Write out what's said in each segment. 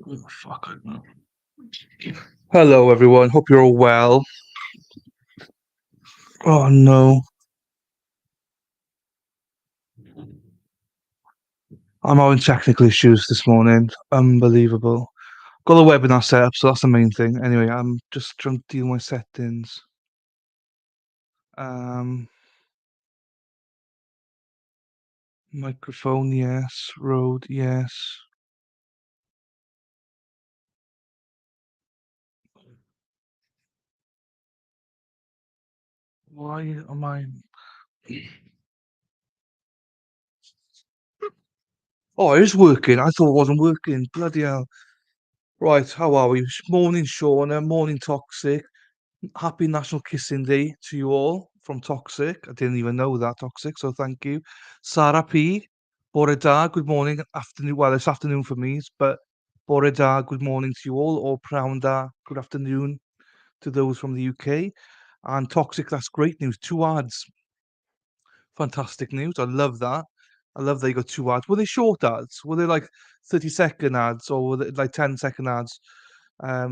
Oh, fuck, I don't know. Hello, everyone. Hope you're all well. Oh no, I'm having technical issues this morning. Unbelievable. Got the webinar set up, so that's the main thing. Anyway, I'm just trying to deal with my settings. Um, Microphone, yes. Road, yes. Why am I? Oh, it is working. I thought it wasn't working. Bloody hell. Right, how are we? Morning, Shauna. Morning, Toxic. Happy National Kissing Day to you all from Toxic. I didn't even know that, Toxic, so thank you. Sarah P. Bore da, good morning, afternoon. Well, it's afternoon for me, but Bore da, good morning to you all, or Prawn da, good afternoon to those from the UK. And Toxic, that's great news. Two ads. Fantastic news. I love that. I love that you got two ads. Were they short ads? Were they like 30-second ads or were they like 10-second ads? I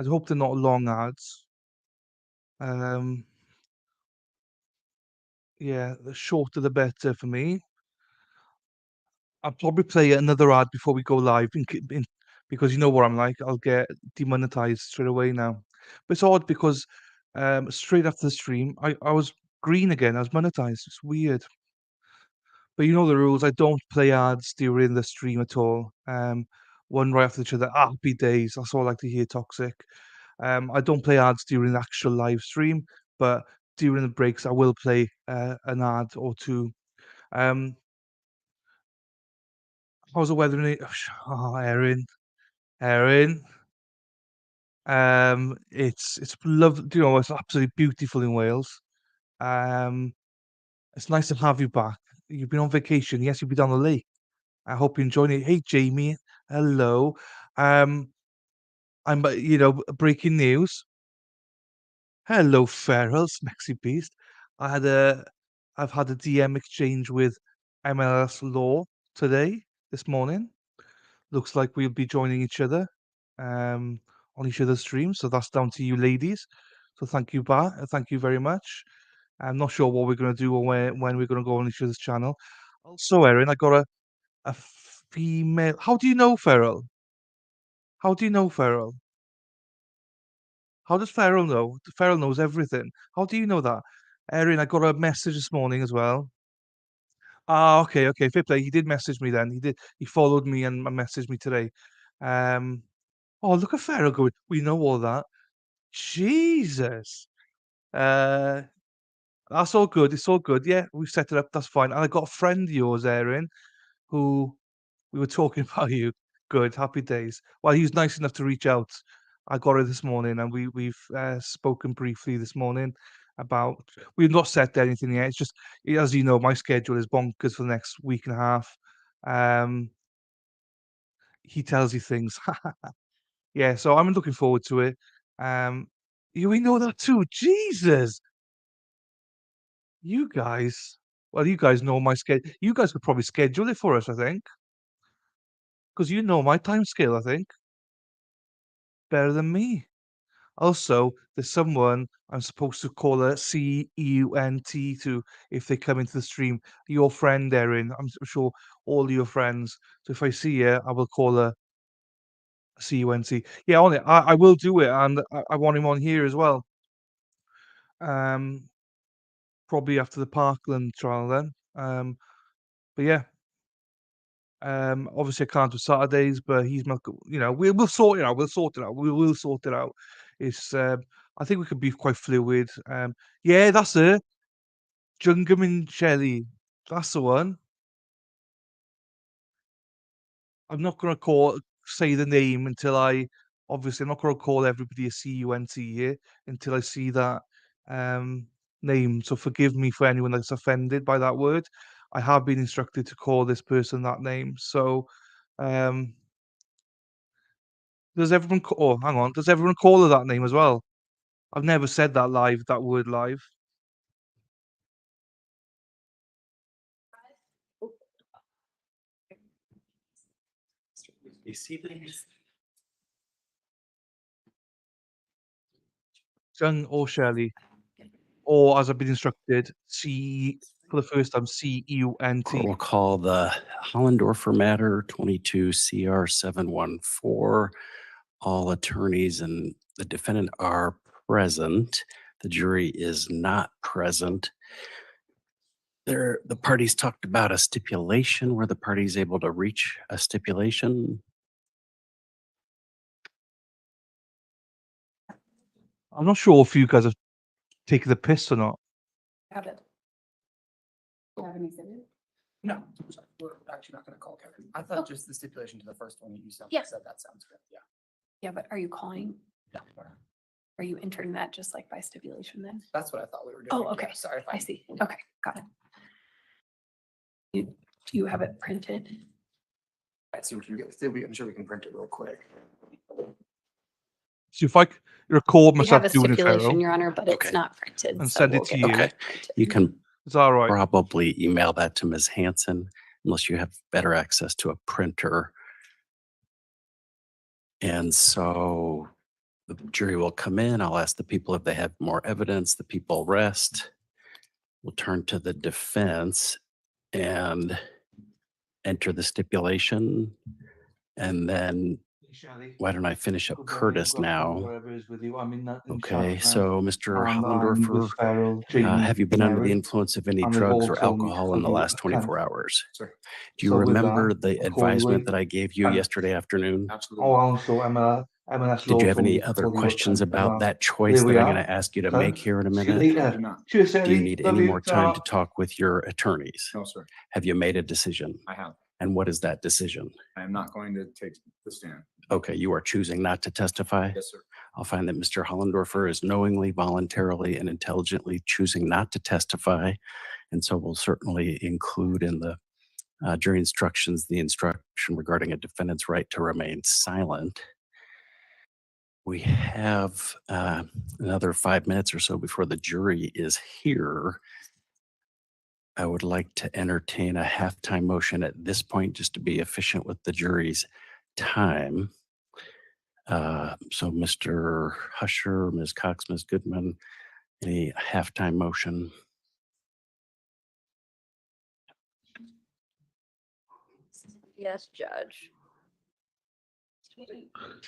hope they're not long ads. Um, Yeah, the shorter the better for me. I'll probably play another ad before we go live because you know what I'm like. I'll get demonetized straight away now. But it's odd because straight after the stream, I was green again. I was monetized. It's weird. But you know the rules. I don't play ads during the stream at all. One right after each other. Happy days. That's all I like to hear. Toxic. I don't play ads during the actual live stream, but during the breaks, I will play an ad or two. Um, How's the weather in it? Oh, Erin. It's you know, it's absolutely beautiful in Wales. Um, it's nice to have you back. You've been on vacation. Yes, you've been down the lake. I hope you're enjoying it. Hey, Jamie. Hello. Um, you know, breaking news. Hello, Feral, Smexy Beast. I had a, I've had a DM exchange with MLS Law today, this morning. Looks like we'll be joining each other um, on each other's streams. So that's down to you, ladies. So thank you very much. I'm not sure what we're going to do or when we're going to go on each other's channel. Also, Erin, I got a female. How do you know Feral? How do you know Feral? How does Feral know? Feral knows everything. How do you know that? Erin, I got a message this morning as well. Ah, okay, okay, fair play. He did message me then. He did. He followed me and messaged me today. Um, oh, look at Feral going. We know all that. Jesus. Uh, that's all good. It's all good. Yeah, we've set it up. That's fine. And I got a friend of yours, Erin, who we were talking about you. Good. Happy days. Well, he was nice enough to reach out. I got her this morning, and we've spoken briefly this morning about. We've not set anything yet. It's just, as you know, my schedule is bonkers for the next week and a half. Um, he tells you things. Yeah, so I'm looking forward to it. Um, we know that too. Jesus. You guys you guys know my schedule. You guys could probably schedule it for us, I think, because you know my time scale, I think, better than me. Also, there's someone I'm supposed to call a CUNT to if they come into the stream. Your friend, Erin. I'm sure all your friends. So if I see her, I will call her CUNT. Yeah, on it. I will do it, and I want him on here as well. Um, Probably after the Parkland trial then. But yeah, obviously, I can't do Saturdays, but he's not. You know, we'll sort it out. We'll sort it out. We will sort it out. It's. I think we can be quite fluid. Yeah, that's it. Jungamin Shelley. That's the one. I'm not gonna say the name until I. Obviously, I'm not gonna call everybody a CUNT here until I see that um, name. So forgive me for anyone that's offended by that word. I have been instructed to call this person that name. So. Um, Oh, hang on. Does everyone call her that name as well? I've never said that word live. You see these? Jung or Shelley, or as I've been instructed, for the first time, Court C-U-N-T. will call the Hollendorfer matter 22 CR 714. All attorneys and the defendant are present. The jury is not present. The parties talked about a stipulation. Were the parties able to reach a stipulation? I'm not sure if you guys have taken the piss or not. Have it. Have any said it? No, sorry, we're actually not gonna call Kevin. I thought just the stipulation to the first one that you said. Yeah. Said that sounds good, yeah. Yeah, but are you calling? Yeah. Are you entering that just like by stipulation then? That's what I thought we were doing. Oh, Yeah, okay. Sorry if I see. Okay, got it. Do you have it printed? Let's see, can you get, I'm sure we can print it real quick. So if I record We myself have a doing it, stipulation, Carol, Your Honor, but Okay. it's not printed. And so send it we'll to get you. that Okay. printed. You can is that all right? probably email that to Ms. Hanson unless you have better access to a printer. And so the jury will come in. I'll ask the people if they have more evidence. The people rest. We'll turn to the defense and enter the stipulation. And then why don't I finish up Curtis now? Okay, so Mr. Hollendorfer, have you been under the influence of any drugs or alcohol in the last 24 hours? Sorry. Do you remember the advisement that I gave you yesterday afternoon? Absolutely. Did you have any other questions about that choice that I'm going to ask you to make here in a minute? I do not. Do you need any more time to talk with your attorneys? No, sir. Have you made a decision? I have. And what is that decision? I am not going to take the stand. Okay, you are choosing not to testify? Yes, sir. I'll find that Mr. Hollendorfer is knowingly, voluntarily, and intelligently choosing not to testify. And so we'll certainly include in the jury instructions the instruction regarding a defendant's right to remain silent. We have another 5 minutes or so before the jury is here. I would like to entertain a halftime motion at this point just to be efficient with the jury's time. So Mr. Husher, Ms. Cox, Ms. Goodman, any halftime motion? Yes, Judge.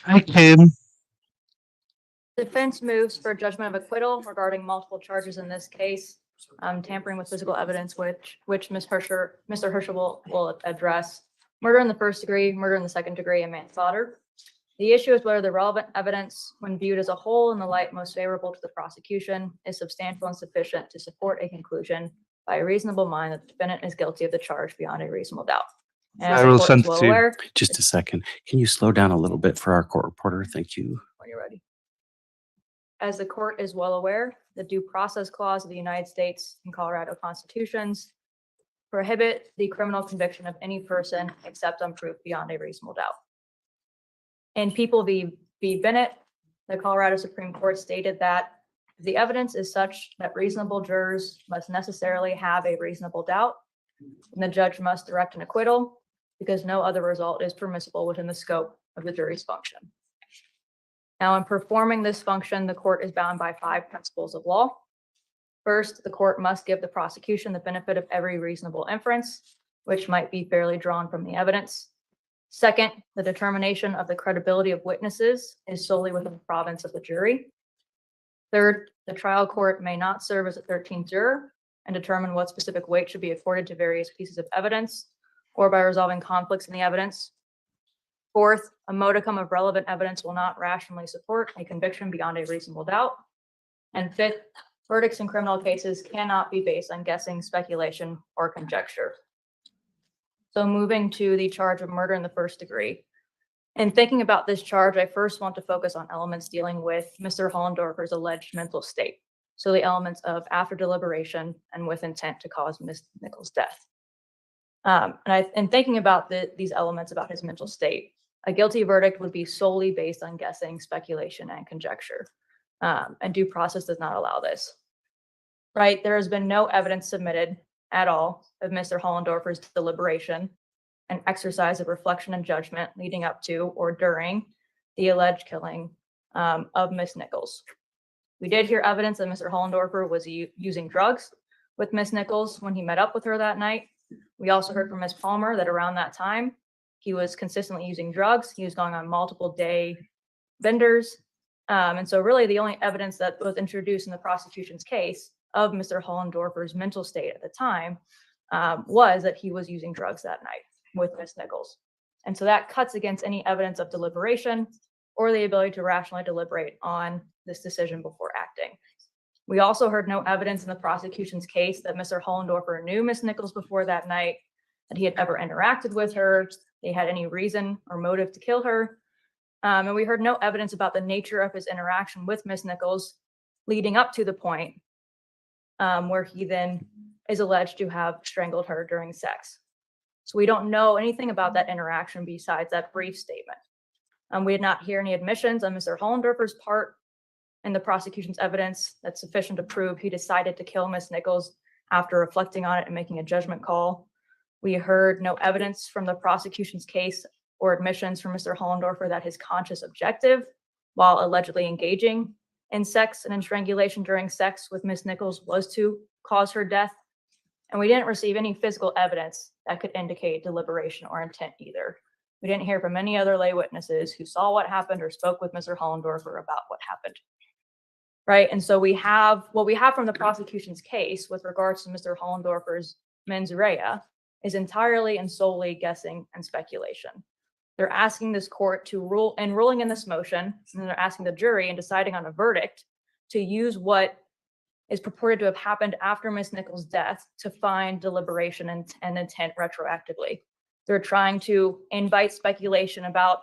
Hi, Kim. Defense moves for judgment of acquittal regarding multiple charges in this case. Tampering with physical evidence, which Mr. Hersher will address. Murder in the first degree, murder in the second degree, and manslaughter. The issue is whether the relevant evidence, when viewed as a whole in the light most favorable to the prosecution, is substantial and sufficient to support a conclusion by a reasonable mind that the defendant is guilty of the charge beyond a reasonable doubt. And as I the will court send is it well to you. aware, Just a second. Can you slow down a little bit for our court reporter? Thank you. when you're ready. As the court is well aware, the Due Process Clause of the United States and Colorado constitutions prohibit the criminal conviction of any person except on proof beyond a reasonable doubt. In People v. Bennett, the Colorado Supreme Court stated that the evidence is such that reasonable jurors must necessarily have a reasonable doubt, and the judge must direct an acquittal because no other result is permissible within the scope of the jury's function. Now, in performing this function, the court is bound by 5 principles of law. First, the court must give the prosecution the benefit of every reasonable inference, which might be fairly drawn from the evidence. Second, the determination of the credibility of witnesses is solely within the province of the jury. Third, the trial court may not serve as a 13th juror and determine what specific weight should be accorded to various pieces of evidence or by resolving conflicts in the evidence. Fourth, a modicum of relevant evidence will not rationally support a conviction beyond a reasonable doubt. And fifth, verdicts in criminal cases cannot be based on guessing, speculation, or conjecture. So moving to the charge of murder in the first degree. In thinking about this charge, I first want to focus on elements dealing with Mr. Hollendorfer's alleged mental state. So the elements of after deliberation and with intent to cause Ms. Nichols' death. In thinking about these elements about his mental state, a guilty verdict would be solely based on guessing, speculation, and conjecture. And due process does not allow this. Right? There has been no evidence submitted at all of Mr. Hollendorfer's deliberation an exercise of reflection and judgment leading up to or during the alleged killing of Miss Nichols. We did hear evidence that Mr. Hollendorfer was using drugs with Miss Nichols when he met up with her that night. We also heard from Miss Palmer that around that time, he was consistently using drugs. He was going on multiple day benders. And so really the only evidence that was introduced in the prosecution's case of Mr. Hollendorfer's mental state at the time was that he was using drugs that night with Miss Nichols. And so that cuts against any evidence of deliberation or the ability to rationally deliberate on this decision before acting. We also heard no evidence in the prosecution's case that Mr. Hollendorfer knew Miss Nichols before that night, that he had ever interacted with her, they had any reason or motive to kill her. And we heard no evidence about the nature of his interaction with Miss Nichols leading up to the point where he then is alleged to have strangled her during sex. So we don't know anything about that interaction besides that brief statement. We did not hear any admissions on Mr. Hollendorfer's part in the prosecution's evidence that's sufficient to prove he decided to kill Miss Nichols after reflecting on it and making a judgment call. We heard no evidence from the prosecution's case or admissions from Mr. Hollendorfer that his conscious objective, while allegedly engaging in sex and in strangulation during sex with Miss Nichols, was to cause her death. And we didn't receive any physical evidence that could indicate deliberation or intent either. We didn't hear from any other lay witnesses who saw what happened or spoke with Mr. Hollendorfer about what happened. Right. And so we have what we have from the prosecution's case with regards to Mr. Hollendorfer's mens rea is entirely and solely guessing and speculation. They're asking this court to rule, and ruling in this motion, and they're asking the jury in deciding on a verdict to use what is purported to have happened after Miss Nichols' death to find deliberation and intent retroactively. They're trying to invite speculation about,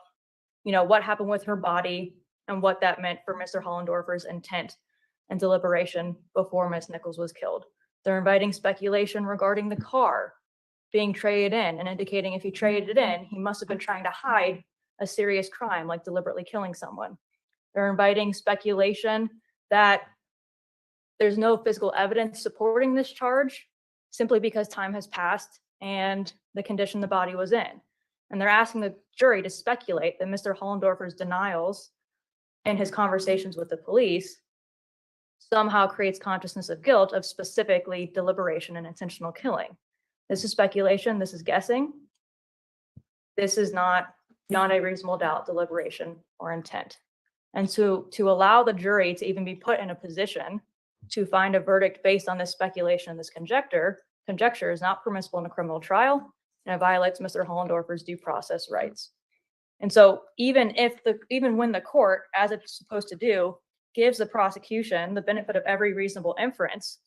what happened with her body and what that meant for Mr. Hollendorfer's intent and deliberation before Miss Nichols was killed. They're inviting speculation regarding the car being traded in and indicating if he traded it in, he must have been trying to hide a serious crime like deliberately killing someone. They're inviting speculation that there's no physical evidence supporting this charge simply because time has passed and the condition the body was in. And they're asking the jury to speculate that Mr. Hollendorfer's denials and his conversations with the police somehow creates consciousness of guilt of specifically deliberation and intentional killing. This is speculation. This is guessing. This is not beyond a reasonable doubt deliberation or intent. And to allow the jury to even be put in a position to find a verdict based on this speculation and this conjecture is not permissible in a criminal trial, and it violates Mr. Hollendorfer's due process rights. And so even when the court, as it's supposed to do, gives the prosecution the benefit of every reasonable inference,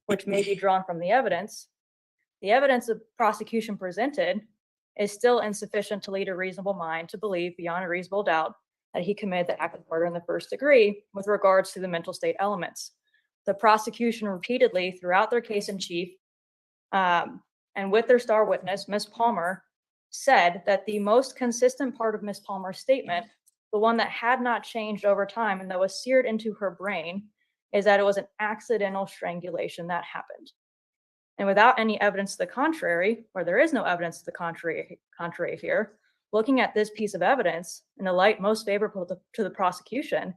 which may be drawn from the evidence the prosecution presented is still insufficient to lead a reasonable mind to believe beyond a reasonable doubt that he committed the act of murder in the first degree with regards to the mental state elements. The prosecution repeatedly throughout their case in chief and with their star witness, Ms. Palmer, said that the most consistent part of Ms. Palmer's statement, the one that had not changed over time and that was seared into her brain, is that it was an accidental strangulation that happened. And without any evidence to the contrary, or there is no evidence to the contrary here, looking at this piece of evidence in the light most favorable to the prosecution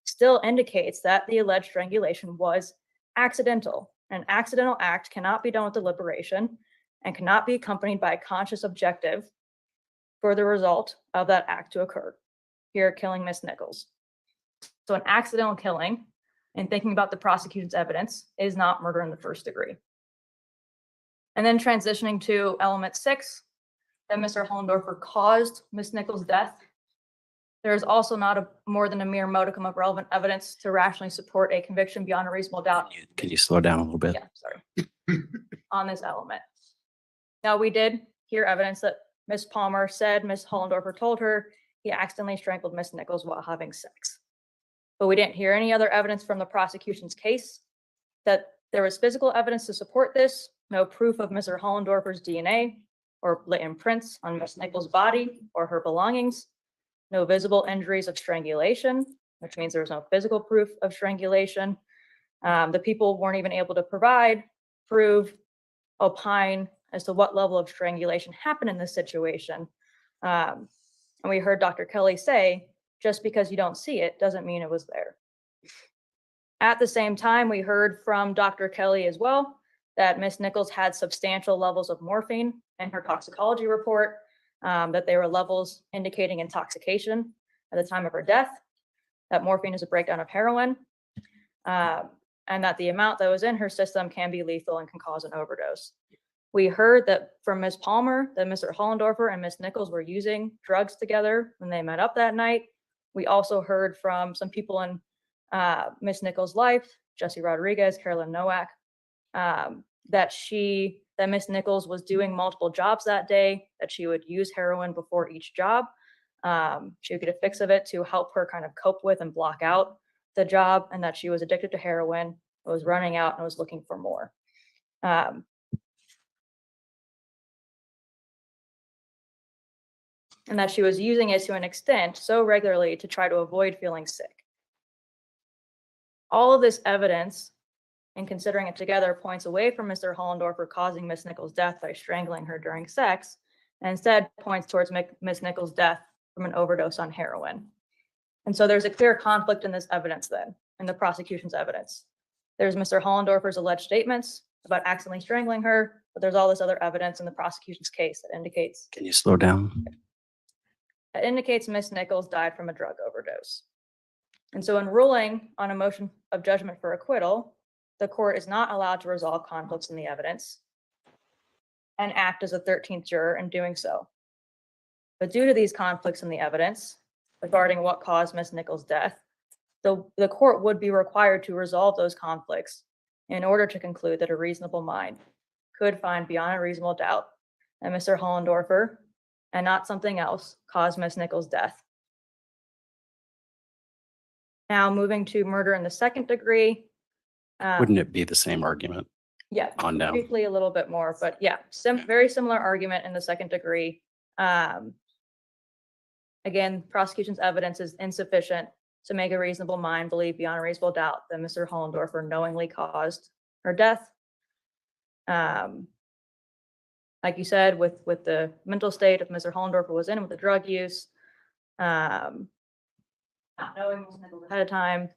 still indicates that the alleged strangulation was accidental. An accidental act cannot be done with deliberation and cannot be accompanied by a conscious objective for the result of that act to occur. Here, killing Miss Nichols. So an accidental killing, in thinking about the prosecution's evidence, is not murder in the first degree. And then transitioning to element 6, that Mr. Hollendorfer caused Miss Nichols' death. There is also not more than a mere modicum of relevant evidence to rationally support a conviction beyond a reasonable doubt. Can you slow down a little bit? Yeah, sorry. On this element. Now, we did hear evidence that Ms. Palmer said Ms. Hollendorfer told her he accidentally strangled Miss Nichols while having sex. But we didn't hear any other evidence from the prosecution's case that there was physical evidence to support this, no proof of Mr. Hollendorfer's DNA or latent prints on Miss Nichols' body or her belongings, no visible injuries of strangulation, which means there was no physical proof of strangulation. The people weren't even able to prove, opine, as to what level of strangulation happened in this situation. And we heard Dr. Kelly say, just because you don't see it doesn't mean it was there. At the same time, we heard from Dr. Kelly as well that Ms. Nichols had substantial levels of morphine in her toxicology report, that they were levels indicating intoxication at the time of her death, that morphine is a breakdown of heroin, and that the amount that was in her system can be lethal and can cause an overdose. We heard that from Ms. Palmer that Mr. Hollendorfer and Ms. Nichols were using drugs together when they met up that night. We also heard from some people in Ms. Nichols' life, Jesse Rodriguez, Carolyn Nowak, that Ms. Nichols was doing multiple jobs that day, that she would use heroin before each job. She would get a fix of it to help her kind of cope with and block out the job, and that she was addicted to heroin, was running out and was looking for more. And that she was using it to an extent so regularly to try to avoid feeling sick. All of this evidence, and considering it together, points away from Mr. Hollendorfer causing Ms. Nichols' death by strangling her during sex, and instead points towards Ms. Nichols' death from an overdose on heroin. And so there's a clear conflict in this evidence then, in the prosecution's evidence. There's Mr. Hollendorfer's alleged statements about accidentally strangling her, but there's all this other evidence in the prosecution's case that indicates Can you slow down? Ms. Nichols died from a drug overdose. And so in ruling on a motion of judgment for acquittal, the court is not allowed to resolve conflicts in the evidence and act as a 13th juror in doing so. But due to these conflicts in the evidence regarding what caused Ms. Nichols' death, the court would be required to resolve those conflicts in order to conclude that a reasonable mind could find beyond a reasonable doubt that Mr. Hollendorfer, and not something else, caused Ms. Nichols' death. Now moving to murder in the second degree. Wouldn't it be the same argument Yeah, on down? briefly a little bit more, but yeah, very similar argument in the second degree. Again, prosecution's evidence is insufficient to make a reasonable mind believe beyond a reasonable doubt that Mr. Hollendorfer knowingly caused her death. Like you said, with the mental state of Mr. Hollendorfer was in with the drug use, not knowing Ms. Nichols ahead of time.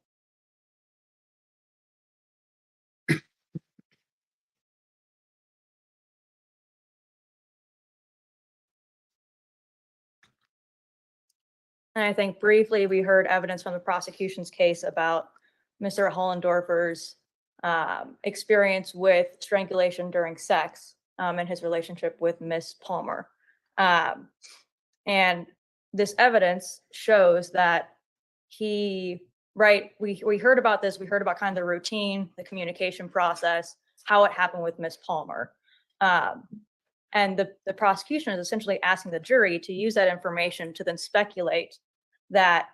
And I think briefly, we heard evidence from the prosecution's case about Mr. Hollendorfer's experience with strangulation during sex and his relationship with Miss Palmer. And this evidence shows that we heard about this, we heard about kind of the routine, the communication process, how it happened with Miss Palmer. And the prosecution is essentially asking the jury to use that information to then speculate that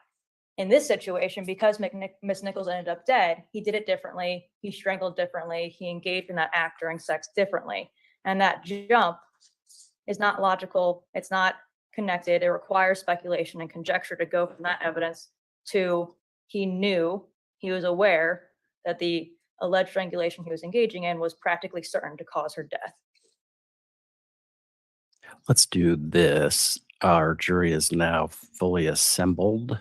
in this situation, because Miss Nichols ended up dead, he did it differently, he strangled differently, he engaged in that act during sex differently. And that jump is not logical, it's not connected, it requires speculation and conjecture to go from that evidence to he was aware that the alleged strangulation he was engaging in was practically certain to cause her death. Let's do this. Our jury is now fully assembled.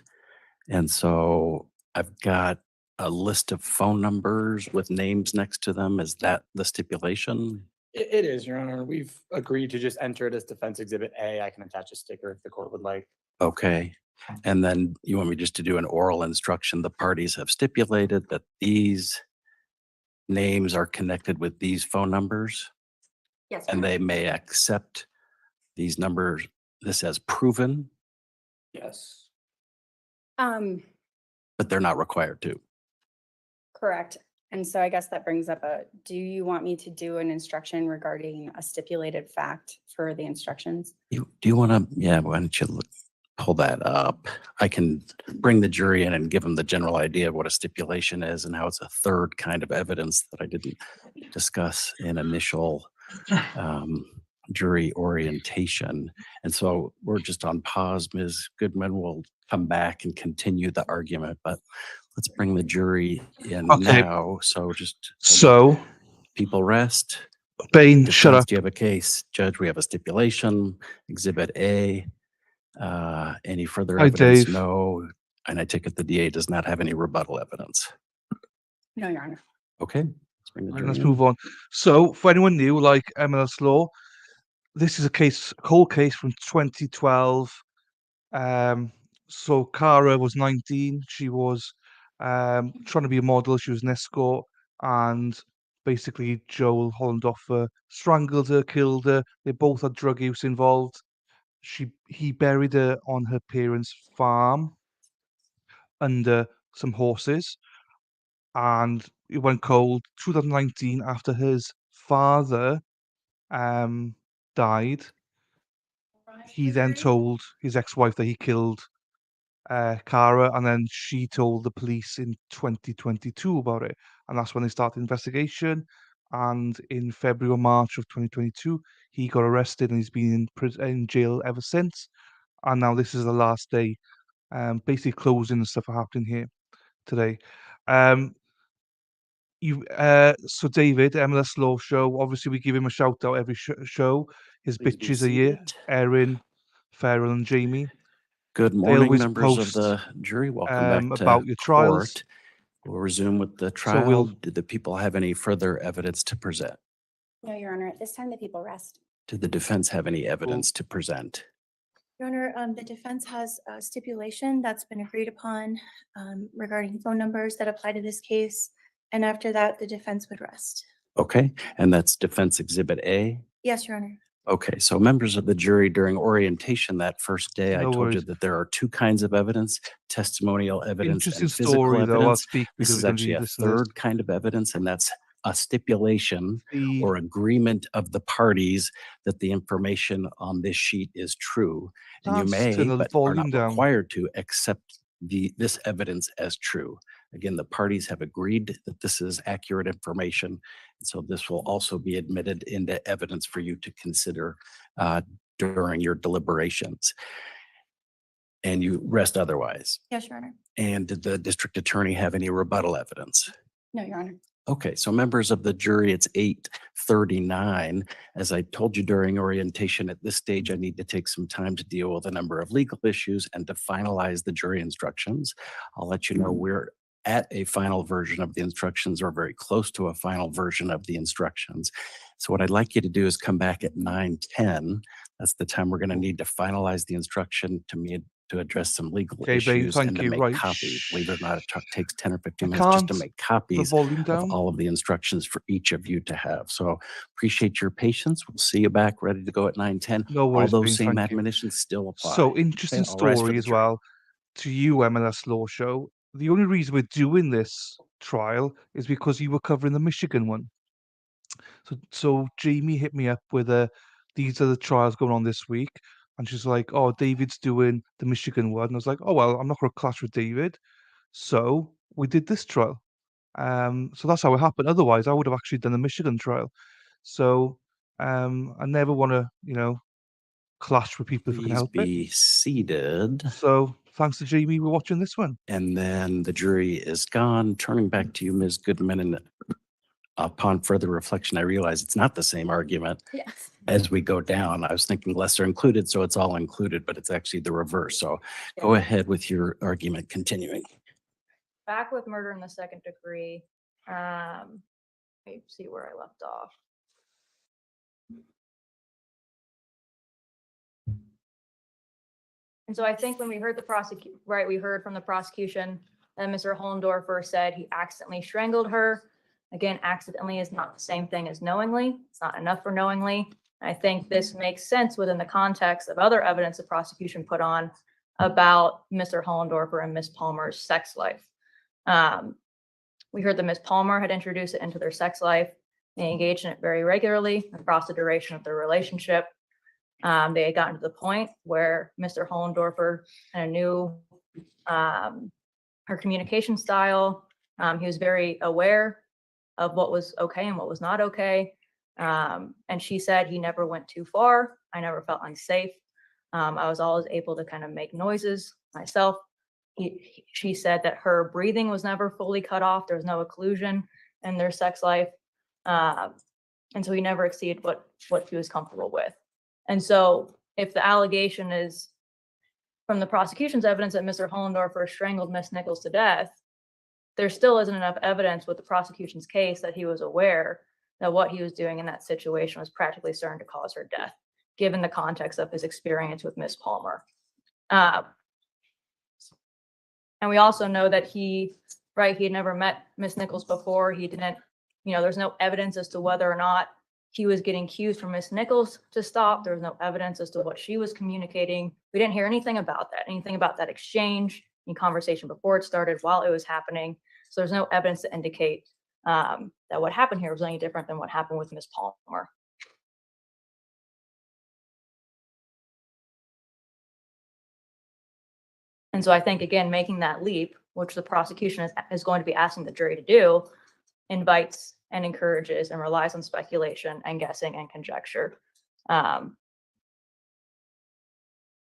And so I've got a list of phone numbers with names next to them. Is that the stipulation? It is, Your Honor. We've agreed to just enter it as Defense Exhibit A. I can attach a sticker if the court would like. Okay. And then you want me just to do an oral instruction? The parties have stipulated that these names are connected with these phone numbers, Yes. and they may accept these numbers, this as proven, Yes. but they're not required to. Correct. And so I guess that brings up do you want me to do an instruction regarding a stipulated fact for the instructions? Do you want to, why don't you pull that up? I can bring the jury in and give them the general idea of what a stipulation is and how it's a third kind of evidence that I didn't discuss in initial jury orientation. And so we're just on pause. Ms. Goodman will come back and continue the argument, but let's bring the jury in Okay. now. So just So people rest. Bain, shut Defense, up. do you have a case? Judge, we have a stipulation, Exhibit A. Any further Hi, evidence? Dave. No. And I take it the DA does not have any rebuttal evidence. No, Your Honor. Okay, let's bring the Right, jury let's in. move on. So, for anyone new, like MLS law, this is a cold case from 2012. So Kara was 19. She was trying to be a model. She was an escort, and basically Joel Hollendorfer strangled her, killed her. They both had drug use involved. He buried her on her parents' farm under some horses, and it went cold 2019 after his father died. He then told his ex-wife that he killed Kara, and then she told the police in 2022 about it, and that's when they started the investigation. And in February or March of 2022, he got arrested, and he's been in jail ever since. And now this is the last day. Basically, closing and stuff are happening here today. So David, MLS Law Show. Obviously, we give him a shout out every show. His Please be bitches are here: seated. Erin, Farrell, and Jamie. Good They morning, always members of post the jury. Welcome back to about your trials. court. We'll resume with the So trial. Did the people have any further evidence to present? No, Your Honor. At this time, the people rest. Did the defense have any evidence to present? Your Honor, the defense has a stipulation that's been agreed upon regarding phone numbers that apply to this case. And after that, the defense would rest. Okay, and that's Defense Exhibit A? Yes, Your Honor. Okay, so members of the jury, during orientation that first day, I No told you worries. that there are two kinds of evidence, testimonial evidence Interesting and physical story, though. I'll evidence. speak This because is we're going actually to a listen to this. third kind of evidence, and that's a stipulation The or agreement of the parties that the information on this sheet is true. And you Let's may, turn the but are volume not down. required to accept this evidence as true. Again, the parties have agreed that this is accurate information. And so this will also be admitted into evidence for you to consider during your deliberations. And you rest otherwise. Yes, Your Honor. And did the district attorney have any rebuttal evidence? No, Your Honor. Okay, so members of the jury, it's 8:39. As I told you during orientation, at this stage, I need to take some time to deal with a number of legal issues and to finalize the jury instructions. I'll let you know we're at a final version of the instructions or very close to a final version of the instructions. So what I'd like you to do is come back at 9:10. That's the time we're going to need to finalize the instruction to address some legal Okay, Bain, issues thank and to you. make Right. copies. Believe it or not, it takes 10 or 15 I minutes just to can't make the copies volume of down. all of the instructions for each of you to have. So appreciate your patience. We'll see you back ready to go at 9:10. No All worries, those Bain, same thank you. admonitions still apply. So interesting I'll rise for story the as jury. well to you, MLS Law Show. The only reason we're doing this trial is because you were covering the Michigan one. So Jamie hit me up with these are the trials going on this week, and she's like, "Oh, David's doing the Michigan one." And I was like, "Oh well, I'm not going to clash with David." So we did this trial. So that's how it happened. Otherwise, I would have actually done the Michigan trial. So I never want to, clash with people if I can Please help it. be seated. So thanks to Jamie, we're watching this one. And then the jury is gone. Turning back to you, Ms. Goodman, and upon further reflection, I realize it's not the same argument Yes. as we go down. I was thinking lesser included, so it's all included, but it's actually the reverse. So go ahead with your argument continuing. Back with murder in the second degree. Let me see where I left off. And so I think when we heard we heard from the prosecution that Mr. Hollendorfer said he accidentally strangled her. Again, accidentally is not the same thing as knowingly. It's not enough for knowingly. I think this makes sense within the context of other evidence the prosecution put on about Mr. Hollendorfer and Ms. Palmer's sex life. We heard that Ms. Palmer had introduced it into their sex life. They engaged in it very regularly across the duration of their relationship. They had gotten to the point where Mr. Hollendorfer kind of knew her communication style. He was very aware of what was okay and what was not okay. And she said he never went too far. I never felt unsafe. I was always able to kind of make noises myself. She said that her breathing was never fully cut off. There was no occlusion in their sex life. And so he never exceeded what he was comfortable with. And so if the allegation is from the prosecution's evidence that Mr. Hollendorfer strangled Miss Nichols to death, there still isn't enough evidence with the prosecution's case that he was aware that what he was doing in that situation was practically certain to cause her death, given the context of his experience with Miss Palmer. And we also know that he had never met Miss Nichols before. He didn't, there's no evidence as to whether or not he was getting cues from Miss Nichols to stop. There was no evidence as to what she was communicating. We didn't hear anything about that exchange, any conversation before it started, while it was happening. So there's no evidence to indicate that what happened here was any different than what happened with Miss Palmer. And so I think, again, making that leap, which the prosecution is going to be asking the jury to do, invites and encourages and relies on speculation and guessing and conjecture. And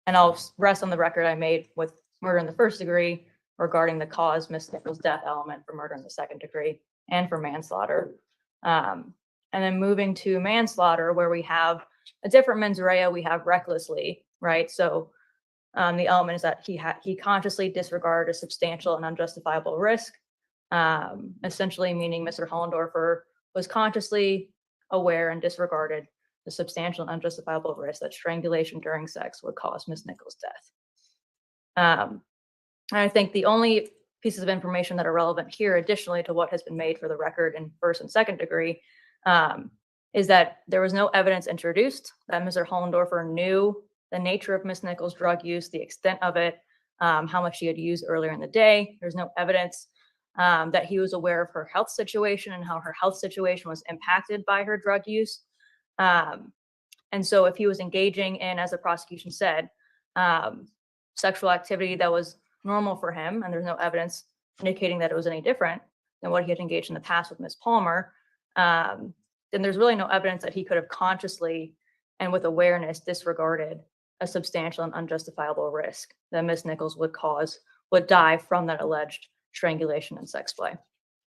I'll rest on the record I made with murder in the first degree regarding the cause Miss Nichols' death element for murder in the second degree and for manslaughter. And then moving to manslaughter, where we have a different mens rea, we have recklessly, right? So the element is that he consciously disregarded a substantial and unjustifiable risk, essentially meaning Mr. Hollendorfer was consciously aware and disregarded the substantial and unjustifiable risk that strangulation during sex would cause Miss Nichols' death. And I think the only pieces of information that are relevant here, additionally to what has been made for the record in first and second degree, is that there was no evidence introduced that Mr. Hollendorfer knew the nature of Miss Nichols' drug use, the extent of it, how much she had used earlier in the day. There's no evidence that he was aware of her health situation and how her health situation was impacted by her drug use. And so if he was engaging in, as the prosecution said, sexual activity that was normal for him, and there's no evidence indicating that it was any different than what he had engaged in the past with Miss Palmer, then there's really no evidence that he could have consciously and with awareness disregarded a substantial and unjustifiable risk that Miss Nichols would die from that alleged strangulation and sex play.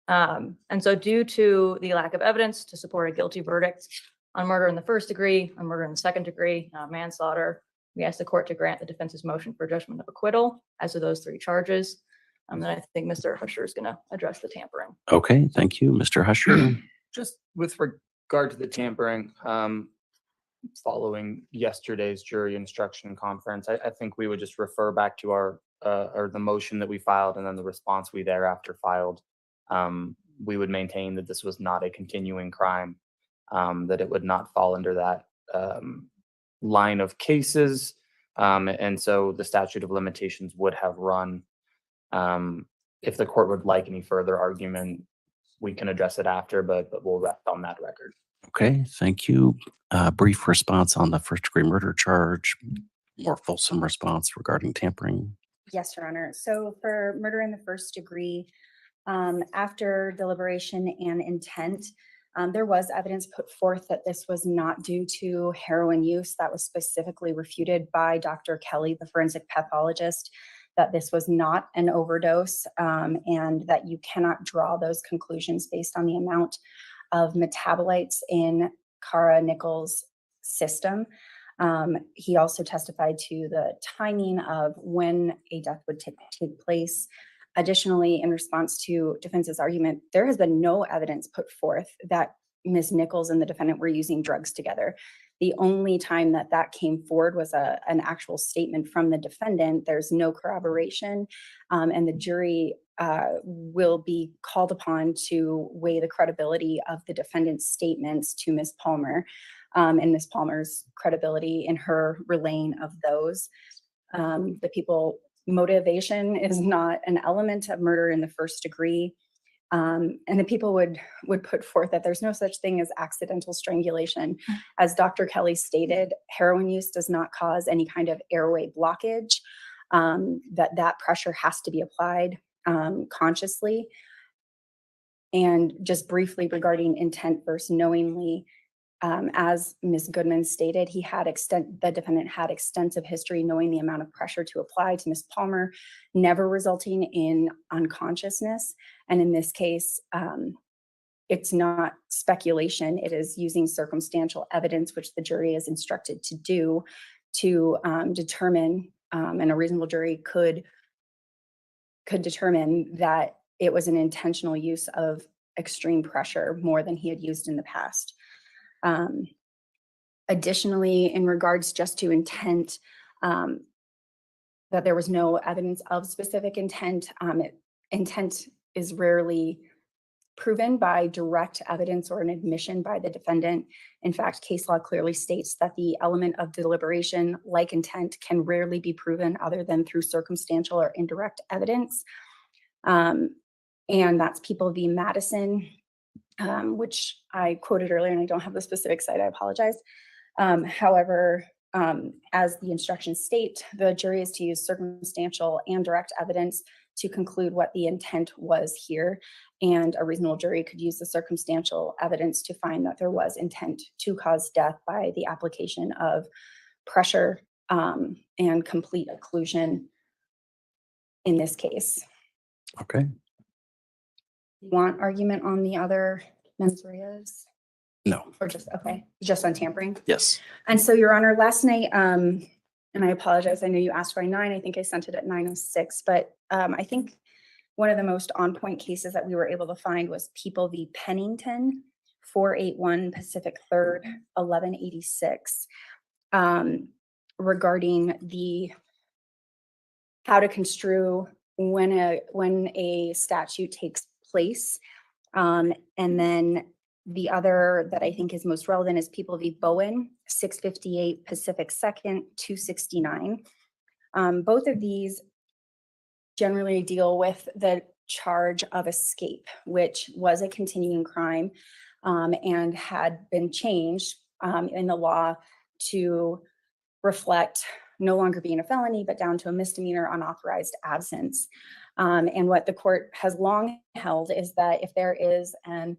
And so due to the lack of evidence to support a guilty verdict on murder in the first degree, on murder in the second degree, manslaughter, we ask the court to grant the defense's motion for judgment of acquittal as to those three charges. And I think Mr. Husher is going to address the tampering. Okay, thank you, Mr. Husher. Just with regard to the tampering, following yesterday's jury instruction conference, I think we would just refer back to our or the motion that we filed and then the response we thereafter filed. We would maintain that this was not a continuing crime, that it would not fall under that line of cases. And so the statute of limitations would have run. If the court would like any further argument, we can address it after, but we'll rest on that record. Okay, thank you. Brief response on the first degree murder charge, more fulsome response regarding tampering. Yes, Your Honor. So for murder in the first degree, after deliberation and intent, there was evidence put forth that this was not due to heroin use. That was specifically refuted by Dr. Kelly, the forensic pathologist, that this was not an overdose, and that you cannot draw those conclusions based on the amount of metabolites in Kara Nichols' system. He also testified to the timing of when a death would take place. Additionally, in response to defense's argument, there has been no evidence put forth that Ms. Nichols and the defendant were using drugs together. The only time that came forward was an actual statement from the defendant. There's no corroboration, and the jury will be called upon to weigh the credibility of the defendant's statements to Ms. Palmer, and Ms. Palmer's credibility in her relaying of those. The people motivation is not an element of murder in the first degree. And the people would put forth that there's no such thing as accidental strangulation. As Dr. Kelly stated, heroin use does not cause any kind of airway blockage, that pressure has to be applied consciously. And just briefly regarding intent versus knowingly, as Ms. Goodman stated, the defendant had extensive history knowing the amount of pressure to apply to Ms. Palmer, never resulting in unconsciousness. And in this case, it's not speculation. It is using circumstantial evidence, which the jury is instructed to do, to determine, and a reasonable jury could determine that it was an intentional use of extreme pressure more than he had used in the past. Additionally, in regards just to intent, that there was no evidence of specific intent. Intent is rarely proven by direct evidence or an admission by the defendant. In fact, case law clearly states that the element of deliberation, like intent, can rarely be proven other than through circumstantial or indirect evidence. And that's People v. Madison, which I quoted earlier, and I don't have the specific site, I apologize. However, as the instructions state, the jury is to use circumstantial and direct evidence to conclude what the intent was here. And a reasonable jury could use the circumstantial evidence to find that there was intent to cause death by the application of pressure and complete occlusion in this case. Okay. You want argument on the other mens reas? No. Or just, okay, just on tampering? Yes. And so, Your Honor, last night, and I apologize, I know you asked by 9, I think I sent it at 9:06, but I think one of the most on-point cases that we were able to find was People v. Pennington, 481 Pacific 3rd, 1186, regarding how to construe when a statute takes place. And then the other that I think is most relevant is People v. Bowen, 658 Pacific 2nd, 269. Both of these generally deal with the charge of escape, which was a continuing crime and had been changed in the law to reflect no longer being a felony, but down to a misdemeanor unauthorized absence. And what the court has long held is that if there is an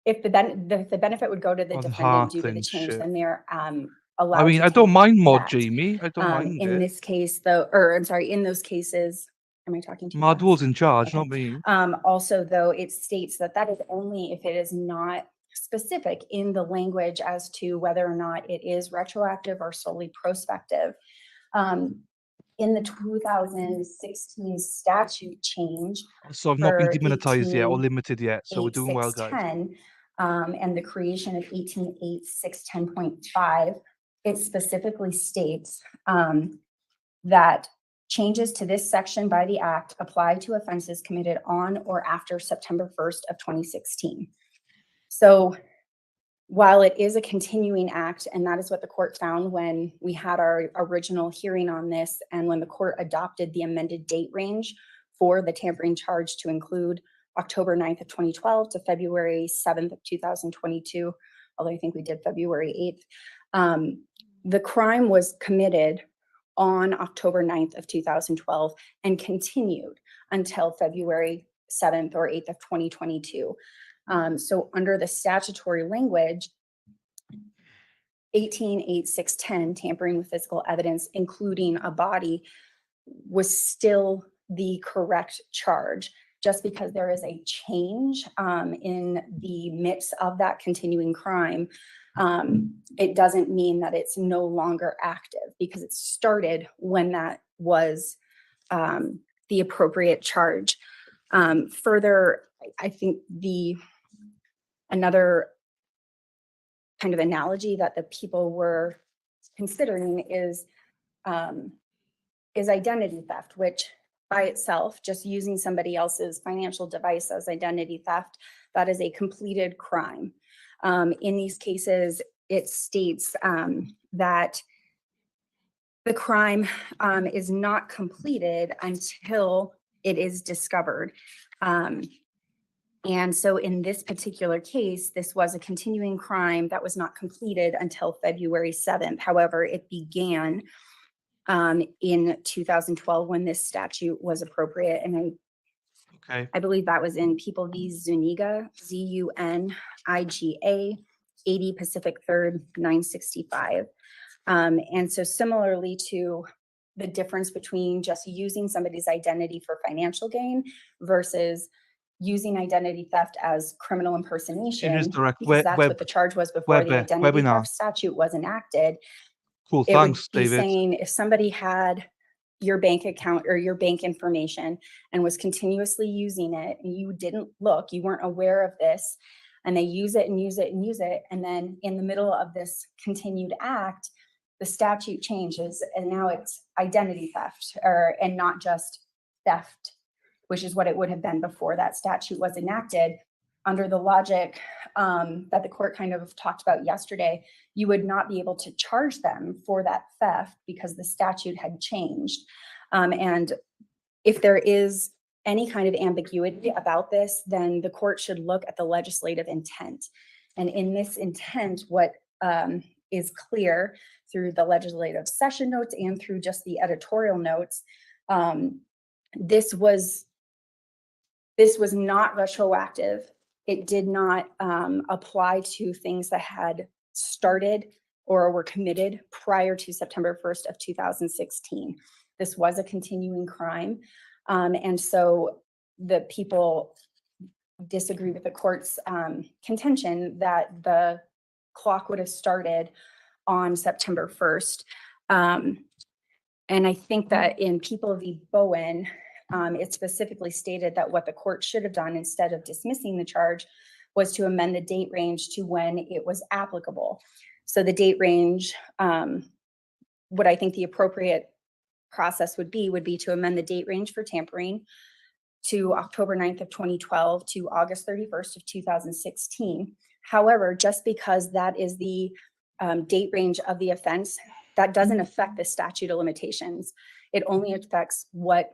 if the benefit would go to the Oh, the defendant due to the Heartland change, shit. then they're allowed. I mean, to I don't take mind mod, that. Jamie. I don't mind In it. this case, though, or I'm sorry, in those cases, am I talking to you? Mod guys? was in charge, Okay. not me. Also, though, it states that that is only if it is not specific in the language as to whether or not it is retroactive or solely prospective. In the 2016 statute change, So I've not been for demonetized yet or limited yet, so we're doing well, guys. 18.8610, and the creation of 18.8610.5, it specifically states that changes to this section by the act apply to offenses committed on or after September 1st of 2016. So while it is a continuing act, and that is what the court found when we had our original hearing on this, and when the court adopted the amended date range for the tampering charge to include October 9th of 2012 to February 7th of 2022, although I think we did February 8th. The crime was committed on October 9th of 2012 and continued until February 7th or 8th of 2022. So under the statutory language, 18.8610, tampering with physical evidence, including a body, was still the correct charge. Just because there is a change in the midst of that continuing crime, it doesn't mean that it's no longer active, because it started when that was the appropriate charge. Further, I think another kind of analogy that the people were considering is identity theft, which by itself, just using somebody else's financial device as identity theft, that is a completed crime. In these cases, it states that the crime is not completed until it is discovered. And so in this particular case, this was a continuing crime that was not completed until February 7th. However, it began in 2012 when this statute was appropriate. And I believe that was in People v. Zuniga, ZUNIGA, 80 Pacific 3rd, 965. And so similarly to the difference between just using somebody's identity for financial gain versus using identity theft as criminal impersonation. direct. Because that's what the charge was before the identity webinar. theft statute was enacted. Cool. It would Thanks, be David. saying if somebody had your bank account or your bank information and was continuously using it and you didn't look, you weren't aware of this, and they use it and use it and use it, and then in the middle of this continued act, the statute changes and now it's identity theft and not just theft, which is what it would have been before that statute was enacted. Under the logic that the court kind of talked about yesterday, you would not be able to charge them for that theft because the statute had changed. And if there is any kind of ambiguity about this, then the court should look at the legislative intent. And in this intent, what is clear through the legislative session notes and through just the editorial notes, this was not retroactive. It did not apply to things that had started or were committed prior to September 1st of 2016. This was a continuing crime. And so the people disagree with the court's contention that the clock would have started on September 1st. And I think that in People v. Bowen, it specifically stated that what the court should have done instead of dismissing the charge was to amend the date range to when it was applicable. So the date range, what I think the appropriate process would be to amend the date range for tampering to October 9th of 2012 to August 31st of 2016. However, just because that is the date range of the offense, that doesn't affect the statute of limitations. It only affects what,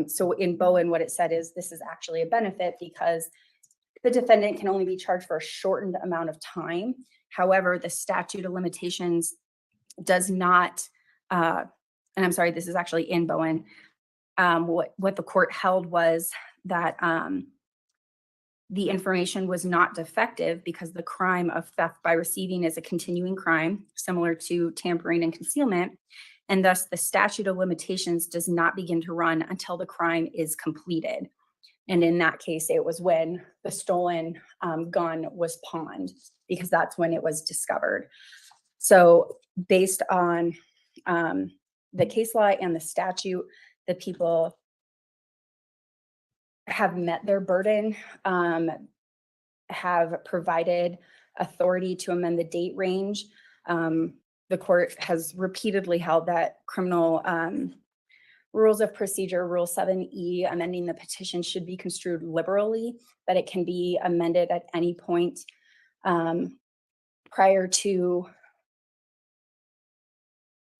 so in Bowen, what it said is this is actually a benefit because the defendant can only be charged for a shortened amount of time. However, the statute of limitations does not, and I'm sorry, this is actually in Bowen. What the court held was that the information was not defective because the crime of theft by receiving is a continuing crime, similar to tampering and concealment, and thus the statute of limitations does not begin to run until the crime is completed. And in that case, it was when the stolen gun was pawned, because that's when it was discovered. So based on the case law and the statute, the people have met their burden, have provided authority to amend the date range. The court has repeatedly held that criminal rules of procedure, Rule 7E, amending the petition should be construed liberally, that it can be amended at any point prior to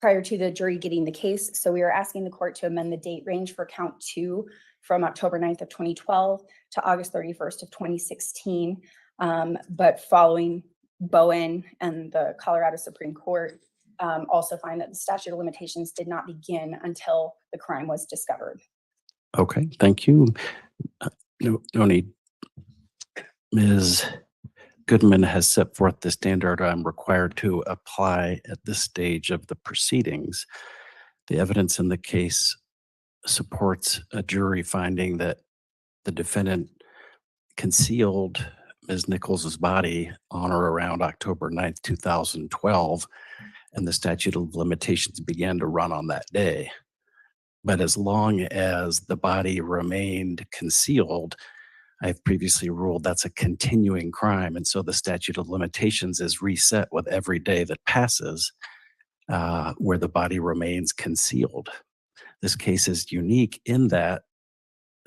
the jury getting the case. So we are asking the court to amend the date range for count 2 from October 9th of 2012 to August 31st of 2016. But following Bowen and the Colorado Supreme Court also find that the statute of limitations did not begin until the crime was discovered. Okay, thank you. No need. Ms. Goodman has set forth the standard I'm required to apply at this stage of the proceedings. The evidence in the case supports a jury finding that the defendant concealed Ms. Nichols' body on or around October 9th, 2012, and the statute of limitations began to run on that day. But as long as the body remained concealed, I've previously ruled that's a continuing crime. And so the statute of limitations is reset with every day that passes where the body remains concealed. This case is unique in that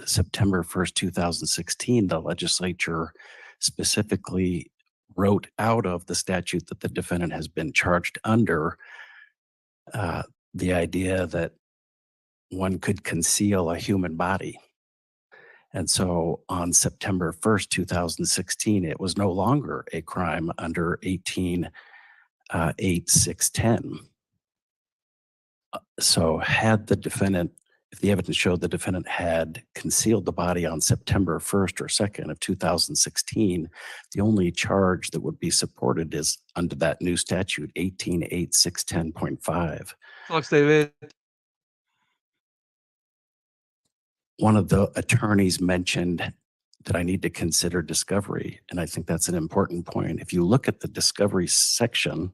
September 1st, 2016, the legislature specifically wrote out of the statute that the defendant has been charged under the idea that one could conceal a human body. And so on September 1st, 2016, it was no longer a crime under 18-8-610. So had the defendant, if the evidence showed the defendant had concealed the body on September 1st or 2nd of 2016, the only charge that would be supported is under that new statute, 18-8-610.5. Thanks, David. One of the attorneys mentioned that I need to consider discovery. And I think that's an important point. If you look at the discovery section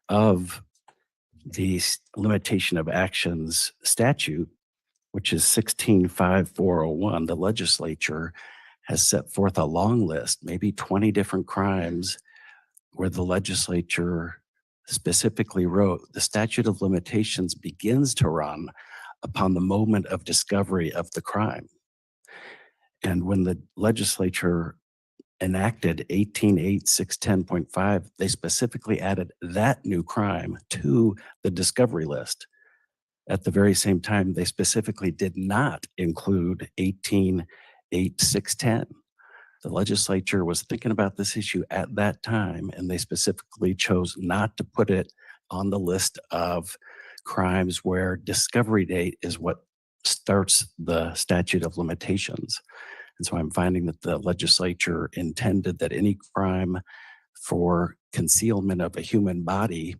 of the limitation of actions statute, which is 165401, the legislature has set forth a long list, maybe 20 different crimes, where the legislature specifically wrote the statute of limitations begins to run upon the moment of discovery of the crime. And when the legislature enacted 188610.5, they specifically added that new crime to the discovery list. At the very same time, they specifically did not include 188610. The legislature was thinking about this issue at that time, and they specifically chose not to put it on the list of crimes where discovery date is what starts the statute of limitations. And so I'm finding that the legislature intended that any crime for concealment of a human body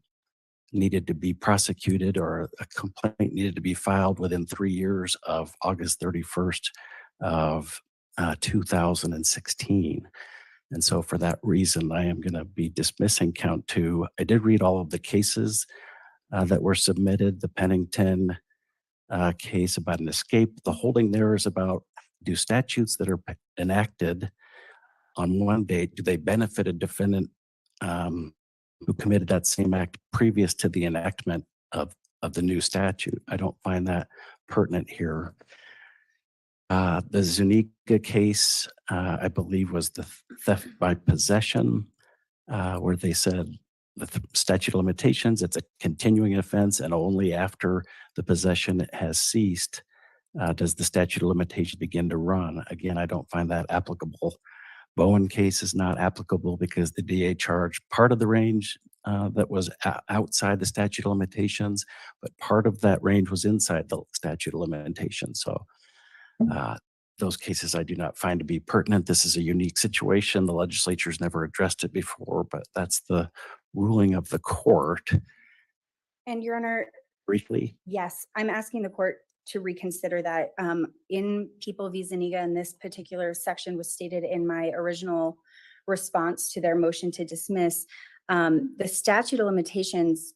needed to be prosecuted, or a complaint needed to be filed within 3 years of August 31st of 2016. And so for that reason, I am going to be dismissing count 2. I did read all of the cases that were submitted. The Pennington case about an escape, the holding there is about, do statutes that are enacted on one date, do they benefit a defendant who committed that same act previous to the enactment of the new statute? I don't find that pertinent here. The Zuniga case, I believe, was the theft by possession, where they said the statute of limitations, it's a continuing offense, and only after the possession has ceased does the statute of limitations begin to run. Again, I don't find that applicable. Bowen case is not applicable because the DA charged part of the range that was outside the statute of limitations, but part of that range was inside the statute of limitations. So those cases I do not find to be pertinent. This is a unique situation. The legislature's never addressed it before, but that's the ruling of the court. And Your Honor, Briefly. yes, I'm asking the court to reconsider that. In People v. Zuniga, and this particular section was stated in my original response to their motion to dismiss. The statute of limitations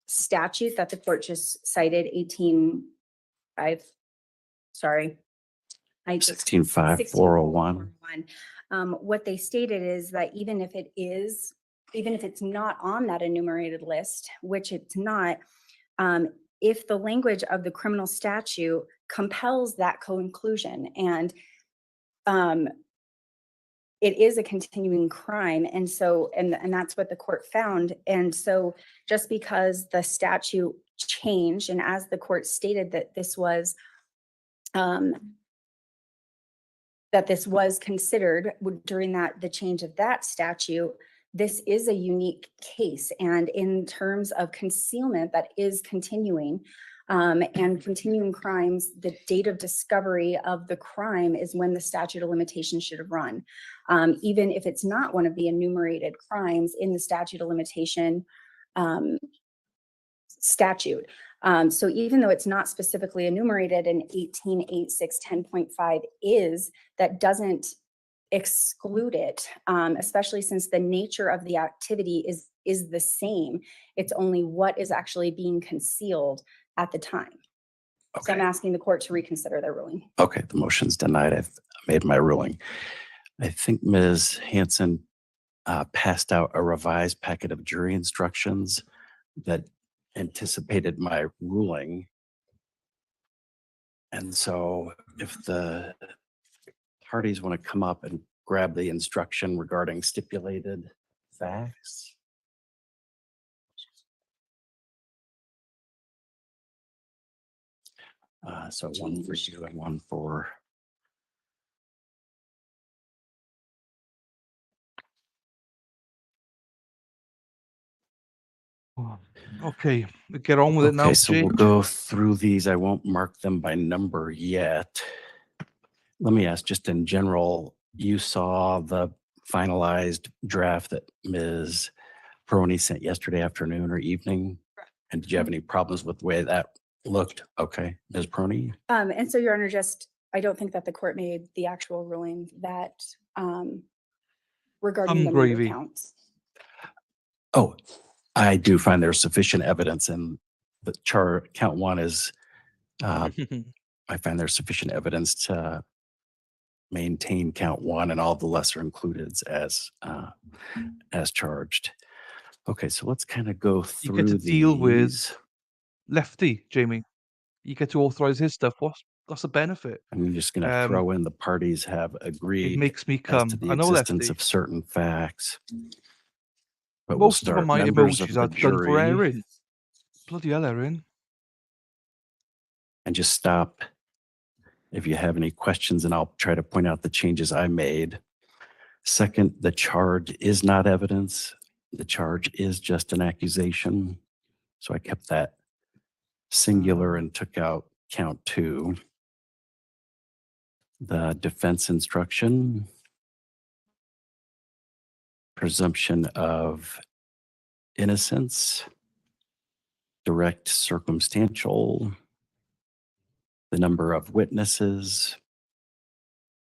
statute that the court just cited, 165401. What they stated is that even if it's not on that enumerated list, which it's not, if the language of the criminal statute compels that conclusion, and it is a continuing crime, and so and that's what the court found. And so just because the statute changed, and as the court stated that this was considered during the change of that statute, this is a unique case. And in terms of concealment that is continuing, and continuing crimes, the date of discovery of the crime is when the statute of limitations should have run. Even if it's not one of the enumerated crimes in the statute of limitation statute. So even though it's not specifically enumerated in 188610.5 is, that doesn't exclude it, especially since the nature of the activity is the same. It's only what is actually being concealed at the time. Okay. So I'm asking the court to reconsider their ruling. Okay, the motion's denied. I've made my ruling. I think Ms. Hanson passed out a revised packet of jury instructions that anticipated my ruling. And so if the parties want to come up and grab the instruction regarding stipulated facts. So one for you and one for. Okay, get on with it now, Okay, so we'll James. go through these. I won't mark them by number yet. Let me ask, just in general, you saw the finalized draft that Ms. Peroni sent yesterday afternoon or evening? Correct. And did you have any problems with the way that looked? Okay, Ms. Peroni? And so, Your Honor, just I don't think that the court made the actual ruling that regarding the murder gravy. counts. Oh, I do find there's sufficient evidence, and the count one is, I find there's sufficient evidence to maintain count one and all the lesser includeds as charged. Okay, so let's kind of go You through get to deal with these. Lefty, Jamie. You get to authorize his stuff. What's the benefit? I'm just going to throw in the parties have It agreed makes me as come. to the I know existence Lefty. of certain facts. But we'll Most of start. my Members of emojis the are done for jury, Erin. Bloody hell, Erin. and just stop if you have any questions, and I'll try to point out the changes I made. Second, the charge is not evidence. The charge is just an accusation. So I kept that singular and took out count two. The defense instruction, presumption of innocence, direct circumstantial, the number of witnesses,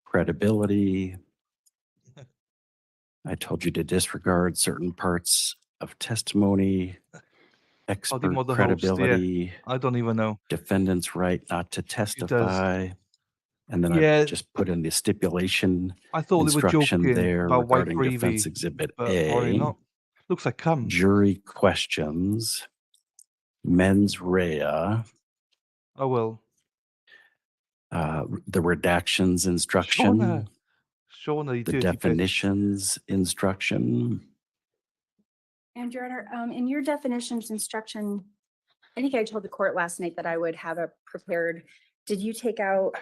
credibility. I told you to disregard certain parts of testimony, expert Mother host, yeah. credibility, I don't even know. defendant's right not to testify. And then I Yeah. just put in the stipulation I thought they were instruction joking there about white regarding defense gravy, exhibit but apparently A, not. Looks like cum. jury questions, mens rea, Oh well. the redactions instruction, Shauna, you the dirty bitch. definitions instruction. And Your Honor, in your definitions instruction, I think I told the court last night that I would have it prepared. Did you take out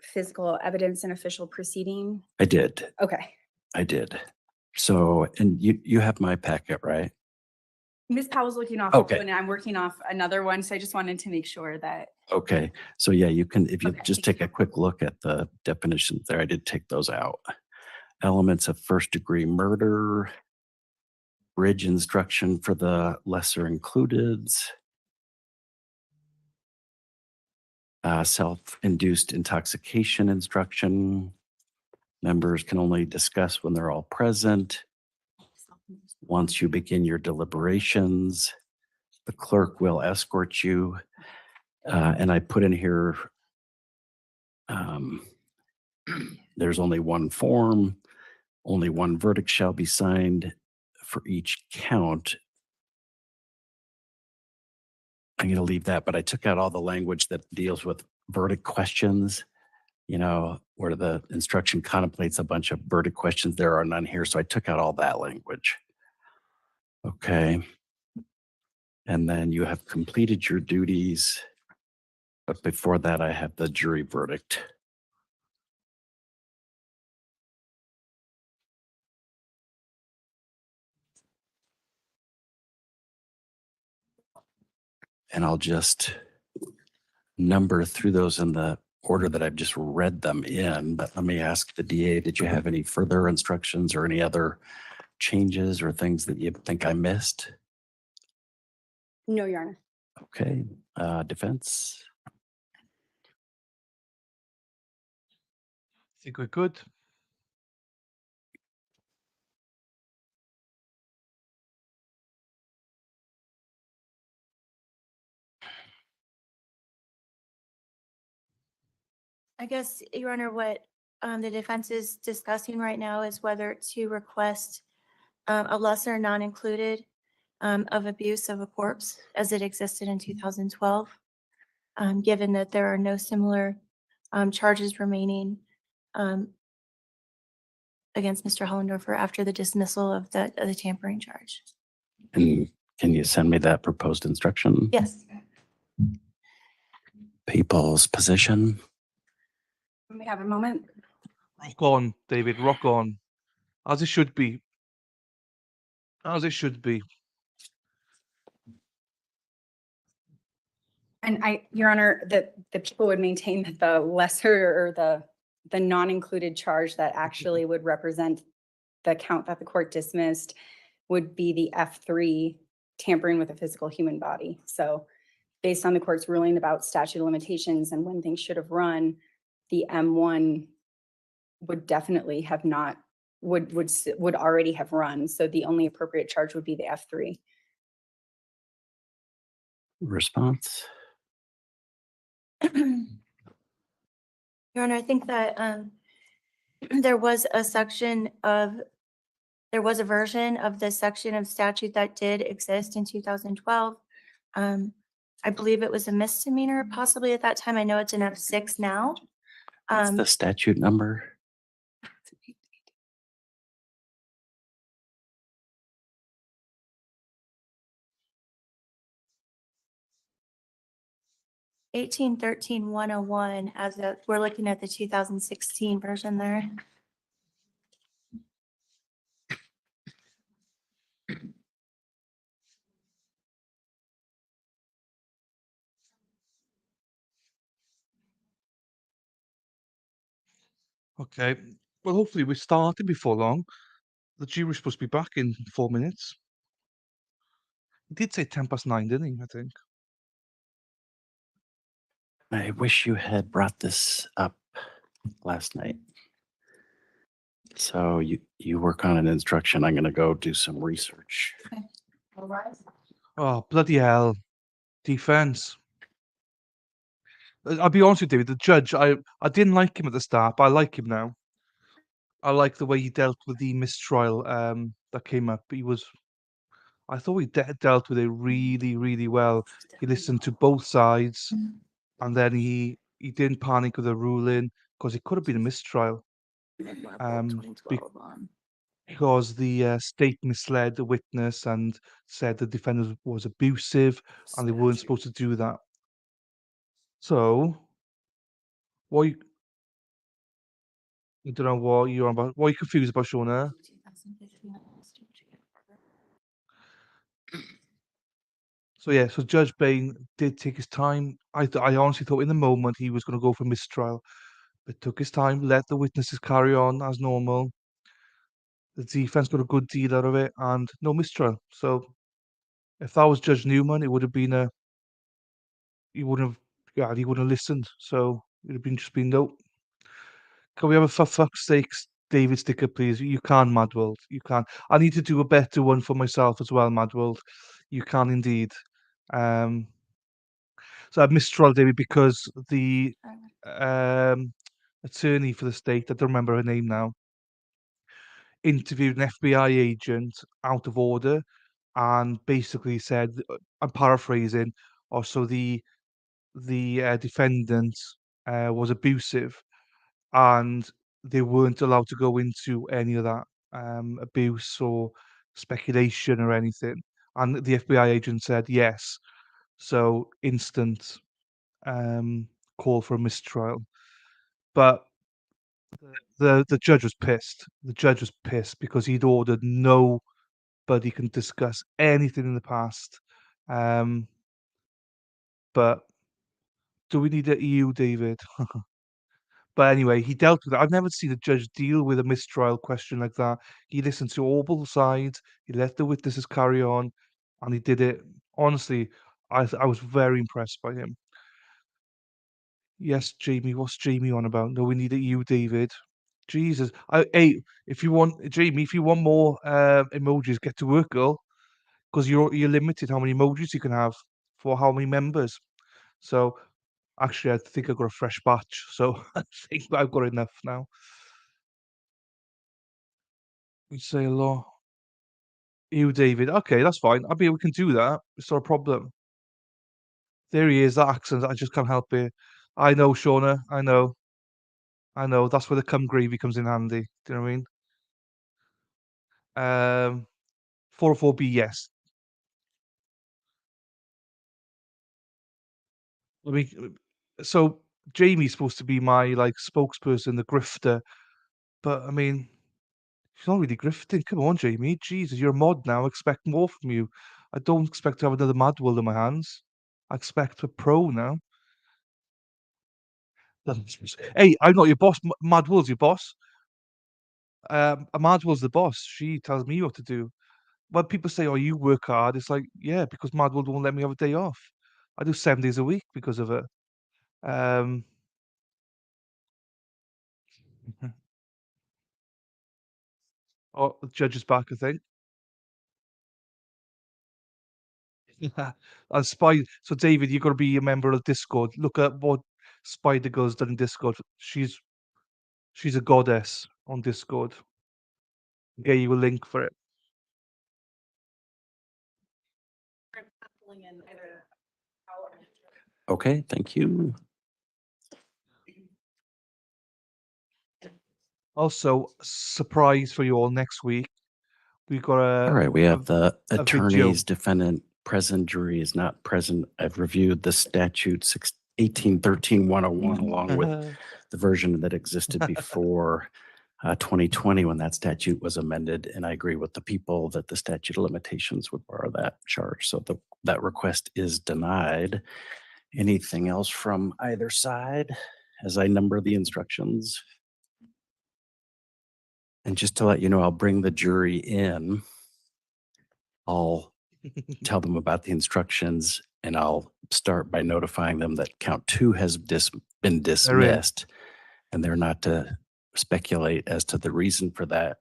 physical evidence and official proceeding? I did. Okay. I did. So, and you have my packet, right? Ms. Powell's looking off Okay. and I'm working off another one, so I just wanted to make sure that. Okay. So yeah, you can, if you Okay. just take a quick look at the definitions there, I did take those out. Elements of first degree murder, bridge instruction for the lesser includeds, self-induced intoxication instruction. Members can only discuss when they're all present. Once you begin your deliberations, the clerk will escort you. And I put in here, there's only one form, only one verdict shall be signed for each count. I'm going to leave that, but I took out all the language that deals with verdict questions, you know, where the instruction contemplates a bunch of verdict questions. There are none here. So I took out all that language. Okay. And then you have completed your duties. But before that, I have the jury verdict. And I'll just number through those in the order that I've just read them in. But let me ask the DA, did you have any further instructions or any other changes or things that you think I missed? No, Your Honor. Okay, defense. I think we're good. I guess, Your Honor, what the defense is discussing right now is whether to request a lesser non-included of abuse of a corpse as it existed in 2012, given that there are no similar charges remaining against Mr. Hollendorfer after the dismissal of the tampering charge. And can you send me that proposed instruction? Yes. People's position. Let me have a moment. Rock on, David, rock on. As it should be. As it should be. And Your Honor, the people would maintain that the lesser or the non-included charge that actually would represent the count that the court dismissed would be the F3, tampering with a physical human body. So based on the court's ruling about statute of limitations and when things should have run, the M1 would definitely have not, would already have run. So the only appropriate charge would be the F3. Response? Your Honor, I think that there was a version of this section of statute that did exist in 2012. I believe it was a misdemeanor possibly at that time. I know it's an F6 now. What's the statute number? 1813-101 we're looking at the 2016 version there. Okay. Well, hopefully we're starting before long. The jury's supposed to be back in 4 minutes. He did say 9:10, didn't he? I think. I wish you had brought this up last night. So you work on an instruction. I'm going to go do some research. All right. Oh, bloody hell. Defense. I'll be honest with you, the judge, I didn't like him at the start, but I like him now. I like the way he dealt with the mistrial that came up. I thought he dealt with it really, really well. He listened to both sides, and then he didn't panic with the ruling because it could have been a mistrial. Because the state misled the witness and said the defendant was abusive, and they weren't supposed to do that. So, I don't know what you're on about. What are you confused about, Shauna? So yeah, so Judge Bain did take his time. I honestly thought in the moment he was going to go for mistrial, but took his time, let the witnesses carry on as normal. The defense got a good deal out of it, and no mistrial. So if that was Judge Newman, it would have been he wouldn't have listened. So it would have been just been no. Can we have a for fuck's sakes David sticker, please? You can, Madworld. You can. I need to do a better one for myself as well, Madworld. You can indeed. So I've mistrial David because the attorney for the state, I don't remember her name now, interviewed an FBI agent out of order and basically said, I'm paraphrasing, also the defendant was abusive and they weren't allowed to go into any of that abuse or speculation or anything. And the FBI agent said yes. So instant call for a mistrial. But the judge was pissed. The judge was pissed because he'd ordered nobody can discuss anything in the past. But do we need a EU, David? But anyway, he dealt with it. I've never seen a judge deal with a mistrial question like that. He listened to all both sides. He let the witnesses carry on, and he did it. Honestly, I was very impressed by him. Yes, Jamie. What's Jamie on about? No, we need a EU, David. Jesus. Hey, if you want Jamie, if you want more emojis, get to work, girl. Because you're limited how many emojis you can have for how many members. So actually, I think I got a fresh batch. So I think I've got enough now. We say a lot. You, David. Okay, that's fine. I mean, we can do that. It's not a problem. There he is. That accent. I just can't help it. I know, Shauna. I know. I know. That's where the cum gravy comes in handy. Do you know what I mean? 404B, yes. I mean, so Jamie's supposed to be my like spokesperson, the grifter, but I mean, she's not really grifting. Come on, Jamie. Jesus, you're a mod now. I expect more from you. I don't expect to have another Mad World in my hands. I expect a pro now. Hey, I'm not your boss. Mad World's your boss. Mad World's the boss. She tells me what to do. When people say, "Oh, you work hard," it's like, yeah, because Mad World won't let me have a day off. I do 7 days a week because of it. Um, Oh, the judge is back, I think. And so David, you gotta be a member of Discord. Look at what Spider Girl's done in Discord. She's a goddess on Discord. Get you a link for it. Okay, thank you. Also, surprise for you all next week. We've got All right, we have the a video. attorneys, defendant, present, jury is not present. I've reviewed the statute 1813-101 along with the version that existed before 2020 when that statute was amended. And I agree with the people that the statute of limitations would bar that charge. So that request is denied. Anything else from either side as I number the instructions? And just to let you know, I'll bring the jury in. I'll tell them about the instructions and I'll start by notifying them that count 2 has been dismissed and they're not to speculate as to the reason for that,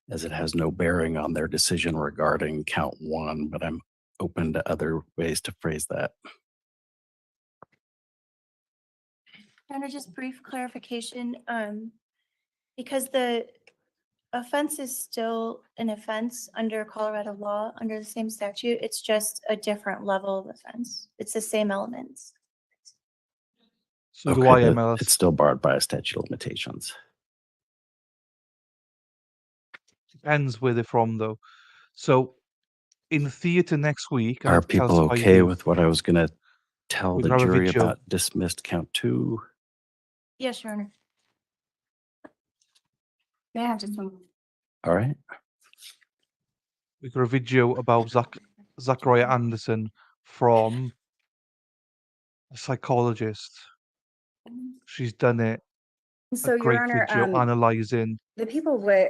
as it has no bearing on their decision regarding count 1, but I'm open to other ways to phrase that. Your Honor, just brief clarification, because the offense is still an offense under Colorado law, under the same statute, it's just a different level of offense. It's the same elements. So do Okay, I, but MLS. it's still barred by a statute of limitations. Depends where they're from, though. So in theatre next week, I Are have to tell people Spider okay Youth, with what I was going to tell we're the gonna have a jury video. about dismissed count 2? Yes, Your Honor. May I have just one? All right. We've got a video about Zachariah Anderson from a psychologist. She's done it. So, A Your great Honor, video analyzing the people would,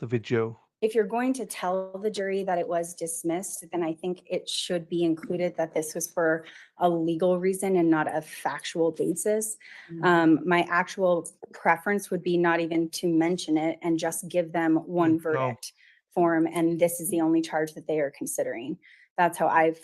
the video. if you're going to tell the jury that it was dismissed, then I think it should be included that this was for a legal reason and not a factual basis. My actual preference would be not even to mention it and just give them one No. verdict form, and this is the only charge that they are considering. That's how I've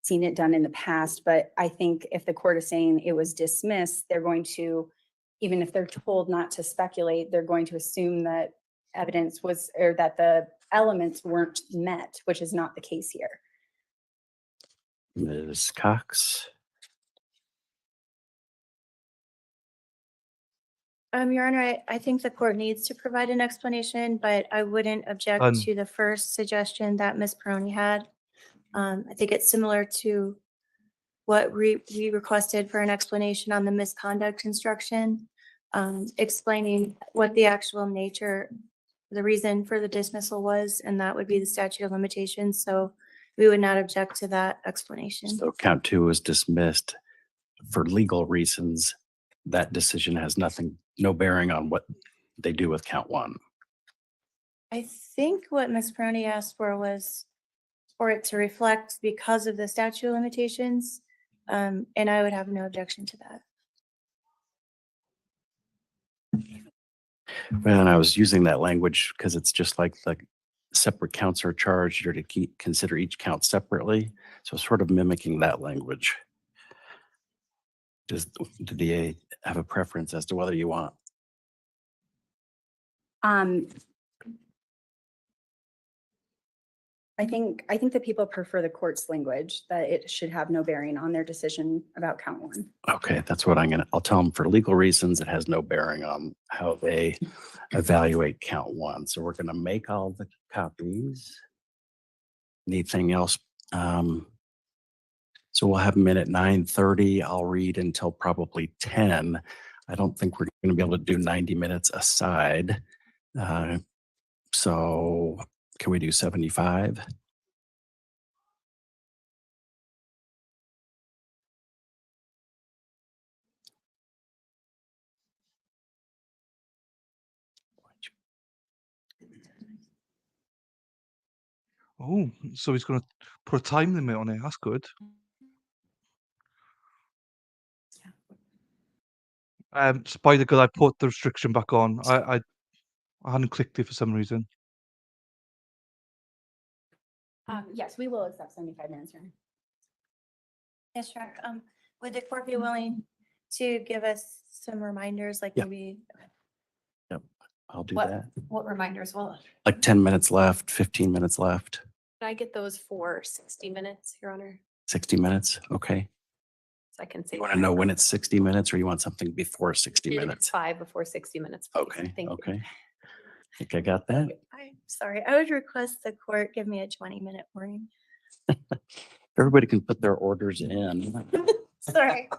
seen it done in the past, but I think if the court is saying it was dismissed, they're going to, even if they're told not to speculate, they're going to assume that evidence was, or that the elements weren't met, which is not the case here. Ms. Cox. Your Honor, I think the court needs to provide an explanation, but I wouldn't object Done. to the first suggestion that Ms. Peroni had. I think it's similar to what we requested for an explanation on the misconduct instruction, explaining what the actual nature, the reason for the dismissal was, and that would be the statute of limitations. So we would not object to that explanation. So count 2 was dismissed for legal reasons. That decision has no bearing on what they do with count 1. I think what Ms. Peroni asked for was for it to reflect because of the statute of limitations, and I would have no objection to that. Well, and I was using that language because it's just like the separate counts are charged. You're to consider each count separately. So sort of mimicking that language. Does the DA have a preference as to whether you want? I think the people prefer the court's language, that it should have no bearing on their decision about count 1. Okay, that's what I'll tell them for legal reasons. It has no bearing on how they evaluate count 1. So we're going to make all the copies. Anything else? So we'll have them in at 9:30. I'll read until probably 10. I don't think we're going to be able to do 90 minutes aside. So can we do 75? Oh, so he's gonna put a time limit on it. That's good. Spider Girl, I put the restriction back on. I hadn't clicked it for some reason. Yes, we will accept 75 minutes, Your Honor. Yes, Sure. Would the court be willing to give us some reminders, like Yeah. maybe, I'll do What- that. What reminders will, Like 10 minutes left, 15 minutes left, can I get those for 60 minutes, Your Honor? 60 minutes. Okay. So I can say. You want to know when it's 60 minutes or you want something before 60 minutes? 5 before 60 minutes. please. Okay, Thank you. okay. I think I got that. I'm sorry, I would request the court give me a 20-minute warning. Everybody can put their orders in. Sorry.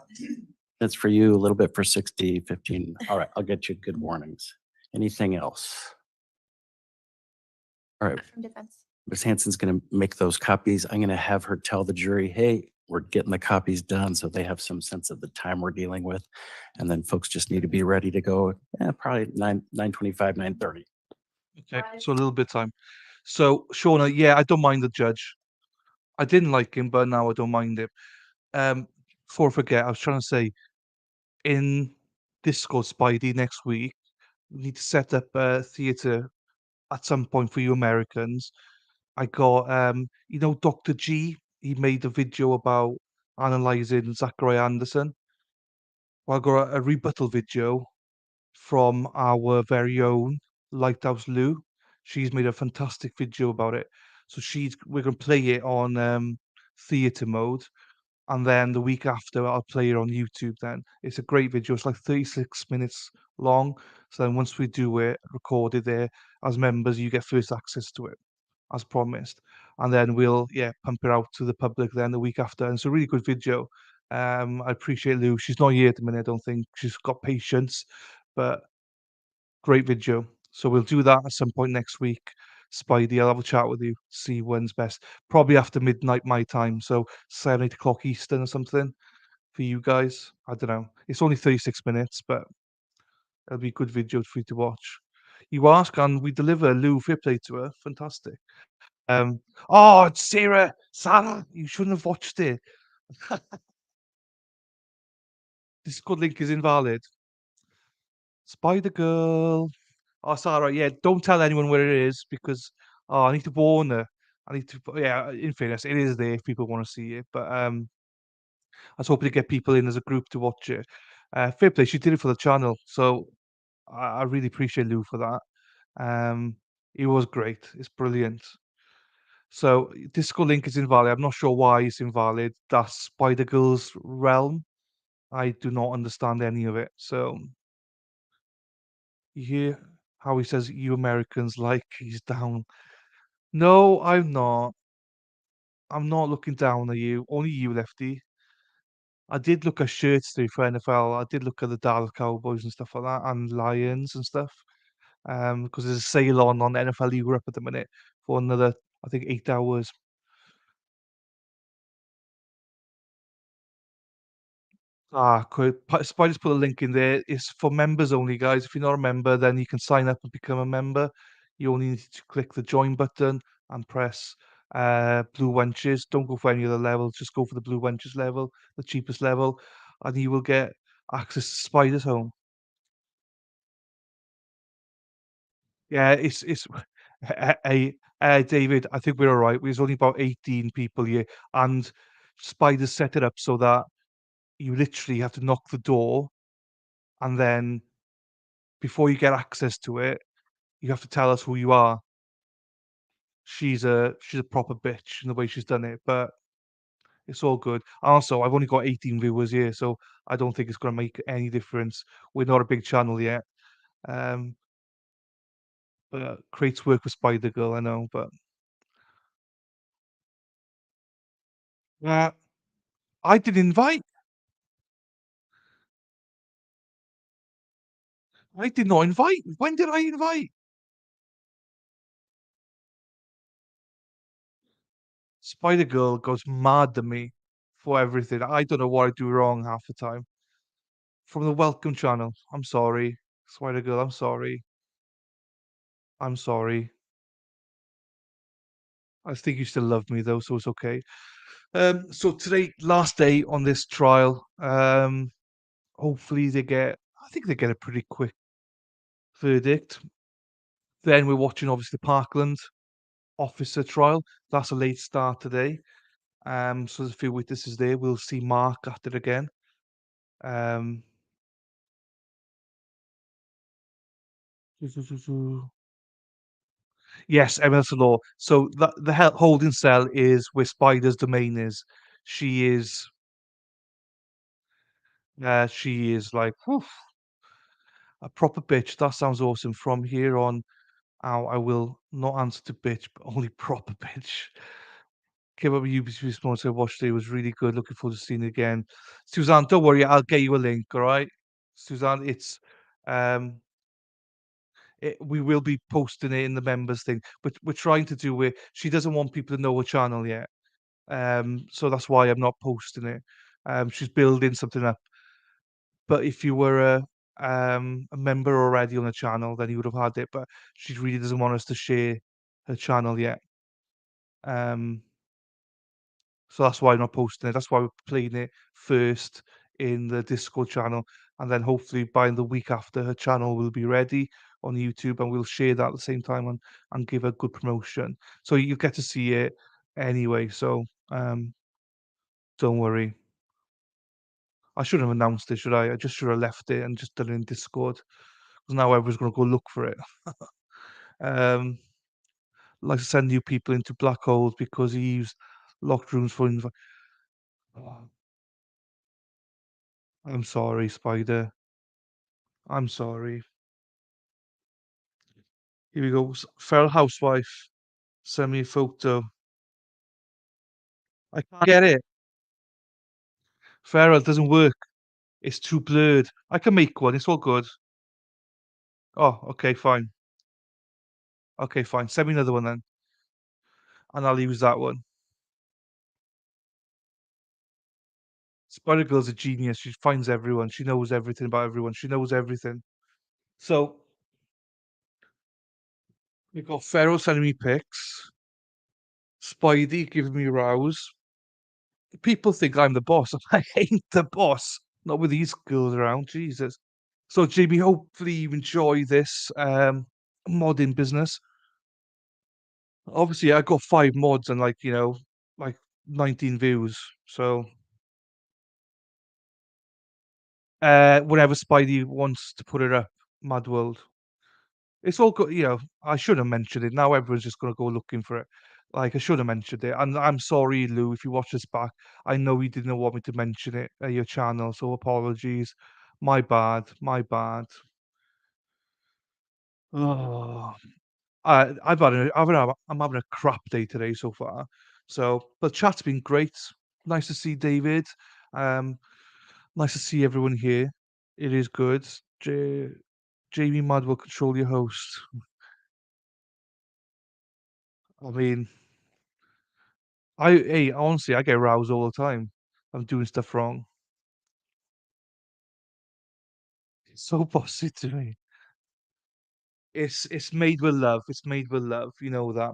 That's for you, a little bit for 60, 15. All right, I'll get you good warnings. Anything else? All right, From defense. Ms. Hanson's going to make those copies. I'm going to have her tell the jury, hey, we're getting the copies done so they have some sense of the time we're dealing with. And then folks just need to be ready to go, probably 9:25, 9:30. Okay, so a little bit of time. So, Shauna, yeah, I don't mind the judge. I didn't like him, but now I don't mind him. Before I forget, I was trying to say, in Discord Spidey next week, we need to set up a theatre at some point for you Americans. I got, Dr. G, he made a video about analysing Zachariah Anderson. Well, I got a rebuttal video from our very own Lighthouse Lou. She's made a fantastic video about it. So we're gonna play it on theatre mode, and then the week after I'll play it on YouTube then. It's a great video. It's like 36 minutes long. So then once we do it, record it there as members, you get first access to it, as promised. And then we'll pump it out to the public then the week after. And it's a really good video. I appreciate Lou. She's not here at the minute, I don't think. She's got patience, but great video. So we'll do that at some point next week. Spidey, I'll have a chat with you, see when's best. Probably after midnight my time, so 7, 8 o'clock Eastern or something for you guys. I don't know. It's only 36 minutes, but it'll be a good video for you to watch. You ask and we deliver. Lou, fair play to her. Fantastic. Oh, it's Sarah, you shouldn't have watched it. Discord link is invalid. Spider Girl. Oh, Sarah, yeah, don't tell anyone where it is because I need to warn her. I need to, in fairness, it is there if people want to see it. But I was hoping to get people in as a group to watch it. Fair play, she did it for the channel, so I really appreciate Lou for that. It was great. It's brilliant. So Discord link is invalid. I'm not sure why it's invalid. That's Spider Girl's realm. I do not understand any of it. So you hear how he says you Americans like he's down. No, I'm not. I'm not looking down at you. Only you, Lefty. I did look at shirts through for NFL. I did look at the Dallas Cowboys and stuff like that, and Lions and stuff. Because there's a sale on NFL Europe at the minute for another, I think, 8 hours. Spider's put a link in there. It's for members only, guys. If you're not a member, then you can sign up and become a member. You only need to click the join button and press blue wenches. Don't go for any other levels. Just go for the blue wenches level, the cheapest level, and you will get access to Spider's home. Yeah, it's David. I think we're all right. There's only about 18 people here, and Spider set it up so that you literally have to knock the door, and then before you get access to it, you have to tell us who you are. She's a proper bitch in the way she's done it, but it's all good. Also, I've only got 18 viewers here, so I don't think it's gonna make any difference. We're not a big channel yet. Um, but Crate's work with Spider Girl, I know, but I did invite. I did not invite. When did I invite? Spider Girl goes mad at me for everything. I don't know what I do wrong half the time. From the Welcome channel. I'm sorry. Spider Girl, I'm sorry. I'm sorry. I think you still love me though, so it's okay. So today, last day on this trial. Hopefully they get I think they get a pretty quick verdict. Then we're watching obviously the Parkland officer trial. That's a late start today. So there's a few witnesses there. We'll see Mark at it again. Yes, MLS law. So the holding cell is where Spider's domain is. She is like whew, a proper bitch. That sounds awesome. From here on out, I will not answer to bitch, but only proper bitch. Came up with UBC response I watched it. It was really good. Looking forward to seeing it again. Suzanne, don't worry, I'll get you a link, all right? Suzanne, it's um we will be posting it in the members thing, but we're trying to do it. She doesn't want people to know her channel yet. So that's why I'm not posting it. She's building something up. But if you were a member already on the channel, then you would have had it. But she really doesn't want us to share her channel yet. So that's why I'm not posting it. That's why we're playing it first in the Discord channel, and then hopefully by the week after, her channel will be ready on YouTube, and we'll share that at the same time and give a good promotion. So you get to see it anyway. So don't worry. I shouldn't have announced it, should I? I just should have left it and just done it in Discord, because now everyone's gonna go look for it. Um, like to send new people into black holes because he used locked rooms for Oh, I'm sorry, Spider. I'm sorry. Here we go. Feral housewife. Send me a photo. I can't get it. Feral doesn't work. It's too blurred. I can make one. It's all good. Oh, okay, fine. Okay, fine. Send me another one then, and I'll use that one. Spider Girl's a genius. She finds everyone. She knows everything about everyone. She knows everything. So we got Feral sending me pics. Spidey giving me rows. People think I'm the boss. I ain't the boss. Not with these girls around. Jesus. So, Jamie, hopefully you enjoy this modding business. Obviously, I got 5 mods and like 19 views. So, whenever Spidey wants to put it up, Mad World. It's all good, I should have mentioned it. Now everyone's just gonna go looking for it. Like, I should have mentioned it. And I'm sorry, Lou, if you watch this back. I know you didn't want me to mention it at your channel, so apologies. My bad. My bad. Oh. I'm having a crap day today so far. So, but chat's been great. Nice to see David. Um, nice to see everyone here. It is good. Jamie Mad will control your host. I mean, honestly, I get aroused all the time. I'm doing stuff wrong. It's so bossy to me. It's made with love. It's made with love. You know that.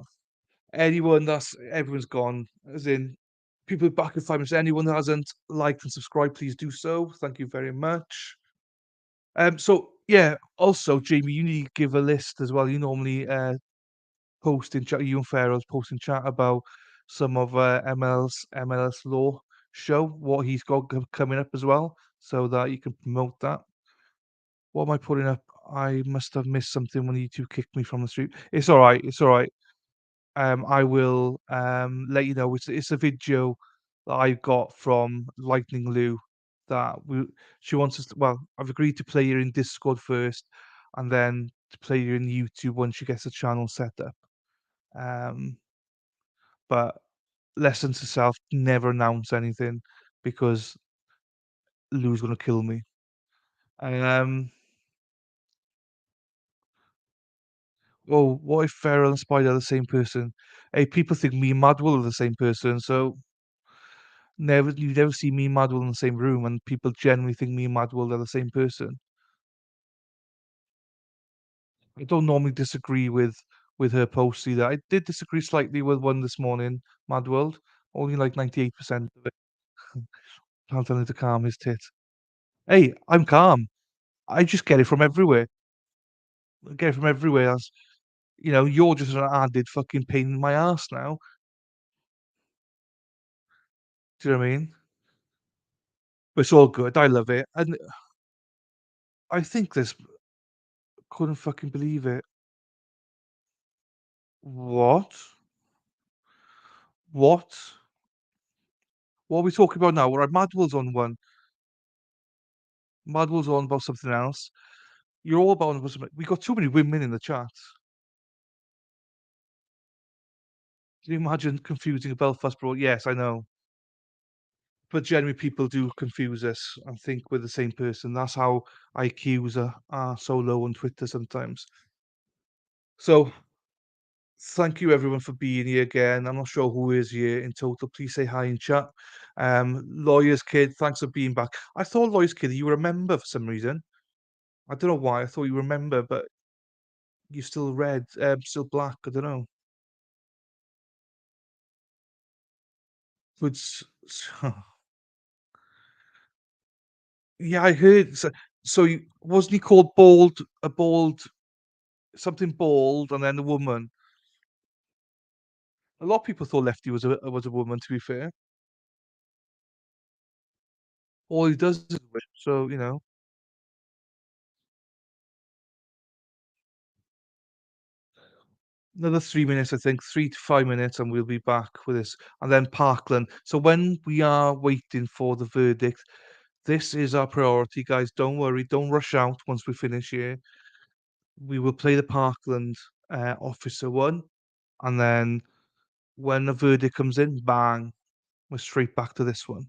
Everyone's gone. As in, people back in 5 minutes. Anyone that hasn't liked and subscribed, please do so. Thank you very much. So yeah, also Jamie, you need to give a list as well. You normally post in chat. You and Pharaoh's post in chat about some of MLS Law show, what he's got coming up as well, so that you can promote that. What am I putting up? I must have missed something when YouTube kicked me from the stream. It's all right. It's all right. I will let you know. It's a video that I got from Lightning Lou that she wants us to, well, I've agreed to play her in Discord first and then to play her in YouTube when she gets the channel set up. But lesson to self, never announce anything because Lou's gonna kill me. Oh, what if Feral and Spider are the same person? Hey, people think me and Madwell are the same person, so you never see me and Madwell in the same room, and people generally think me and Madwell are the same person. I don't normally disagree with her posts either. I did disagree slightly with one this morning, Madworld. Only like 98% of it. Can't tell him to calm his tit. Hey, I'm calm. I just get it from everywhere. I get it from everywhere. You're just an added fucking pain in my ass now. Do you know what I mean? But it's all good. I love it. And I think this couldn't fucking believe it. What? What? What are we talking about now? Right, Madwell's on one. Madwell's on about something else. You're all about something. We got too many women in the chat. Can you imagine confusing a Belfast brawl? Yes, I know. But generally, people do confuse us and think we're the same person. That's how IQs are so low on Twitter sometimes. So, thank you everyone for being here again. I'm not sure who is here in total. Please say hi in chat. Lawyers Kid, thanks for being back. I thought Lawyers Kid, you were a member for some reason. I don't know why. I thought you were a member, but you're still red, still black. I don't know. But yeah, I heard. Wasn't he called bald? A bald, something bald, and then a woman. A lot of people thought Lefty was a woman. To be fair, all he does is whip. So another 3 minutes, I think, 3 to 5 minutes, and we'll be back with this. And then Parkland. So when we are waiting for the verdict, this is our priority, guys. Don't worry. Don't rush out once we finish here. We will play the Parkland Officer one, and then when the verdict comes in, bang, we're straight back to this one.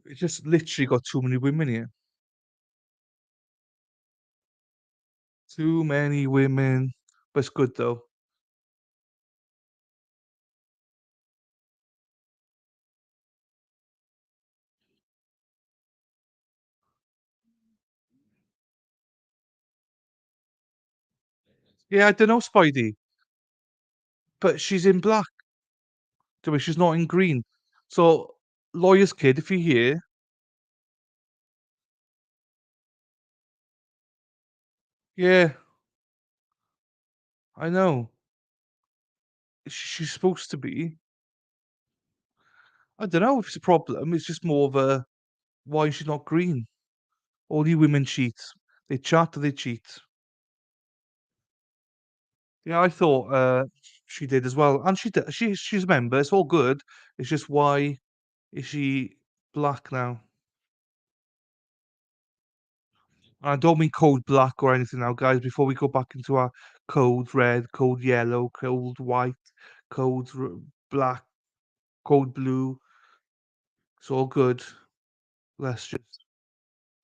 It just literally got too many women here. Too many women, but it's good though. Yeah, I don't know, Spidey, but she's in black. She's not in green. So, lawyer's kid, if you're here, yeah, I know. She's supposed to be. I don't know if it's a problem. It's just more of a why is she not green? All you women cheat. They chat or they cheat. Yeah, I thought she did as well, and she's a member. It's all good. It's just why is she black now? I don't mean code black or anything now, guys. Before we go back into our code red, code yellow, code white, black, code blue, it's all good. Let's just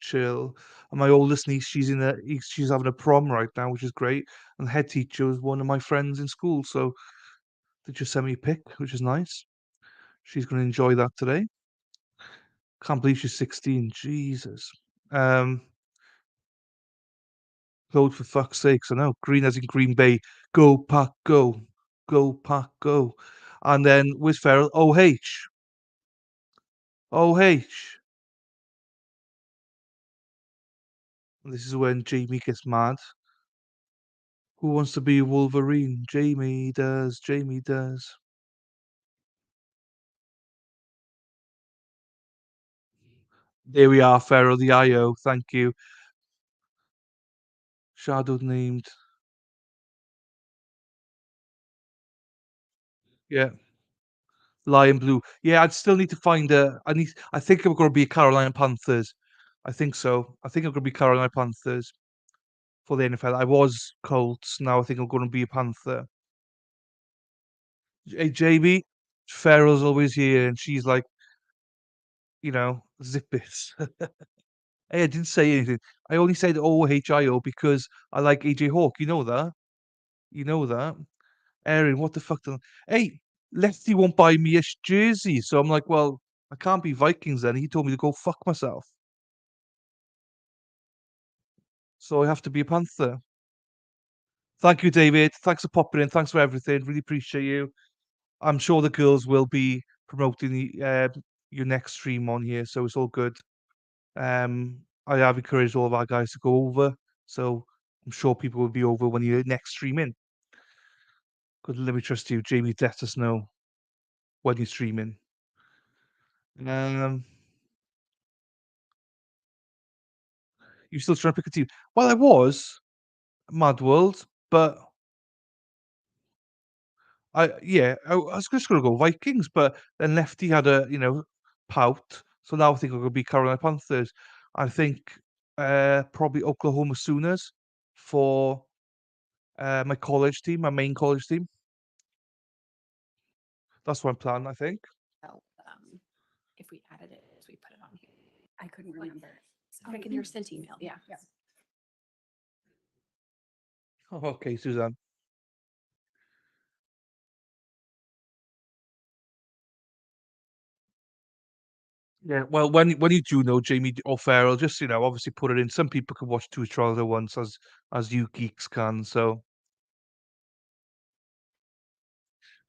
chill. And my oldest niece, she's having a prom right now, which is great. And the head teacher was one of my friends in school, so they just sent me a pic, which is nice. She's going to enjoy that today. Can't believe she's 16. Jesus. Um, Code for fuck's sakes. I know. Green as in Green Bay. Go pack go. Go pack go. And then with Farrell, OH. OH. And this is when Jamie gets mad. Who wants to be a Wolverine? Jamie does. Jamie does. There we are, Farrell the IO. Thank you. Shadow named. Yeah. Lion Blue. Yeah, I'd still need to find I think I'm gonna be Carolina Panthers. I think so. I think I'm gonna be Carolina Panthers for the NFL. I was Colts. Now I think I'm gonna be a Panther. Hey, JB, Farrell's always here, and she's like, zip it. Hey, I didn't say anything. I only said OHIO because I like AJ Hawk. You know that. You know that. Aaron, what the fuck? Hey, Lefty won't buy me a jersey, so I'm like, well, I can't be Vikings then. He told me to go fuck myself, so I have to be a Panther. Thank you, David. Thanks for popping in. Thanks for everything. Really appreciate you. I'm sure the girls will be promoting your next stream on here, so it's all good. I have encouraged all of our guys to go over, so I'm sure people will be over when you're next streaming. Good, let me trust you, Jamie. Let us know when you're streaming. You still trying to pick a team? Well, I was Mad World, but I was just gonna go Vikings, but then Lefty had a pout, so now I think I'm gonna be Carolina Panthers. I think probably Oklahoma Sooners for my college team, my main college team. That's what I'm planning, I think. Well, if we added it, as we put it on here. I couldn't remember. Like in your sent email, yeah. Oh, okay, Suzanne. Yeah, well, when you do know Jamie O'Farrell, just obviously put it in. Some people can watch two trials at once, as you geeks can. So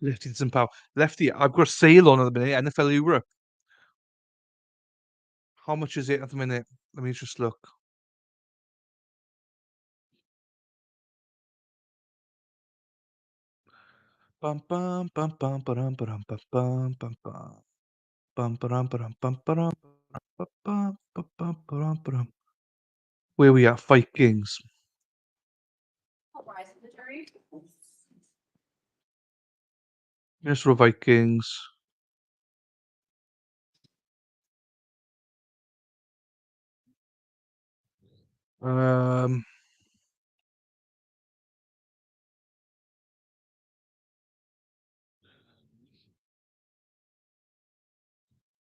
Lefty some power. Lefty, I've got a sale on at the minute. NFL Europe. How much is it at the minute? Let me just look. Bum bum bum bum ba-dum ba-dum bum bum bum bum. Bum ba-dum ba-dum bum ba-dum bum bum bum ba-dum ba-dum. Where we at? Vikings. Minnesota Vikings.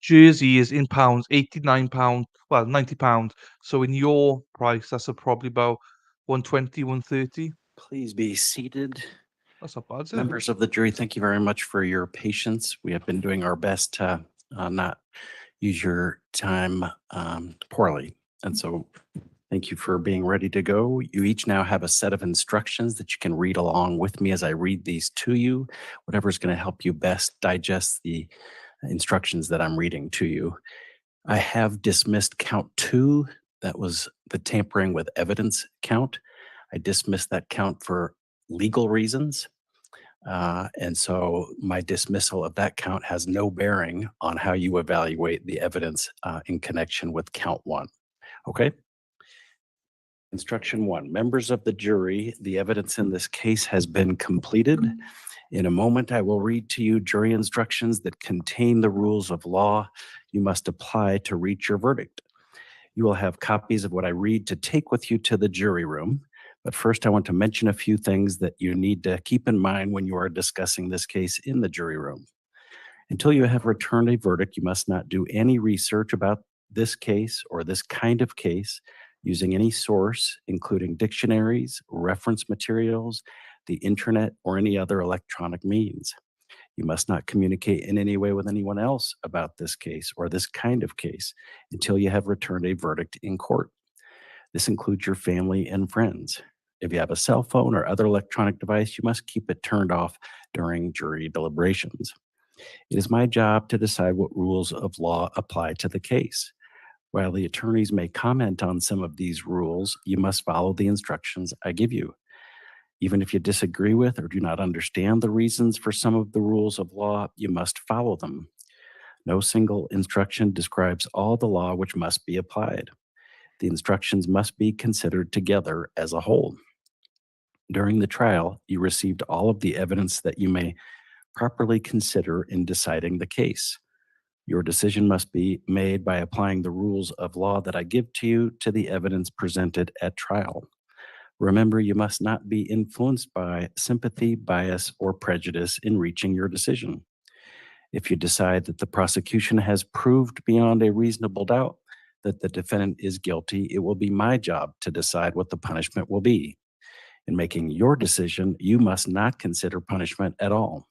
Jersey is in pounds, £89, well, £90. So in your price, that's probably about 120, 130. Please be seated. That's not bad, is it? Members of the jury, thank you very much for your patience. We have been doing our best to not use your time poorly. And so thank you for being ready to go. You each now have a set of instructions that you can read along with me as I read these to you, whatever's going to help you best digest the instructions that I'm reading to you. I have dismissed count 2. That was the tampering with evidence count. I dismissed that count for legal reasons. And so my dismissal of that count has no bearing on how you evaluate the evidence in connection with count 1. Okay? Instruction 1, members of the jury, the evidence in this case has been completed. In a moment, I will read to you jury instructions that contain the rules of law you must apply to reach your verdict. You will have copies of what I read to take with you to the jury room. But first, I want to mention a few things that you need to keep in mind when you are discussing this case in the jury room. Until you have returned a verdict, you must not do any research about this case or this kind of case using any source, including dictionaries, reference materials, the internet, or any other electronic means. You must not communicate in any way with anyone else about this case or this kind of case until you have returned a verdict in court. This includes your family and friends. If you have a cell phone or other electronic device, you must keep it turned off during jury deliberations. It is my job to decide what rules of law apply to the case. While the attorneys may comment on some of these rules, you must follow the instructions I give you. Even if you disagree with or do not understand the reasons for some of the rules of law, you must follow them. No single instruction describes all the law which must be applied. The instructions must be considered together as a whole. During the trial, you received all of the evidence that you may properly consider in deciding the case. Your decision must be made by applying the rules of law that I give to you to the evidence presented at trial. Remember, you must not be influenced by sympathy, bias, or prejudice in reaching your decision. If you decide that the prosecution has proved beyond a reasonable doubt that the defendant is guilty, it will be my job to decide what the punishment will be. In making your decision, you must not consider punishment at all.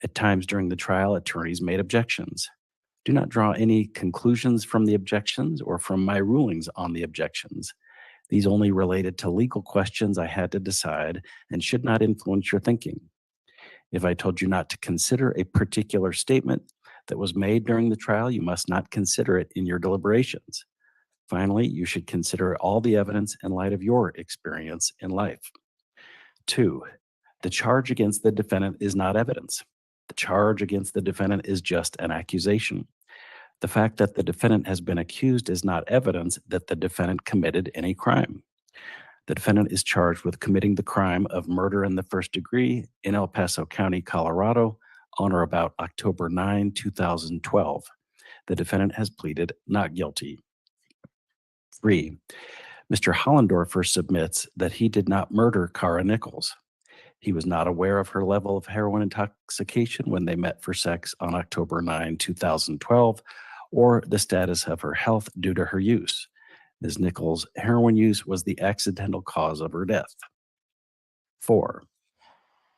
At times during the trial, attorneys made objections. Do not draw any conclusions from the objections or from my rulings on the objections. These only related to legal questions I had to decide and should not influence your thinking. If I told you not to consider a particular statement, that was made during the trial, you must not consider it in your deliberations. Finally, you should consider all the evidence in light of your experience in life. 2, the charge against the defendant is not evidence. The charge against the defendant is just an accusation. The fact that the defendant has been accused is not evidence that the defendant committed any crime. The defendant is charged with committing the crime of murder in the first degree in El Paso County, Colorado, on or about October 9, 2012. The defendant has pleaded not guilty. 3, Mr. Hollendorfer submits that he did not murder Kara Nichols. He was not aware of her level of heroin intoxication when they met for sex on October 9, 2012, or the status of her health due to her use. Ms. Nichols' heroin use was the accidental cause of her death. 4,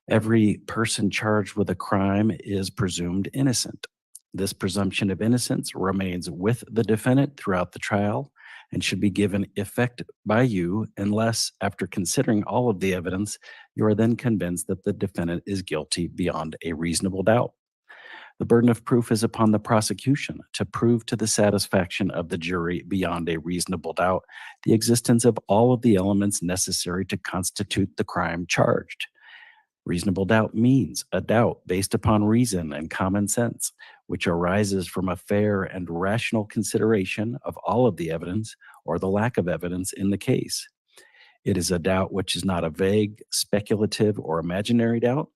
every person charged with a crime is presumed innocent. This presumption of innocence remains with the defendant throughout the trial and should be given effect by you unless, after considering all of the evidence, you are then convinced that the defendant is guilty beyond a reasonable doubt. The burden of proof is upon the prosecution to prove to the satisfaction of the jury beyond a reasonable doubt the existence of all of the elements necessary to constitute the crime charged. Reasonable doubt means a doubt based upon reason and common sense, which arises from a fair and rational consideration of all of the evidence or the lack of evidence in the case. It is a doubt which is not a vague, speculative, or imaginary doubt,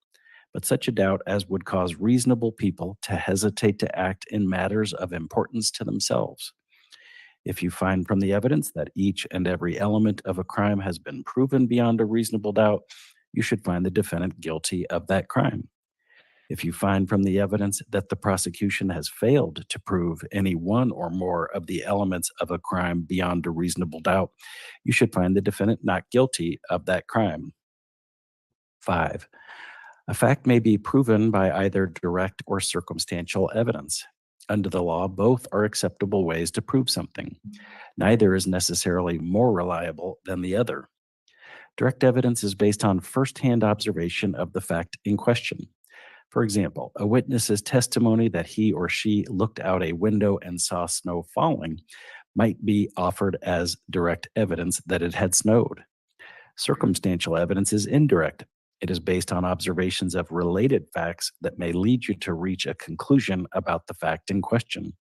but such a doubt as would cause reasonable people to hesitate to act in matters of importance to themselves. If you find from the evidence that each and every element of a crime has been proven beyond a reasonable doubt, you should find the defendant guilty of that crime. If you find from the evidence that the prosecution has failed to prove any one or more of the elements of a crime beyond a reasonable doubt, you should find the defendant not guilty of that crime. 5, a fact may be proven by either direct or circumstantial evidence. Under the law, both are acceptable ways to prove something. Neither is necessarily more reliable than the other. Direct evidence is based on firsthand observation of the fact in question. For example, a witness's testimony that he or she looked out a window and saw snow falling might be offered as direct evidence that it had snowed. Circumstantial evidence is indirect. It is based on observations of related facts that may lead you to reach a conclusion about the fact in question.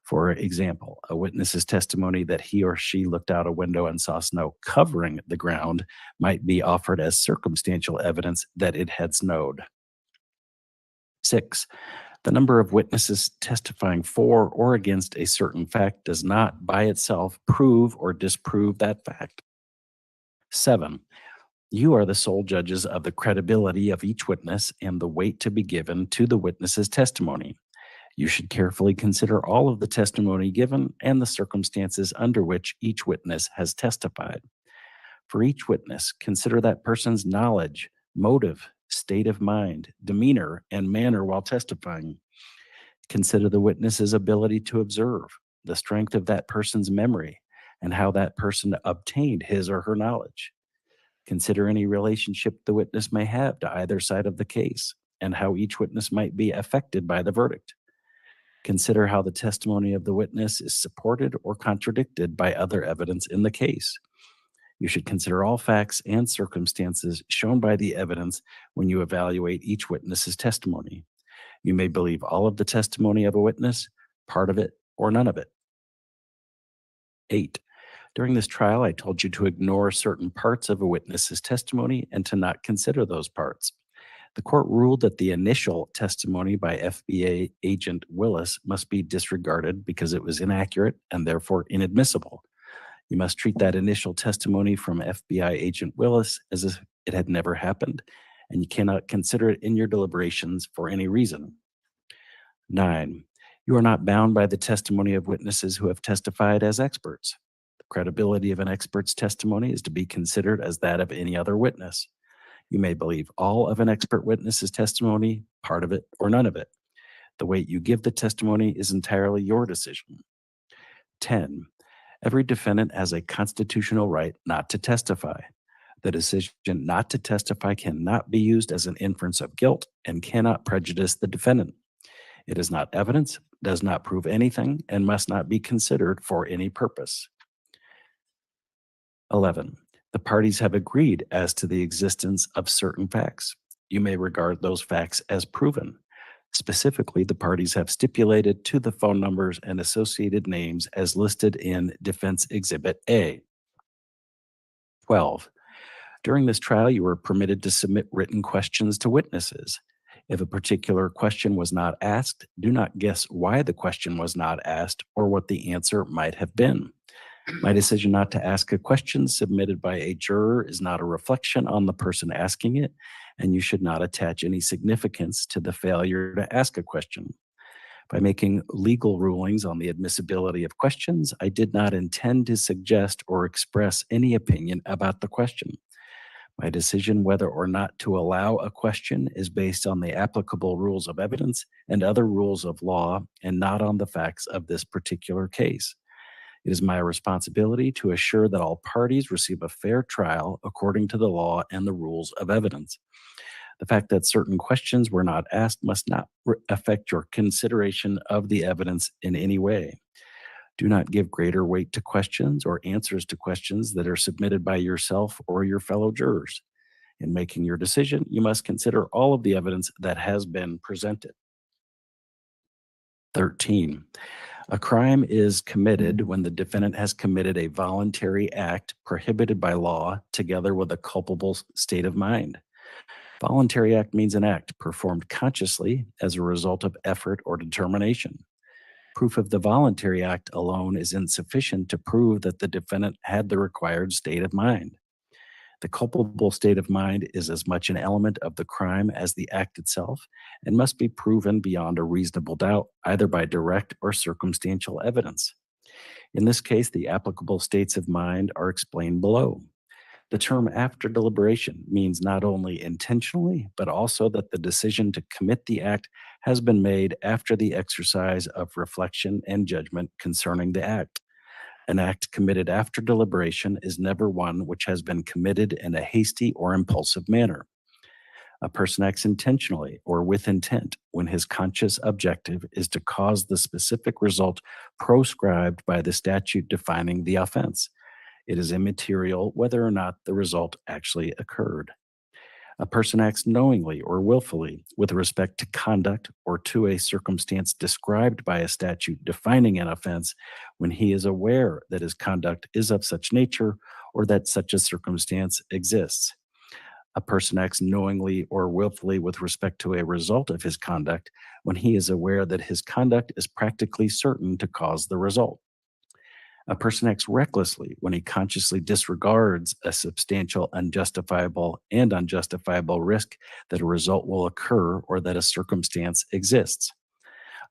For example, a witness's testimony that he or she looked out a window and saw snow covering the ground might be offered as circumstantial evidence that it had snowed. 6, the number of witnesses testifying for or against a certain fact does not by itself prove or disprove that fact. 7, you are the sole judges of the credibility of each witness and the weight to be given to the witness's testimony. You should carefully consider all of the testimony given and the circumstances under which each witness has testified. For each witness, consider that person's knowledge, motive, state of mind, demeanor, and manner while testifying. Consider the witness's ability to observe, the strength of that person's memory, and how that person obtained his or her knowledge. Consider any relationship the witness may have to either side of the case and how each witness might be affected by the verdict. Consider how the testimony of the witness is supported or contradicted by other evidence in the case. You should consider all facts and circumstances shown by the evidence when you evaluate each witness's testimony. You may believe all of the testimony of a witness, part of it, or none of it. 8, during this trial, I told you to ignore certain parts of a witness's testimony and to not consider those parts. The court ruled that the initial testimony by FBI agent Willis must be disregarded because it was inaccurate and therefore inadmissible. You must treat that initial testimony from FBI agent Willis as if it had never happened, and you cannot consider it in your deliberations for any reason. 9, you are not bound by the testimony of witnesses who have testified as experts. The credibility of an expert's testimony is to be considered as that of any other witness. You may believe all of an expert witness's testimony, part of it, or none of it. The weight you give the testimony is entirely your decision. 10, every defendant has a constitutional right not to testify. The decision not to testify cannot be used as an inference of guilt and cannot prejudice the defendant. It is not evidence, does not prove anything, and must not be considered for any purpose. 11. The parties have agreed as to the existence of certain facts. You may regard those facts as proven. Specifically, the parties have stipulated to the phone numbers and associated names as listed in Defense Exhibit A. 12. During this trial, you were permitted to submit written questions to witnesses. If a particular question was not asked, do not guess why the question was not asked or what the answer might have been. My decision not to ask a question submitted by a juror is not a reflection on the person asking it, and you should not attach any significance to the failure to ask a question. By making legal rulings on the admissibility of questions, I did not intend to suggest or express any opinion about the question. My decision whether or not to allow a question is based on the applicable rules of evidence and other rules of law, and not on the facts of this particular case. It is my responsibility to assure that all parties receive a fair trial according to the law and the rules of evidence. The fact that certain questions were not asked must not affect your consideration of the evidence in any way. Do not give greater weight to questions or answers to questions that are submitted by yourself or your fellow jurors. In making your decision, you must consider all of the evidence that has been presented. 13. A crime is committed when the defendant has committed a voluntary act prohibited by law together with a culpable state of mind. Voluntary act means an act performed consciously as a result of effort or determination. Proof of the voluntary act alone is insufficient to prove that the defendant had the required state of mind. The culpable state of mind is as much an element of the crime as the act itself and must be proven beyond a reasonable doubt, either by direct or circumstantial evidence. In this case, the applicable states of mind are explained below. The term after deliberation means not only intentionally, but also that the decision to commit the act has been made after the exercise of reflection and judgment concerning the act. An act committed after deliberation is never one which has been committed in a hasty or impulsive manner. A person acts intentionally or with intent when his conscious objective is to cause the specific result proscribed by the statute defining the offense. It is immaterial whether or not the result actually occurred. A person acts knowingly or willfully with respect to conduct or to a circumstance described by a statute defining an offense when he is aware that his conduct is of such nature or that such a circumstance exists. A person acts knowingly or willfully with respect to a result of his conduct when he is aware that his conduct is practically certain to cause the result. A person acts recklessly when he consciously disregards a substantial, unjustifiable risk that a result will occur or that a circumstance exists.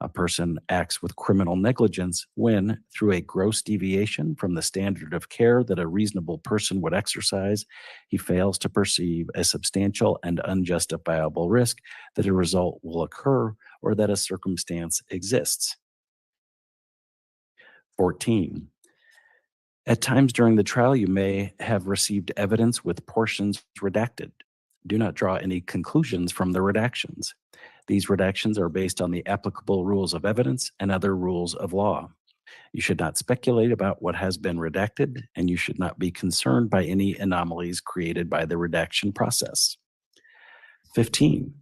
A person acts with criminal negligence when, through a gross deviation from the standard of care that a reasonable person would exercise, he fails to perceive a substantial and unjustifiable risk that a result will occur or that a circumstance exists. 14. At times during the trial, you may have received evidence with portions redacted. Do not draw any conclusions from the redactions. These redactions are based on the applicable rules of evidence and other rules of law. You should not speculate about what has been redacted, and you should not be concerned by any anomalies created by the redaction process. 15.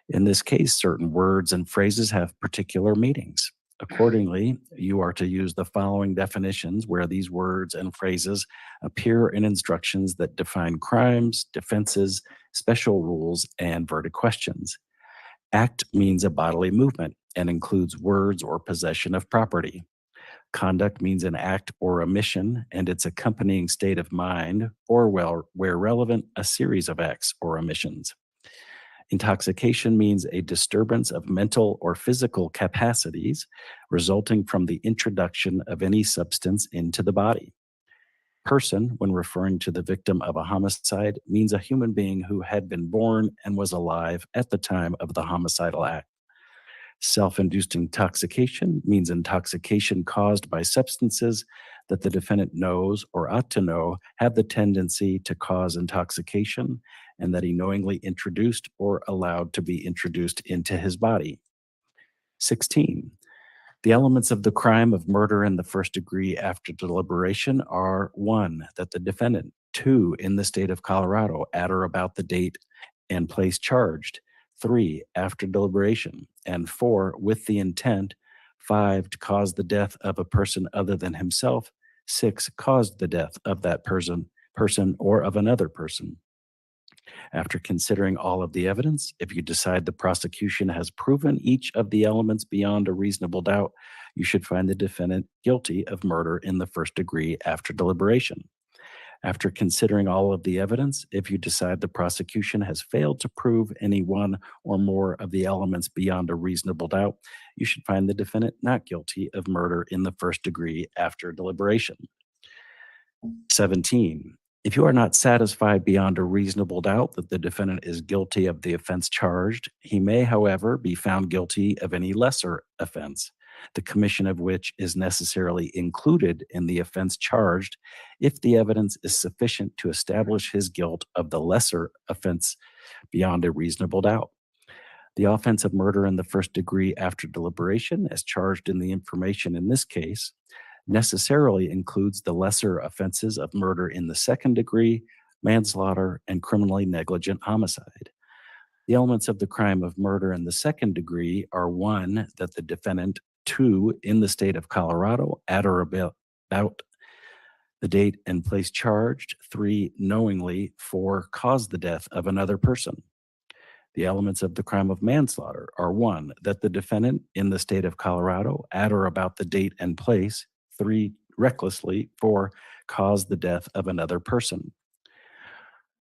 In this case, certain words and phrases have particular meanings. Accordingly, you are to use the following definitions where these words and phrases appear in instructions that define crimes, defenses, special rules, and verdict questions. Act means a bodily movement and includes words or possession of property. Conduct means an act or omission and its accompanying state of mind, or where relevant, a series of acts or omissions. Intoxication means a disturbance of mental or physical capacities resulting from the introduction of any substance into the body. Person, when referring to the victim of a homicide, means a human being who had been born and was alive at the time of the homicidal act. Self-induced intoxication means intoxication caused by substances that the defendant knows or ought to know have the tendency to cause intoxication and that he knowingly introduced or allowed to be introduced into his body. 16. The elements of the crime of murder in the first degree after deliberation are 1, that the defendant, 2, in the state of Colorado, at or about the date and place charged, 3, after deliberation, and 4, with the intent, 5, to cause the death of a person other than himself, 6, caused the death of that person or of another person. After considering all of the evidence, if you decide the prosecution has proven each of the elements beyond a reasonable doubt, you should find the defendant guilty of murder in the first degree after deliberation. After considering all of the evidence, if you decide the prosecution has failed to prove any one or more of the elements beyond a reasonable doubt, you should find the defendant not guilty of murder in the first degree after deliberation. 17. If you are not satisfied beyond a reasonable doubt that the defendant is guilty of the offense charged, he may, however, be found guilty of any lesser offense, the commission of which is necessarily included in the offense charged if the evidence is sufficient to establish his guilt of the lesser offense beyond a reasonable doubt. The offense of murder in the first degree after deliberation, as charged in the information in this case, necessarily includes the lesser offenses of murder in the second degree, manslaughter, and criminally negligent homicide. The elements of the crime of murder in the second degree are 1, that the defendant, 2, in the state of Colorado, at or about the date and place charged, 3, knowingly, 4, caused the death of another person. The elements of the crime of manslaughter are 1, that the defendant, in the state of Colorado, at or about the date and place, 3, recklessly, 4, caused the death of another person.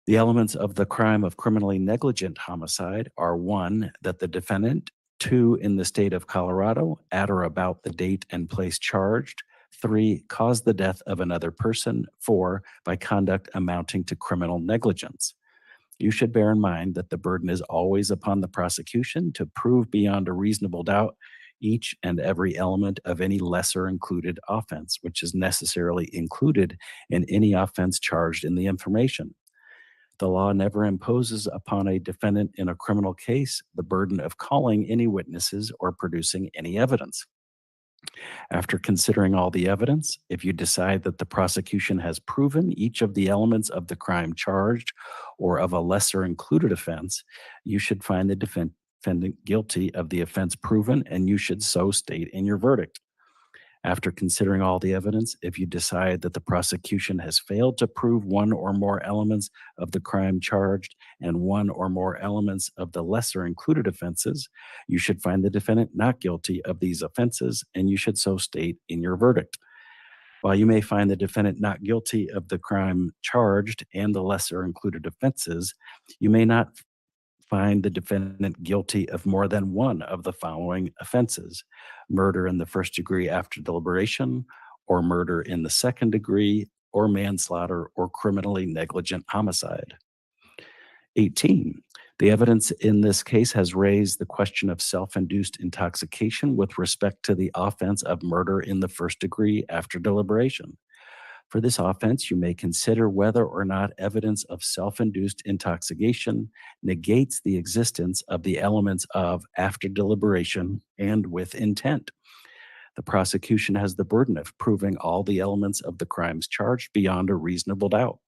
The elements of the crime of criminally negligent homicide are 1, that the defendant, 2, in the state of Colorado, at or about the date and place charged, 3, caused the death of another person, 4, by conduct amounting to criminal negligence. You should bear in mind that the burden is always upon the prosecution to prove beyond a reasonable doubt each and every element of any lesser included offense, which is necessarily included in any offense charged in the information. The law never imposes upon a defendant in a criminal case the burden of calling any witnesses or producing any evidence. After considering all the evidence, if you decide that the prosecution has proven each of the elements of the crime charged or of a lesser included offense, you should find the defendant guilty of the offense proven, and you should so state in your verdict. After considering all the evidence, if you decide that the prosecution has failed to prove one or more elements of the crime charged and one or more elements of the lesser included offenses, you should find the defendant not guilty of these offenses, and you should so state in your verdict. While you may find the defendant not guilty of the crime charged and the lesser included offenses, you may not find the defendant guilty of more than one of the following offenses: murder in the first degree after deliberation, or murder in the second degree, or manslaughter, or criminally negligent homicide. 18. The evidence in this case has raised the question of self-induced intoxication with respect to the offense of murder in the first degree after deliberation. For this offense, you may consider whether or not evidence of self-induced intoxication negates the existence of the elements of after deliberation and with intent. The prosecution has the burden of proving all the elements of the crimes charged beyond a reasonable doubt.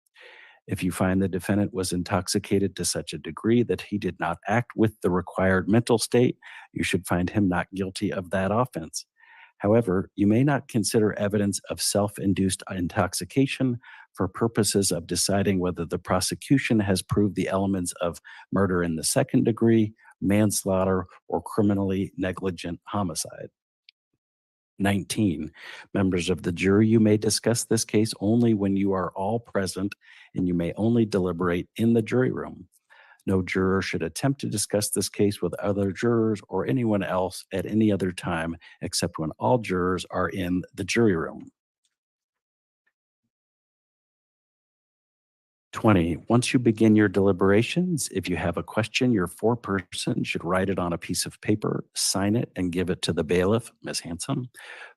If you find the defendant was intoxicated to such a degree that he did not act with the required mental state, you should find him not guilty of that offense. However, you may not consider evidence of self-induced intoxication for purposes of deciding whether the prosecution has proved the elements of murder in the second degree, manslaughter, or criminally negligent homicide. 19. Members of the jury, you may discuss this case only when you are all present, and you may only deliberate in the jury room. No juror should attempt to discuss this case with other jurors or anyone else at any other time except when all jurors are in the jury room. 20. Once you begin your deliberations, if you have a question, your foreperson should write it on a piece of paper, sign it, and give it to the bailiff, Ms. Hanson,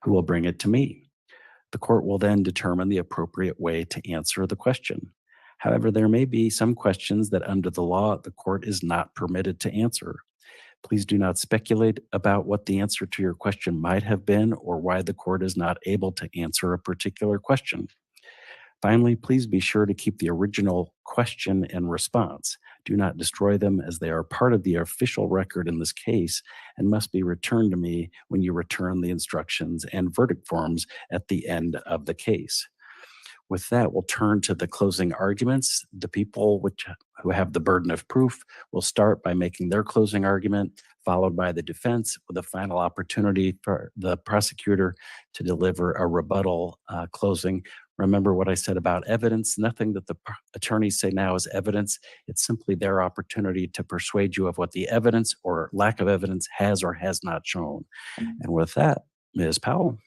who will bring it to me. The court will then determine the appropriate way to answer the question. However, there may be some questions that under the law, the court is not permitted to answer. Please do not speculate about what the answer to your question might have been or why the court is not able to answer a particular question. Finally, please be sure to keep the original question and response. Do not destroy them, as they are part of the official record in this case and must be returned to me when you return the instructions and verdict forms at the end of the case. With that, we'll turn to the closing arguments. The people who have the burden of proof will start by making their closing argument, followed by the defense, with a final opportunity for the prosecutor to deliver a rebuttal closing. Remember what I said about evidence. Nothing that the attorneys say now is evidence. It's simply their opportunity to persuade you of what the evidence or lack of evidence has or has not shown. And with that, Ms. Powell.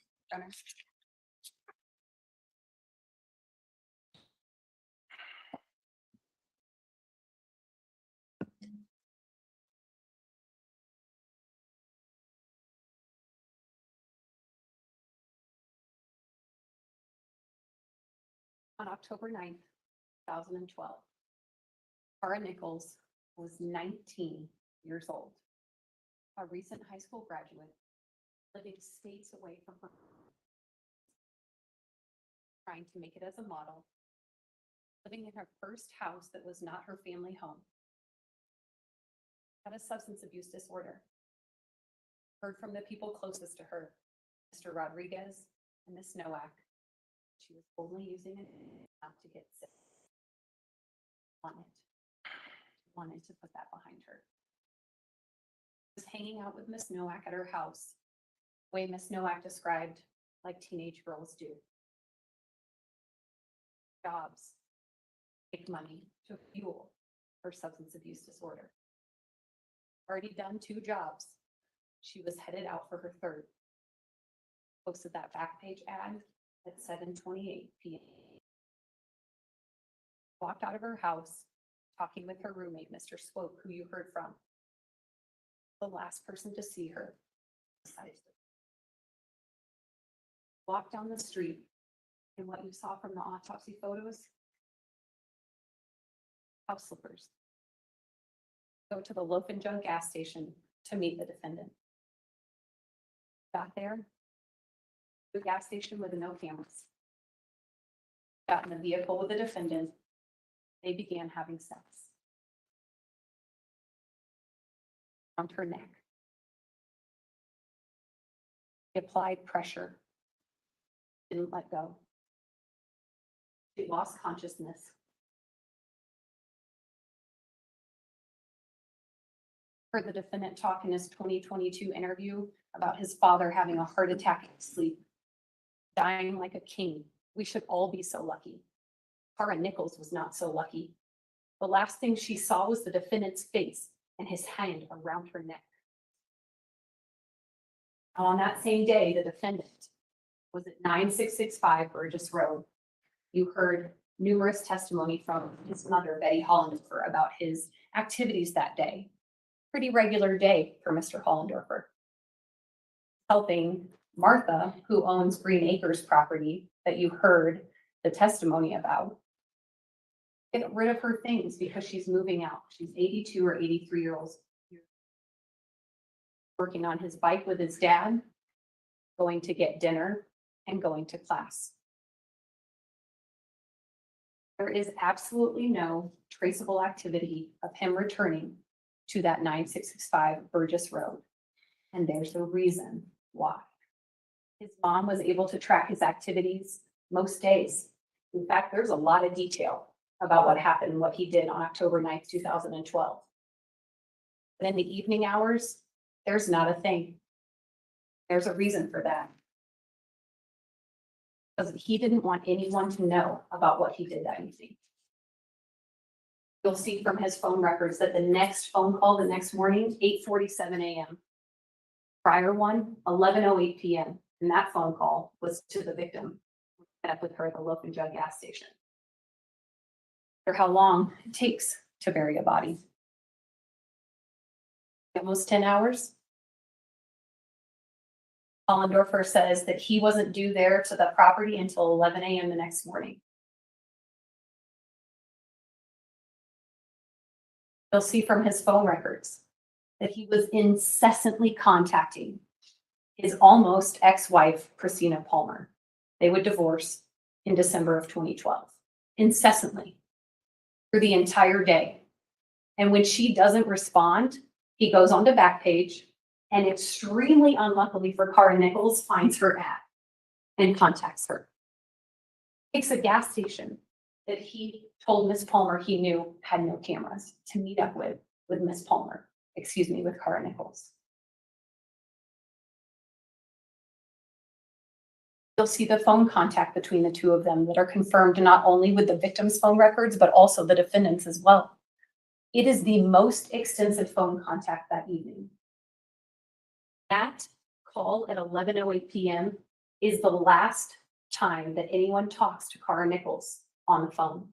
On October 9th, 2012, Kara Nichols was 19 years old, a recent high school graduate living states away from her, trying to make it as a model, living in her first house that was not her family home, had a substance abuse disorder. Heard from the people closest to her, Mr. Rodriguez and Ms. Nowak. She was only using it not to get sick. Wanted to put that behind her. Was hanging out with Miss Nowak at her house, the way Miss Nowak described like teenage girls do. Jobs, make money to fuel her substance abuse disorder. Already done 2 jobs. She was headed out for her 3rd. Posted that back page ad at 7:28 p.m. Walked out of her house, talking with her roommate, Mr. Swope, who you heard from. The last person to see her. Walked down the street, and what you saw from the autopsy photos, house slippers. Go to the Loaf and Jug gas station to meet the defendant. Got there, the gas station with no cameras. Got in the vehicle with the defendant. They began having sex. Around her neck. He applied pressure. Didn't let go. She lost consciousness. Heard the defendant talk in his 2022 interview about his father having a heart attack in his sleep, dying like a king. We should all be so lucky. Kara Nichols was not so lucky. The last thing she saw was the defendant's face and his hand around her neck. On that same day, the defendant was at 9665 Burgess Road. You heard numerous testimony from his mother, Betty Hollendorfer, about his activities that day. Pretty regular day for Mr. Hollendorfer. Helping Martha, who owns Green Acres property that you heard the testimony about, get rid of her things because she's moving out. She's 82 or 83 years old. Working on his bike with his dad, going to get dinner, and going to class. There is absolutely no traceable activity of him returning to that 9665 Burgess Road. And there's a reason why. His mom was able to track his activities most days. In fact, there's a lot of detail about what happened, what he did on October 9th, 2012. But in the evening hours, there's not a thing. There's a reason for that. Because he didn't want anyone to know about what he did that evening. You'll see from his phone records that the next phone call the next morning, 8:47 a.m. Prior one, 11:08 p.m. And that phone call was to the victim. Met up with her at the Loaf and Jug gas station. For how long it takes to bury a body. Almost 10 hours. Hollendorfer says that he wasn't due there to the property until 11 a.m. the next morning. You'll see from his phone records that he was incessantly contacting his almost ex-wife, Christina Palmer. They would divorce in December of 2012, incessantly for the entire day. And when she doesn't respond, he goes on to Backpage and extremely unluckily for Kara Nichols, finds her at and contacts her. Takes a gas station that he told Miss Palmer he knew had no cameras to meet up with Miss Palmer, with Kara Nichols. You'll see the phone contact between the two of them that are confirmed not only with the victim's phone records, but also the defendant's as well. It is the most extensive phone contact that evening. That call at 11:08 p.m. is the last time that anyone talks to Kara Nichols on the phone.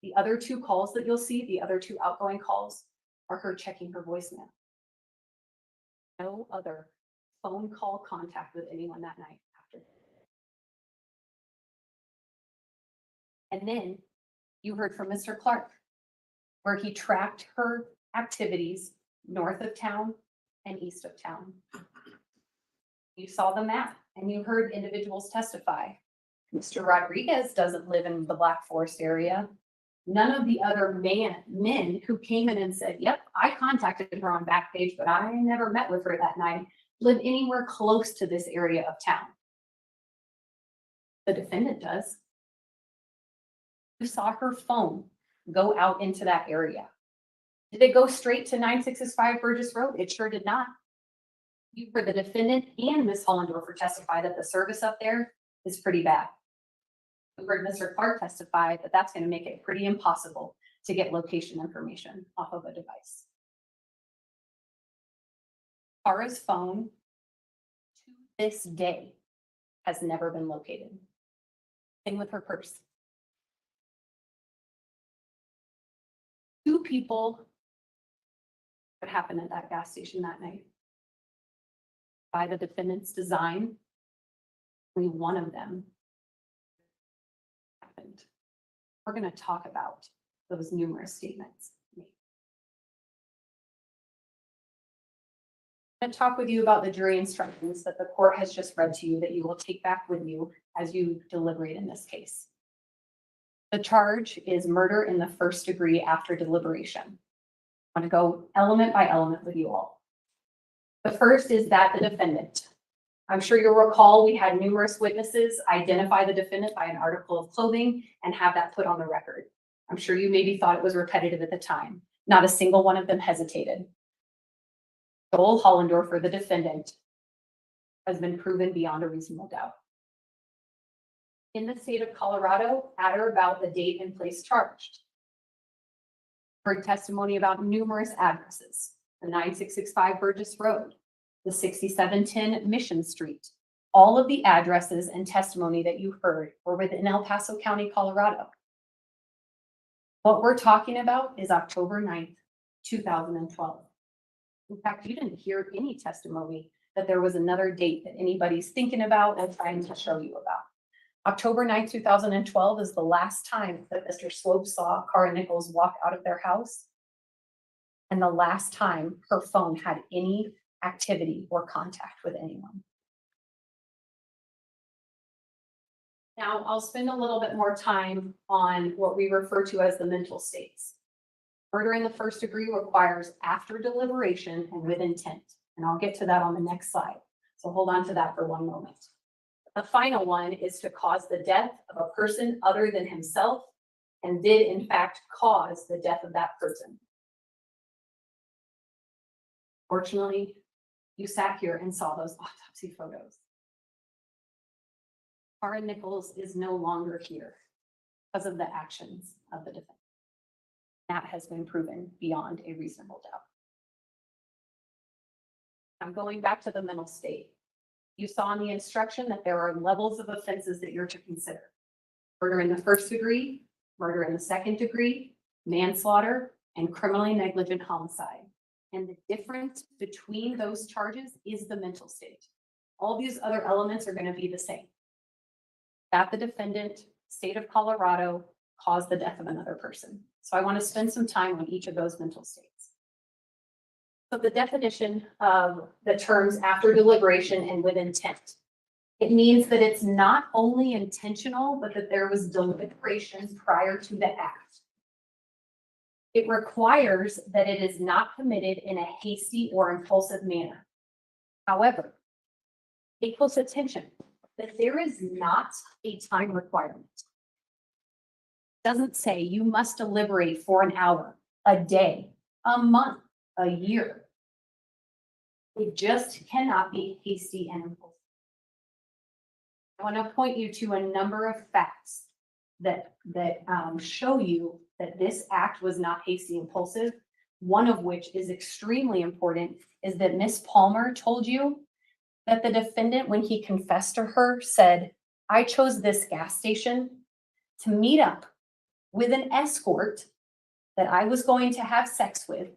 The other two calls that you'll see, the other two outgoing calls, are her checking her voicemail. No other phone call contact with anyone that night after. And then you heard from Mr. Clark, where he tracked her activities north of town and east of town. You saw the map and you heard individuals testify. Mr. Rodriguez doesn't live in the Black Forest area. None of the other men who came in and said, yep, I contacted her on Backpage, but I never met with her that night, live anywhere close to this area of town. The defendant does. You saw her phone go out into that area. Did it go straight to 9665 Burgess Road? It sure did not. You heard the defendant and Ms. Hollendorfer testify that the service up there is pretty bad. You heard Mr. Clark testify that that's going to make it pretty impossible to get location information off of a device. Kara's phone to this day has never been located. Same with her purse. Two people what happened at that gas station that night. By the defendant's design, only one of them happened. We're going to talk about those numerous statements made. I'm going to talk with you about the jury instructions that the court has just read to you that you will take back with you as you deliberate in this case. The charge is murder in the first degree after deliberation. I'm going to go element by element with you all. The first is that the defendant. I'm sure you'll recall we had numerous witnesses identify the defendant by an article of clothing and have that put on the record. I'm sure you maybe thought it was repetitive at the time. Not a single one of them hesitated. Joel Hollendorfer, the defendant, has been proven beyond a reasonable doubt. In the state of Colorado, at or about the date and place charged. Heard testimony about numerous addresses, the 9665 Burgess Road, the 6710 Mission Street. All of the addresses and testimony that you heard were within El Paso County, Colorado. What we're talking about is October 9th, 2012. In fact, you didn't hear any testimony that there was another date that anybody's thinking about and trying to show you about. October 9th, 2012 is the last time that Mr. Swope saw Kara Nichols walk out of their house. And the last time her phone had any activity or contact with anyone. Now, I'll spend a little bit more time on what we refer to as the mental states. Murder in the first degree requires after deliberation and with intent. And I'll get to that on the next slide. So hold on to that for one moment. The final one is to cause the death of a person other than himself and did in fact cause the death of that person. Fortunately, you sat here and saw those autopsy photos. Kara Nichols is no longer here because of the actions of the defendant. That has been proven beyond a reasonable doubt. I'm going back to the mental state. You saw in the instruction that there are levels of offenses that you're to consider. Murder in the first degree, murder in the second degree, manslaughter, and criminally negligent homicide. And the difference between those charges is the mental state. All these other elements are going to be the same. That the defendant, state of Colorado, caused the death of another person. So I want to spend some time on each of those mental states. So the definition of the terms after deliberation and with intent. It means that it's not only intentional, but that there was deliberation prior to the act. It requires that it is not committed in a hasty or impulsive manner. However, pay close attention that there is not a time requirement. It doesn't say you must deliberate for an hour, a day, a month, a year. It just cannot be hasty and impulsive. I want to point you to a number of facts that show you that this act was not hasty impulsive. One of which is extremely important is that Miss Palmer told you that the defendant, when he confessed to her, said, I chose this gas station to meet up with an escort that I was going to have sex with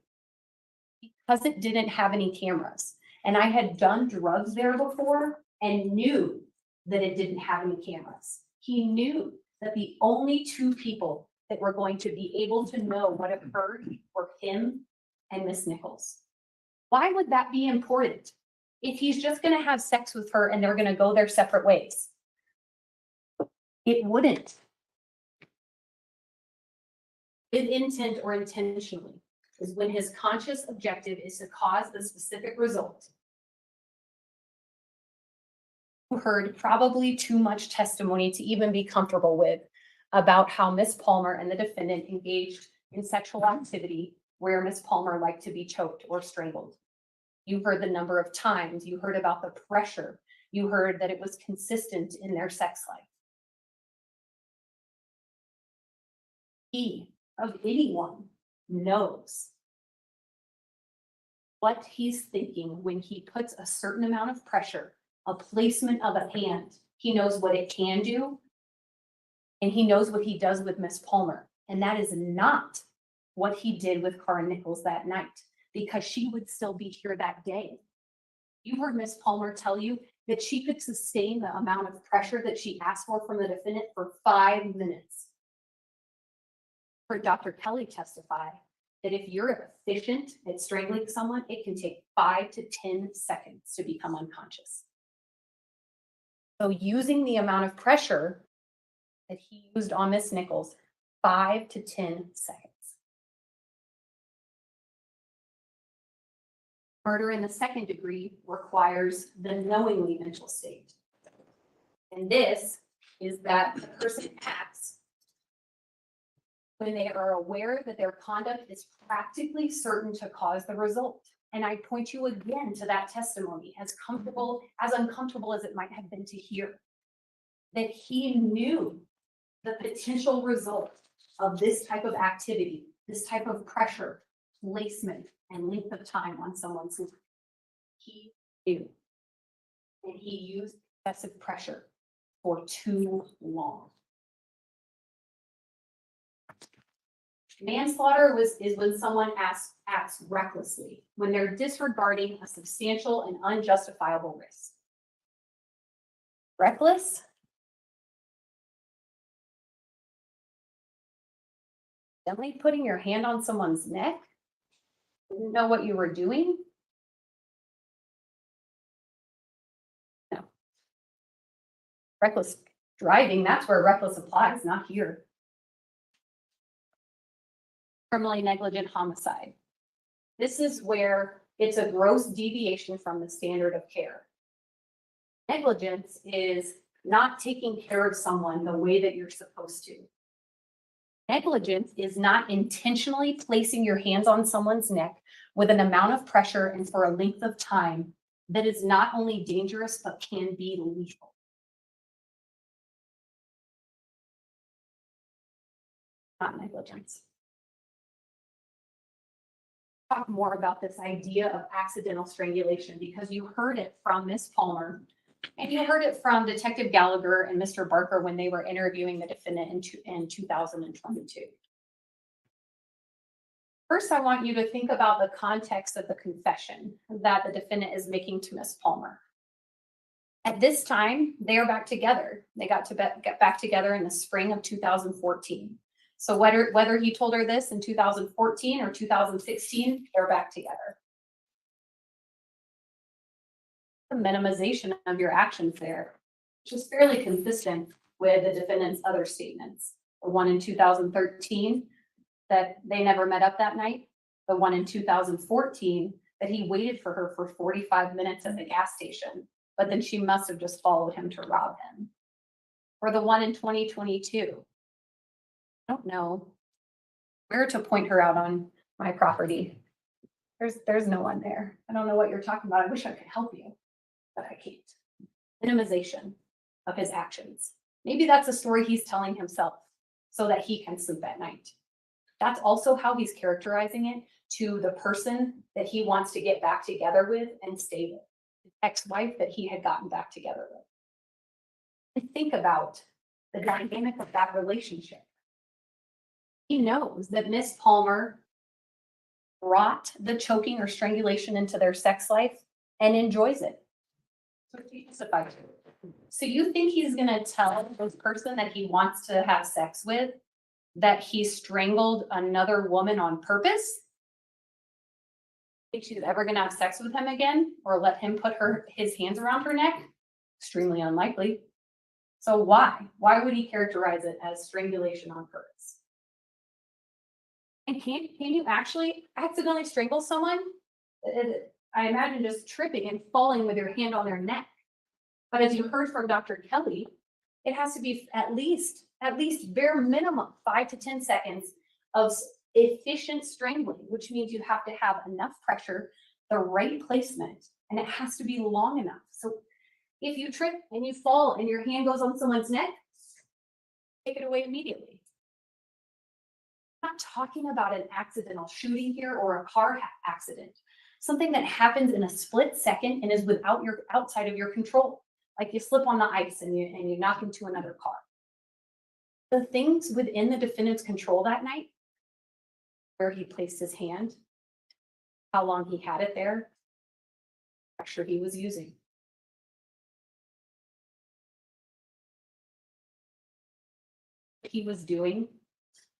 because it didn't have any cameras. And I had done drugs there before and knew that it didn't have any cameras. He knew that the only two people that were going to be able to know what occurred were him and Miss Nichols. Why would that be important? If he's just going to have sex with her and they're going to go their separate ways. It wouldn't. With intent or intentionally is when his conscious objective is to cause the specific result. You heard probably too much testimony to even be comfortable with about how Miss Palmer and the defendant engaged in sexual activity where Miss Palmer liked to be choked or strangled. You heard the number of times, you heard about the pressure, you heard that it was consistent in their sex life. He, of anyone, knows what he's thinking when he puts a certain amount of pressure, a placement of a hand. He knows what it can do, and he knows what he does with Miss Palmer. And that is not what he did with Kara Nichols that night, because she would still be here that day. You heard Miss Palmer tell you that she could sustain the amount of pressure that she asked for from the defendant for 5 minutes. Heard Dr. Kelly testify that if you're efficient at strangling someone, it can take 5 to 10 seconds to become unconscious. So using the amount of pressure that he used on Miss Nichols, 5 to 10 seconds. Murder in the second degree requires the knowingly mental state. And this is that the person acts when they are aware that their conduct is practically certain to cause the result. And I point you again to that testimony, as uncomfortable as it might have been to hear, that he knew the potential result of this type of activity, this type of pressure, placement, and length of time on someone's life. He knew, and he used excessive pressure for too long. Manslaughter is when someone acts recklessly, when they're disregarding a substantial and unjustifiable risk. Reckless? Definitely putting your hand on someone's neck? Didn't know what you were doing? No. Reckless driving, that's where reckless applies, not here. Criminally negligent homicide. This is where it's a gross deviation from the standard of care. Negligence is not taking care of someone the way that you're supposed to. Negligence is not intentionally placing your hands on someone's neck with an amount of pressure and for a length of time that is not only dangerous, but can be lethal. Not negligence. Talk more about this idea of accidental strangulation, because you heard it from Miss Palmer and you heard it from Detective Gallagher and Mr. Barker when they were interviewing the defendant in 2022. First, I want you to think about the context of the confession that the defendant is making to Miss Palmer. At this time, they are back together. They got to get back together in the spring of 2014. So whether he told her this in 2014 or 2016, they're back together. The minimization of your actions there, which is fairly consistent with the defendant's other statements. The one in 2013 that they never met up that night. The one in 2014 that he waited for her for 45 minutes at the gas station, but then she must have just followed him to rob him. Or the one in 2022. I don't know where to point her out on my property. There's no one there. I don't know what you're talking about. I wish I could help you, but I can't. Minimization of his actions. Maybe that's a story he's telling himself so that he can sleep at night. That's also how he's characterizing it to the person that he wants to get back together with and stay with, his ex-wife that he had gotten back together with. And think about the dynamic of that relationship. He knows that Miss Palmer brought the choking or strangulation into their sex life and enjoys it. So he testified to it. So you think he's gonna tell this person that he wants to have sex with that he strangled another woman on purpose? Think she's ever gonna have sex with him again or let him put his hands around her neck? Extremely unlikely. So why? Why would he characterize it as strangulation on purpose? And can you actually accidentally strangle someone? I imagine just tripping and falling with your hand on their neck. But as you heard from Dr. Kelly, it has to be at least bare minimum 5 to 10 seconds of efficient strangling, which means you have to have enough pressure, the right placement, and it has to be long enough. So if you trip and you fall and your hand goes on someone's neck, take it away immediately. I'm not talking about an accidental shooting here or a car accident, something that happens in a split second and is outside of your control. Like you slip on the ice and you knock into another car. The things within the defendant's control that night, where he placed his hand, how long he had it there, pressure he was using. He was doing,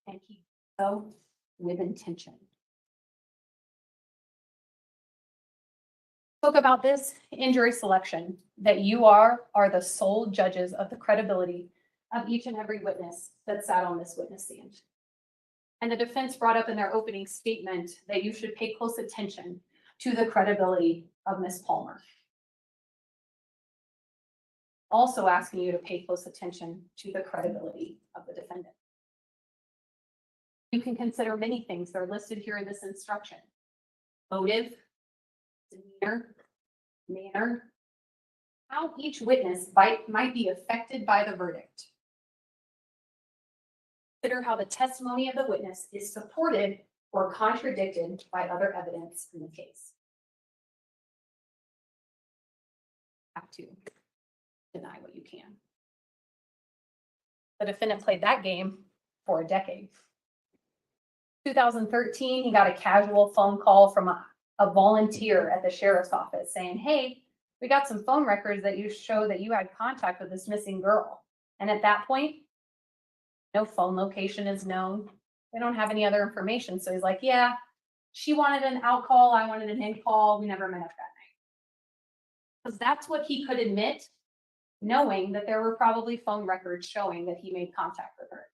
and he so with intention. Spoke about this in jury selection, that you are the sole judges of the credibility of each and every witness that sat on this witness stand. And the defense brought up in their opening statement that you should pay close attention to the credibility of Ms. Palmer. Also asking you to pay close attention to the credibility of the defendant. You can consider many things. They're listed here in this instruction. Motive, demeanor, manner, how each witness might be affected by the verdict. Consider how the testimony of the witness is supported or contradicted by other evidence in the case. Have to deny what you can. The defendant played that game for a decade. 2013, he got a casual phone call from a volunteer at the sheriff's office saying, hey, we got some phone records that you show that you had contact with this missing girl. And at that point, no phone location is known. They don't have any other information. So he's like, yeah, she wanted an out call. I wanted an in call. We never met up that night. Because that's what he could admit, knowing that there were probably phone records showing that he made contact with her.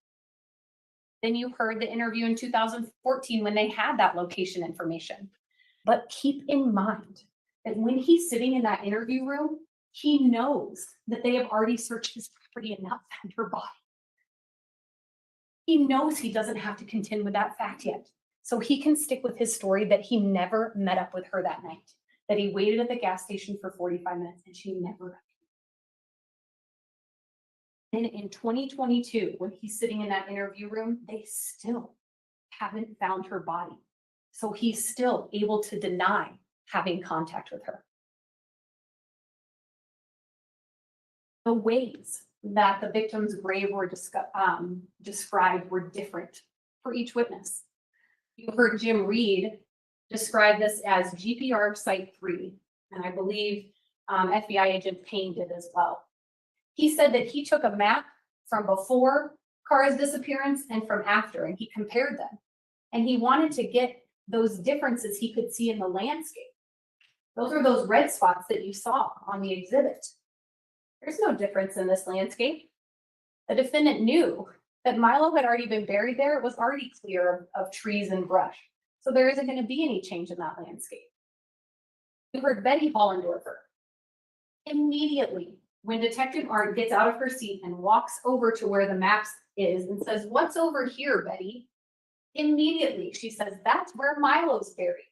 Then you heard the interview in 2014 when they had that location information. But keep in mind that when he's sitting in that interview room, he knows that they have already searched his property and not found her body. He knows he doesn't have to contend with that fact yet. So he can stick with his story that he never met up with her that night, that he waited at the gas station for 45 minutes and she never. And in 2022, when he's sitting in that interview room, they still haven't found her body. So he's still able to deny having contact with her. The ways that the victim's grave were described were different for each witness. You heard Jim Reed describe this as GPR Site 3, and I believe FBI agent Payne did as well. He said that he took a map from before Kara's disappearance and from after, and he compared them. And he wanted to get those differences he could see in the landscape. Those are those red spots that you saw on the exhibit. There's no difference in this landscape. The defendant knew that Milo had already been buried there. It was already clear of trees and brush. So there isn't going to be any change in that landscape. You heard Betty Hollendorfer. Immediately, when Detective Art gets out of her seat and walks over to where the map is and says, "What's over here, Betty?" Immediately, she says, "That's where Milo's buried.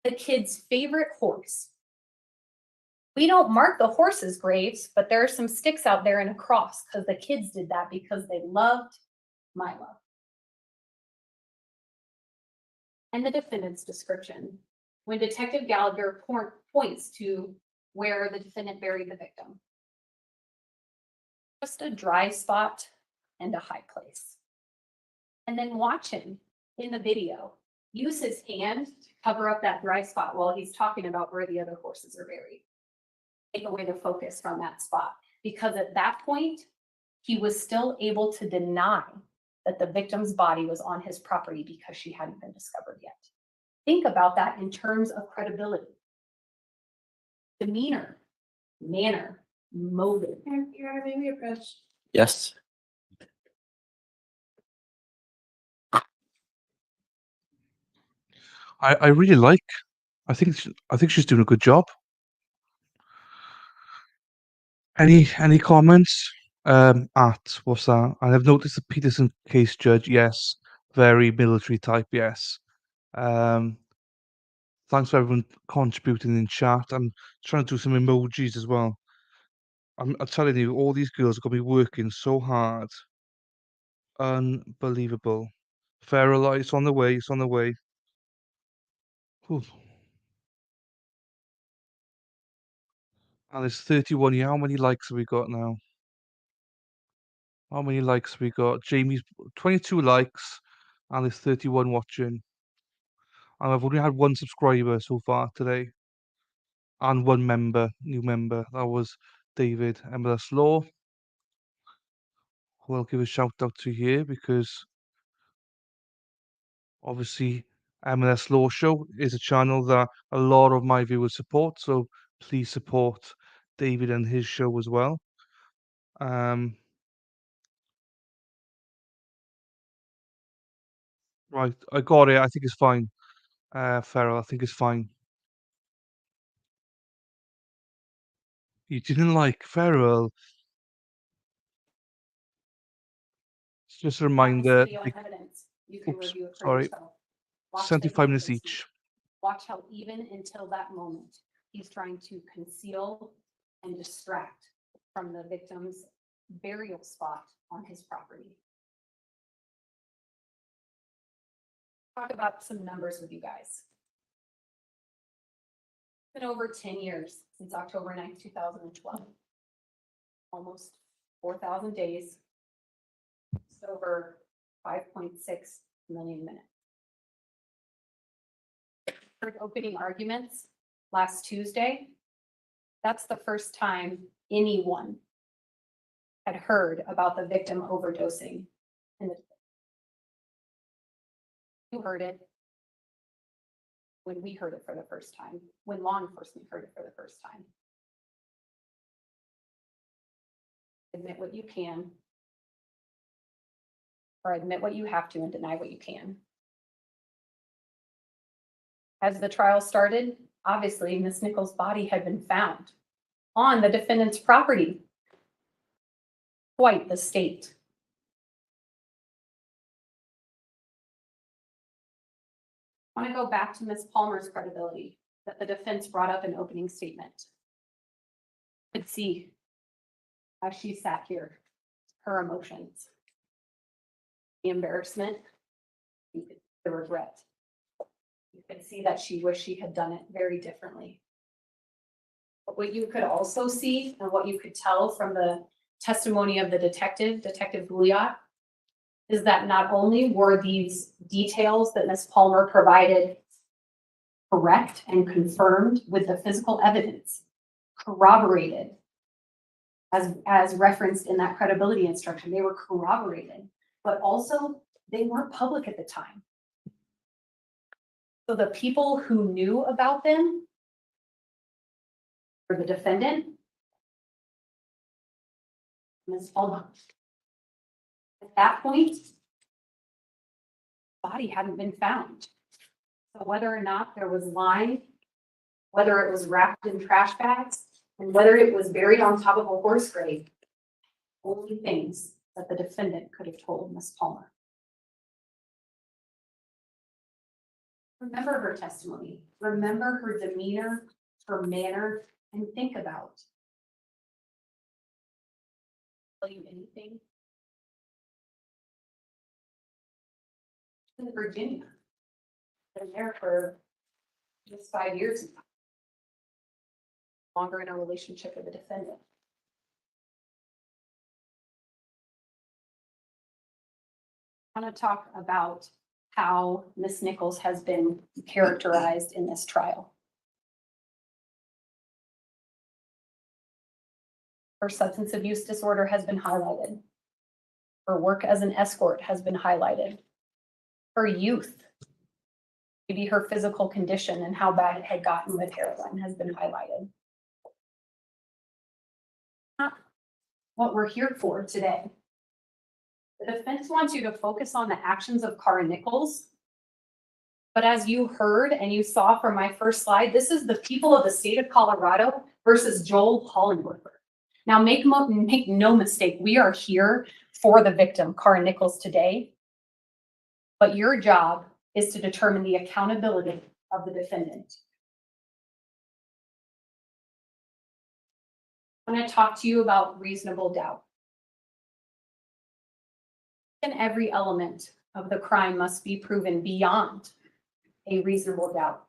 The kid's favorite horse." We don't mark the horses' graves, but there are some sticks out there and a cross because the kids did that because they loved Milo. And the defendant's description. When Detective Gallagher points to where the defendant buried the victim. Just a dry spot and a high place. And then watch him in the video use his hand to cover up that dry spot while he's talking about where the other horses are buried. Take away the focus from that spot, because at that point, he was still able to deny that the victim's body was on his property because she hadn't been discovered yet. Think about that in terms of credibility. Demeanor, manner, motive. Your Honor, may we approach? Yes. I really like. I think she's doing a good job. Any comments? At what's that? I have noticed the Peterson case judge. Yes, very military type. Yes. Um, Thanks for everyone contributing in chat. I'm trying to do some emojis as well. I'm telling you, all these girls are gonna be working so hard. Unbelievable. Farrell, it's on the way. It's on the way. Whew. And there's 31 here. How many likes have we got now? How many likes have we got? Jamie's 22 likes, and there's 31 watching. And I've only had one subscriber so far today. And one new member. That was David MLS Law, who I'll give a shout out to here because obviously MLS Law Show is a channel that a lot of my viewers support. So please support David and his show as well. Right, I got it. I think it's fine. Farrell, I think it's fine. You didn't like Farrell. It's just a reminder. Video and evidence. You can Oops, review it for sorry. yourself. Watch the 75 minutes video. each. Watch how even until that moment, he's trying to conceal and distract from the victim's burial spot on his property. Talk about some numbers with you guys. It's been over 10 years since October 9th, 2012. Almost 4,000 days. Just over 5.6 million minutes. For opening arguments last Tuesday, that's the first time anyone had heard about the victim overdosing. You heard it when we heard it for the first time, when law enforcement heard it for the first time. Admit what you can, or admit what you have to and deny what you can. As the trial started, obviously, Ms. Nichols' body had been found on the defendant's property. Quite the state. I want to go back to Ms. Palmer's credibility that the defense brought up in opening statement. You could see as she sat here, her emotions, the embarrassment, the regret. You could see that she wished she had done it very differently. But what you could also see and what you could tell from the testimony of the Detective Gouliot, is that not only were these details that Ms. Palmer provided correct and confirmed with the physical evidence, corroborated as referenced in that credibility instruction, they were corroborated, but also they weren't public at the time. So the people who knew about them For the defendant, Ms. Palmer. At that point, body hadn't been found. So whether or not there was lime, whether it was wrapped in trash bags, and whether it was buried on top of a horse grave, only things that the defendant could have told Ms. Palmer. Remember her testimony, remember her demeanor, her manner, and think about. Tell you anything? In Virginia. Been there for just 5 years now. Longer in a relationship with the defendant. I want to talk about how Ms. Nichols has been characterized in this trial. Her substance abuse disorder has been highlighted. Her work as an escort has been highlighted. Her youth, maybe her physical condition and how bad it had gotten with heroin has been highlighted. Not what we're here for today. The defense wants you to focus on the actions of Kara Nichols. But as you heard and you saw from my first slide, this is the people of the state of Colorado versus Joel Hollendorfer. Now make no mistake, we are here for the victim, Kara Nichols, today. But your job is to determine the accountability of the defendant. I'm going to talk to you about reasonable doubt. And every element of the crime must be proven beyond a reasonable doubt.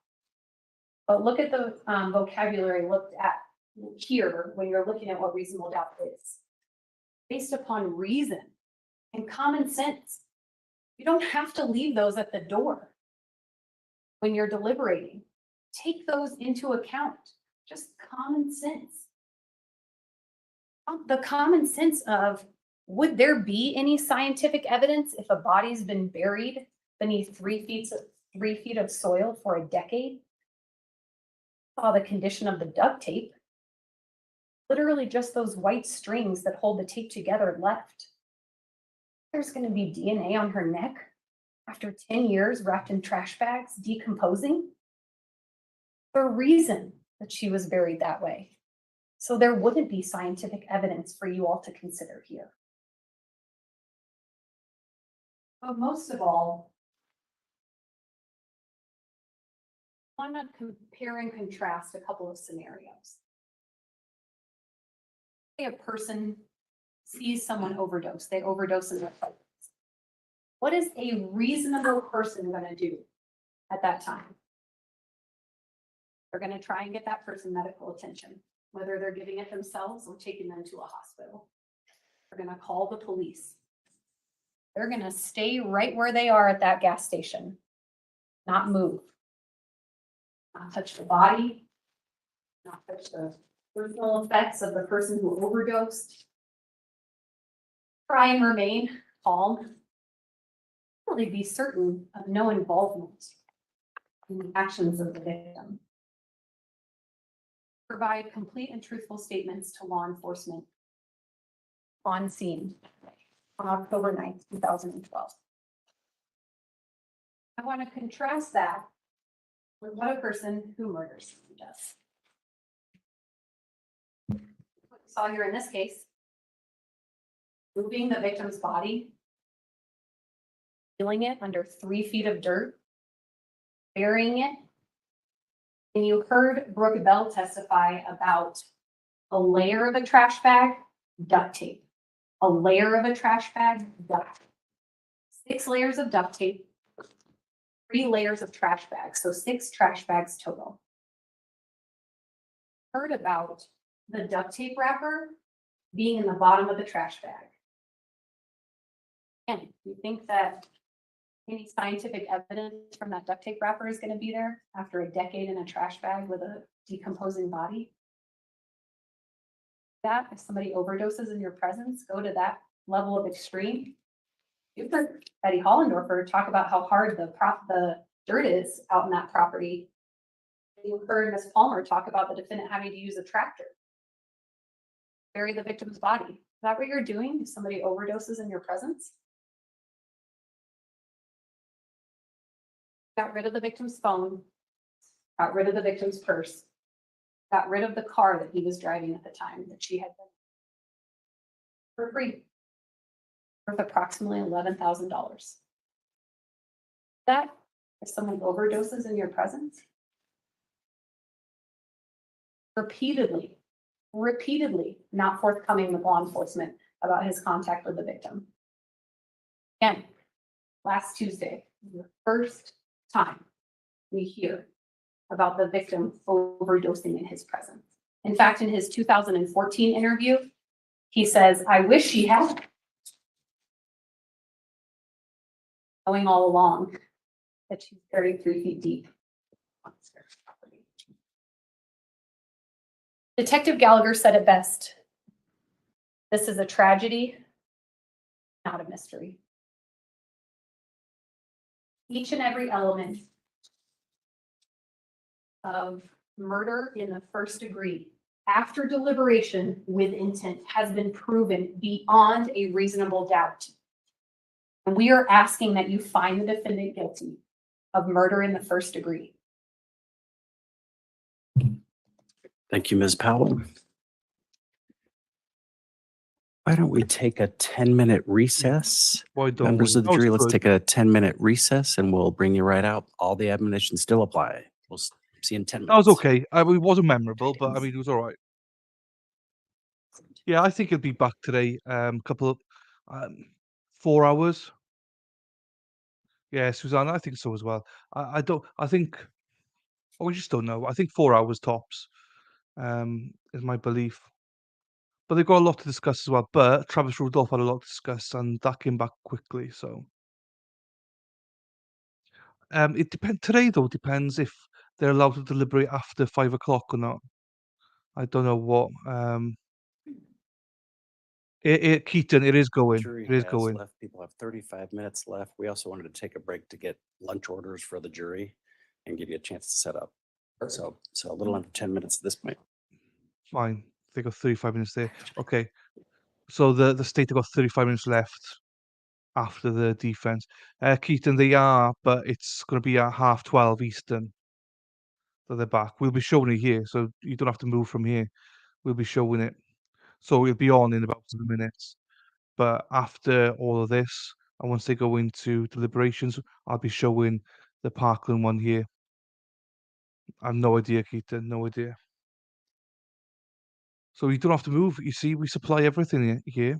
But look at the vocabulary looked at here when you're looking at what reasonable doubt is. Based upon reason and common sense. You don't have to leave those at the door when you're deliberating. Take those into account. Just common sense. The common sense of, would there be any scientific evidence if a body's been buried beneath 3 feet of soil for a decade? Saw the condition of the duct tape. Literally just those white strings that hold the tape together left. There's going to be DNA on her neck after 10 years wrapped in trash bags, decomposing. For a reason that she was buried that way. So there wouldn't be scientific evidence for you all to consider here. But most of all, I want to compare and contrast a couple of scenarios. Say a person sees someone overdose, they overdose in their presence. What is a reasonable person going to do at that time? They're going to try and get that person medical attention, whether they're giving it themselves or taking them to a hospital. They're going to call the police. They're going to stay right where they are at that gas station, not move, not touch the body, not touch the personal effects of the person who overdosed. Try and remain calm. Really be certain of no involvement in the actions of the victim. Provide complete and truthful statements to law enforcement on scene on October 9th, 2012. I want to contrast that with what a person who murders does. What we saw here in this case, moving the victim's body, sealing it under 3 feet of dirt, burying it. And you heard Brooke Bell testify about a layer of a trash bag, duct tape. A layer of a trash bag, duct tape. 6 layers of duct tape, 3 layers of trash bags, so 6 trash bags total. Heard about the duct tape wrapper being in the bottom of the trash bag. And you think that any scientific evidence from that duct tape wrapper is going to be there after a decade in a trash bag with a decomposing body? That if somebody overdoses in your presence, go to that level of extreme. You've heard Betty Hollendorfer talk about how hard the dirt is out in that property. You heard Ms. Palmer talk about the defendant having to use a tractor. Bury the victim's body. Is that what you're doing if somebody overdoses in your presence? Got rid of the victim's phone, got rid of the victim's purse, got rid of the car that he was driving at the time that she had been for free, worth approximately $11,000. That if someone overdoses in your presence, repeatedly not forthcoming with law enforcement about his contact with the victim. Again, last Tuesday, the first time we hear about the victim overdosing in his presence. In fact, in his 2014 interview, he says, "I wish she had." Knowing all along that she's buried 3 feet deep on this very property. Detective Gallagher said it best. This is a tragedy, not a mystery. Each and every element of murder in the first degree after deliberation with intent has been proven beyond a reasonable doubt. And we are asking that you find the defendant guilty of murder in the first degree. Thank you, Ms. Powell. Why don't we take a 10-minute recess? Why don't Members we? of the That was jury, let's good. take a 10-minute recess and we'll bring you right out. All the admonitions still apply. We'll see you in 10 That was minutes. okay. I mean, it wasn't memorable, but I mean, it was all right. Yeah, I think he'll be back today. Couple of 4 hours. Yeah, Susanna, I think so as well. I don't. I think. Oh, we just don't know. I think 4 hours tops. Is my belief. But they've got a lot to discuss as well. But Travis Rudolph had a lot to discuss, and that came back quickly. So, it depends. Today, though, depends if they're allowed to deliberate after 5 o'clock or not. I don't know what. Keaton, it is going. Jury It is has going. left. People have 35 minutes left. We also wanted to take a break to get lunch orders for the jury and give you a chance to set up. So a little under 10 minutes at this point. Fine. They got 35 minutes there. Okay. So the state have got 35 minutes left after the defense. Keaton, they are, but it's going to be at 12:30 Eastern that they're back. We'll be showing it here, so you don't have to move from here. We'll be showing it. So it'll be on in about 7 minutes. But after all of this, and once they go into deliberations, I'll be showing the Parkland one here. I have no idea, Keaton. No idea. So you don't have to move. You see, we supply everything here.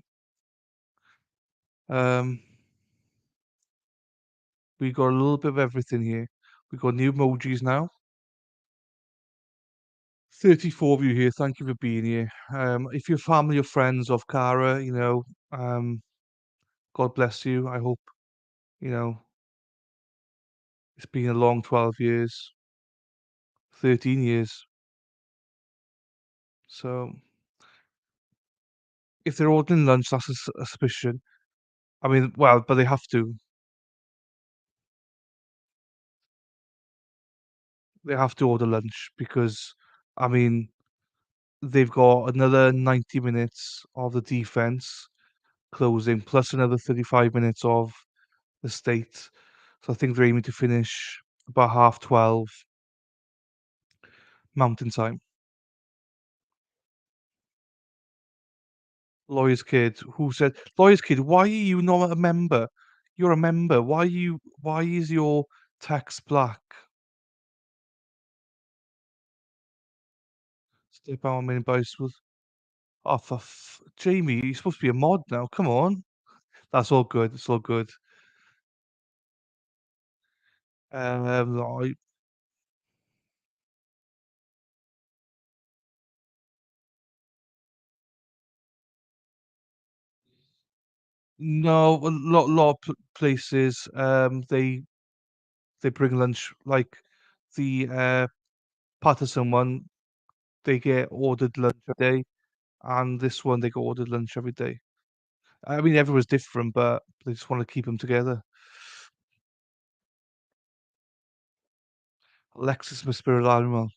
We got a little bit of everything here. We got new emojis now. 34 of you here. Thank you for being here. If you're family or friends of Kara, God bless you. I hope, it's been a long 12 years, 13 years. So if they're ordering lunch, that's a suspicion. I mean, well, but they have to. They have to order lunch because, I mean, they've got another 90 minutes of the defense closing, plus another 35 minutes of the state. So I think they're aiming to finish about 12:30 Mountain Time. Lawyer's Kid, who said, Lawyer's Kid, why are you not a member? You're a member. Why is your text black? Step out a minute, bicycles. Oh, Jamie, you're supposed to be a mod now. Come on. That's all good. It's all good. I, no, a lot of places, they bring lunch, like the Peterson one, they get ordered lunch every day, and this one they get ordered lunch every day. I mean, everyone's different, but they just want to keep them together. Alexis, my spirit animal.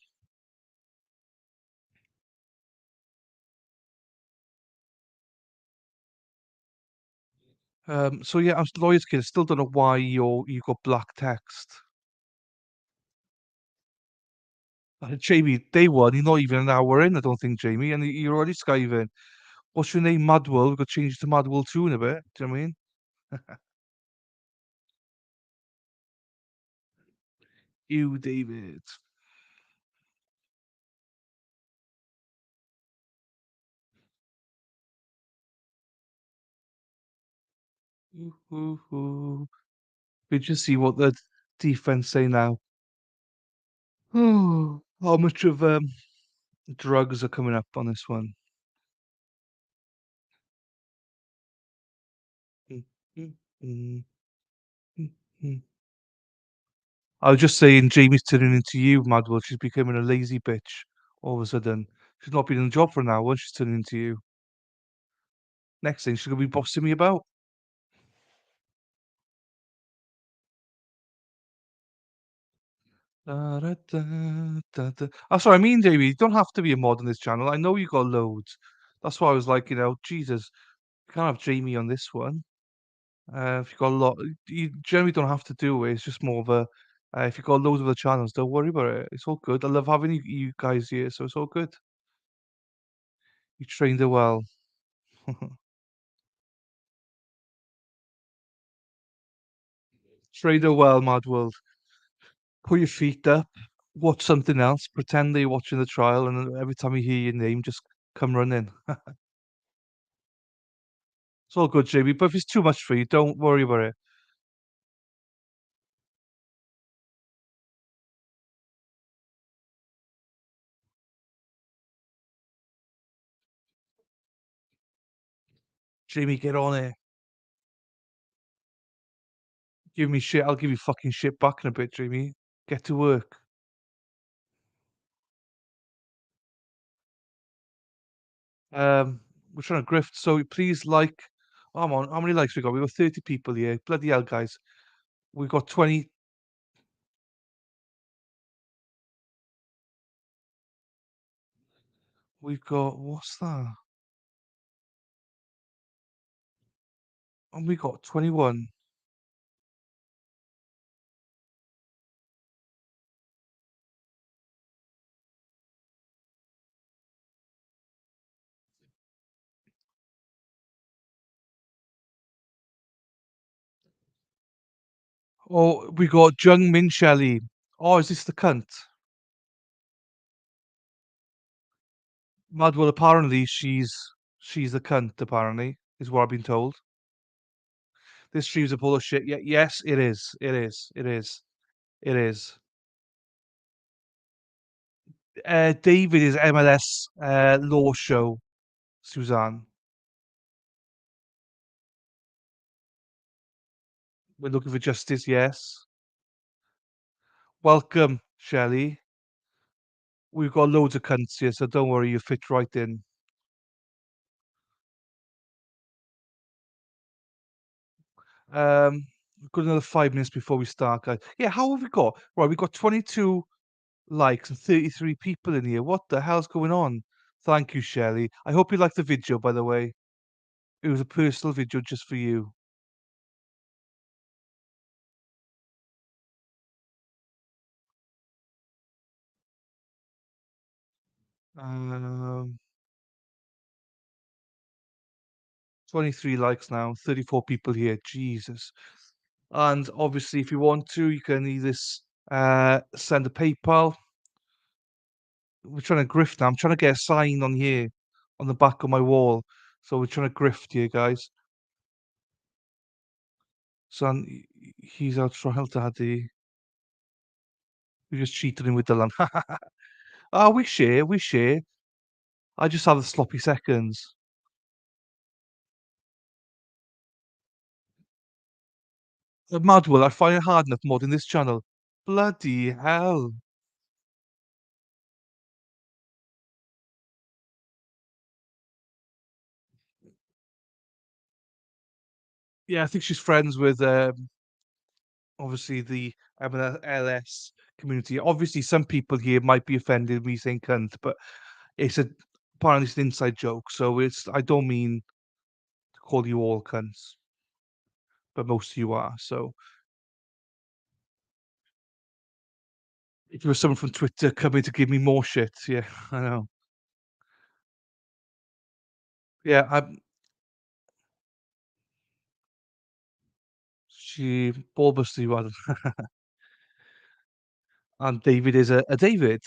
So yeah, I'm lawyer's kid. I still don't know why you got black text. Jamie, day one, you're not even an hour in, I don't think, Jamie, and you're already skiving. What's your name? Madwell. We've got to change it to Madwell 2 in a bit. Do you know what I mean? You, David. Ooh. We just see what the defense say now. Oh, how much of drugs are coming up on this one? Mm, mm, mm, mm, mm. I was just saying, Jamie's turning into you, Madwell. She's becoming a lazy bitch all of a sudden. She's not been in the job for an hour. She's turning into you. Next thing, she's gonna be bossing me about. Da, da, da, da, da. That's what I mean, Jamie. You don't have to be a mod on this channel. I know you got loads. That's why I was like, Jesus, you can't have Jamie on this one. If you've got a lot, you generally don't have to do it. It's just more of a, if you've got loads of other channels, don't worry about it. It's all good. I love having you guys here, so it's all good. You trained her well. Trained her well, Mad World. Put your feet up, watch something else, pretend that you're watching the trial, and then every time you hear your name, just come running. It's all good, Jamie. But if it's too much for you, don't worry about it. Jamie, get on it. Give me shit. I'll give you fucking shit back in a bit, Jamie. Get to work. We're trying to grift, so please like. Oh, come on, how many likes we got? We got 30 people here. Bloody hell, guys. We got 20. We've got what's that? And we got 21. Oh, we got Jung Min Shelley. Oh, is this the cunt? Mad, well, apparently she's the cunt, apparently, is what I've been told. This stream's a full of shit. Yeah, yes, it is. It is. It is. It is. David is MLS law show, Suzanne. We're looking for justice, yes. Welcome, Shelley. We've got loads of cunts here, so don't worry, you fit right in. We've got another 5 minutes before we start, guys. Yeah, how have we got? Right, we got 22 likes and 33 people in here. What the hell's going on? Thank you, Shelley. I hope you liked the video, by the way. It was a personal video just for you. Um, 23 likes now, 34 people here. Jesus. And obviously, if you want to, you can either send a PayPal. We're trying to grift now. I'm trying to get a sign on here, on the back of my wall. So we're trying to grift here, guys. Son, he's out trial, Daddy. We just cheated him with the land. Ah, we share, we share. I just have the sloppy seconds. Madwell, I find it hard enough modding this channel. Bloody hell. Yeah, I think she's friends with obviously the MLS community. Obviously, some people here might be offended me saying cunt, but it's apparently it's an inside joke. So I don't mean to call you all cunts, but most of you are. So if there was someone from Twitter coming to give me more shit, yeah, I know. Yeah, she Bulbous you are. And David is a David.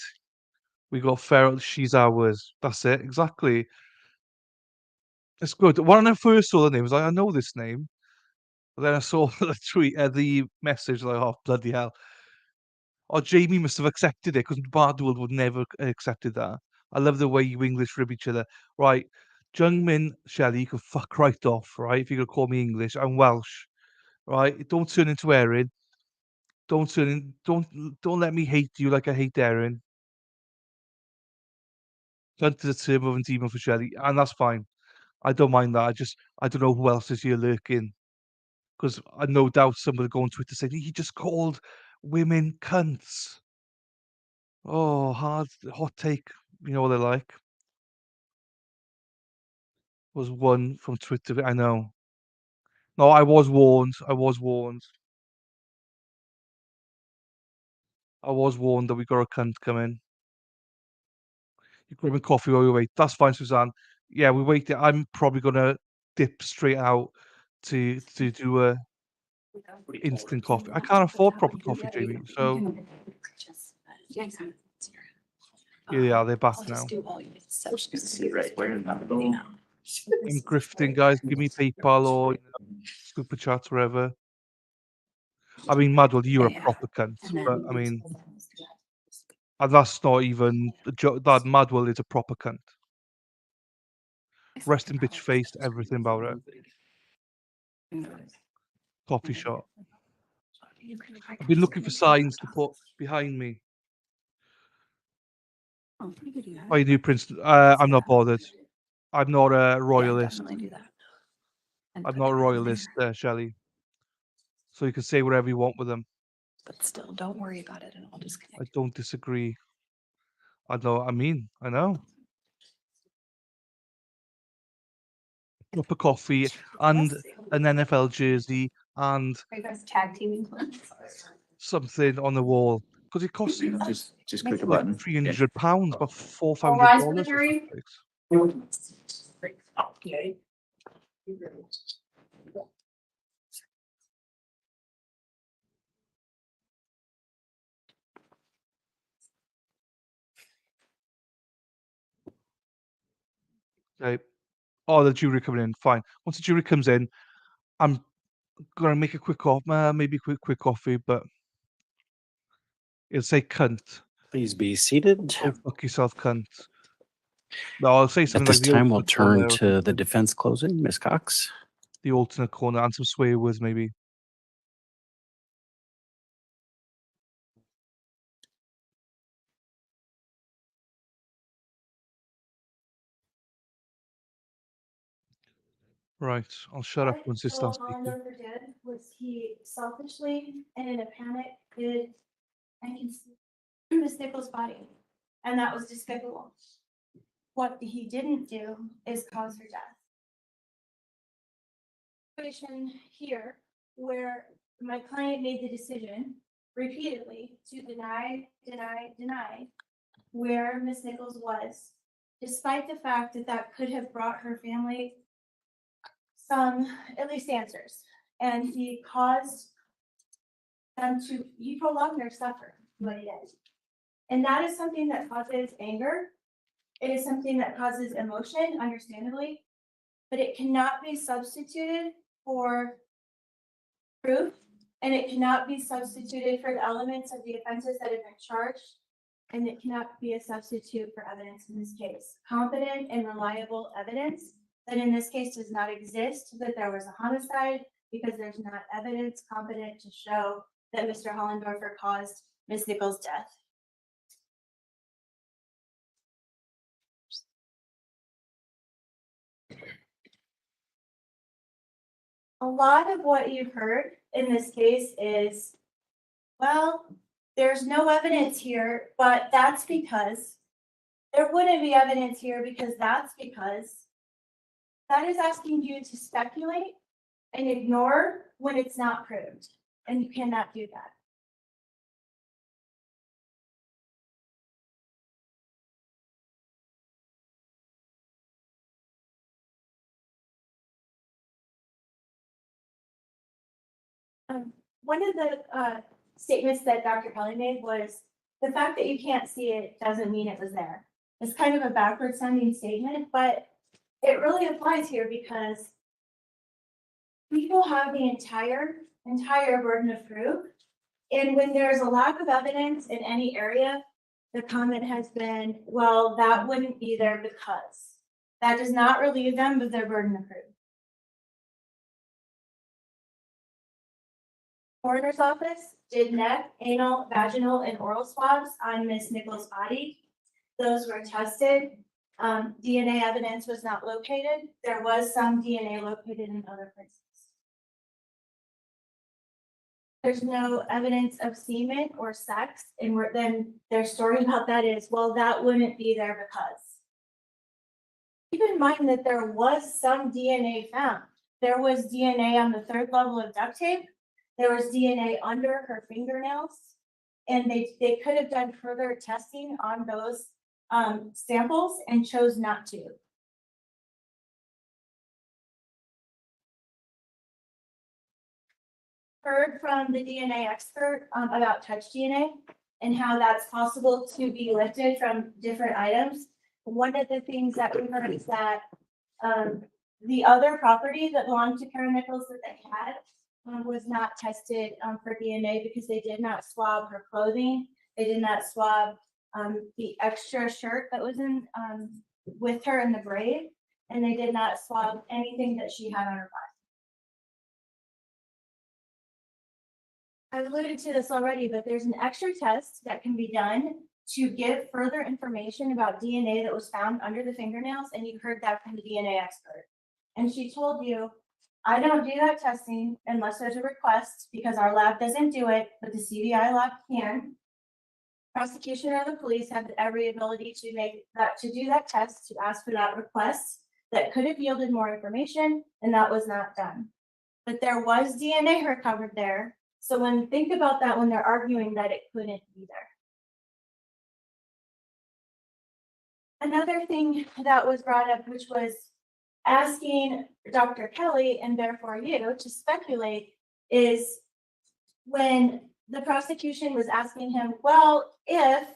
We got Feral, she's ours. That's it, exactly. It's good. When I first saw the name, I was like, I know this name. But then I saw the tweet, the message, like, oh, bloody hell. Oh, Jamie must have accepted it because Bardwell would never accepted that. I love the way you English rib each other. Right. Jungmin, Shelley, you can fuck right off, right? If you're going to call me English. I'm Welsh, right? Don't turn into Erin. Don't let me hate you like I hate Erin. Cunt is a term of endearment for Shelley, and that's fine. I don't mind that. I don't know who else is here lurking. Because I no doubt somebody will go on Twitter saying he just called women cunts. Oh, hot take. You know what they're like. Was one from Twitter. I know. No, I was warned. I was warned. I was warned that we got a cunt coming. You're grabbing coffee while we wait. That's fine, Suzanne. Yeah, we wait. I'm probably gonna dip straight out to do a instant coffee. I can't afford proper coffee, Jamie. So here they are. They're back now. I'm grifting, guys. Give me PayPal or super chat, wherever. I mean, Madwell, you're a proper cunt, but I mean, and that's not even a joke. That Madwell is a proper cunt. Resting bitch face, everything about it. Coffee shop. I've been looking for signs to put behind me. Oh, you do, Prince. I'm not bothered. I'm not a royalist. I'm not a royalist, Shelley. So you can say whatever you want with them. But still, don't worry about it and I'll disconnect. I don't disagree. I know. I mean, I know. Cup of coffee and an NFL jersey and Are you guys tag teaming? something on the wall because it costs Just click a like button. £300, about All $400 rise or for the jury. something. Okay. Okay. Oh, the jury coming in. Fine. Once the jury comes in, I'm gonna make a quick off, maybe quick coffee, but it'll say cunt. Please be seated. Go fuck yourself, cunt. No, I'll say At something this like the time, we'll alternate corner turn or to the something. defense closing. Ms. Cox. The alternate corner and some swear words, maybe. Right. I'll shut up once it starts speaking. Hollendorfer did was he selfishly and in a panic did and concealed Miss Nichols' body, and that was despicable. What he didn't do is cause her death. Situation here where my client made the decision repeatedly to deny where Miss Nichols was, despite the fact that that could have brought her family some, at least answers. And he caused them he prolonged their suffering, what he did. And that is something that causes anger. It is something that causes emotion, understandably, but it cannot be substituted for proof, and it cannot be substituted for the elements of the offenses that have been charged, and it cannot be a substitute for evidence in this case. Competent and reliable evidence that in this case does not exist, that there was a homicide, because there's not evidence competent to show that Mr. Hollendorfer caused Ms. Nichols' death. A lot of what you've heard in this case is, well, there's no evidence here, but that's because there wouldn't be evidence here because that's because that is asking you to speculate and ignore when it's not proved, and you cannot do that. One of the statements that Dr. Kelly made was the fact that you can't see it doesn't mean it was there. It's kind of a backward sounding statement, but it really applies here because people have the entire burden of proof. And when there's a lack of evidence in any area, the comment has been, well, that wouldn't be there because. That does not relieve them of their burden of proof. Coroner's office did neck, anal, vaginal, and oral swabs on Miss Nichols' body. Those were tested. DNA evidence was not located. There was some DNA located in other places. There's no evidence of semen or sex, and then their story about that is, well, that wouldn't be there because. Keep in mind that there was some DNA found. There was DNA on the 3rd level of duct tape. There was DNA under her fingernails, and they could have done further testing on those samples and chose not to. Heard from the DNA expert about touch DNA and how that's possible to be lifted from different items. One of the things that we heard is that the other property that belonged to Kara Nichols that they had was not tested for DNA because they did not swab her clothing. They did not swab the extra shirt that was in with her in the braid, and they did not swab anything that she had on her body. I've alluded to this already, but there's an extra test that can be done to give further information about DNA that was found under the fingernails, and you heard that from the DNA expert. And she told you, I don't do that testing unless there's a request because our lab doesn't do it, but the CBI lab can. Prosecution or the police have every ability to do that test, to ask for that request that could have yielded more information, and that was not done. But there was DNA recovered there. So think about that when they're arguing that it couldn't be there. Another thing that was brought up, which was asking Dr. Kelly and therefore you to speculate, is when the prosecution was asking him, well, if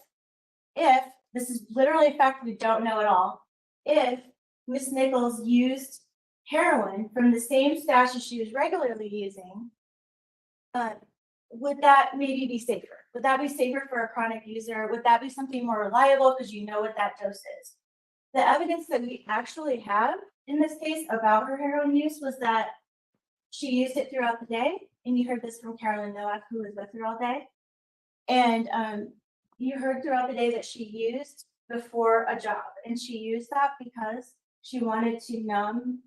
this is literally a fact we don't know at all, if Miss Nichols used heroin from the same stash as she was regularly using, would that maybe be safer? Would that be safer for a chronic user? Would that be something more reliable because you know what that dose is? The evidence that we actually have in this case about her heroin use was that she used it throughout the day. And you heard this from Carolyn Nowak, who was with her all day. And you heard throughout the day that she used before a job. And she used that because she wanted to numb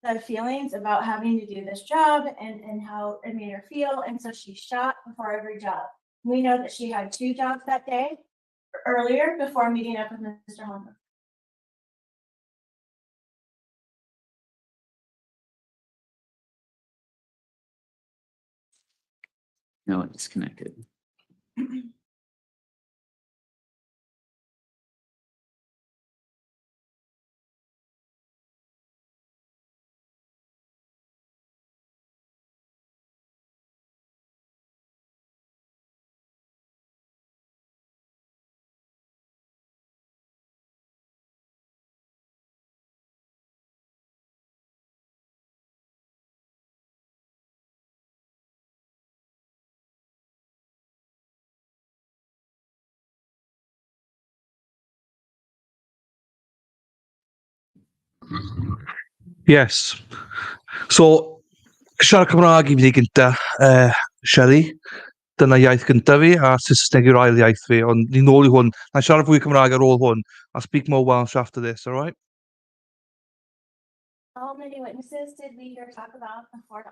the feelings about having to do this job and how it made her feel. And so she shot before every job. We know that she had 2 jobs that day earlier before meeting up with Mr. Hollendorfer. No, it's disconnected. Yes. So, siarad Cymraeg i fi gynta, Shelley. Dyna iaith gynta fi, a Saesneg yw'r ail iaith fi, ond ni nôl i hwn. Na i siarad fwy Cymraeg ar ôl hwn. I'll speak more Welsh after this, all right? How many witnesses did we hear talk about before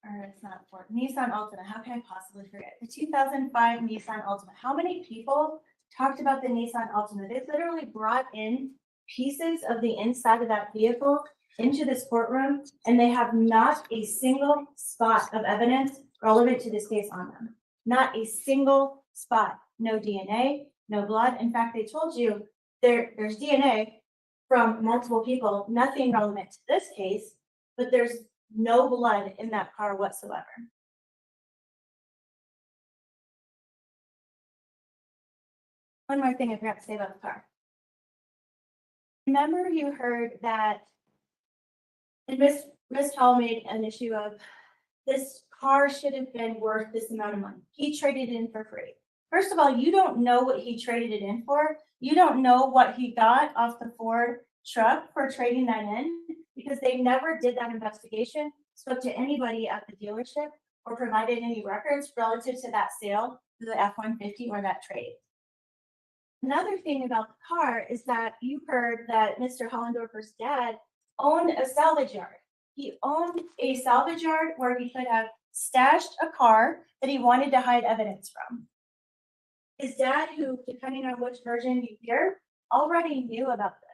or it's not Ford, Nissan Altima. How can I possibly forget? The 2005 Nissan Altima. How many people talked about the Nissan Altima? They literally brought in pieces of the inside of that vehicle into this courtroom, and they have not a single spot of evidence relevant to this case on them. Not a single spot. No DNA, no blood. In fact, they told you there's DNA from multiple people, nothing relevant to this case, but there's no blood in that car whatsoever. One more thing I forgot to say about the car. Remember you heard that, and Ms. Hall made an issue of this car should have been worth this amount of money. He traded it in for free. First of all, you don't know what he traded it in for. You don't know what he got off the Ford truck for trading that in, because they never did that investigation, spoke to anybody at the dealership, or provided any records relative to that sale to the F-150 or that trade. Another thing about the car is that you heard that Mr. Hollendorfer's dad owned a salvage yard. He owned a salvage yard where he could have stashed a car that he wanted to hide evidence from. His dad, who, depending on which version you hear, already knew about this.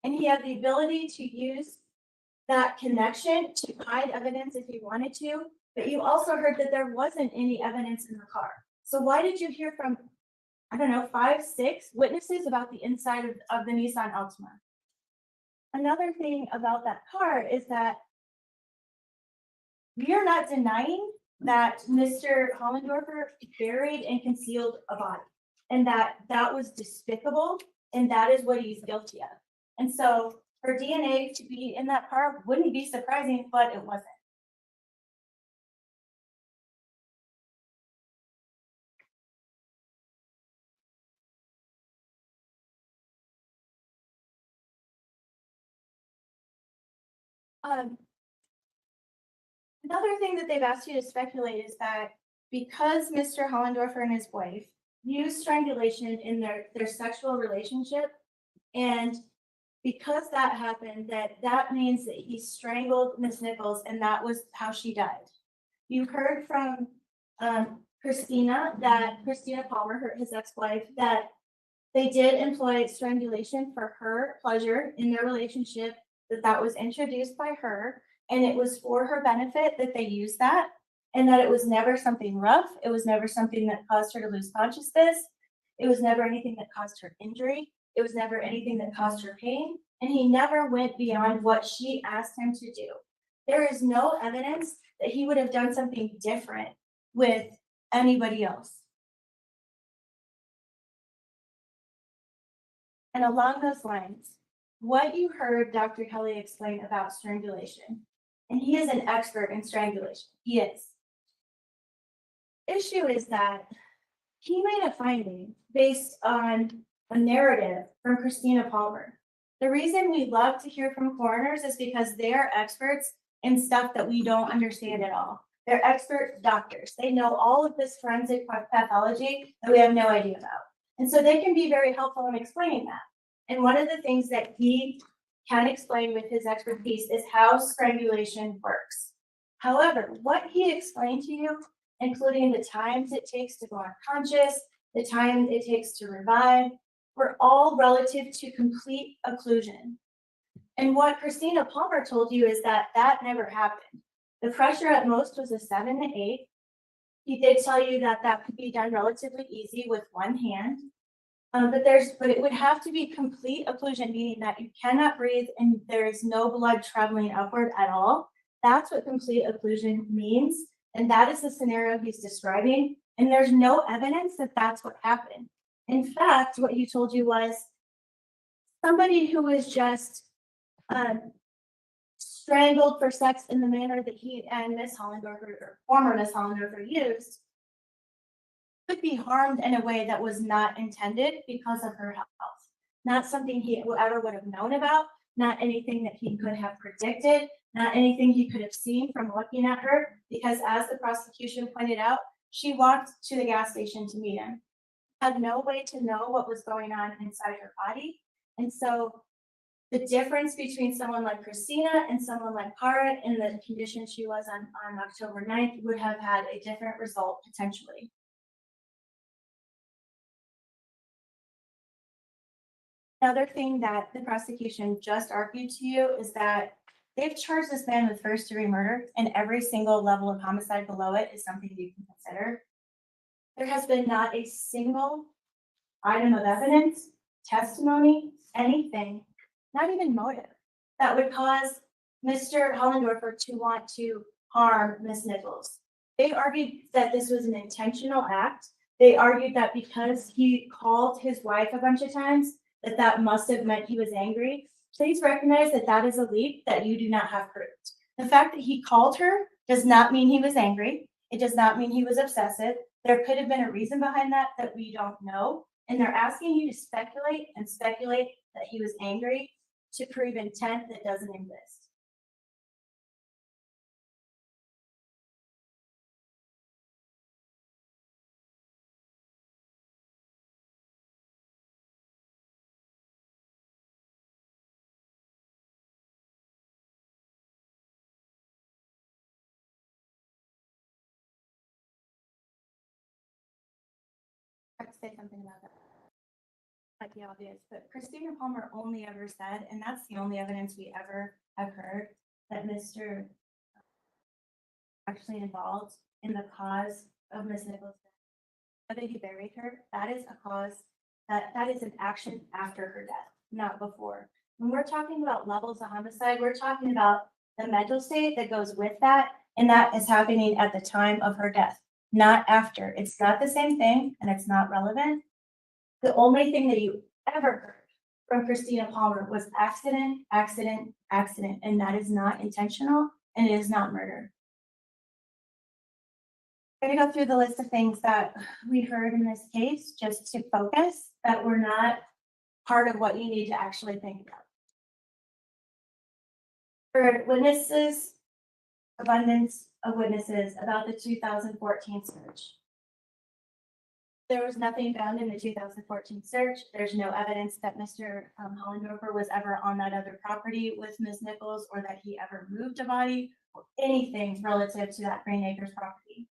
And he had the ability to use that connection to hide evidence if he wanted to, but you also heard that there wasn't any evidence in the car. So why did you hear from, I don't know, 5, 6 witnesses about the inside of the Nissan Altima? Another thing about that car is that we are not denying that Mr. Hollendorfer buried and concealed a body, and that was despicable, and that is what he's guilty of. And so for DNA to be in that car wouldn't be surprising, but it wasn't. Another thing that they've asked you to speculate is that because Mr. Hollendorfer and his wife used strangulation in their sexual relationship, and because that happened, that means that he strangled Miss Nichols, and that was how she died. You heard from Christina Palmer, his ex-wife, that they did employ strangulation for her pleasure in their relationship, that was introduced by her, and it was for her benefit that they used that, and that it was never something rough. It was never something that caused her to lose consciousness. It was never anything that caused her injury. It was never anything that caused her pain, and he never went beyond what she asked him to do. There is no evidence that he would have done something different with anybody else. And along those lines, what you heard Dr. Kelly explain about strangulation, and he is an expert in strangulation. He is. Issue is that he made a finding based on a narrative from Christina Palmer. The reason we love to hear from coroners is because they're experts in stuff that we don't understand at all. They're expert doctors. They know all of this forensic pathology that we have no idea about. And so they can be very helpful in explaining that. And one of the things that he can explain with his expertise is how strangulation works. However, what he explained to you, including the times it takes to go unconscious, the time it takes to revive, were all relative to complete occlusion. And what Christina Palmer told you is that that never happened. The pressure at most was a 7 to 8. He did tell you that that could be done relatively easy with one hand. But it would have to be complete occlusion, meaning that you cannot breathe and there is no blood traveling upward at all. That's what complete occlusion means. And that is the scenario he's describing. And there's no evidence that that's what happened. In fact, what he told you was somebody who was just strangled for sex in the manner that he and Miss Hollendorfer, or former Miss Hollendorfer, used, could be harmed in a way that was not intended because of her health. Not something he ever would have known about, not anything that he could have predicted, not anything he could have seen from looking at her, because as the prosecution pointed out, she walked to the gas station to meet him. Had no way to know what was going on inside her body. And so The difference between someone like Christina and someone like Kara in the condition she was on October 9th would have had a different result potentially. Another thing that the prosecution just argued to you is that they've charged this man with first-degree murder, and every single level of homicide below it is something you can consider. There has been not a single item of evidence, testimony, anything, not even motive, that would cause Mr. Hollendorfer to want to harm Ms. Nichols. They argued that this was an intentional act. They argued that because he called his wife a bunch of times, that must have meant he was angry. Please recognize that that is a leap that you do not have proved. The fact that he called her does not mean he was angry. It does not mean he was obsessive. There could have been a reason behind that we don't know. And they're asking you to speculate and speculate that he was angry to prove intent that doesn't exist. I have to say something about that. Might be obvious, but Christina Palmer only ever said, and that's the only evidence we ever have heard, that Mr. actually involved in the cause of Ms. Nichols' death. Whether he buried her, that is a cause, that is an action after her death, not before. When we're talking about levels of homicide, we're talking about the mental state that goes with that, and that is happening at the time of her death, not after. It's not the same thing, and it's not relevant. The only thing that you ever heard from Christina Palmer was accident, accident, accident, and that is not intentional, and it is not murder. I'm gonna go through the list of things that we heard in this case, just to focus, that were not part of what you need to actually think about. For witnesses, abundance of witnesses about the 2014 search. There was nothing found in the 2014 search. There's no evidence that Mr. Hollendorfer was ever on that other property with Ms. Nichols, or that he ever moved a body or anything relative to that Green Acres property.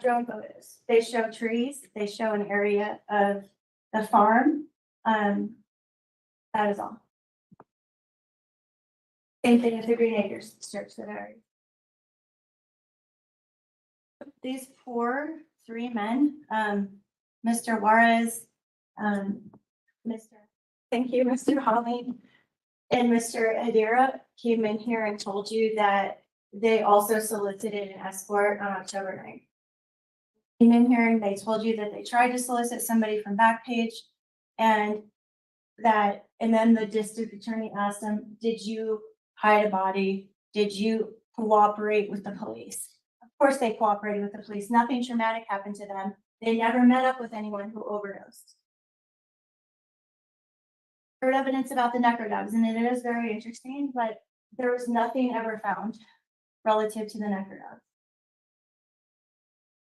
Drone photos. They show trees. They show an area of the farm. That is all. Same thing with the Green Acres search that area. These poor three men, Mr. Juarez, thank you, Mr. Holly, and Mr. Hedera came in here and told you that they also solicited an escort on October 9th. Came in here and they told you that they tried to solicit somebody from Backpage, and then the district attorney asked them, did you hide a body? Did you cooperate with the police? Of course they cooperated with the police. Nothing traumatic happened to them. They never met up with anyone who overdosed. Heard evidence about the necrodogs, and it is very interesting, but there was nothing ever found relative to the necrodogs.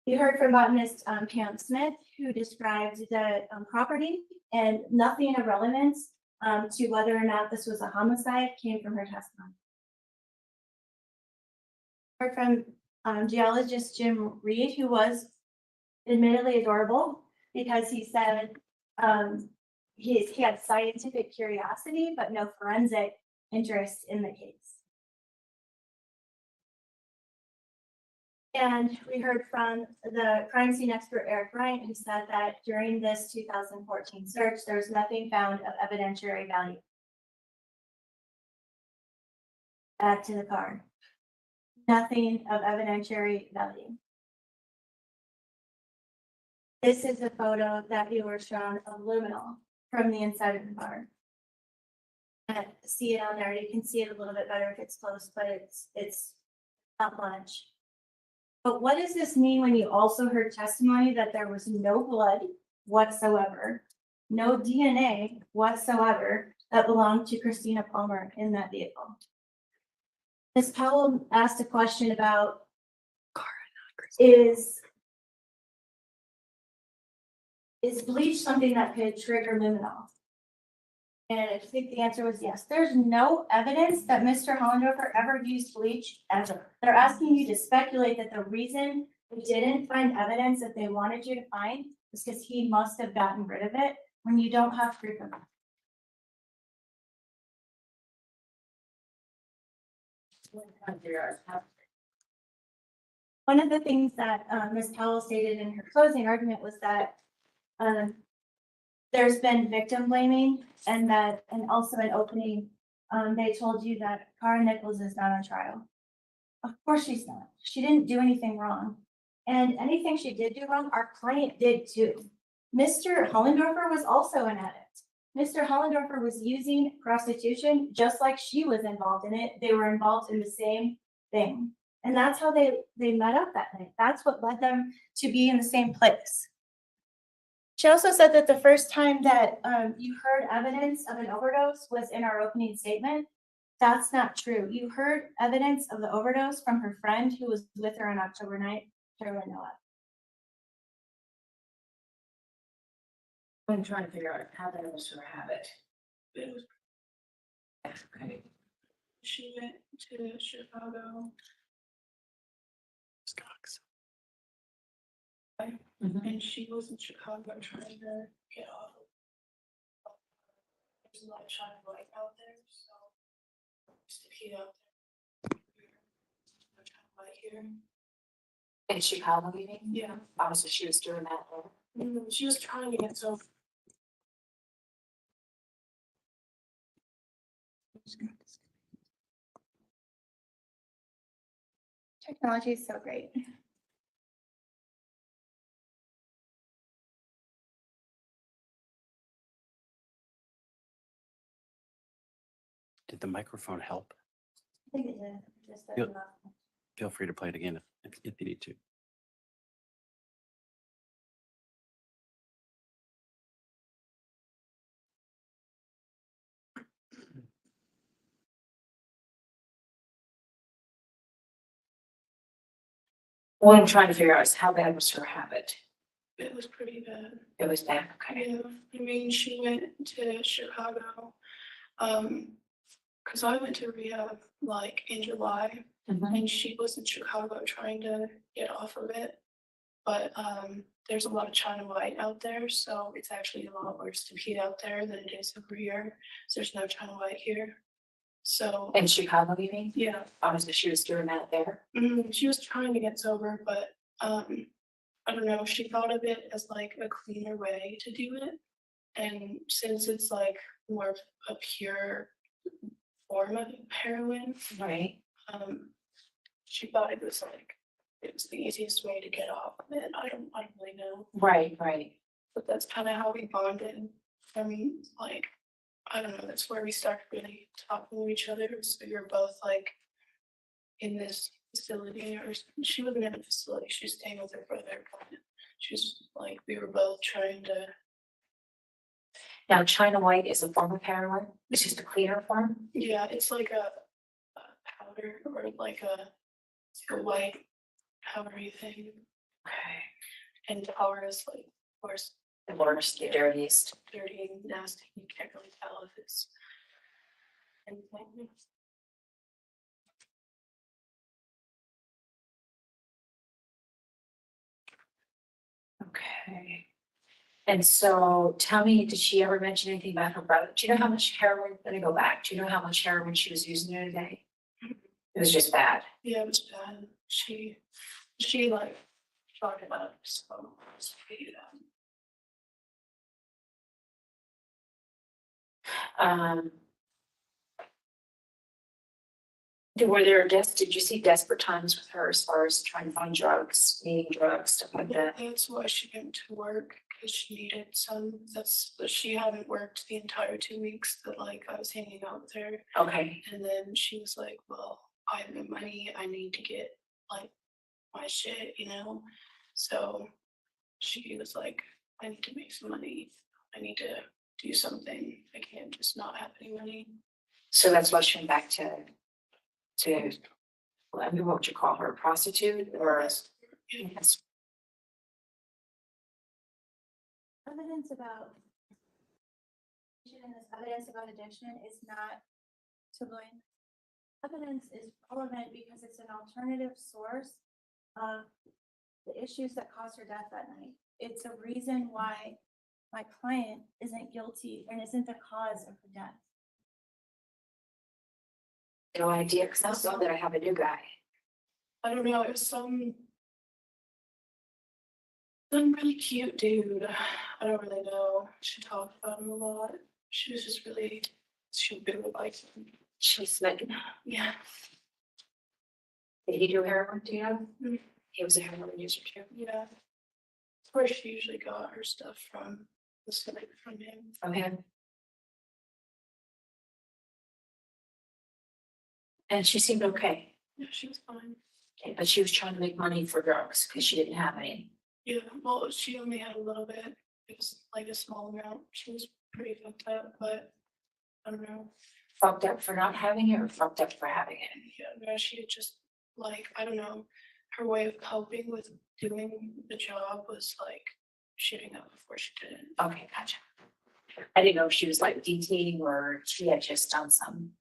You heard from botanist Pam Smith, who described the property, and nothing of relevance to whether or not this was a homicide came from her testimony. Heard from geologist Jim Reed, who was admittedly adorable because he said he had scientific curiosity, but no forensic interest in the case. And we heard from the crime scene expert, Eric Bryant, who said that during this 2014 search, there's nothing found of evidentiary value. Back to the car. Nothing of evidentiary value. This is a photo that you were shown of luminol from the inside of the car. See it on there. You can see it a little bit better if it's close, but it's not much. But what does this mean when you also heard testimony that there was no blood whatsoever, no DNA whatsoever that belonged to Christina Palmer in that vehicle? Ms. Powell asked a question about, is bleach something that could trigger luminol? And I think the answer was yes. There's no evidence that Mr. Hollendorfer ever used bleach ever. They're asking you to speculate that the reason we didn't find evidence that they wanted you to find is because he must have gotten rid of it when you don't have proof of it. One of the things that Ms. Powell stated in her closing argument was that there's been victim blaming and also in opening, they told you that Kara Nichols is not on trial. Of course she's not. She didn't do anything wrong. And anything she did do wrong, our client did too. Mr. Hollendorfer was also an addict. Mr. Hollendorfer was using prostitution just like she was involved in it. They were involved in the same thing. And that's how they met up that night. That's what led them to be in the same place. She also said that the first time that you heard evidence of an overdose was in our opening statement. That's not true. You heard evidence of the overdose from her friend who was with her on October 9th, Carolyn Noah. I'm trying to figure out how that was her habit. It was, Okay. she went to Chicago Scots. and she was in Chicago trying to get off. There's a lot of China light out there, so just to heat out there. No China light here. In Chicago, you mean? Yeah. Obviously, she was doing that there. She was trying to get so. Technology is so great. Did the microphone help? I think it did. Just that Yep. enough. Feel free to play it again if you need to. What I'm trying to figure out is how bad was her habit? It was pretty bad. It was bad, okay. Yeah, I mean, she went to Chicago, cause I went to rehab like in July and she was in Chicago trying to get off of it. But, there's a lot of China white out there, so it's actually a lot worse to heat out there than it is over here. So there's no China white here. So, In Chicago, you mean? yeah, Obviously, she was doing that there. she was trying to get sober, but, I don't know, she thought of it as like a cleaner way to do it. And since it's like more of a pure form of heroin, Right. she thought it was the easiest way to get off of it. I don't really know, Right, right. but that's kind of how we bonded. I mean, like, I don't know, that's where we started really talking to each other. So we were both like in this facility, or she wasn't in a facility, she was staying with her brother. But she was like, we were both trying to. Now, China white is a form of heroin. It's just a cleaner form. Yeah, it's like a powder or like a white powdery thing. Okay. And ours, like, of course, The worst, the dirtiest. dirty and nasty. You can't really tell if it's anything. Okay. And so tell me, did she ever mention anything about her brother? Do you know how much heroin, let me go back. Do you know how much heroin she was using in a day? It was just bad. Yeah, it was bad. She like talked about it, so it's figured out. Were did you see desperate times with her as far as trying to find drugs, needing drugs, stuff like Yeah, that? that's why she went to work, because she needed some. But she hadn't worked the entire 2 weeks that like I was hanging out with her. Okay. And then she was like, well, I have no money, I need to get like my shit, you know? So she was like, I need to make some money. I need to do something. I can't just not have any money. So that's why she went back to, I mean, what would you call her, a prostitute or? Yes. Evidence about prosecution and this evidence about addiction is not to blame. Evidence is relevant because it's an alternative source of the issues that caused her death that night. It's a reason why my client isn't guilty and isn't the cause of her death. No idea, because I saw that I have a new guy. I don't know, it was some really cute dude. I don't really know. She talked about him a lot. She was just really, she was a bit of a bike. She's smitten. Yeah. Did he do heroin, do you know? Mhm. He was a heroin user too. Yeah. Of course, she usually got her stuff from the site from him. From him. And she seemed okay. Yeah, she was fine. Okay, but she was trying to make money for drugs because she didn't have any. Yeah, well, she only had a little bit. It was like a small amount. She was pretty fucked up, but I don't know. Fucked up for not having it or fucked up for having it? Yeah, no, she had just like, I don't know, her way of coping with doing the job was like shitting up before she did it. Okay, gotcha. I didn't know if she was like DTing or she had just done some.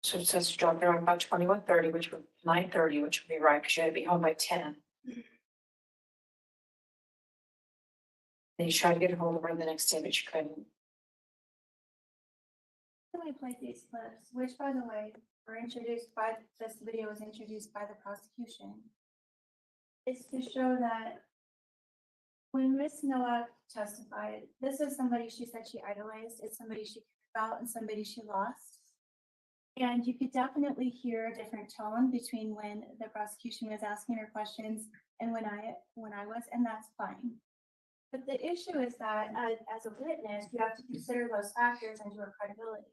So it says dropped around about 21:30, which would 9:30, which would be right, because you had to be home by 10. Mhm. Then you tried to get a hold of her the next day, but you couldn't. Let me play these clips, which by the way, were introduced by, this video was introduced by the prosecution. It's to show that when Miss Noah testified, this is somebody she said she idolized, it's somebody she cared about and somebody she lost. And you could definitely hear a different tone between when the prosecution was asking her questions and when I was, and that's fine. But the issue is that as a witness, you have to consider those factors into her credibility.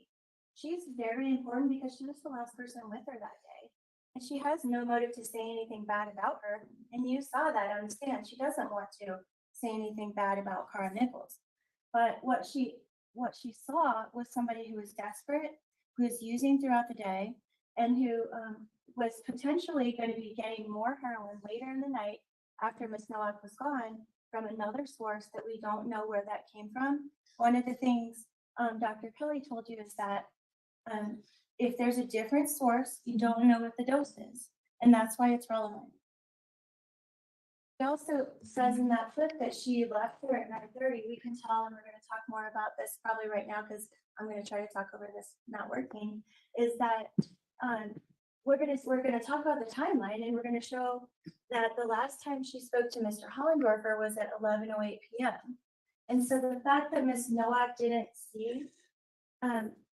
She's very important because she was the last person with her that day. And she has no motive to say anything bad about her. And you saw that on the stand. She doesn't want to say anything bad about Kara Nichols. But what she saw was somebody who was desperate, who was using throughout the day, and who was potentially going to be getting more heroin later in the night after Miss Nowak was gone from another source that we don't know where that came from. One of the things Dr. Kelly told you is that if there's a different source, you don't know what the dose is, and that's why it's relevant. She also says in that clip that she left here at 9:30. We can tell, and we're going to talk more about this probably right now because I'm going to try to talk over this not working. Is that we're going to talk about the timeline, and we're going to show that the last time she spoke to Mr. Hollendorfer was at 11:08 p.m. And so the fact that Miss Nowak didn't see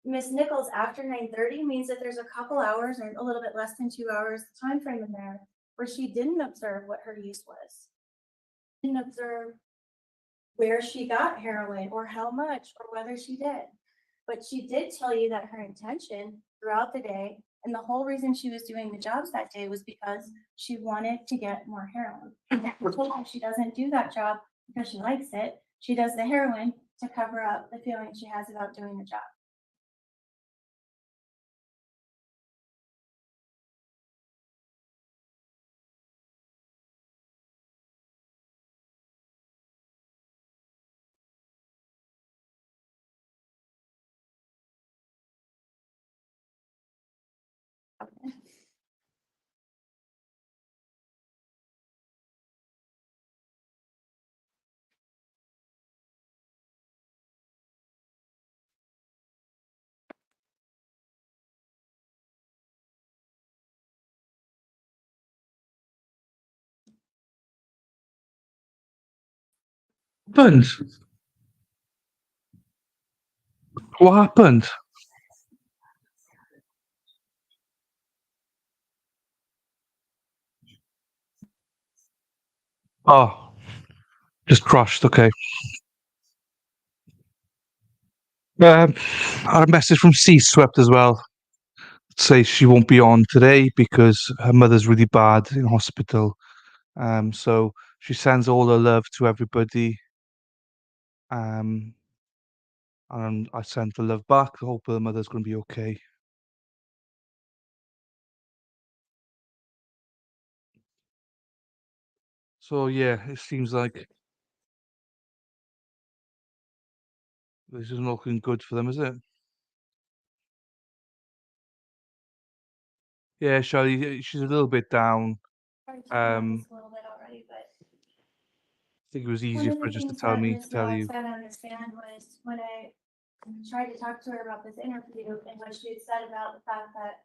Miss Nichols after 9:30 means that there's a couple hours or a little bit less than 2 hours time frame in there where she didn't observe what her use was. Didn't observe where she got heroin or how much or whether she did. But she did tell you that her intention throughout the day and the whole reason she was doing the jobs that day was because she wanted to get more heroin. I told her she doesn't do that job because she likes it. She does the heroin to cover up the feeling she has about doing the job. Happened? What happened? Oh, just crashed. Okay. I had a message from C Swept as well. Say she won't be on today because her mother's really bad in hospital. So she sends all her love to everybody. And I sent the love back. I hope her mother's going to be okay. So yeah, it seems like this isn't looking good for them, is it? Yeah, Shirley, she's a little bit down. Sorry to talk about this Um, a little bit already, but I think it was one easier of for her the just to things tell that me to Ms. tell Knox you. had to understand was when I tried to talk to her about this interview and what she had said about the fact that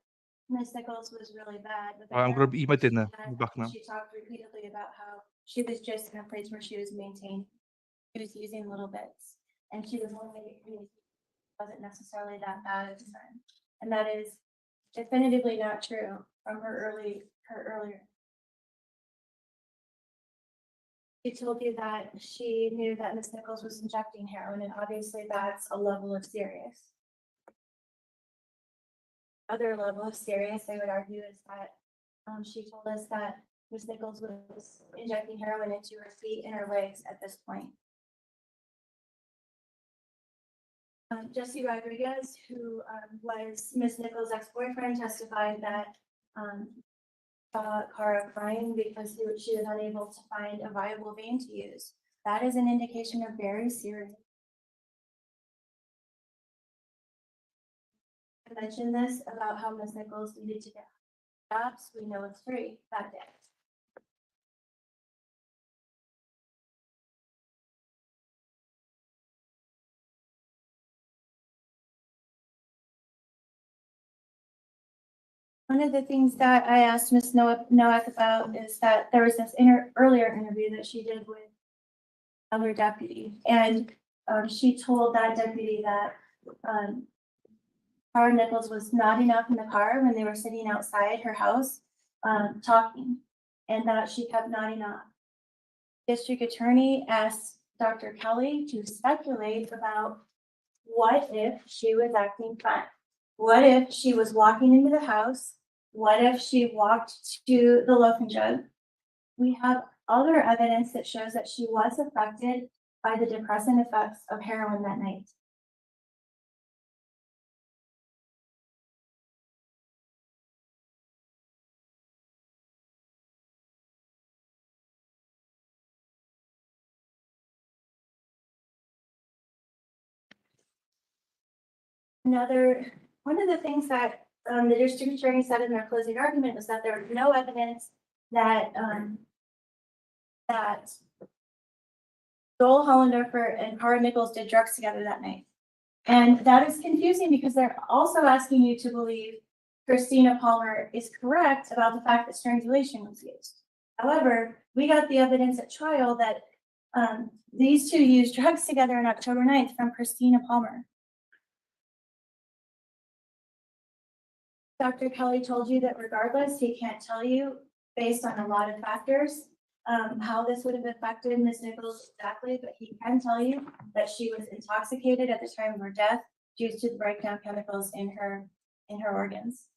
Ms. Nichols was really bad with the Right, I'm gonna heroin eat my use she dinner. had. I'm back now. She talked repeatedly about how she was just in a place where she was maintained. She was using little bits and she was only, wasn't necessarily that bad at the time. And that is definitively not true from her earlier. She told you that she knew that Ms. Nichols was injecting heroin, and obviously that's a level of serious. Other level of serious, I would argue, is that she told us that Ms. Nichols was injecting heroin into her feet and her legs at this point. Jesse Rodriguez, who was Ms. Nichols' ex-boyfriend, testified that saw Kara crying because she was unable to find a viable vein to use. That is an indication of very serious. I mentioned this about how Ms. Nichols needed to get jobs. We know it's free that day. One of the things that I asked Ms. Nowak about is that there was this earlier interview that she did with another deputy, and she told that deputy that Kara Nichols was nodding up in the car when they were sitting outside her house talking, and that she kept nodding up. District Attorney asked Dr. Kelly to speculate about what if she was acting fine? What if she was walking into the house? What if she walked to the loaf and jug? We have other evidence that shows that she was affected by the depressant effects of heroin that night. One of the things that the district attorney said in their closing argument was that there was no evidence that that Joel Hollendorfer and Kara Nichols did drugs together that night. And that is confusing because they're also asking you to believe Christina Palmer is correct about the fact that strangulation was used. However, we got the evidence at trial that these two used drugs together on October 9th from Christina Palmer. Dr. Kelly told you that regardless, he can't tell you based on a lot of factors how this would have affected Ms. Nichols exactly, but he can tell you that she was intoxicated at the time of her death due to the breakdown chemicals in her organs.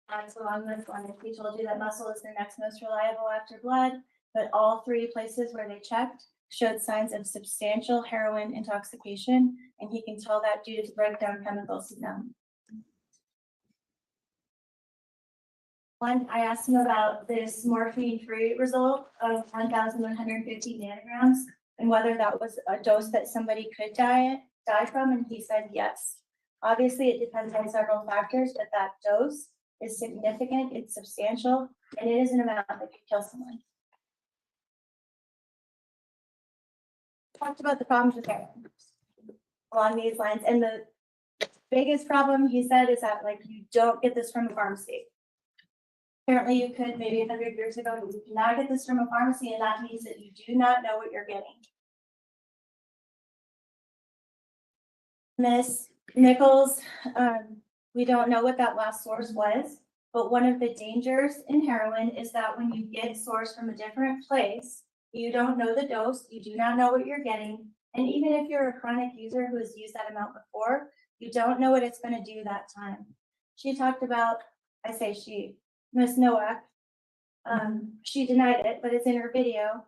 And so on this one, he told you that muscle is the next most reliable after blood, but all three places where they checked showed signs of substantial heroin intoxication, and he can tell that due to the breakdown chemicals in them. One, I asked him about this morphine-free result of 1,150 nanograms and whether that was a dose that somebody could die from, and he said yes. Obviously, it depends on several factors, but that dose is significant, it's substantial, and it is an amount that could kill someone. Talked about the problems with heroin along these lines, and the biggest problem he said is that like you don't get this from a pharmacy. Apparently you could maybe 100 years ago, but you cannot get this from a pharmacy, and that means that you do not know what you're getting. Miss Nichols, we don't know what that last source was, but one of the dangers in heroin is that when you get source from a different place, you don't know the dose, you do not know what you're getting, and even if you're a chronic user who has used that amount before, you don't know what it's going to do that time. She talked about, I say she, Miss Nowak, she denied it, but it's in her video,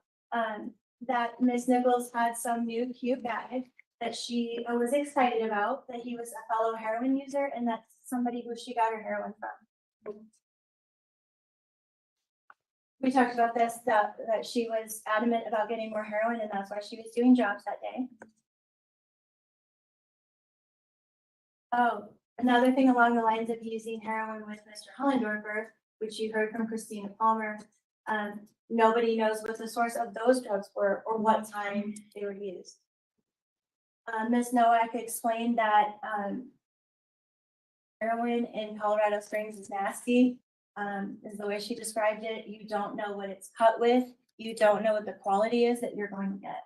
that Miss Nichols had some new cute guy that she was excited about, that he was a fellow heroin user, and that's somebody who she got her heroin from. We talked about this, that she was adamant about getting more heroin and that's why she was doing jobs that day. Oh, another thing along the lines of using heroin with Mr. Hollendorfer, which you heard from Christina Palmer, nobody knows what the source of those drugs were or what time they were used. Ms. Nowak explained that heroin in Colorado Springs is nasty, is the way she described it. You don't know what it's cut with. You don't know what the quality is that you're going to get.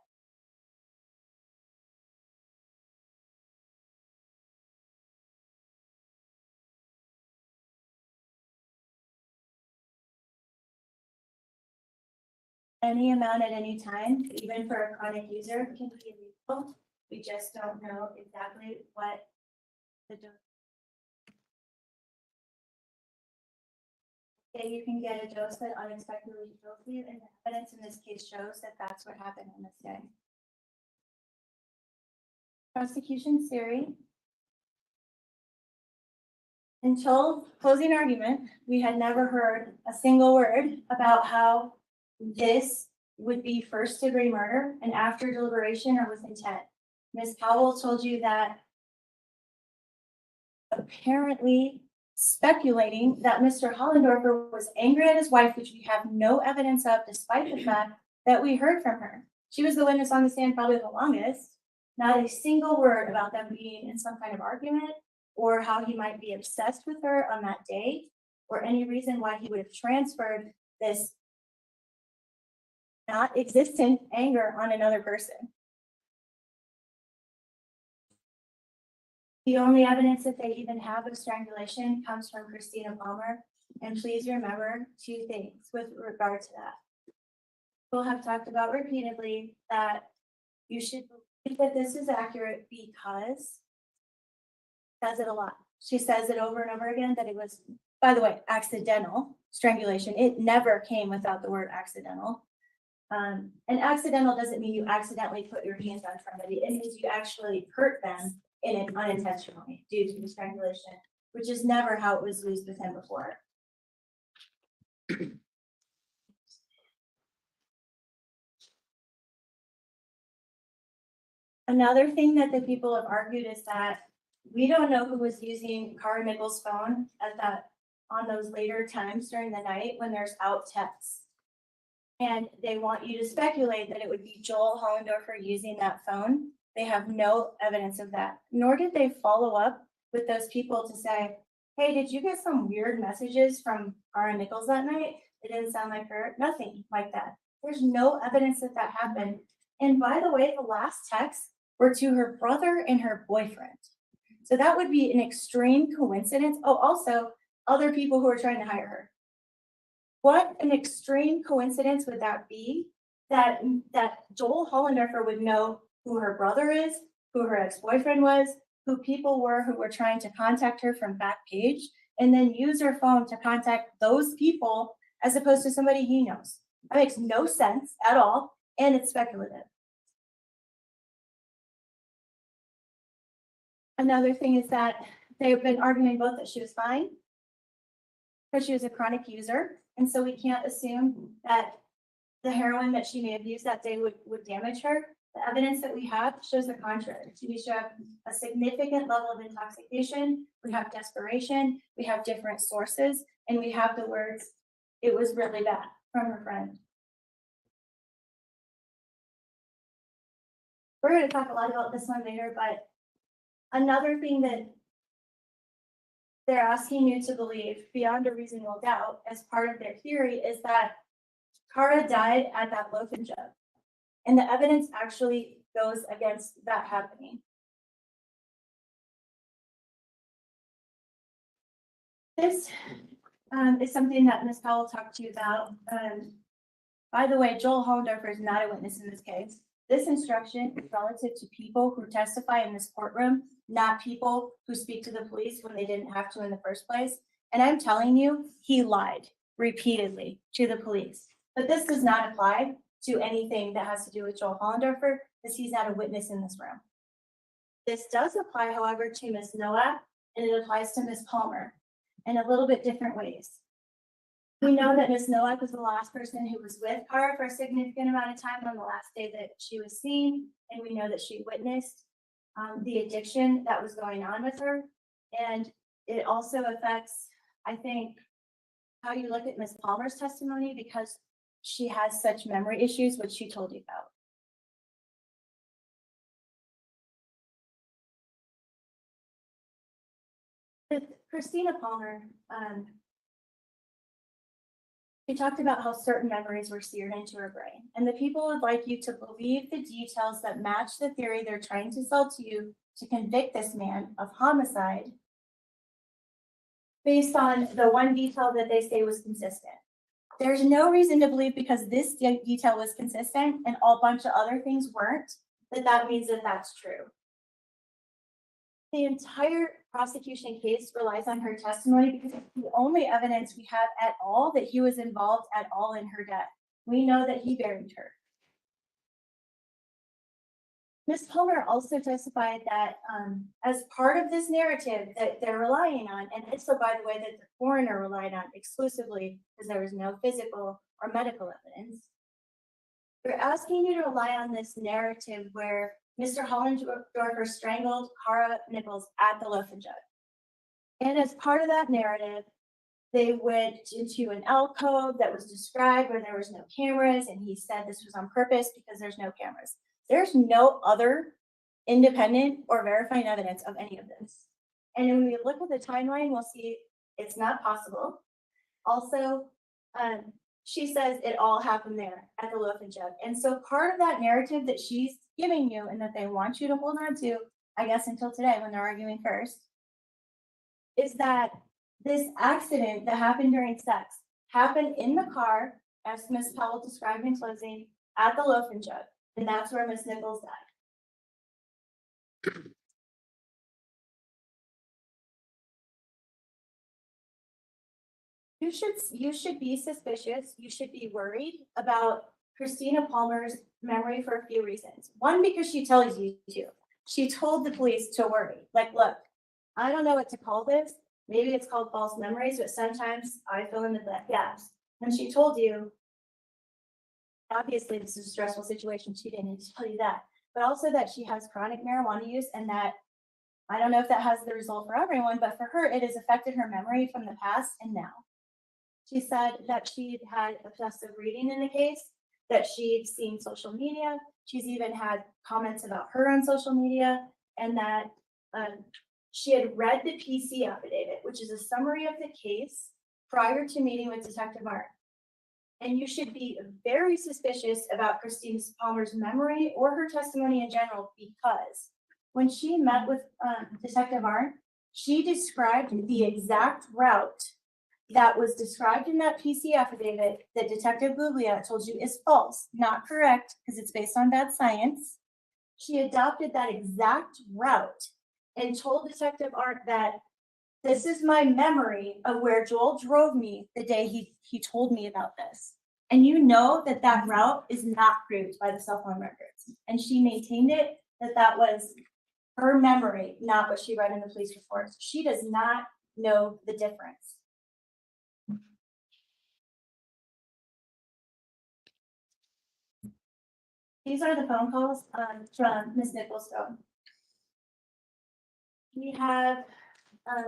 Any amount at any time, even for a chronic user, can be illegal. We just don't know exactly what the dose. Yeah, you can get a dose that unexpectedly kills you, and the evidence in this case shows that that's what happened on this day. Prosecution's theory. Until closing argument, we had never heard a single word about how this would be first degree murder and after deliberation or with intent. Ms. Powell told you that apparently speculating that Mr. Hollendorfer was angry at his wife, which we have no evidence of, despite the fact that we heard from her. She was the witness on the stand probably the longest. Not a single word about them being in some kind of argument or how he might be obsessed with her on that day or any reason why he would have transferred this not existent anger on another person. The only evidence that they even have of strangulation comes from Christina Palmer. And please remember two things with regard to that. We'll have talked about repeatedly that you should believe that this is accurate because says it a lot. She says it over and over again that it was, by the way, accidental strangulation. It never came without the word accidental. And accidental doesn't mean you accidentally put your hands on somebody. It means you actually hurt them in it unintentionally due to the strangulation, which is never how it was used with him before. Another thing that the people have argued is that we don't know who was using Kara Nichols' phone on those later times during the night when there's out texts. And they want you to speculate that it would be Joel Hollendorfer using that phone. They have no evidence of that, nor did they follow up with those people to say, hey, did you get some weird messages from Kara Nichols that night? It didn't sound like her, nothing like that. There's no evidence that that happened. And by the way, the last texts were to her brother and her boyfriend. So that would be an extreme coincidence. Oh, also other people who are trying to hire her. What an extreme coincidence would that be that Joel Hollendorfer would know who her brother is, who her ex-boyfriend was, who people were who were trying to contact her from Backpage, and then use her phone to contact those people as opposed to somebody he knows. That makes no sense at all, and it's speculative. Another thing is that they've been arguing both that she was fine because she was a chronic user, and so we can't assume that the heroin that she may have used that day would damage her. The evidence that we have shows the contrary. We show a significant level of intoxication, we have desperation, we have different sources, and we have the words, "It was really bad," from her friend. We're going to talk a lot about this one later, but another thing that they're asking you to believe beyond a reasonable doubt as part of their theory is that Kara died at that loaf and jug. And the evidence actually goes against that happening. This is something that Ms. Powell talked to you about. By the way, Joel Hollendorfer is not a witness in this case. This instruction is relative to people who testify in this courtroom, not people who speak to the police when they didn't have to in the first place. And I'm telling you, he lied repeatedly to the police. But this does not apply to anything that has to do with Joel Hollendorfer, because he's not a witness in this room. This does apply, however, to Ms. Noah, and it applies to Ms. Palmer in a little bit different ways. We know that Ms. Nowak was the last person who was with Kara for a significant amount of time on the last day that she was seen. And we know that she witnessed the addiction that was going on with her. And it also affects, I think, how you look at Ms. Palmer's testimony because she has such memory issues, which she told you about. With Christina Palmer, she talked about how certain memories were seared into her brain, and the people would like you to believe the details that match the theory they're trying to sell to you to convict this man of homicide based on the one detail that they say was consistent. There's no reason to believe because this detail was consistent and a bunch of other things weren't, that means that that's true. The entire prosecution case relies on her testimony because it's the only evidence we have at all that he was involved at all in her death. We know that he buried her. Ms. Palmer also testified that as part of this narrative that they're relying on, and also by the way that the coroner relied on exclusively because there was no physical or medical evidence, they're asking you to rely on this narrative where Mr. Hollendorfer strangled Kara Nichols at the loaf and jug. And as part of that narrative, they went into an alcove that was described where there was no cameras, and he said this was on purpose because there's no cameras. There's no other independent or verifying evidence of any of this. And when we look at the timeline, we'll see it's not possible. Also, she says it all happened there at the loaf and jug. And so part of that narrative that she's giving you and that they want you to hold on to, I guess until today when they're arguing first, is that this accident that happened during sex happened in the car, as Ms. Powell described in closing, at the loaf and jug. And that's where Ms. Nichols died. You should be suspicious. You should be worried about Christina Palmer's memory for a few reasons. One, because she tells you to. She told the police to worry. Like, look, I don't know what to call this. Maybe it's called false memories, but sometimes I fill in the gaps. And she told you, obviously this is a stressful situation. She didn't need to tell you that, but also that she has chronic marijuana use and that I don't know if that has the result for everyone, but for her, it has affected her memory from the past and now. She said that she'd had obsessive reading in the case, that she'd seen social media. She's even had comments about her on social media, and that she had read the PC affidavit, which is a summary of the case prior to meeting with Detective Martin. And you should be very suspicious about Christina Palmer's memory or her testimony in general, because when she met with Detective Arndt, she described the exact route that was described in that PC affidavit that Detective Guglia told you is false, not correct, because it's based on bad science. She adopted that exact route and told Detective Arndt that this is my memory of where Joel drove me the day he told me about this. And you know that that route is not proved by the cell phone records. And she maintained it, that was her memory, not what she read in the police reports. She does not know the difference. These are the phone calls from Ms. Nichols' phone. We have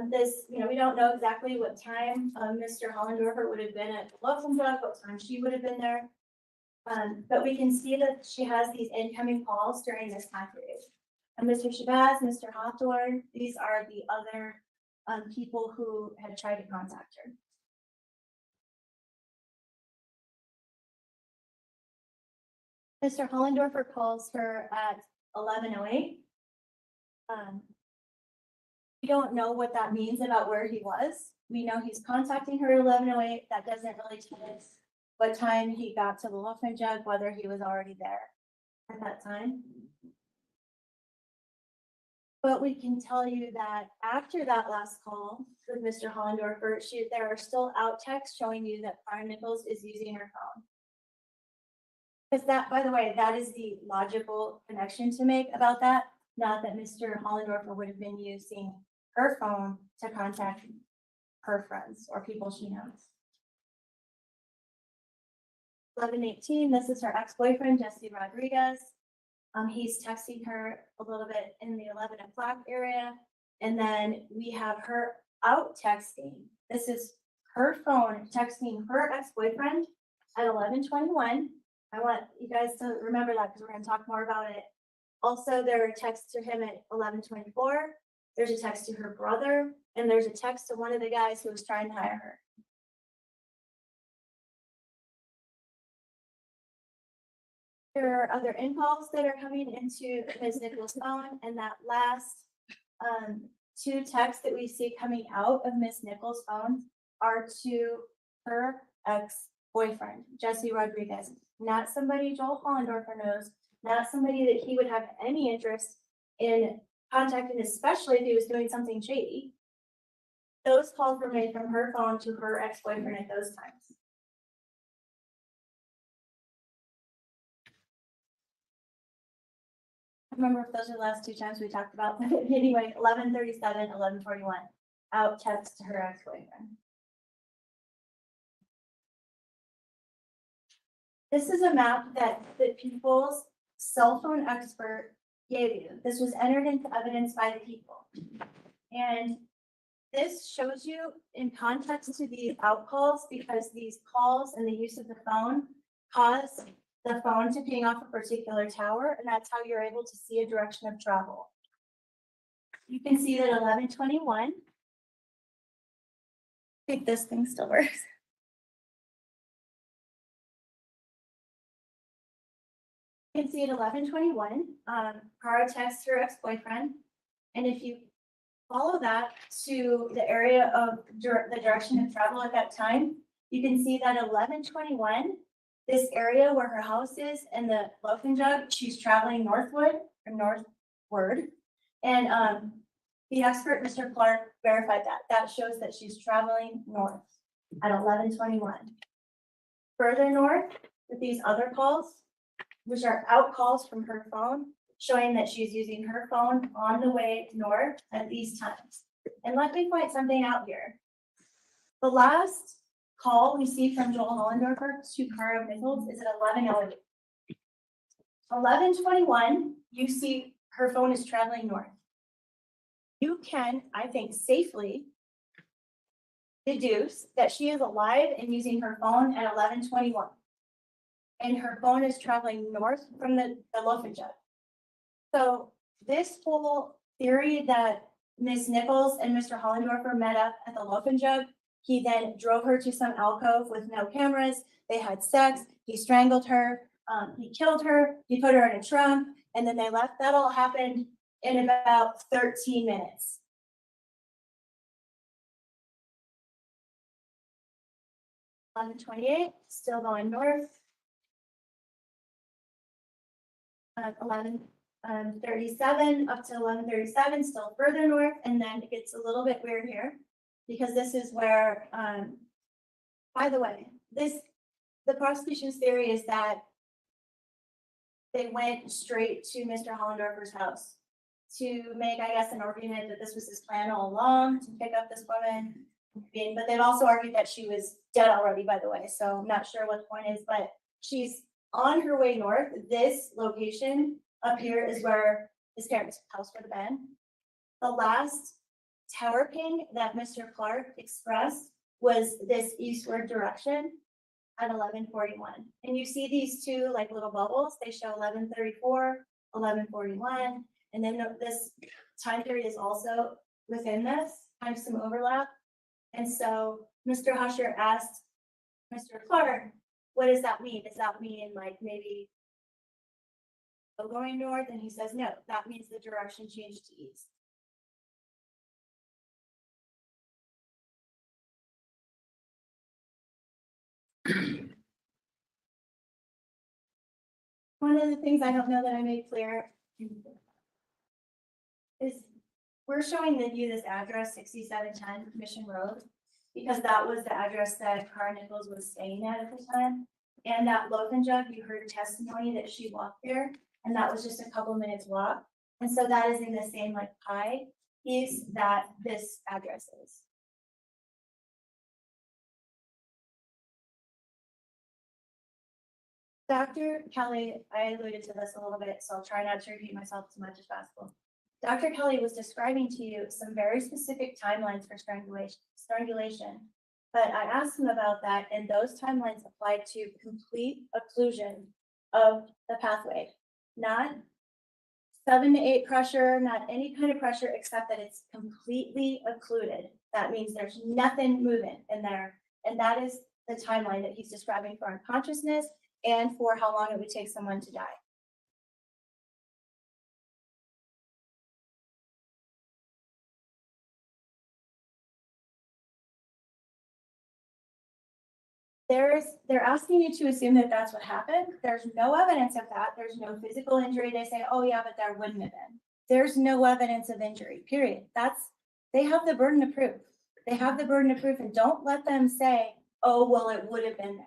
this, we don't know exactly what time Mr. Hollendorfer would have been at the loaf and jug, what time she would have been there. But we can see that she has these incoming calls during this time period. And Mr. Shabazz, Mr. Hawthorne, these are the other people who had tried to contact her. Mr. Hollendorfer calls her at 11:08. We don't know what that means about where he was. We know he's contacting her at 11:08. That doesn't really tell us what time he got to the loaf and jug, whether he was already there at that time. But we can tell you that after that last call with Mr. Hollendorfer, there are still out texts showing you that Kara Nichols is using her phone. Because that, by the way, that is the logical connection to make about that. Not that Mr. Hollendorfer would have been using her phone to contact her friends or people she knows. 11:18, this is her ex-boyfriend, Jesse Rodriguez. He's texting her a little bit in the 11 o'clock area. And then we have her out texting. This is her phone texting her ex-boyfriend at 11:21. I want you guys to remember that because we're gonna talk more about it. Also, there are texts to him at 11:24. There's a text to her brother, and there's a text to one of the guys who was trying to hire her. There are other in-calls that are coming into Ms. Nichols' phone, and that last two texts that we see coming out of Ms. Nichols' phone are to her ex-boyfriend, Jesse Rodriguez, not somebody Joel Hollendorfer knows, not somebody that he would have any interest in contacting, especially if he was doing something shady. Those calls were made from her phone to her ex-boyfriend at those times. I remember if those are the last two times we talked about, but anyway, 11:37, 11:41, out text to her ex-boyfriend. This is a map that the people's cell phone expert gave you. This was entered into evidence by the people. And this shows you in context to these out calls, because these calls and the use of the phone cause the phone to ping off a particular tower, and that's how you're able to see a direction of travel. You can see that 11:21. I think this thing still works. You can see at 11:21, Kara texts her ex-boyfriend, and if you follow that to the area of the direction of travel at that time, you can see that 11:21, this area where her house is and the loafing jug, she's traveling northward or northward. And the expert, Mr. Clark, verified that. That shows that she's traveling north at 11:21. Further north with these other calls, which are out calls from her phone, showing that she's using her phone on the way north at these times. And let me point something out here. The last call we see from Joel Hollendorfer to Kara Nichols is at 11:08. 11:21, you see her phone is traveling north. You can, I think, safely deduce that she is alive and using her phone at 11:21. And her phone is traveling north from the loafing jug. So this whole theory that Ms. Nichols and Mr. Hollendorfer met up at the loafing jug, he then drove her to some alcove with no cameras, they had sex, he strangled her, he killed her, he put her in a trunk, and then they left. That all happened in about 13 minutes. $11:28, still going north. 11:37 up to 11:37, still further north, and then it gets a little bit weird here because this is where, by the way, the prosecution's theory is that they went straight to Mr. Hollendorfer's house to make, I guess, an argument that this was his plan all along to pick up this woman. But they've also argued that she was dead already, by the way, so I'm not sure what the point is, but she's on her way north. This location up here is where his parents' house would have been. The last tower ping that Mr. Clark expressed was this eastward direction at 11:41. And you see these two like little bubbles, they show 11:34, 11:41, and then this time period is also within this, kind of some overlap. And so Mr. Husher asked Mr. Clark, what does that mean? Does that mean like maybe going north? And he says, no, that means the direction changed to east. One of the things I don't know that I made clear is we're showing you this address, 6710 Mission Road, because that was the address that Kara Nichols was staying at the time. And that loafing jug, you heard testimony that she walked there, and that was just a couple minutes walk. And so that is in the same like pie piece that this address is. Dr. Kelly, I alluded to this a little bit, so I'll try not to repeat myself as much as possible. Dr. Kelly was describing to you some very specific timelines for strangulation. But I asked him about that, and those timelines applied to complete occlusion of the pathway, not 7 to 8 pressure, not any kind of pressure except that it's completely occluded. That means there's nothing moving in there. And that is the timeline that he's describing for unconsciousness and for how long it would take someone to die. They're asking you to assume that that's what happened. There's no evidence of that. There's no physical injury. They say, oh yeah, but there wouldn't have been. There's no evidence of injury, period. They have the burden of proof. They have the burden of proof, and don't let them say, oh, well, it would have been there.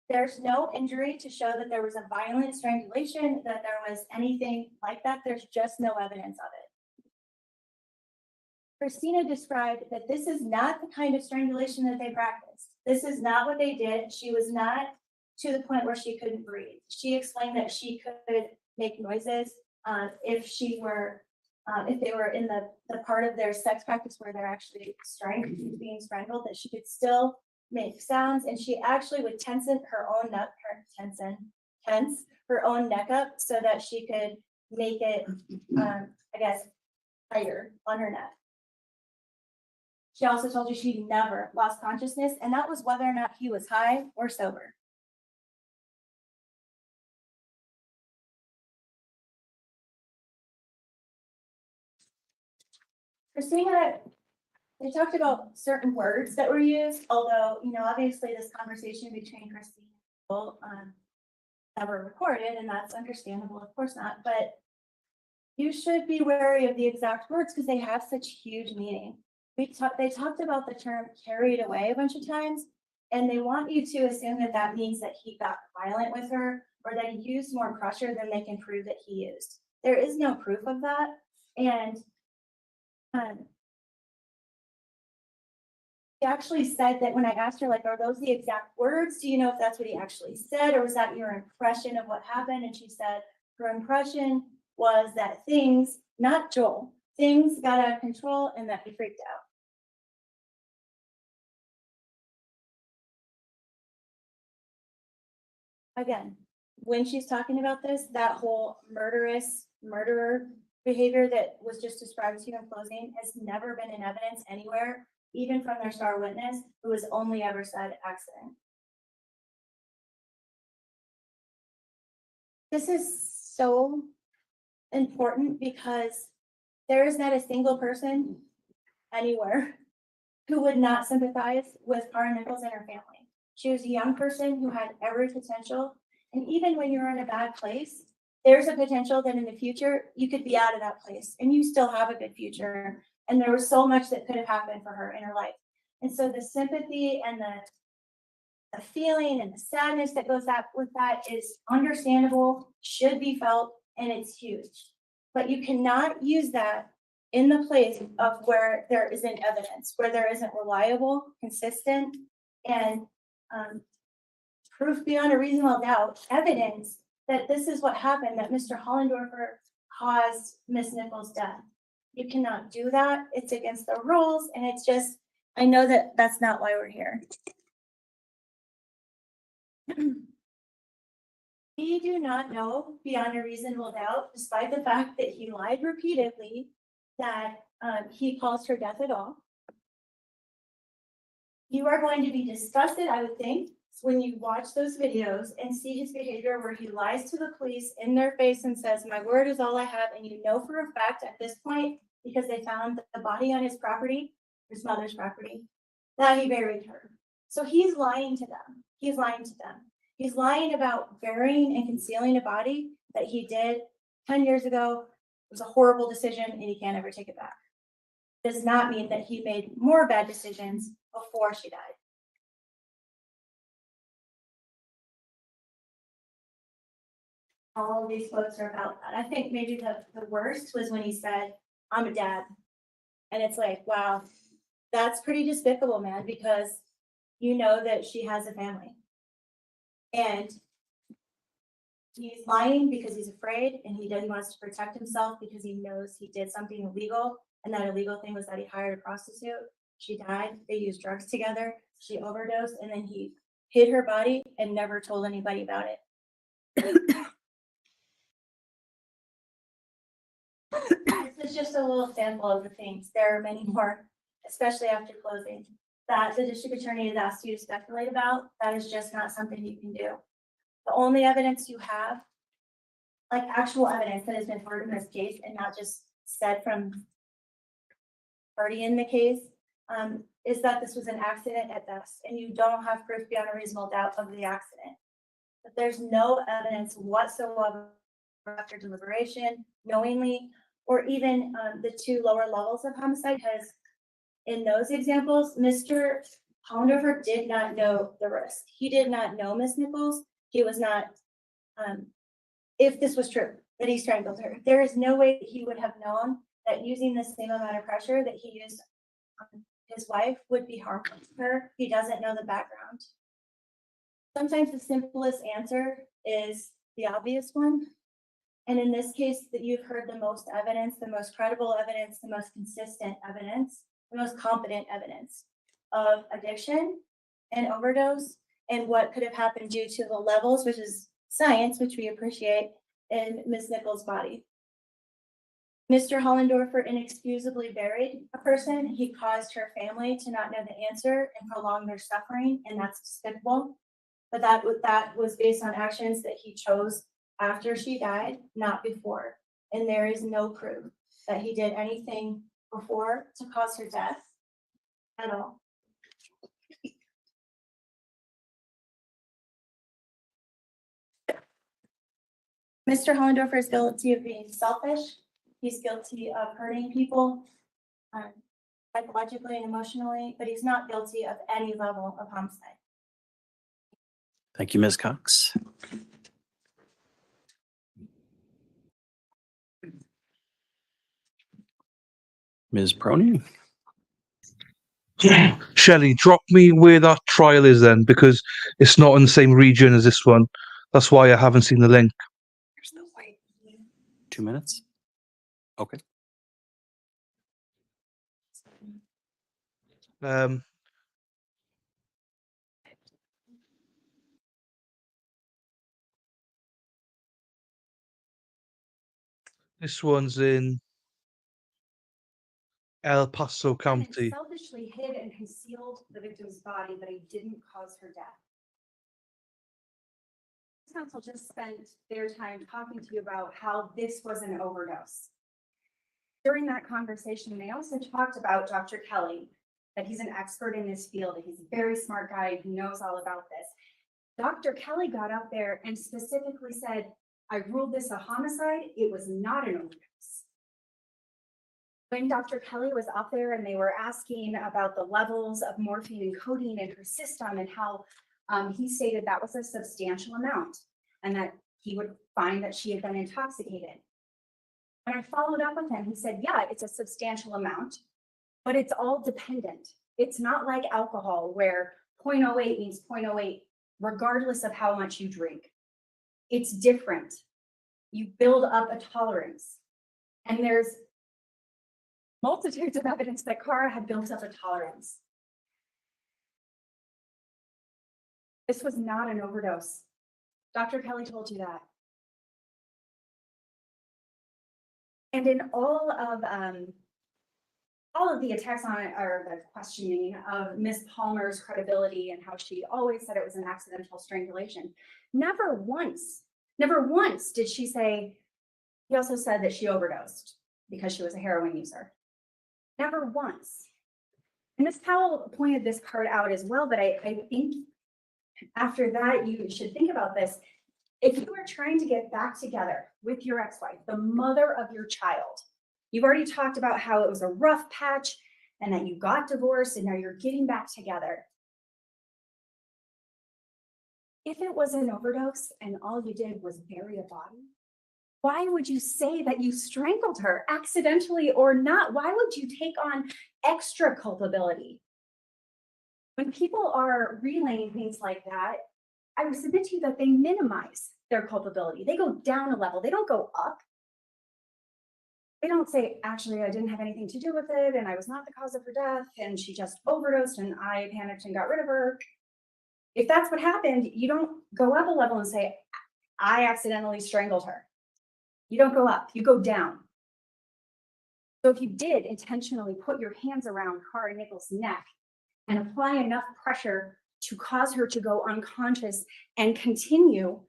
There's no injury to show that there was a violent strangulation, that there was anything like that. There's just no evidence of it. Christina described that this is not the kind of strangulation that they practiced. This is not what they did. She was not to the point where she couldn't breathe. She explained that she could make noises if they were in the part of their sex practice where they're actually being strangled, that she could still make sounds, and she actually would tense her own neck up so that she could make it, I guess, tighter on her neck. She also told you she never lost consciousness, and that was whether or not he was high or sober. Christina, they talked about certain words that were used, although, obviously this conversation between Christina and Nicole, never recorded, and that's understandable, of course not, but you should be wary of the exact words because they have such huge meaning. They talked about the term carried away a bunch of times, and they want you to assume that that means that he got violent with her or that he used more pressure than they can prove that he used. There is no proof of that, and he actually said that when I asked her, like, are those the exact words? Do you know if that's what he actually said, or was that your impression of what happened? And she said her impression was that things, not Joel, things got out of control and that he freaked out. Again, when she's talking about this, that whole murderer behavior that was just described to you in closing has never been in evidence anywhere, even from their star witness, who has only ever said accident. This is so important because there is not a single person anywhere who would not sympathize with Kara Nichols and her family. She was a young person who had every potential. And even when you're in a bad place, there's a potential that in the future you could be out of that place and you still have a good future. And there was so much that could have happened for her in her life. And so the sympathy and the feeling and the sadness that goes with that is understandable, should be felt, and it's huge. But you cannot use that in the place of where there isn't evidence, where there isn't reliable, consistent, and proof beyond a reasonable doubt, evidence that this is what happened, that Mr. Hollendorfer caused Miss Nichols' death. You cannot do that. It's against the rules, and it's just, I know that that's not why we're here. We do not know beyond a reasonable doubt, despite the fact that he lied repeatedly, that he caused her death at all. You are going to be disgusted, I would think, when you watch those videos and see his behavior where he lies to the police in their face and says, my word is all I have. And you know for a fact at this point, because they found the body on his property, his mother's property, that he buried her. So he's lying to them. He's lying to them. He's lying about burying and concealing a body that he did 10 years ago. It was a horrible decision and he can't ever take it back. Does not mean that he made more bad decisions before she died. All of these quotes are about that. I think maybe the worst was when he said, I'm a dad. And it's like, wow, that's pretty despicable, man, because you know that she has a family. And he's lying because he's afraid and he wants to protect himself because he knows he did something illegal. And that illegal thing was that he hired a prostitute. She died. They used drugs together. She overdosed and then he hid her body and never told anybody about it. This is just a little sample of the things. There are many more, especially after closing, that the district attorney has asked you to speculate about. That is just not something you can do. The only evidence you have, like actual evidence that has been heard in this case and not just said from party in the case, is that this was an accident at best, and you don't have proof beyond a reasonable doubt of the accident. But there's no evidence whatsoever after deliberation, knowingly, or even the two lower levels of homicide, because in those examples, Mr. Hollendorfer did not know the risk. He did not know Miss Nichols. He was not, if this was true, that he strangled her. There is no way that he would have known that using the same amount of pressure that he used on his wife would be harmful to her. He doesn't know the background. Sometimes the simplest answer is the obvious one. And in this case, that you've heard the most evidence, the most credible evidence, the most consistent evidence, the most competent evidence of addiction and overdose and what could have happened due to the levels, which is science, which we appreciate, in Ms. Nichols' body. Mr. Hollendorfer inexcusably buried a person. He caused her family to not know the answer and prolong their suffering, and that's despicable. But that was based on actions that he chose after she died, not before. And there is no proof that he did anything before to cause her death at all. Mr. Hollendorfer is guilty of being selfish. He's guilty of hurting people psychologically and emotionally, but he's not guilty of any level of homicide. Thank you, Ms. Cox. Ms. Proney? Shelley, drop me where that trial is then, because it's not in the same region as this one. That's why I haven't seen the link. 2 minutes? Okay. This one's in El Paso And County. selfishly hid and concealed the victim's body, but he didn't cause her death. Council just spent their time talking to you about how this was an overdose. During that conversation, they also talked about Dr. Kelly, that he's an expert in this field, that he's a very smart guy who knows all about this. Dr. Kelly got up there and specifically said, I ruled this a homicide. It was not an overdose. When Dr. Kelly was up there and they were asking about the levels of morphine and codeine in her system and how he stated that was a substantial amount and that he would find that she had been intoxicated. When I followed up with him, he said, yeah, it's a substantial amount, but it's all dependent. It's not like alcohol where 0.08 means 0.08, regardless of how much you drink. It's different. You build up a tolerance. And there's multitudes of evidence that Kara had built up a tolerance. This was not an overdose. Dr. Kelly told you that. And in all of the attacks on it, or the questioning of Miss Palmer's credibility and how she always said it was an accidental strangulation, never once did she say, he also said that she overdosed because she was a heroin user. Never once. And Ms. Powell pointed this part out as well, but I think after that, you should think about this. If you are trying to get back together with your ex-wife, the mother of your child, you've already talked about how it was a rough patch and that you got divorced and now you're getting back together. If it was an overdose and all you did was bury a body, why would you say that you strangled her, accidentally or not? Why would you take on extra culpability? When people are relaying things like that, I would submit to you that they minimize their culpability. They go down a level, they don't go up. They don't say, actually, I didn't have anything to do with it, and I was not the cause of her death, and she just overdosed, and I panicked and got rid of her. If that's what happened, you don't go up a level and say, I accidentally strangled her. You don't go up, you go down. So if you did intentionally put your hands around Kara Nichols' neck and apply enough pressure to cause her to go unconscious and continue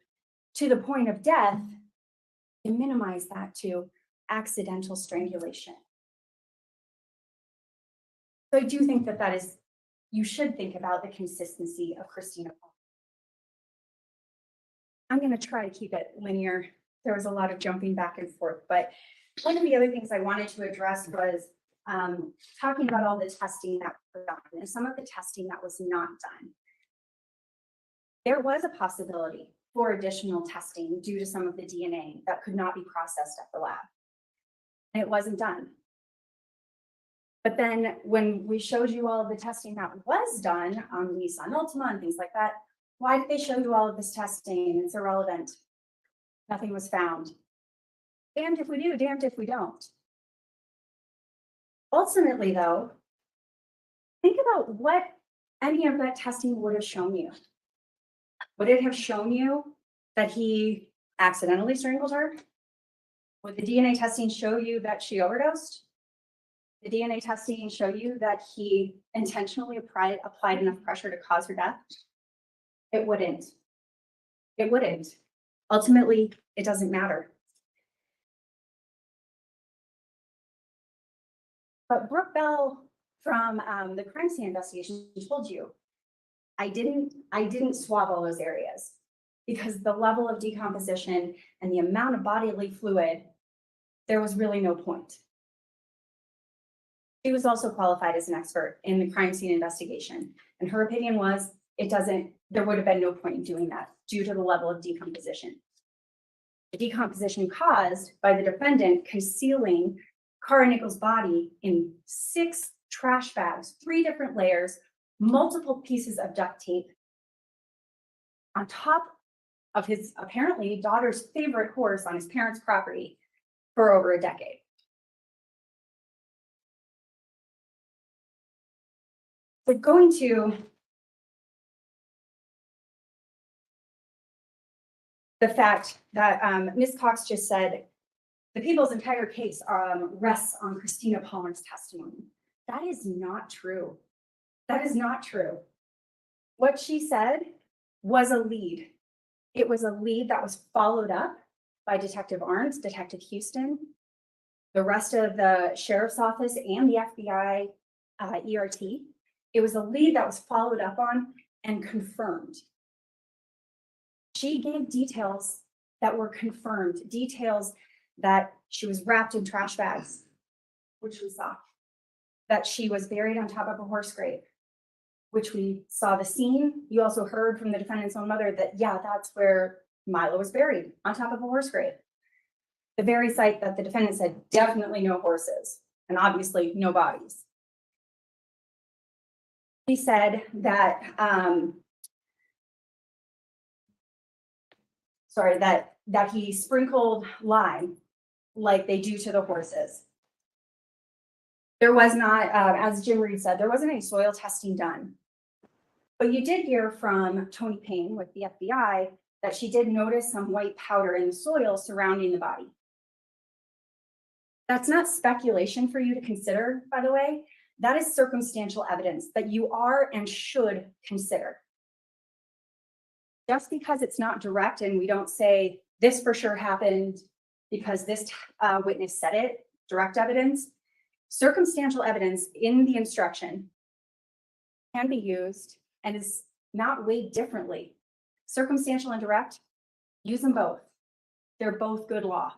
to the point of death, you minimize that to accidental strangulation. So I do think that that is, you should think about the consistency of Christina Palmer. I'm going to try to keep it linear. There was a lot of jumping back and forth, but one of the other things I wanted to address was talking about all the testing that was done and some of the testing that was not done. There was a possibility for additional testing due to some of the DNA that could not be processed at the lab, and it wasn't done. But then when we showed you all of the testing that was done on Nissan Altima and things like that, why did they show you all of this testing? It's irrelevant. Nothing was found. Damned if we do, damned if we don't. Ultimately, though, think about what any of that testing would have shown you. Would it have shown you that he accidentally strangled her? Would the DNA testing show you that she overdosed? The DNA testing show you that he intentionally applied enough pressure to cause her death? It wouldn't. It wouldn't. Ultimately, it doesn't matter. But Brooke Bell from the crime scene investigation told you, I didn't swab all those areas because the level of decomposition and the amount of bodily fluid, there was really no point. She was also qualified as an expert in the crime scene investigation, and her opinion was there would have been no point in doing that due to the level of decomposition. The decomposition caused by the defendant concealing Kara Nichols' body in 6 trash bags, 3 different layers, multiple pieces of duct tape on top of his apparently daughter's favorite horse on his parents' property for over a decade. So going to the fact that Ms. Cox just said, the people's entire case rests on Christina Palmer's testimony. That is not true. That is not true. What she said was a lead. It was a lead that was followed up by Detective Arntz, Detective Houston, the rest of the sheriff's office, and the FBI ERT. It was a lead that was followed up on and confirmed. She gave details that were confirmed, details that she was wrapped in trash bags, which we saw, that she was buried on top of a horse grave, which we saw the scene. You also heard from the defendant's own mother that, yeah, that's where Milo was buried, on top of a horse grave. The very site that the defendant said, definitely no horses, and obviously no bodies. He said that, that he sprinkled lime like they do to the horses. There was not, as Jim Reed said, there wasn't any soil testing done. But you did hear from Tony Payne with the FBI that she did notice some white powder in the soil surrounding the body. That's not speculation for you to consider, by the way. That is circumstantial evidence that you are and should consider. Just because it's not direct and we don't say this for sure happened because this witness said it, direct evidence, circumstantial evidence in the instruction can be used and is not weighed differently. Circumstantial and direct, use them both. They're both good law.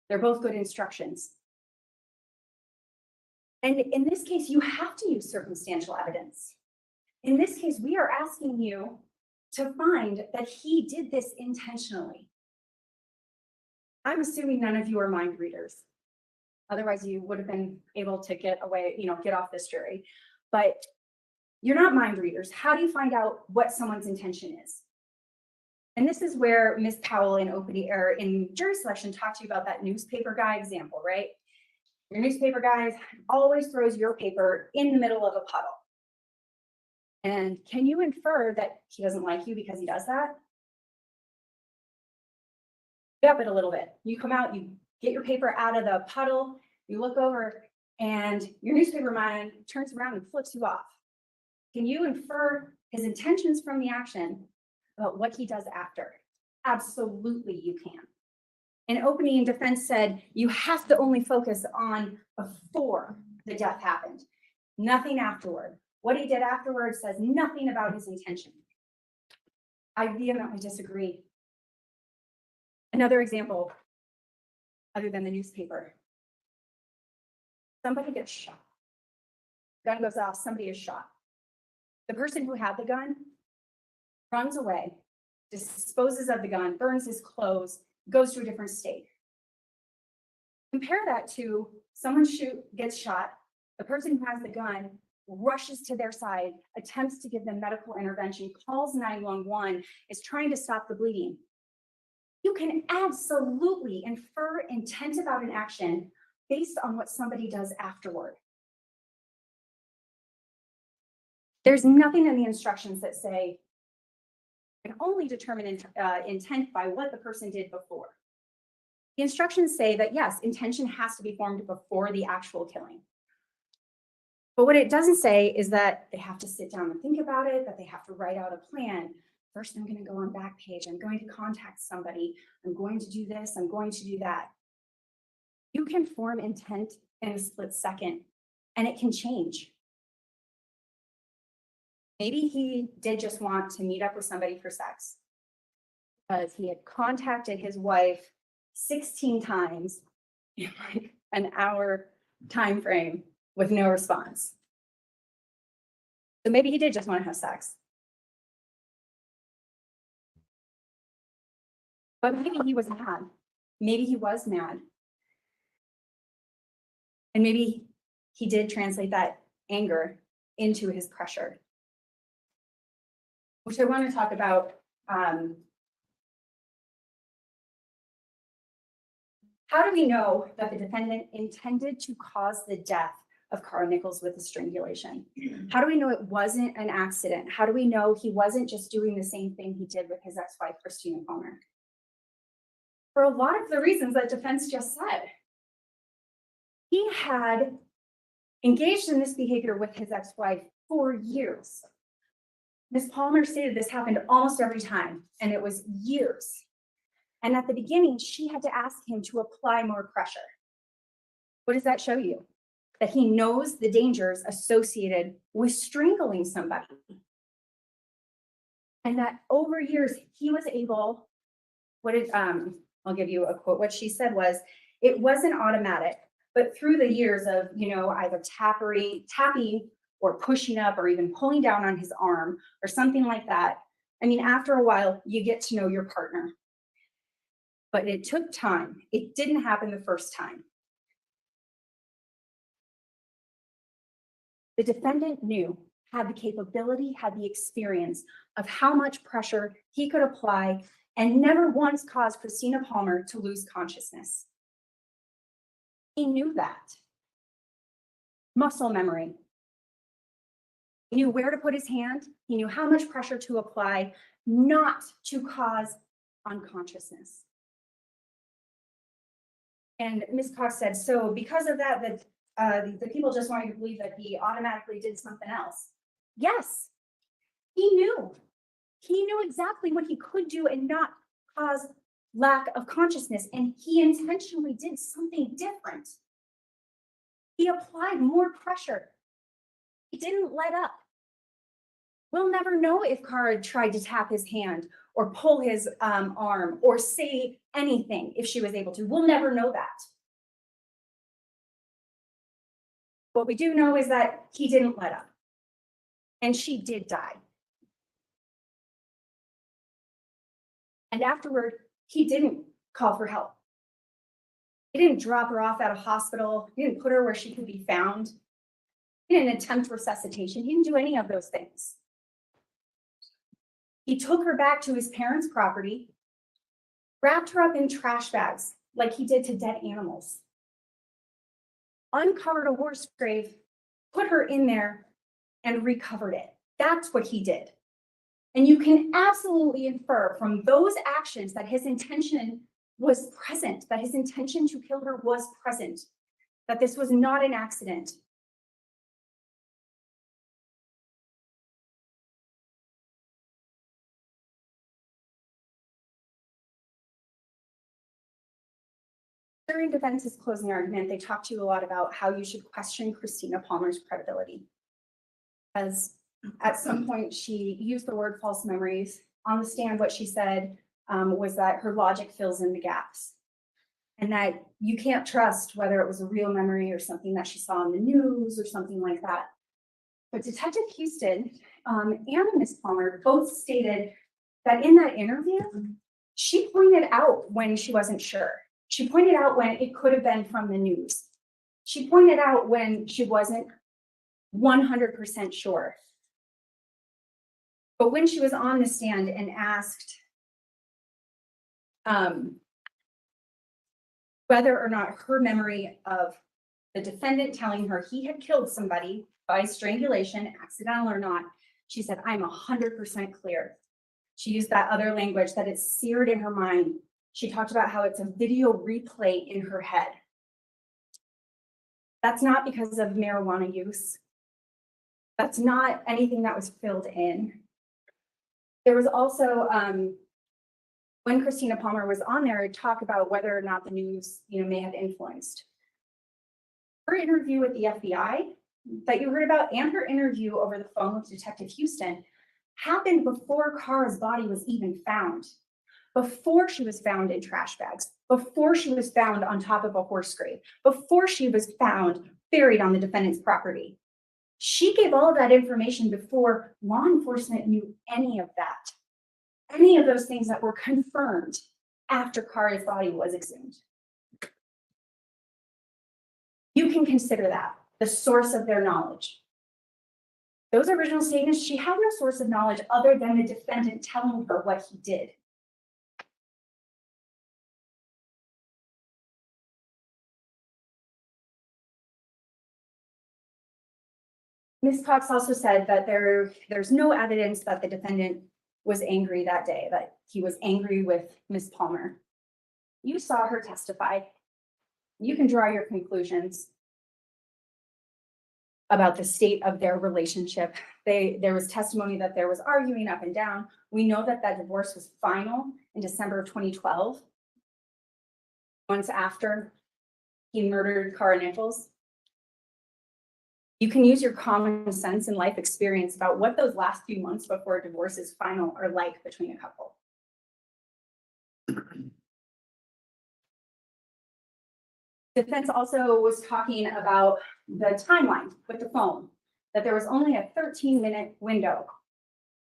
They're both good instructions. And in this case, you have to use circumstantial evidence. In this case, we are asking you to find that he did this intentionally. I'm assuming none of you are mind readers. Otherwise, you would have been able to get away, get off this jury. But you're not mind readers. How do you find out what someone's intention is? And this is where Ms. Powell in opening or in jury selection talked to you about that newspaper guy example, right? Your newspaper guy always throws your paper in the middle of a puddle. And can you infer that he doesn't like you because he does that? Up it a little bit. You come out, you get your paper out of the puddle, you look over, and your newspaper man turns around and flips you off. Can you infer his intentions from the action about what he does after? Absolutely, you can. In opening, defense said you have to only focus on before the death happened, nothing afterward. What he did afterwards says nothing about his intention. I vehemently disagree. Another example, other than the newspaper. Somebody gets shot. Gun goes off, somebody is shot. The person who had the gun runs away, disposes of the gun, burns his clothes, goes to a different state. Compare that to someone gets shot, the person who has the gun rushes to their side, attempts to give them medical intervention, calls 911, is trying to stop the bleeding. You can absolutely infer intent about an action based on what somebody does afterward. There's nothing in the instructions that say you can only determine intent by what the person did before. The instructions say that yes, intention has to be formed before the actual killing. But what it doesn't say is that they have to sit down and think about it, that they have to write out a plan. First, I'm going to go on Backpage. I'm going to contact somebody. I'm going to do this. I'm going to do that. You can form intent in a split second, and it can change. Maybe he did just want to meet up with somebody for sex because he had contacted his wife 16 times in like an hour time frame with no response. So maybe he did just want to have sex. But maybe he was mad. Maybe he was mad. And maybe he did translate that anger into his pressure. Which I want to talk about. How do we know that the defendant intended to cause the death of Kara Nichols with a strangulation? How do we know it wasn't an accident? How do we know he wasn't just doing the same thing he did with his ex-wife, Christina Palmer? For a lot of the reasons that defense just said. He had engaged in this behavior with his ex-wife for years. Ms. Palmer stated this happened almost every time, and it was years. And at the beginning, she had to ask him to apply more pressure. What does that show you? That he knows the dangers associated with strangling somebody. And that over years, he was able, I'll give you a quote. What she said was, it wasn't automatic, but through the years of, either tapping or pushing up or even pulling down on his arm or something like that. I mean, after a while, you get to know your partner. But it took time. It didn't happen the first time. The defendant had the capability, had the experience of how much pressure he could apply and never once caused Christina Palmer to lose consciousness. He knew that. Muscle memory. He knew where to put his hand. He knew how much pressure to apply, not to cause unconsciousness. And Ms. Cox said, so because of that, the people just want you to believe that he automatically did something else. Yes, he knew. He knew exactly what he could do and not cause lack of consciousness. And he intentionally did something different. He applied more pressure. He didn't let up. We'll never know if Kara tried to tap his hand or pull his arm or say anything if she was able to. We'll never know that. What we do know is that he didn't let up. And she did die. And afterward, he didn't call for help. He didn't drop her off at a hospital. He didn't put her where she could be found. He didn't attempt resuscitation. He didn't do any of those things. He took her back to his parents' property, wrapped her up in trash bags like he did to dead animals, uncovered a horse grave, put her in there, and recovered it. That's what he did. And you can absolutely infer from those actions that his intention was present, that his intention to kill her was present, that this was not an accident. During defense's closing argument, they talked to you a lot about how you should question Christina Palmer's credibility. As at some point she used the word false memories. On the stand, what she said was that her logic fills in the gaps, and that you can't trust whether it was a real memory or something that she saw in the news or something like that. But Detective Houston and Ms. Palmer both stated that in that interview, she pointed out when she wasn't sure. She pointed out when it could have been from the news. She pointed out when she wasn't 100% sure. But when she was on the stand and asked whether or not her memory of the defendant telling her he had killed somebody by strangulation, accidental or not, she said, I'm 100% clear. She used that other language that it's seared in her mind. She talked about how it's a video replay in her head. That's not because of marijuana use. That's not anything that was filled in. There was also, when Christina Palmer was on there, talk about whether or not the news, may have influenced. Her interview with the FBI that you heard about and her interview over the phone with Detective Houston happened before Kara's body was even found, before she was found in trash bags, before she was found on top of a horse grave, before she was found buried on the defendant's property. She gave all of that information before law enforcement knew any of that, any of those things that were confirmed after Kara's body was exhumed. You can consider that the source of their knowledge. Those original statements, she had no source of knowledge other than the defendant telling her what he did. Ms. Cox also said that there's no evidence that the defendant was angry that day, that he was angry with Ms. Palmer. You saw her testify. You can draw your conclusions about the state of their relationship. There was testimony that there was arguing up and down. We know that that divorce was final in December of 2012, months after he murdered Kara Nichols. You can use your common sense and life experience about what those last few months before a divorce is final are like between a couple. Defense also was talking about the timeline with the phone, that there was only a 13-minute window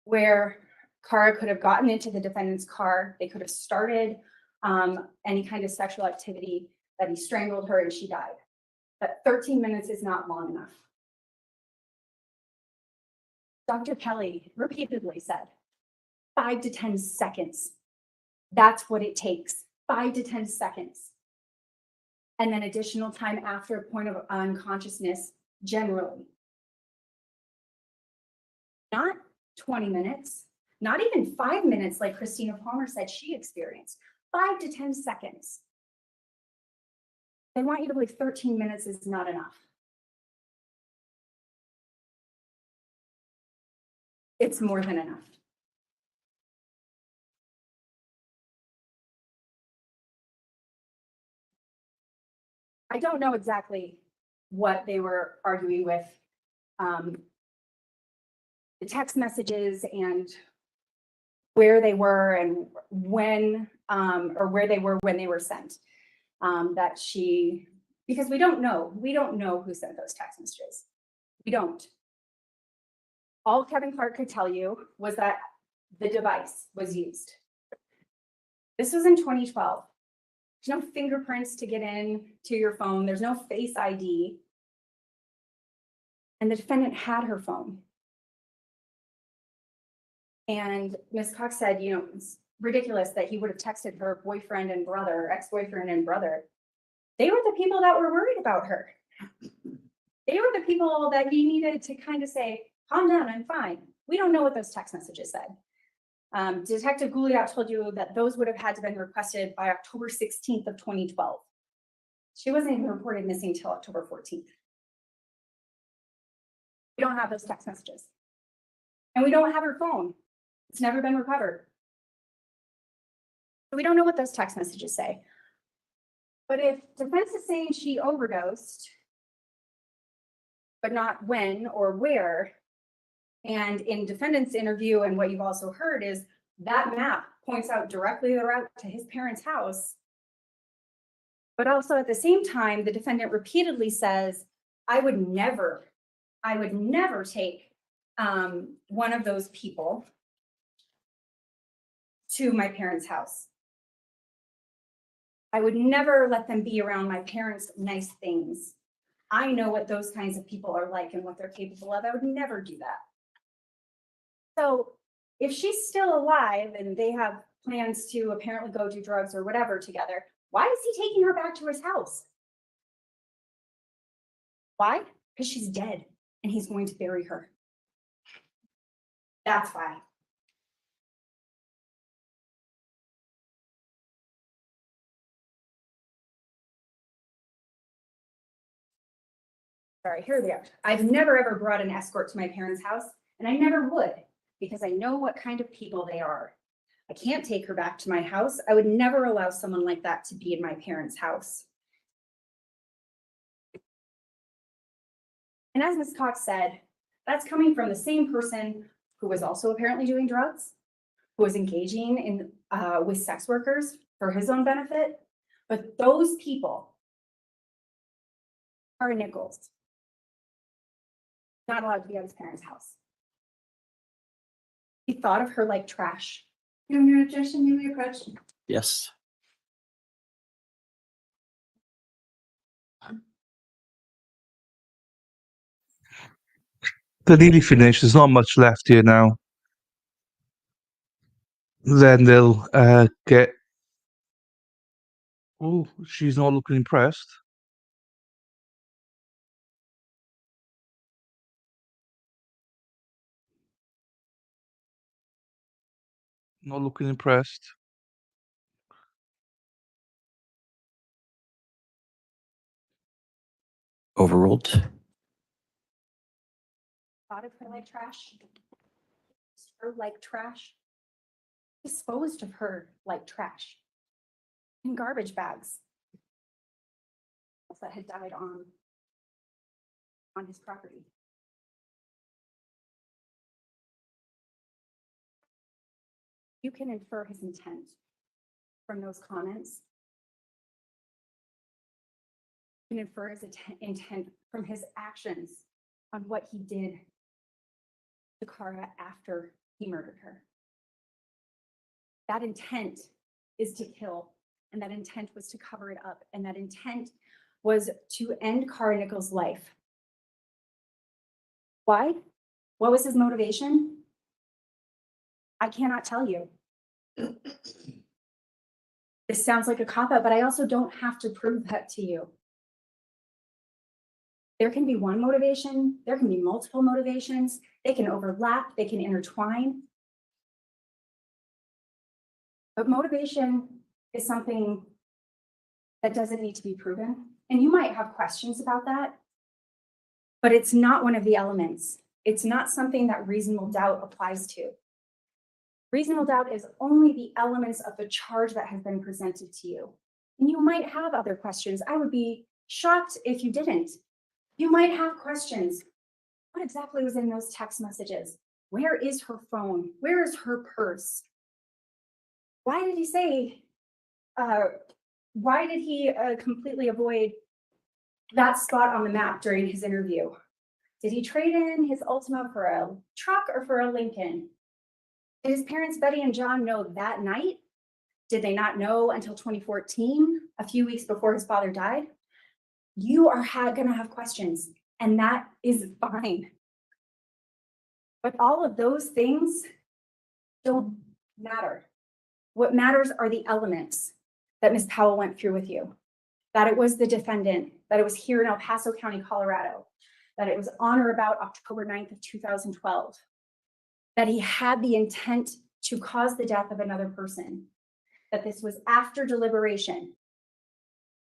where Kara could have gotten into the defendant's car. They could have started any kind of sexual activity, that he strangled her and she died. But 13 minutes is not long enough. Dr. Kelly repeatedly said, 5 to 10 seconds. That's what it takes, 5 to 10 seconds. And then additional time after a point of unconsciousness, generally. Not 20 minutes, not even 5 minutes like Christina Palmer said she experienced, 5 to 10 seconds. They want you to believe 13 minutes is not enough. It's more than enough. I don't know exactly what they were arguing with the text messages and where they were and when, or where they were when they were sent. Because we don't know who sent those text messages. We don't. All Kevin Clark could tell you was that the device was used. This was in 2012. There's no fingerprints to get in to your phone. There's no Face ID. And the defendant had her phone. And Ms. Cox said, you know, it's ridiculous that he would have texted her boyfriend and brother, ex-boyfriend and brother. They were the people that were worried about her. They were the people that he needed to kind of say, calm down, I'm fine. We don't know what those text messages said. Detective Gouliot told you that those would have had to been requested by October 16th of 2012. She wasn't even reported missing till October 14th. We don't have those text messages. And we don't have her phone. It's never been recovered. So we don't know what those text messages say. But if defense is saying she overdosed, but not when or where, and in defendant's interview and what you've also heard is that map points out directly the route to his parents' house. But also at the same time, the defendant repeatedly says, I would never take one of those people to my parents' house. I would never let them be around my parents' nice things. I know what those kinds of people are like and what they're capable of. I would never do that. So if she's still alive and they have plans to apparently go do drugs or whatever together, why is he taking her back to his house? Why? Because she's dead and he's going to bury her. That's why. Sorry, here they are. I've never ever brought an escort to my parents' house, and I never would, because I know what kind of people they are. I can't take her back to my house. I would never allow someone like that to be in my parents' house. And as Ms. Cox said, that's coming from the same person who was also apparently doing drugs, who was engaging in with sex workers for his own benefit. But those people, Kara Nichols, not allowed to be at his parents' house. He thought of her like trash. Your objection, you may approach. Yes. They're nearly finished. There's not much left here now. Then they'll get. Oh, she's not looking impressed. Not looking impressed. Overruled. Thought of her like trash. Her like trash. Disposed of her like trash. In garbage bags. That had died on his property. You can infer his intent from those comments. You can infer his intent from his actions on what he did to Kara after he murdered her. That intent is to kill, and that intent was to cover it up, and that intent was to end Kara Nichols' life. Why? What was his motivation? I cannot tell you. This sounds like a cop-out, but I also don't have to prove that to you. There can be one motivation, there can be multiple motivations, they can overlap, they can intertwine. But motivation is something that doesn't need to be proven. And you might have questions about that, but it's not one of the elements. It's not something that reasonable doubt applies to. Reasonable doubt is only the elements of the charge that has been presented to you. And you might have other questions. I would be shocked if you didn't. You might have questions. What exactly was in those text messages? Where is her phone? Where is her purse? Why did he say, why did he completely avoid that spot on the map during his interview? Did he trade in his Altima for a truck or for a Lincoln? Did his parents, Betty and John, know that night? Did they not know until 2014, a few weeks before his father died? You are gonna have questions, and that is fine. But all of those things don't matter. What matters are the elements that Ms. Powell went through with you. That it was the defendant, that it was here in El Paso County, Colorado, that it was on or about October 9th of 2012, that he had the intent to cause the death of another person, that this was after deliberation.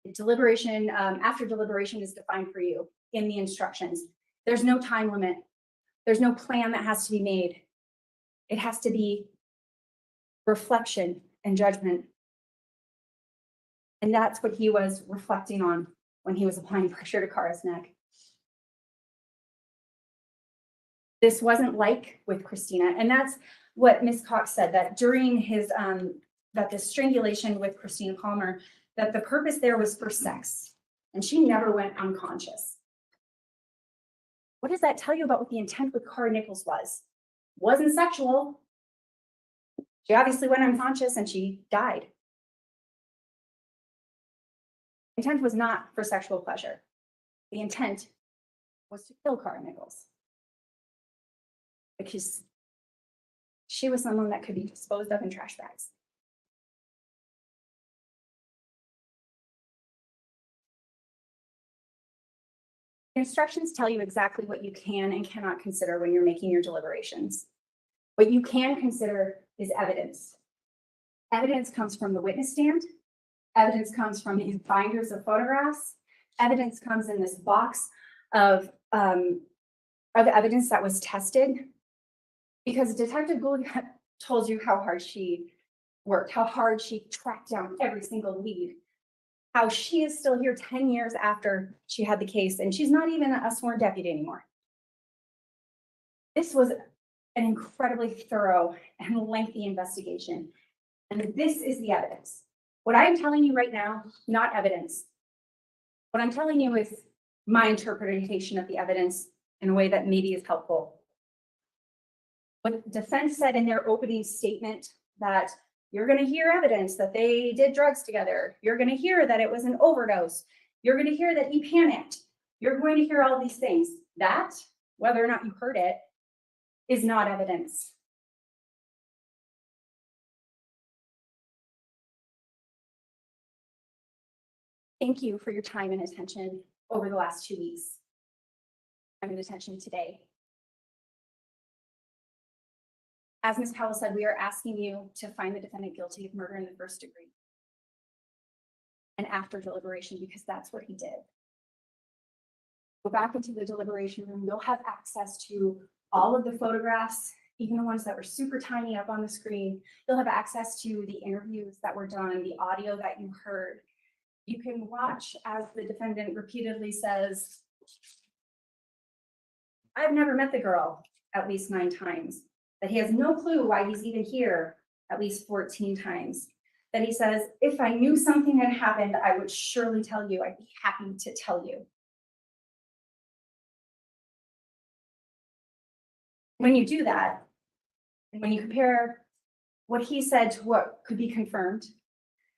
After deliberation is defined for you in the instructions. There's no time limit. There's no plan that has to be made. It has to be reflection and judgment. And that's what he was reflecting on when he was applying pressure to Kara's neck. This wasn't like with Christina. And that's what Ms. Cox said, that during his, that the strangulation with Christina Palmer, that the purpose there was for sex. And she never went unconscious. What does that tell you about what the intent with Kara Nichols was? Wasn't sexual. She obviously went unconscious and she died. Intent was not for sexual pleasure. The intent was to kill Kara Nichols. Because she was someone that could be disposed of in trash bags. Instructions tell you exactly what you can and cannot consider when you're making your deliberations. What you can consider is evidence. Evidence comes from the witness stand. Evidence comes from his binders of photographs. Evidence comes in this box of evidence that was tested. Because Detective Gould told you how hard she worked, how hard she tracked down every single lead, how she is still here 10 years after she had the case, and she's not even a sworn deputy anymore. This was an incredibly thorough and lengthy investigation. And this is the evidence. What I'm telling you right now, not evidence. What I'm telling you is my interpretation of the evidence in a way that maybe is helpful. What defense said in their opening statement, that you're going to hear evidence that they did drugs together. You're going to hear that it was an overdose. You're going to hear that he panicked. You're going to hear all these things. That, whether or not you heard it, is not evidence. Thank you for your time and attention over the last 2 weeks. Time and attention today. As Ms. Powell said, we are asking you to find the defendant guilty of murder in the first degree. And after deliberation, because that's what he did. Go back into the deliberation room. You'll have access to all of the photographs, even the ones that were super tiny up on the screen. You'll have access to the interviews that were done, the audio that you heard. You can watch as the defendant repeatedly says, I've never met the girl at least 9 times. That he has no clue why he's even here at least 14 times. That he says, if I knew something had happened, I would surely tell you. I'd be happy to tell you. When you do that, and when you compare what he said to what could be confirmed,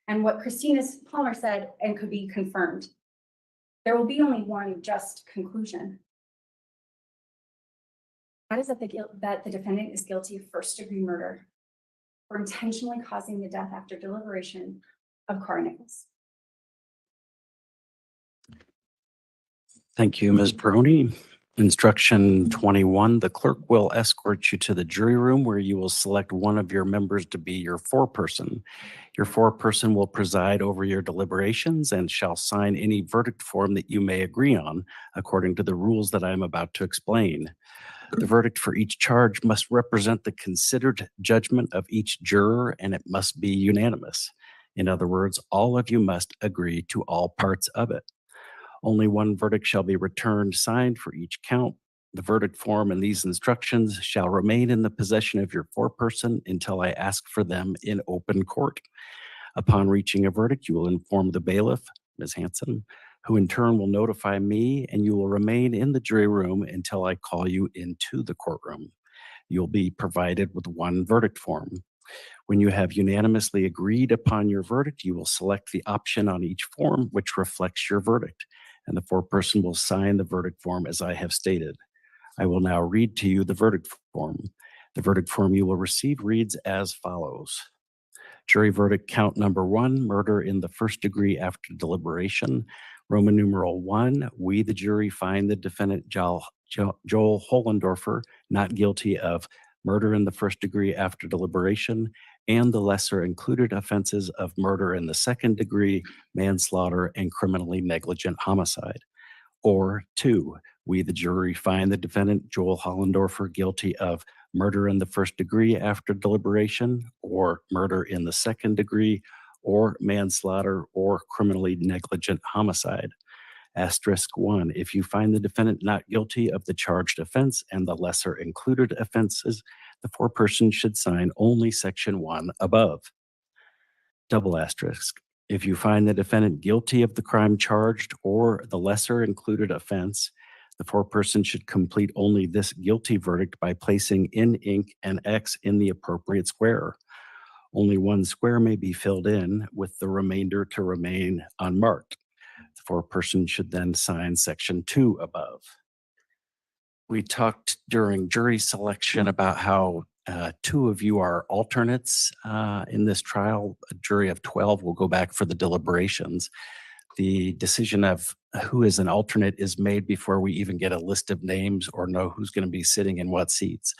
and what Christina Palmer said and could be confirmed, there will be only one just conclusion. That is that the defendant is guilty of first-degree murder for intentionally causing the death after deliberation of Kara Nichols. Thank you, Ms. Baroni. Instruction 21, the clerk will escort you to the jury room where you will select one of your members to be your foreperson. Your foreperson will preside over your deliberations and shall sign any verdict form that you may agree on according to the rules that I am about to explain. The verdict for each charge must represent the considered judgment of each juror, and it must be unanimous. In other words, all of you must agree to all parts of it. Only one verdict shall be returned signed for each count. The verdict form and these instructions shall remain in the possession of your foreperson until I ask for them in open court. Upon reaching a verdict, you will inform the bailiff, Ms. Hanson, who in turn will notify me, and you will remain in the jury room until I call you into the courtroom. You'll be provided with one verdict form. When you have unanimously agreed upon your verdict, you will select the option on each form which reflects your verdict, and the foreperson will sign the verdict form as I have stated. I will now read to you the verdict form. The verdict form you will receive reads as follows. Jury verdict count number 1, murder in the first degree after deliberation. Roman numeral 1, we the jury find the defendant Joel Hollendorfer not guilty of murder in the first degree after deliberation and the lesser included offenses of murder in the second degree, manslaughter, and criminally negligent homicide. Or 2, we the jury find the defendant Joel Hollendorfer guilty of murder in the first degree after deliberation, or murder in the second degree, or manslaughter, or criminally negligent homicide. Asterisk 1, if you find the defendant not guilty of the charged offense and the lesser included offenses, the foreperson should sign only section 1 above. Double asterisk, if you find the defendant guilty of the crime charged or the lesser included offense, the foreperson should complete only this guilty verdict by placing in ink an X in the appropriate square. Only one square may be filled in, with the remainder to remain unmarked. The foreperson should then sign section 2 above. We talked during jury selection about how 2 of you are alternates in this trial. A jury of 12 will go back for the deliberations. The decision of who is an alternate is made before we even get a list of names or know who's going to be sitting in what seats.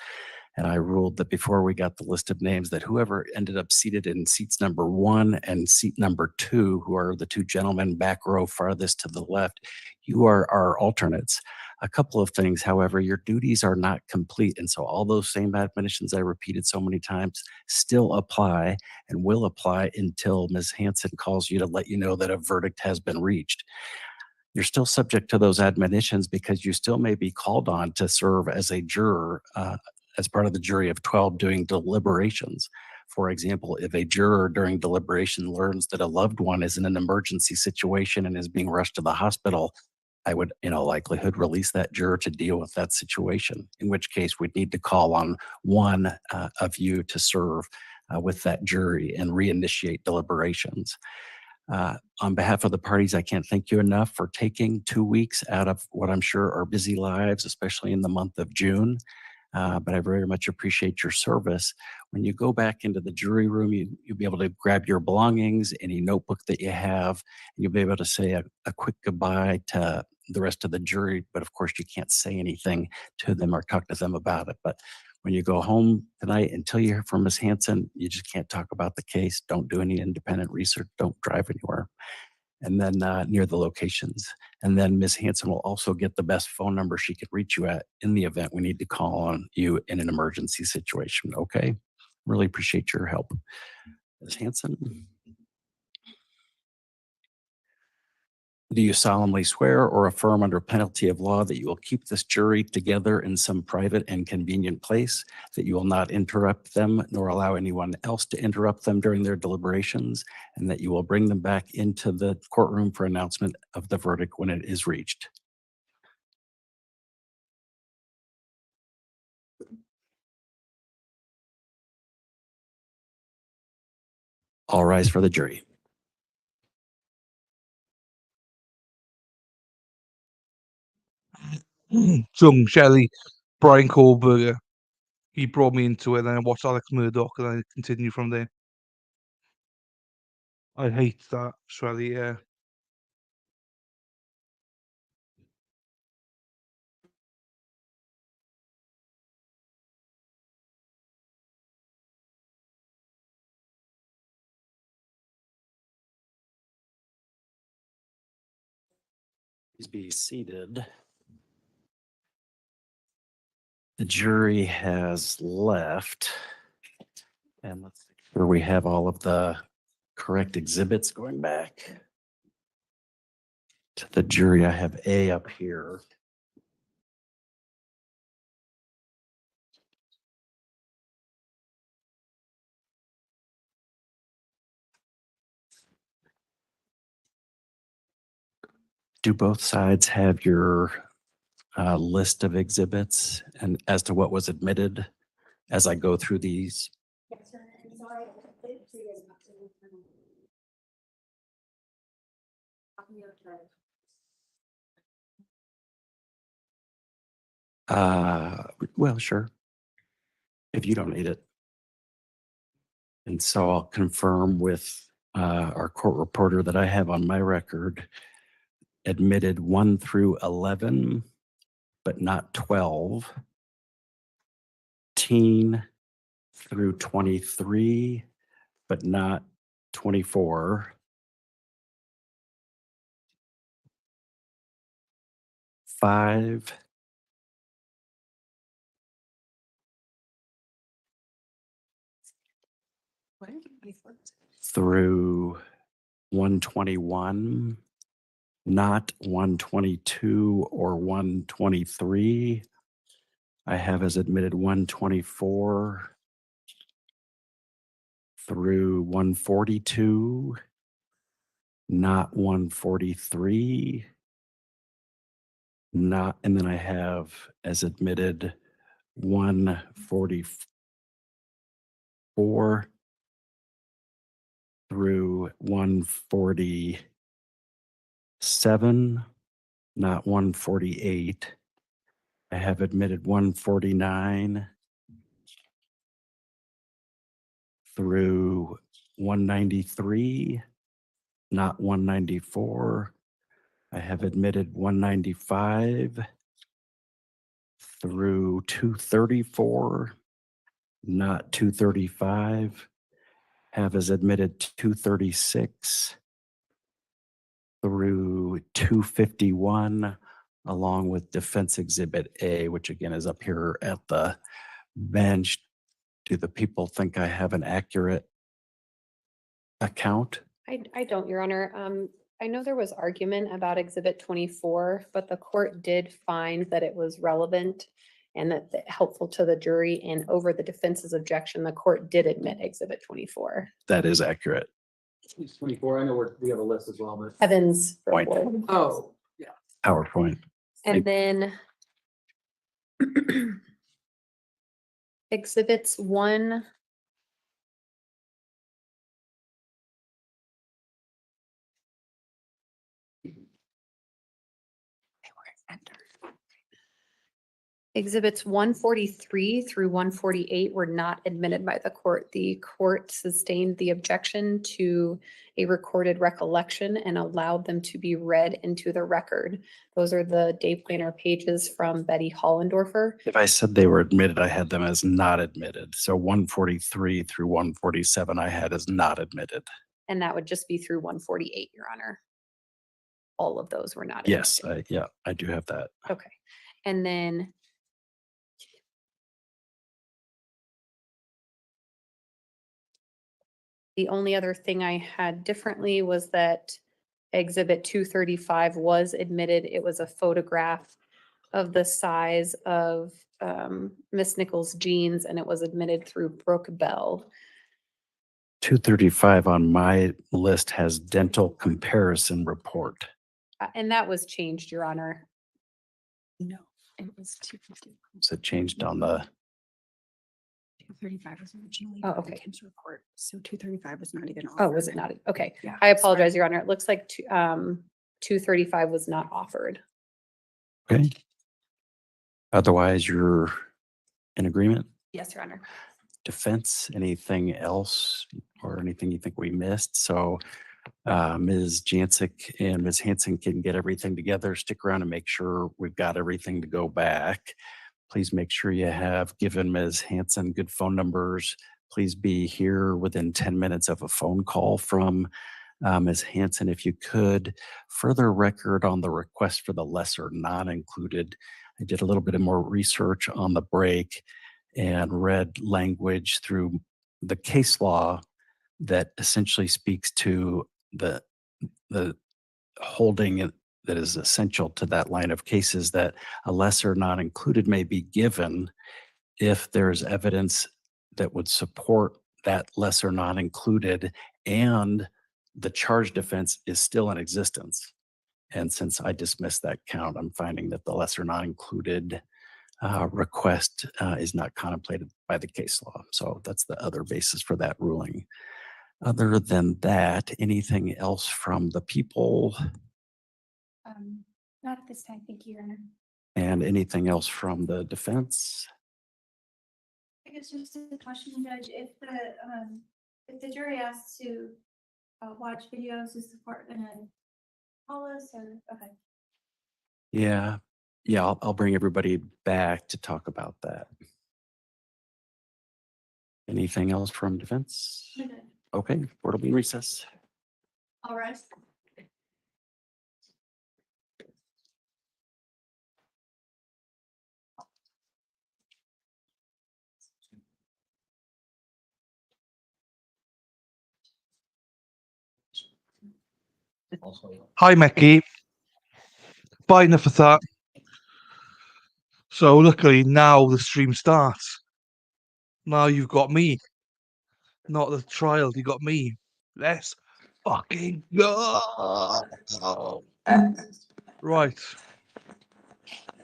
And I ruled that before we got the list of names, that whoever ended up seated in seats number 1 and seat number 2, who are the 2 gentlemen back row farthest to the left, you are our alternates. A couple of things, however, your duties are not complete. And so all those same admonitions I repeated so many times still apply and will apply until Ms. Hanson calls you to let you know that a verdict has been reached. You're still subject to those admonitions because you still may be called on to serve as a juror as part of the jury of 12 doing deliberations. For example, if a juror during deliberation learns that a loved one is in an emergency situation and is being rushed to the hospital, I would, in all likelihood, release that juror to deal with that situation, in which case we'd need to call on one of you to serve with that jury and reinitiate deliberations. On behalf of the parties, I can't thank you enough for taking 2 weeks out of what I'm sure are busy lives, especially in the month of June. But I very much appreciate your service. When you go back into the jury room, you'll be able to grab your belongings, any notebook that you have, and you'll be able to say a quick goodbye to the rest of the jury. But of course, you can't say anything to them or talk to them about it. But when you go home tonight, until you hear from Ms. Hanson, you just can't talk about the case. Don't do any independent research. Don't drive anywhere. And then near the locations. And then Ms. Hanson will also get the best phone number she could reach you at in the event we need to call on you in an emergency situation. Okay? Really appreciate your help. Ms. Hanson? Do you solemnly swear or affirm under penalty of law that you will keep this jury together in some private and convenient place, that you will not interrupt them nor allow anyone else to interrupt them during their deliberations, and that you will bring them back into the courtroom for announcement of the verdict when it is reached? All rise for the jury. Jung Shelley, Brian Kohlberger. He brought me into it, and then I watched Alex Murdoch, and I continue from there. I hate that, Shelley, yeah. Please be seated. The jury has left. And let's make sure we have all of the correct exhibits going back to the jury. I have A up here. Do both sides have your list of exhibits and as to what was admitted as I go through these? Yes, sir. I'm sorry. Well, sure. if you don't need it. And so I'll confirm with our court reporter that I have on my record admitted 1 through 11, but not 12. 18 through 23, but not 24. 5 through 121, not 122 or 123. I have as admitted 124 through 142, not 143, not, and then I have as admitted 144 through 147, not 148. I have admitted 149 through 193, not 194. I have admitted 195 through 234, not 235. Have as admitted 236 through 251, along with Defense Exhibit A, which again is up here at the bench. Do the people think I have an accurate account? I don't, Your Honor. I know there was argument about Exhibit 24, but the court did find that it was relevant and that helpful to the jury, and over the defense's objection, the court did admit Exhibit 24. That is accurate. 24, I know we have a list as well, but. Evans. Point. report. Oh, PowerPoint. And then exhibits 1. Exhibits 143 through 148 were not admitted by the court. The court sustained the objection to a recorded recollection and allowed them to be read into the record. Those are the day planner pages from Betty Hollendorfer. If I said they were admitted, I had them as not admitted. So 143 through 147 I had as not admitted. And that would just be through 148, Your Honor. All of those were not. Yes, admitted. I do have that. Okay. And then the only other thing I had differently was that Exhibit 235 was admitted. It was a photograph of the size of Miss Nichols' jeans, and it was admitted through Brooke Bell. 235 on my list has dental comparison report. And that was changed, Your Honor. No, it was 250. So it changed on the, 235 was originally. Oh, part of okay. Kim's report, so 235 was not even. Oh, was it offered. not? Okay. Yeah, I sorry. apologize, Your Honor. It looks like 235 was not offered. okay. Otherwise, you're in agreement? Yes, Your Honor. Defense, anything else or anything you think we missed? So Ms. Jancic and Ms. Hanson can get everything together, stick around and make sure we've got everything to go back. Please make sure you have given Ms. Hanson good phone numbers. Please be here within 10 minutes of a phone call from Ms. Hanson, if you could. Further record on the request for the lesser non-included. I did a little bit of more research on the break and read language through the case law that essentially speaks to the holding that is essential to that line of cases, that a lesser non-included may be given if there's evidence that would support that lesser non-included and the charge defense is still in existence. And since I dismissed that count, I'm finding that the lesser non-included request is not contemplated by the case law. So that's the other basis for that ruling. Other than that, anything else from the people? Not at this time. Thank you, Your Honor. And anything else from the defense? guess just a question, Judge, if the jury asks to watch videos, is the court gonna call us or, okay? Yeah, I'll bring everybody back to talk about that. Anything else from defense? Okay. Okay, court will be in recess. All right. Hi, Mickey. Bye enough of that. So luckily now the stream starts. Now you've got me. Not the trial, you got me. Let's fucking go. Right.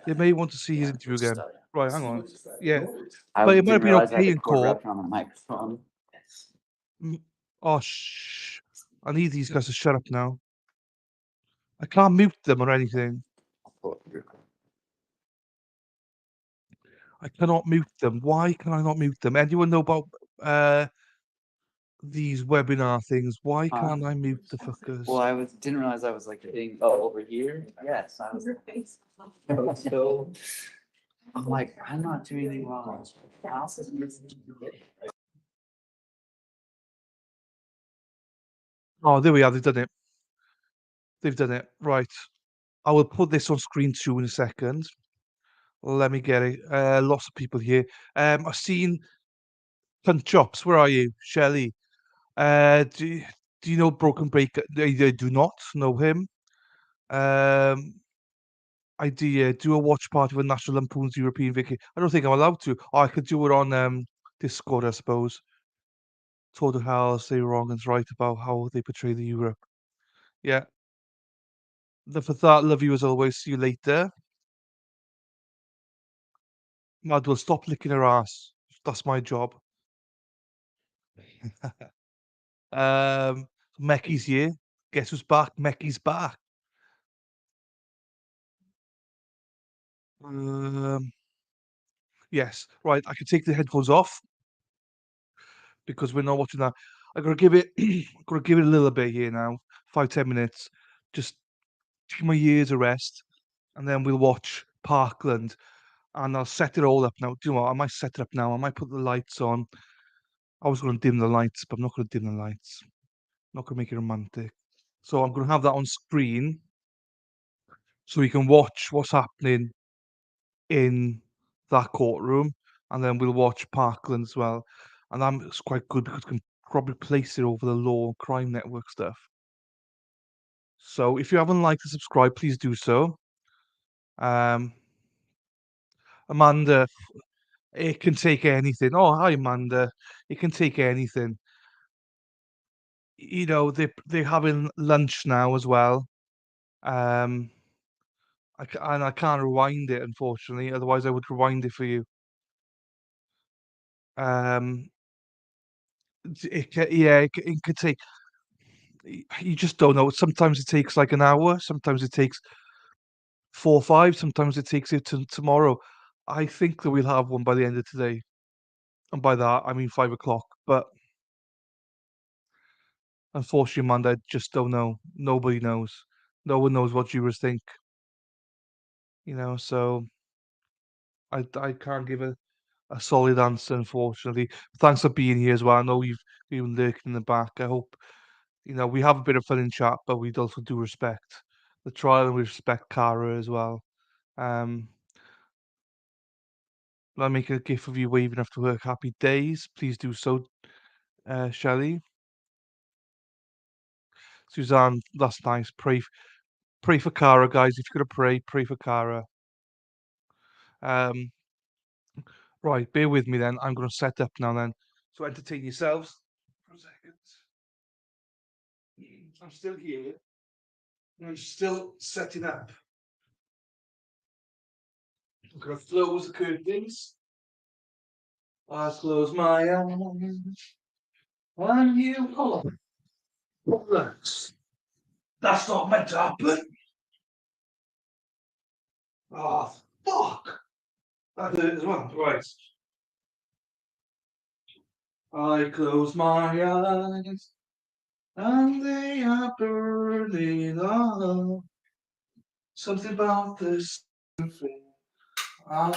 They may want to see his interview again. Right, hang on. Yeah. But it might have been okay in court. On the microphone. Oh, shh. I need these guys to shut up now. I can't mute them or anything. I cannot mute them. Why can I not mute them? Anyone know about these webinar things? Why can't I mute the fuckers? Well, didn't realize I was like hitting over here. Yes, I was so. I'm like, I'm not doing anything wrong. Oh, there we are. They've done it. They've done it. Right. I will put this on screen too in a second. Let me get it. Lots of people here. I've seen Cunt Chops. Where are you, Shelley? Do you know Broken Breaker? I do not know him. Idea, do a watch party with National Lampoon's European Vacation. I don't think I'm allowed to. Or I could do it on Discord, I suppose. Total Hell, say wrong and right about how they portray the Europe. Yeah. For that, love you as always. See you later. Mad will stop licking her ass. That's my job. Mecky's here. Guess who's back? Mecky's back. Yes, right. I can take the headphones off because we're not watching that. I'm gonna give it. Gonna give it a little bit here now. 5-10 minutes. Just give my ears a rest, and then we'll watch Parkland. And I'll set it all up now. Do you know what? I might set it up now. I might put the lights on. I was gonna dim the lights, but I'm not gonna dim the lights. I'm not gonna make it romantic. So I'm gonna have that on screen, so you can watch what's happening in that courtroom, and then we'll watch Parkland as well. And it's quite good because we can probably place it over the Law and Crime Network stuff. So if you haven't liked and subscribed, please do so. Amanda, it can take anything. Oh, hi, Amanda. It can take anything. You know, they're having lunch now as well. And I can't rewind it, unfortunately. Otherwise, I would rewind it for you. It could take. You just don't know. Sometimes it takes like an hour. Sometimes it takes 4 or 5. Sometimes it takes it to tomorrow. I think that we'll have one by the end of today, and by that I mean 5 o'clock. But unfortunately, Amanda, I just don't know. Nobody knows. No one knows what jurors think. So I can't give a solid answer, unfortunately. Thanks for being here as well. I know you've been lurking in the back. I hope we have a bit of fun in chat, but we'd also do respect the trial and we respect Kara as well. I'll make a gif of you waving after work. Happy days. Please do so, Shelley. Suzanne, that's nice. Pray for Kara, guys. If you're gonna pray for Kara. Right, bear with me then. I'm gonna set up now then. So entertain yourselves for a second. I'm still here. I'm still setting up. I'm gonna close the curtains. I close my eyes. And you relax. That's not meant to happen. Oh, fuck. That hurt as well. Right. I close my eyes and they are burning up. Something about this thing.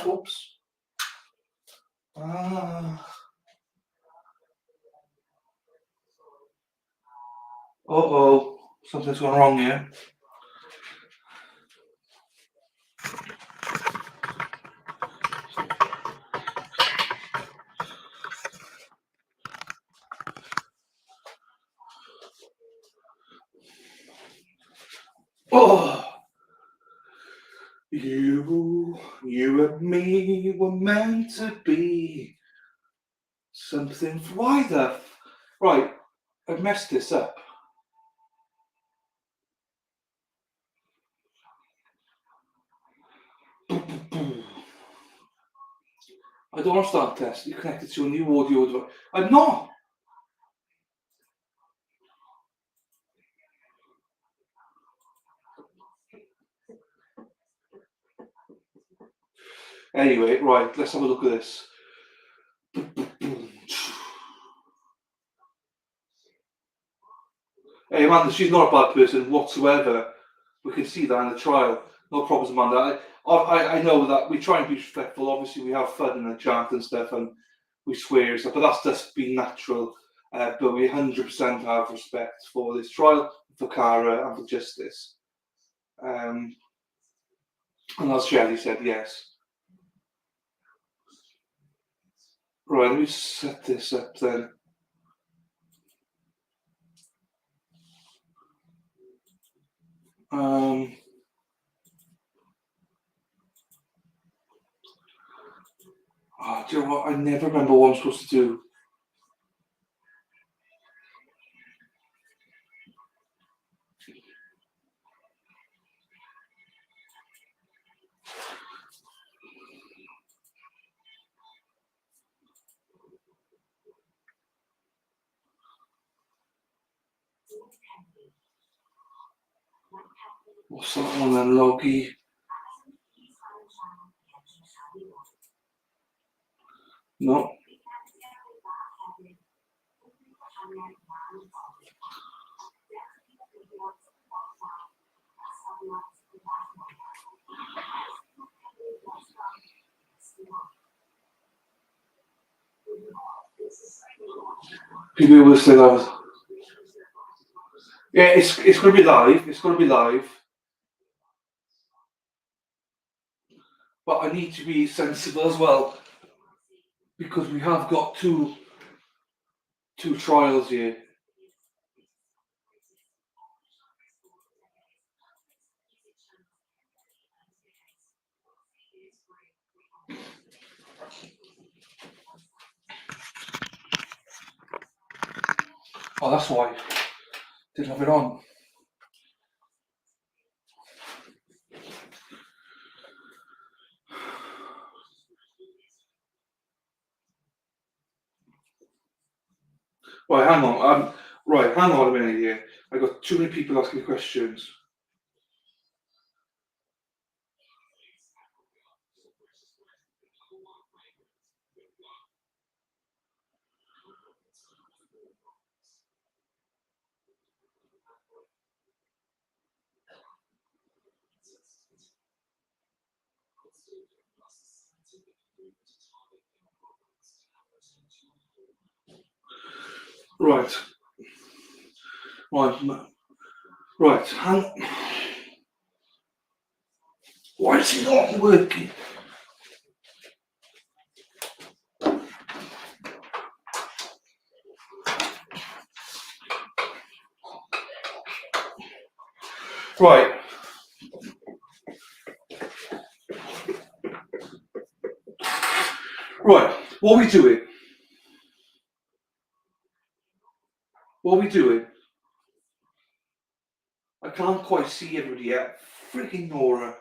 Oops. Uh-oh, something's gone wrong here. Oh, you and me were meant to be something. Why the? Right, I've messed this up. I don't want to start a test. You're connected to a new audio device. I'm not. Anyway, right, let's have a look at this. Hey, Amanda, she's not a bad person whatsoever. We can see that in the trial. No problems, Amanda. I know that we try and be respectful. Obviously, we have fun in the chat and stuff, and we swear and stuff, but that's just being natural. But we 100% have respect for this trial, for Kara, and for justice. And as Shelley said, yes. Right, let me set this up then. Oh, do you know what? I never remember what I'm supposed to do. What's that one then, Logie? No. People will say that. Yeah, it's going to be live. It's going to be live. But I need to be sensible as well, because we have got two trials here. Oh, that's why. Didn't have it on. Right, hang on. Right, hang on a minute here. I got too many people asking questions. Right. Right. Hang. Why is it not working? Right. Right. What are we doing? What are we doing? I can't quite see everybody yet. Freaking Nora.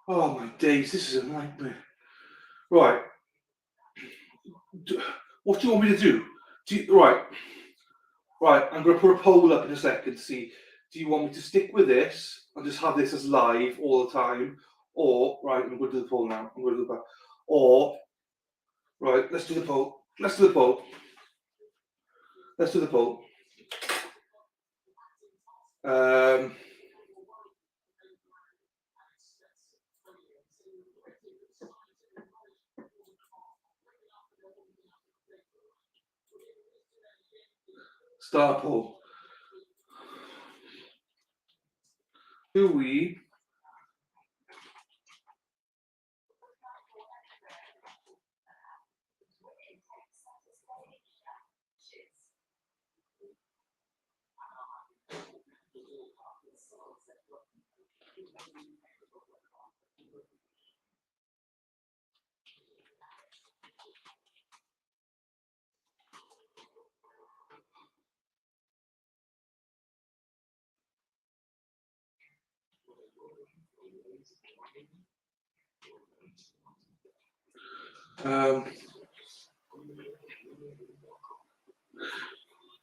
Oh my days, this is a nightmare. Right. What do you want me to do? Right. I'm going to put a poll up in a second to see. do you want me to stick with this and just have this as live all the time? Or, right, I'm going to do the poll now. I'm going to do the poll. Or, right, let's do the poll. Let's do the poll. Let's do the poll. Start poll. Do we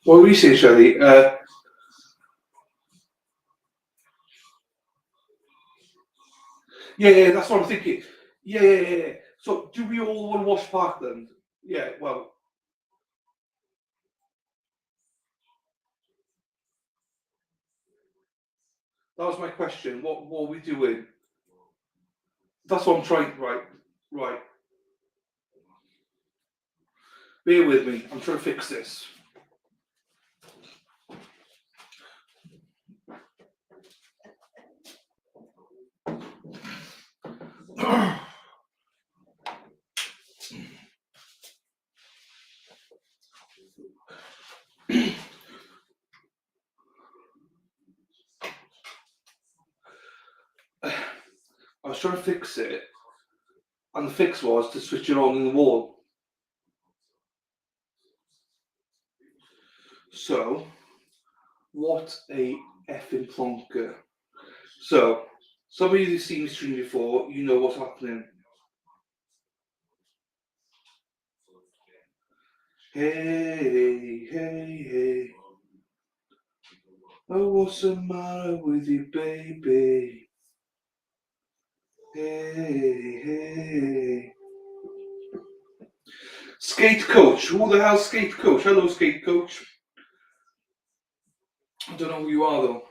what do we say, Shelley? Yeah, that's what I'm thinking. Yeah. So, do we all want to watch Parkland? Yeah, well. That was my question. What are we doing? That's what I'm trying. Right. Bear with me. I'm trying to fix this. I was trying to fix it, and the fix was to switch it on in the wall. So, what a effing plonker. So, some of you who've seen the stream before, you know what's happening. Hey. Oh, what's the matter with you, baby? Hey. Skate coach. Who the hell's skate coach? Hello, skate coach. I don't know who you are, though.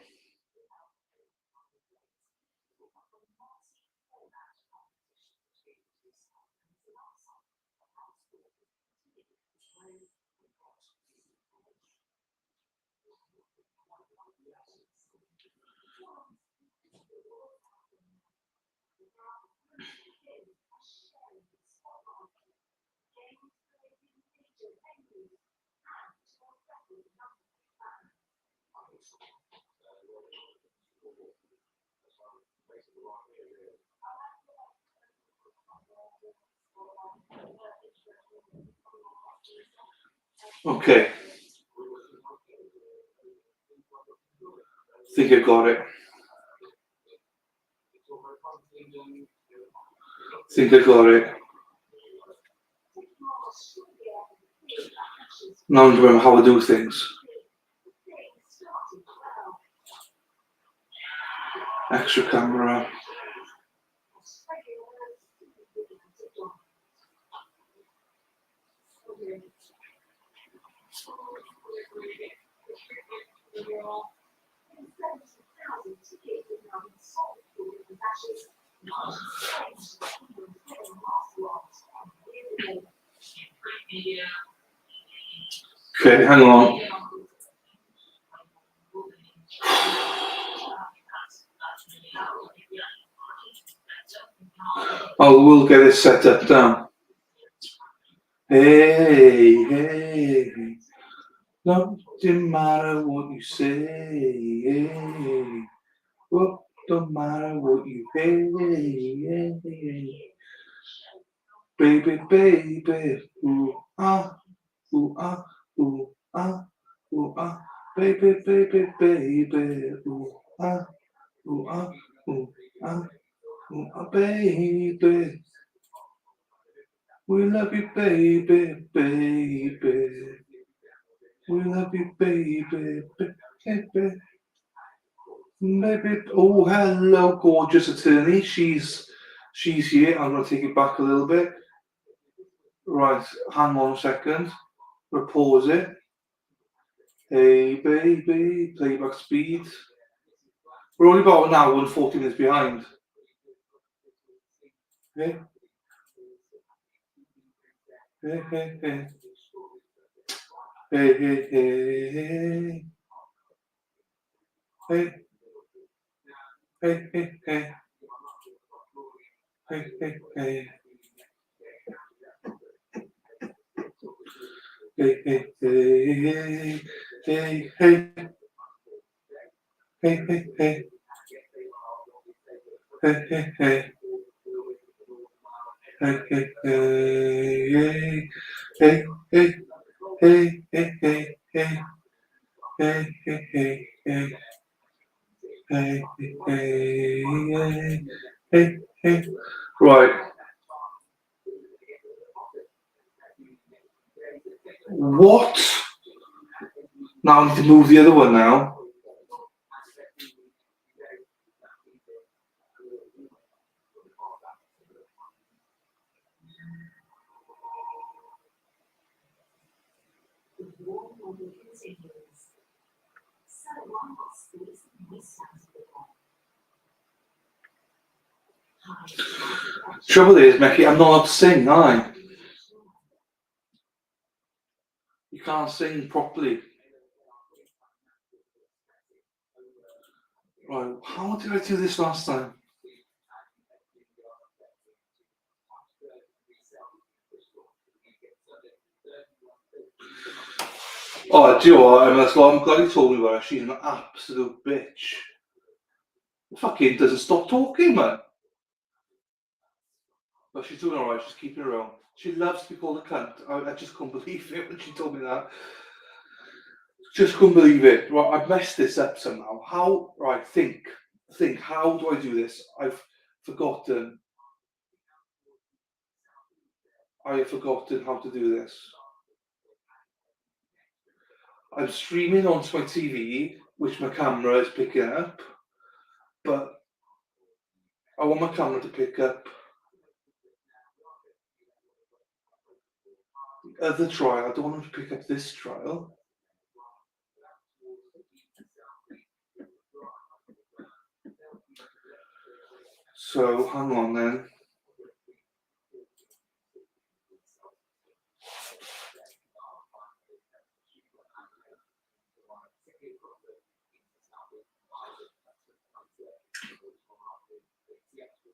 Okay. I think I got it. Now I remember how I do things. Extra camera. Okay, hang on. Oh, we'll get it set up now. Hey. Nothing matter what you say. Hey. What don't matter what you hey. Baby. Ooh ah. Ooh ah. Ooh ah. Ooh ah. Baby. Ooh ah. Ooh ah. Ooh ah. Ooh ah, baby. We love you, baby. We love you, baby. Maybe. Oh, hello, gorgeous attorney. She's here. I'm going to take it back a little bit. Right, hang on a second. Repose it. Hey, baby, playback speed. We're only about an hour and 40 minutes behind. Hey. Hey, hey, hey. Hey, hey, hey. Hey. Hey, hey, hey. Hey, hey, hey. Hey, hey, hey. Hey, hey. Hey, hey, hey. Hey, hey, hey. Hey, hey, hey. Hey, hey, hey, hey, hey, hey. Hey, hey, hey, hey. Hey, hey, hey, hey, hey. Right. What? Now I need to move the other one now. Trouble is, Becky, I'm not allowed to sing, am I? You can't sing properly. Right, how did I do this last time? Oh, do you know what? I'm glad you told me about her. She's an absolute bitch. Fucking doesn't stop talking, man. But she's doing alright, she's keeping her own. She loves to be called a cunt. I just couldn't believe it when she told me that. Just couldn't believe it. Right, I've messed this up somehow. How? Right, think. How do I do this? I've forgotten. I have forgotten how to do this. I'm streaming onto my TV, which my camera is picking up, but I want my camera to pick up the other trial. I don't want it to pick up this trial. So hang on then.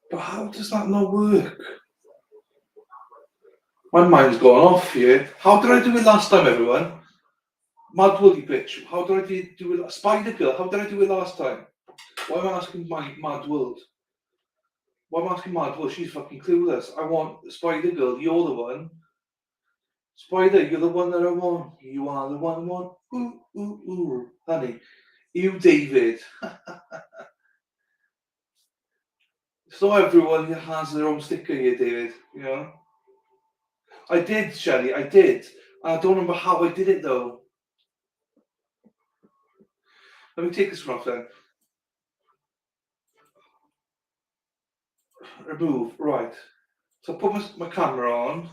But how does that not work? My mind's gone off here. How did I do it last time, everyone? Mad Woolly bitch. How did I do it? Spider Girl. How did I do it last time? Why am I asking Mad World? Why am I asking Mad World? She's fucking clueless. I want Spider Girl. You're the one. Spider, you're the one that I want. You are the one I want. Ooh, ooh, ooh. Honey. You, David. So everyone has their own sticker here, David. You know? I did, Shelley. I did. I don't remember how I did it, though. Let me take this one off then. Remove. Right. So I put my camera on.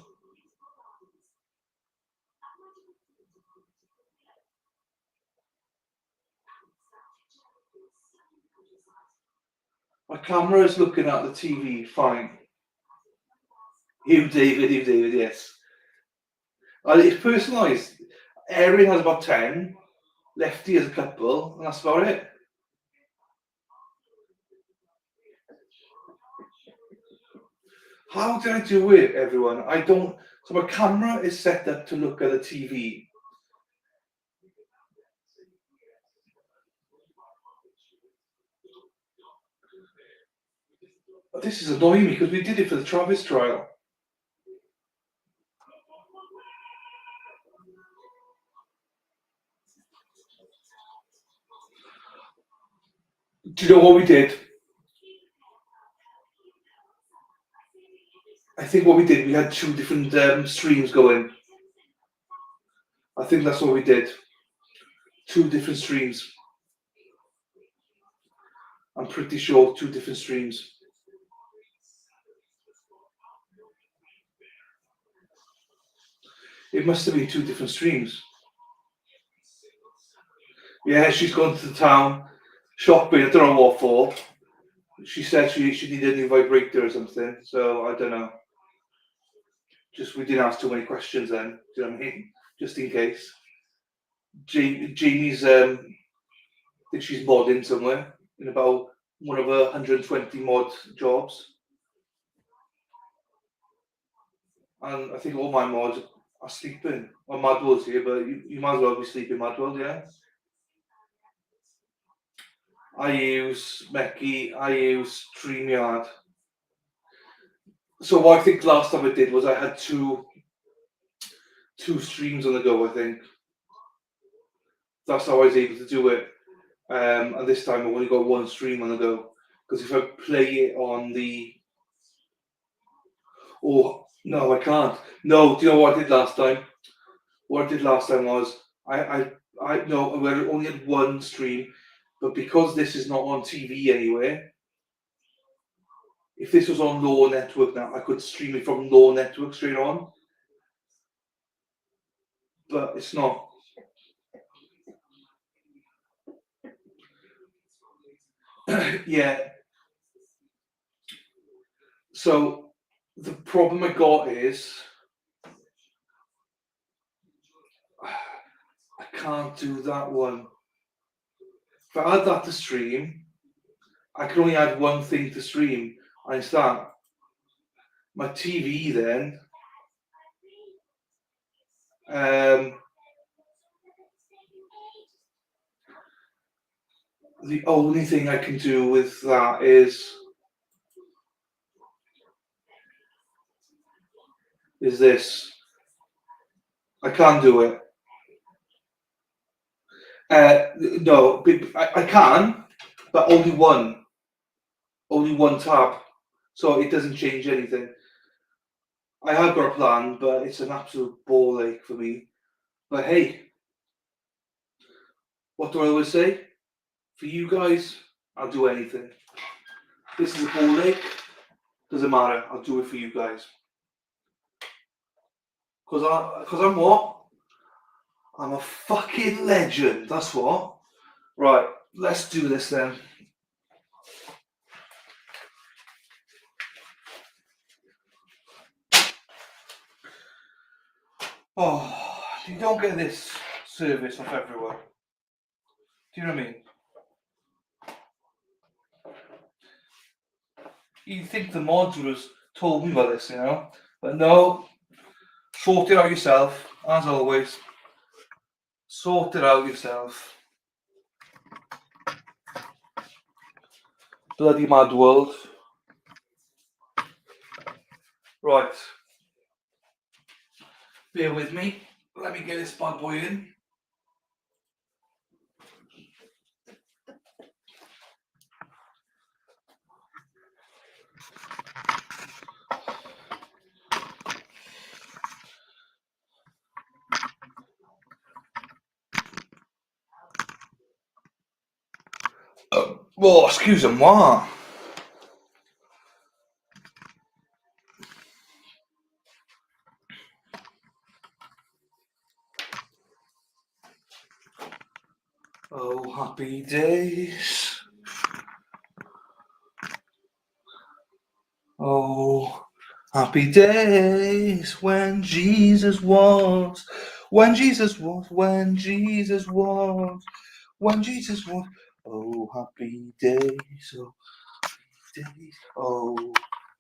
My camera is looking at the TV, fine. You, David, yes. It's personalised. Erin has about 10, Lefty has a couple, and that's about it. How did I do it, everyone? So my camera is set up to look at the TV. But this is annoying me because we did it for the Travis trial. Do you know what we did? I think what we did, we had two different streams going. I think that's what we did. Two different streams. I'm pretty sure 2 different streams. It must have been 2 different streams. Yeah, she's gone to the town shopping. I don't know what for. She said she needed a new vibrator or something. So I don't know. Just we didn't ask too many questions then. Do you know what I mean? Just in case. Jamie's I think she's modding somewhere in about one of her 120 mod jobs. And I think all my mods are sleeping. Well, Madwell's here, but you might as well be sleeping, Madwell, yeah? I use Meki, I use StreamYard. So what I think last time I did was I had two streams on the go, I think. That's how I was able to do it. And this time I've only got 1 stream on the go. Because if I play it on the... Oh, no, I can't. No, do you know what I did last time? What I did last time was, I only had 1 stream, but because this is not on TV anywhere, if this was on Law Network now, I could stream it from Law Network straight on. But it's not. Yeah. So the problem I got is I can't do that one. If I add that to stream, I can only add 1 thing to stream. And it's that. My TV then. The only thing I can do with that is this. I can't do it. No, I can, but only one tab, so it doesn't change anything. I have got a plan, but it's an absolute ball ache for me. But hey, what do I always say? For you guys, I'll do anything. This is a ball ache. Doesn't matter. I'll do it for you guys. Cause I'm what? I'm a fucking legend. That's what. Right. Let's do this then. Oh, you don't get this service off everywhere. Do you know what I mean? You'd think the mods would have told me about this, you know? But no. Sort it out yourself, as always. Sort it out yourself. Bloody mad world. Right. Bear with me. Let me get this bad boy in. Oh, excusez-moi. Oh, happy days. Oh, happy days when Jesus was, when Jesus was, when Jesus was, when Jesus was. Oh, happy days, oh, days, oh,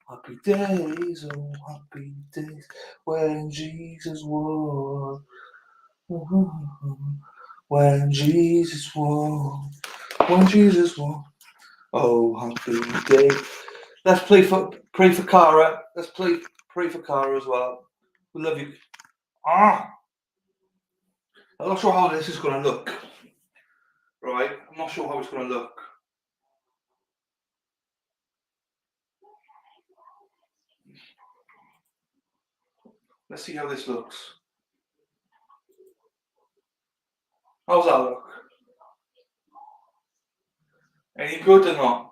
happy days, oh, happy days when Jesus was. When Jesus was, when Jesus was. Oh, happy day. Let's pray for Kara. Let's pray for Kara as well. We love you. I'm not sure how this is going to look. Right? I'm not sure how it's going to look. Let's see how this looks. How's that look? Any good or not?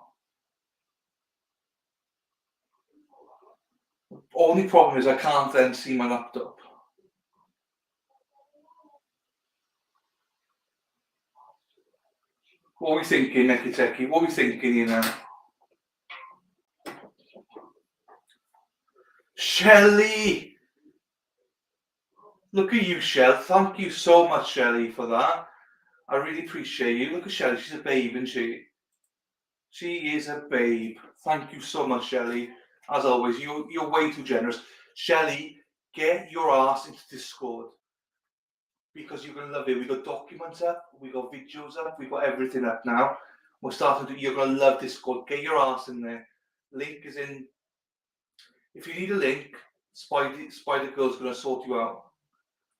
Only problem is I can't then see my laptop. What are we thinking, Neki Teki? What are we thinking, you know? Shelley! Look at you, Shell. Thank you so much, Shelley, for that. I really appreciate you. Look at Shelley. She's a babe, isn't she? She is a babe. Thank you so much, Shelley. As always, you're way too generous. Shelley, get your ass into Discord. Because you're going to love it. We've got documents up. We've got videos up. We've got everything up now. We're starting to, you're going to love Discord. Get your ass in there. Link is in. If you need a link, Spider Girl's going to sort you out.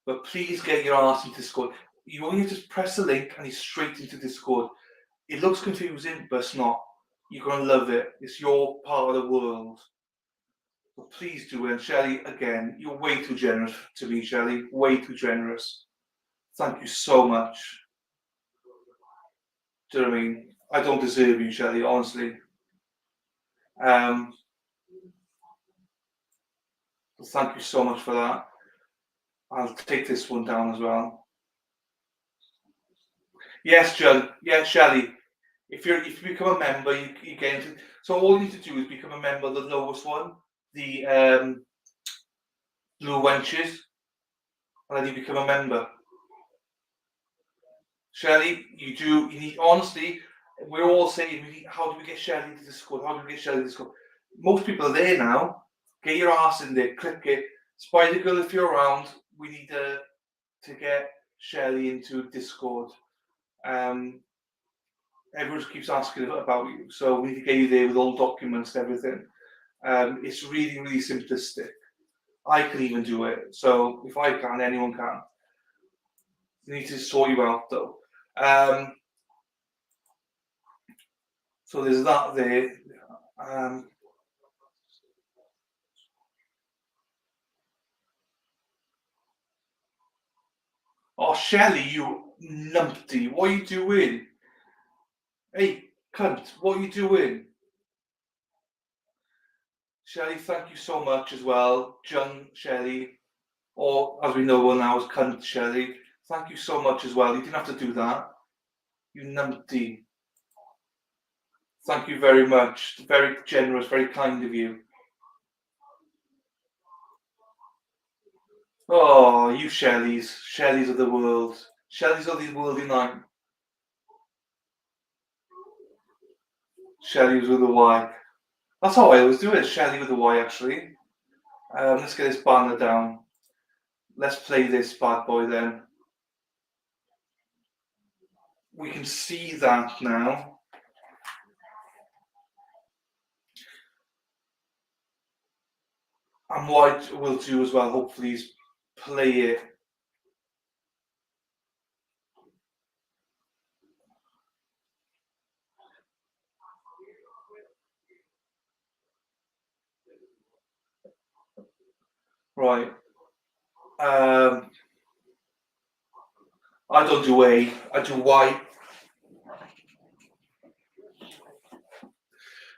But please get your ass into Discord. You only just press the link and you're straight into Discord. It looks confusing, but it's not. You're going to love it. It's your part of the world. So please do it. And Shelley, again, you're way too generous to me, Shelley. Way too generous. Thank you so much. Do you know what I mean? I don't deserve you, Shelley, honestly. Thank you so much for that. I'll take this one down as well. Yes, John. Yeah, Shelley. If you become a member, you get into. So all you need to do is become a member of the lowest one, the blue wenches, and then you become a member. Shelley, you need, honestly, we're all saying, how do we get Shelley to Discord? How do we get Shelley to Discord? Most people are there now. Get your ass in there, click it. Spider Girl, if you're around, we need to get Shelley into Discord. Everyone just keeps asking about you, so we need to get you there with all documents and everything. It's really, really simplistic. I can even do it, so if I can, anyone can. We need to sort you out, though. So there's that there. Oh, Shelley, you numpty, what are you doing? Hey, cunt, what are you doing? Shelley, thank you so much as well. Jung Shelley, or as we know her now as cunt Shelley, thank you so much as well. You didn't have to do that. You numpty. Thank you very much. Very generous, very kind of you. Oh, you Shelleys of the world. Shelleys of the world unite. Shelleys with a Y. That's how I always do it, Shelley with a Y actually. Let's get this banner down. Let's play this bad boy then. We can see that now. And what I will do as well, hopefully, is play it. Right. I don't do A, I do Y.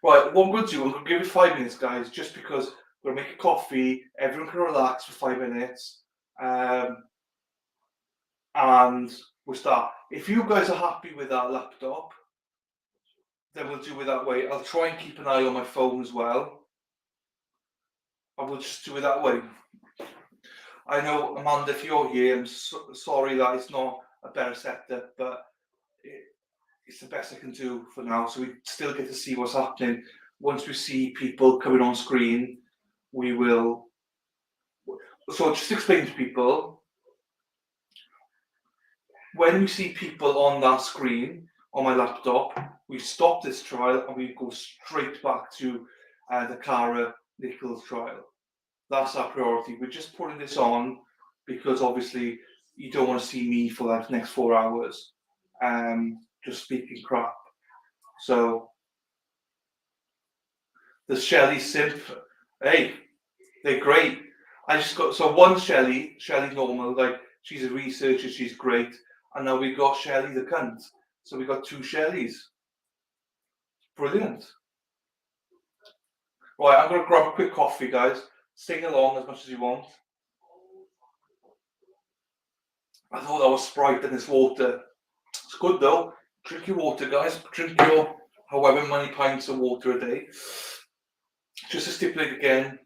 Right, what I'm going to do, I'm going to give it 5 minutes, guys, just because we're going to make a coffee, everyone can relax for 5 minutes, and we'll start. If you guys are happy with that laptop, then we'll do it that way. I'll try and keep an eye on my phone as well. I will just do it that way. I know, Amanda, if you're here, I'm sorry that it's not a better setup, but it's the best I can do for now. So we still get to see what's happening. Once we see people coming on screen, we will. So just explain to people, when we see people on that screen, on my laptop, we stop this trial and we go straight back to the Kara Nichols trial. That's our priority. We're just putting this on because obviously you don't want to see me for like the next 4 hours just speaking crap. So the Shelley simp, hey, they're great. I just got, so one Shelley normal, like she's a researcher, she's great. And now we've got Shelley the cunt. So we've got 2 Shelleys. Brilliant. Right, I'm going to grab a quick coffee, guys. Sing along as much as you want. I thought that was Sprite and this water. It's good though. Drink your water, guys. Drink your however many pints of water a day. Just to stipulate again,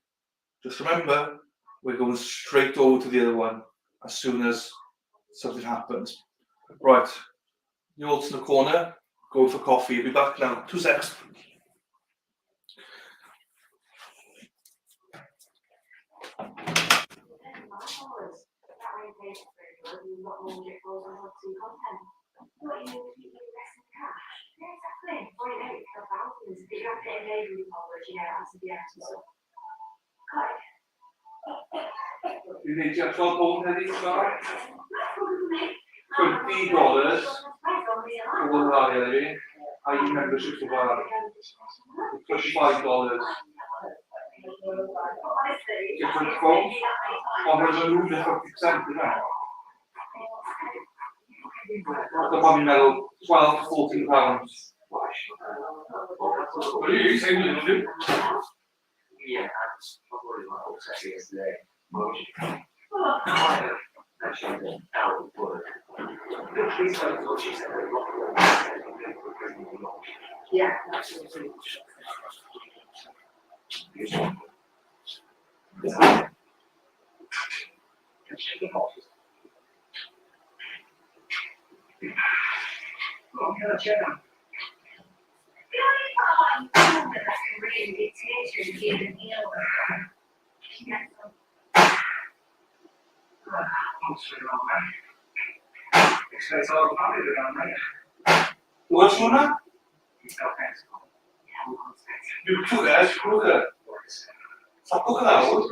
just remember, we're going straight over to the other one as soon as something happens. Right, you're all in the corner. Go for coffee. You'll be back now. 2 seconds. You need to actual hold heading start. $20 for the area. ID membership for $25. Different phones. On the move, they're 50% now. The probably metal 12 to 14 pounds. What are you saying? Yeah, that's probably what I was saying yesterday. Yeah, absolutely. What's your name? You two guys, cooker. Stop cooking out.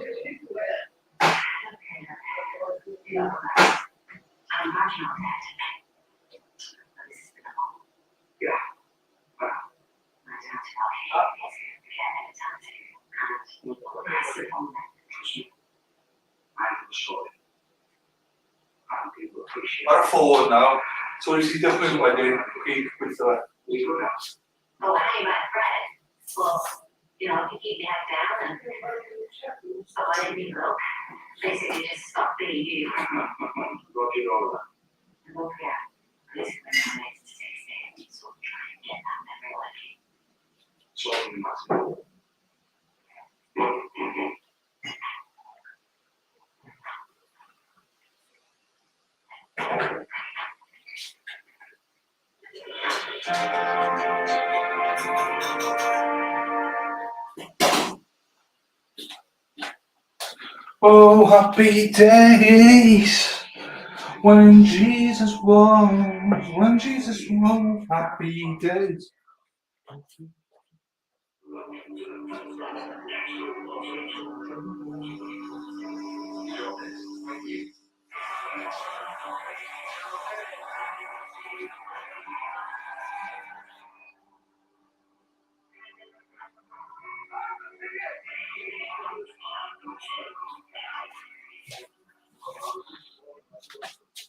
I'm forward now. So you see definitely what I did. Okay, with the Oh, hey, my friend. Well, you know, if you keep your head down and so I didn't even look. Basically just stop being you. And look at this is when I made mistakes there. So try and get that memory like you. So you must know. oh, happy days when Jesus was, happy days.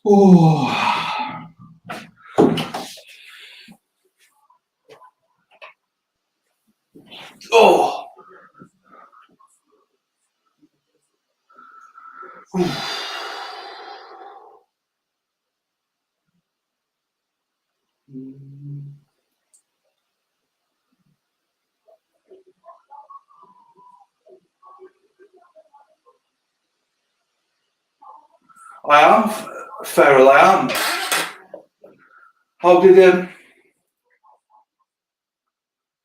Oh. Oh. I am feral. I am. How did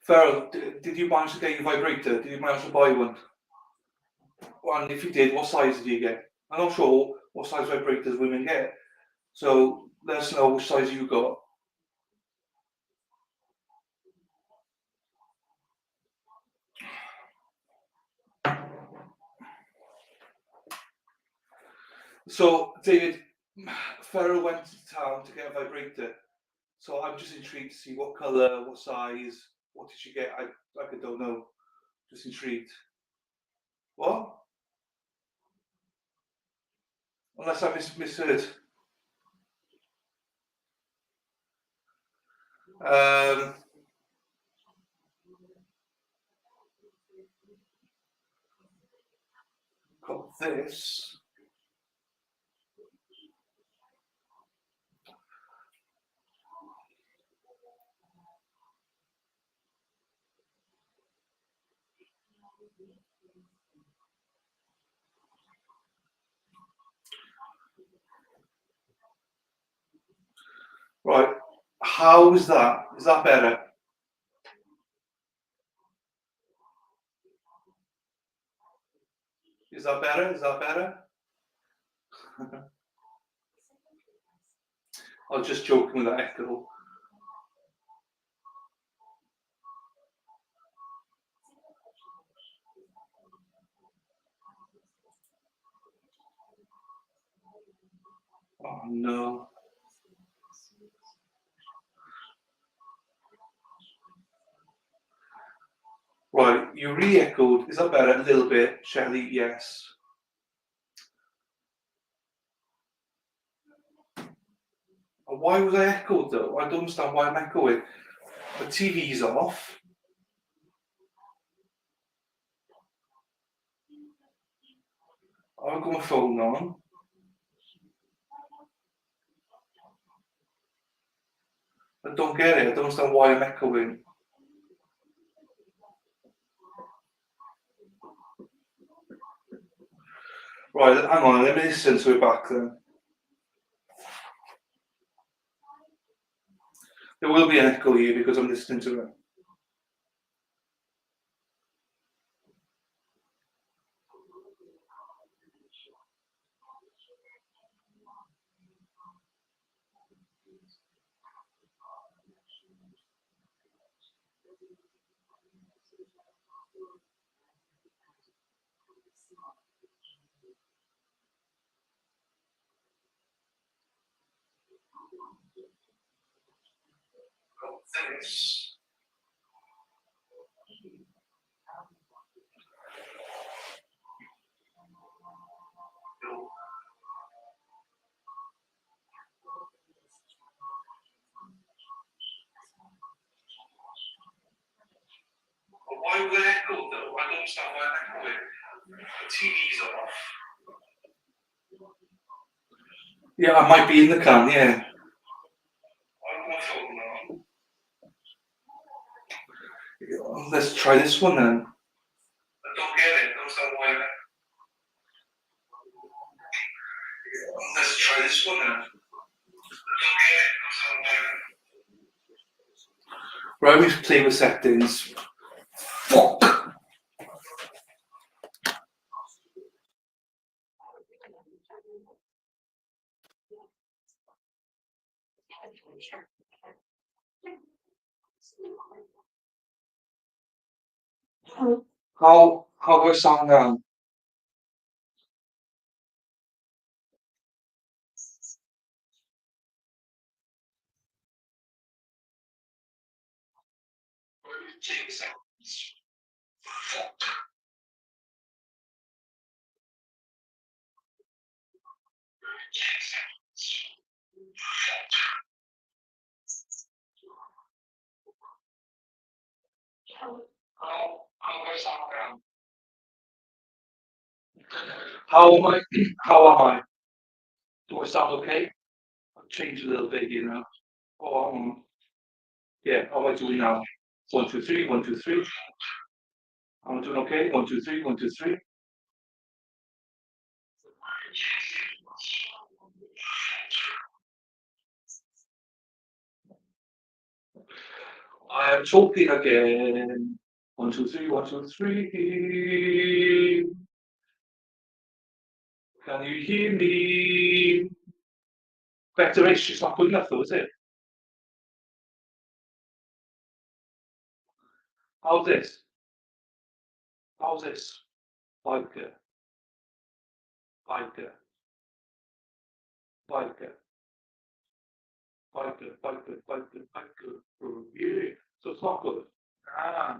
Feral? Did you manage to get your vibrator? Did you manage to buy one? And if you did, what size did you get? I'm not sure what size vibrators women get. So let us know which size you got. So David, Feral went to town to get a vibrator. So I'm just intrigued to see what colour, what size, what did she get? I don't know. Just intrigued. What? Unless I misheard. Got this. Right, how is that? Is that better? Is that better? Is that better? I was just joking with that echo. Oh no. Right, you re-echoed. Is that better? A little bit, Shelley, yes. Why was I echoed though? I don't understand why I'm echoing. The TV's off. I've got my phone on. I don't get it. I don't understand why I'm echoing. Right, hang on. Let me listen to it back then. There will be an echo here because I'm listening to it. This. Why would I echo though? I don't understand why I'm echoing. The TV's off. Yeah, I might be in the can, yeah. I've got my phone on. Let's try this one then. I don't get it. I don't understand why. Let's try this one then. I don't get it. I don't understand why. Right, we play with settings. Fuck. How do I sound now? How am I? How am I? Do I sound okay? I've changed a little bit, you know. Oh, yeah, how am I doing now? 1, 2, 3, 1, 2, 3. Am I doing okay? 1, 2, 3, 1, 2, 3. I am talking again. 1, 2, 3, 1, 2, 3. Can you hear me? Better-ish, it's not good enough though, is it? How's this? How's this? Biker. Biker. Biker. Biker. Biker. Biker. Biker. Oh, yeah. So it's not good. Ah.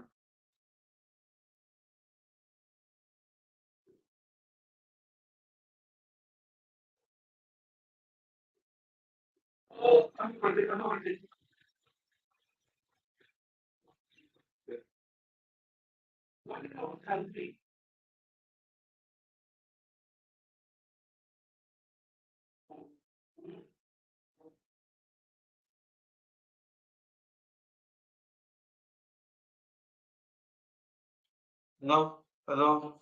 Oh, I'm ready. I'm ready. No, hello.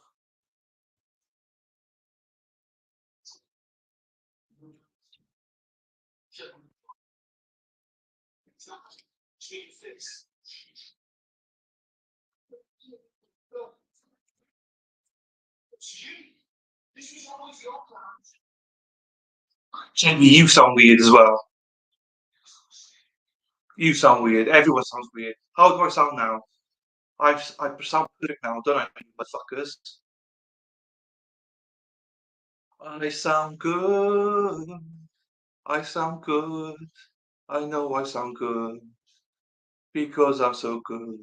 Jamie, you sound weird as well. You sound weird. Everyone sounds weird. How do I sound now? I sound perfect now, don't I, motherfuckers? I sound good. I sound good. I know I sound good because I'm so good.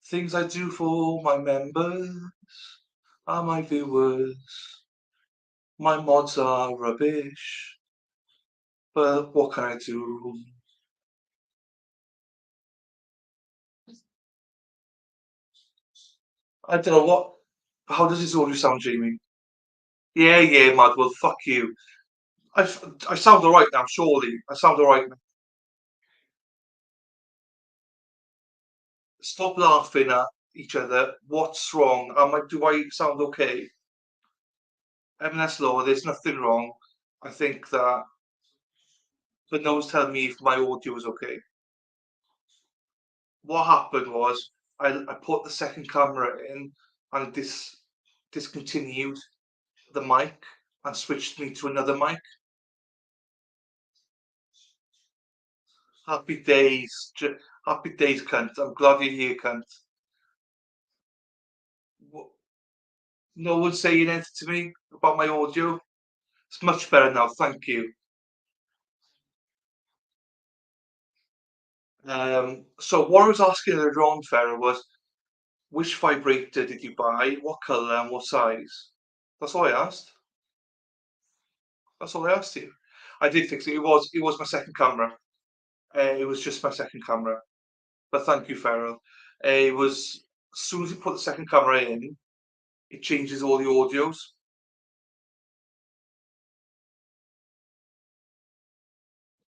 Things I do for my members are my viewers. My mods are rubbish, but what can I do? I don't know what. How does this audio sound, Jamie? Yeah, mad. Well, fuck you. I sound alright now, surely. I sound alright now. Stop laughing at each other. What's wrong? Do I sound okay? M&S Law, there's nothing wrong. I think that, but no one's telling me if my audio is okay. What happened was I put the second camera in and discontinued the mic and switched me to another mic. Happy days, cunt. I'm glad you're here, cunt. No one's saying anything to me about my audio. It's much better now, thank you. So what I was asking earlier on, Farah, was which vibrator did you buy, what colour and what size? That's all I asked. That's all I asked you. I did fix it. It was my second camera. It was just my second camera. But thank you, Farrell. It was as soon as you put the second camera in, it changes all the audios.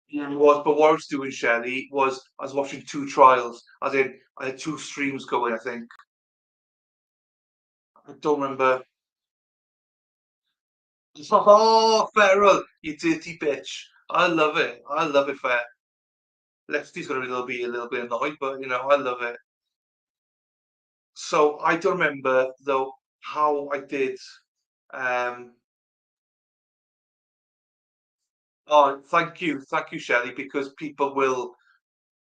Yeah, it was. But what I was doing, Shelley, was I was watching two trials. As in, I had two streams going, I think. I don't remember. Oh, Farrell, you dirty bitch. I love it. I love it, Fair. Lefty's going to be a little bit annoyed, but, you know, I love it. So I don't remember, though, how I did. Oh, thank you, Shelley, because people will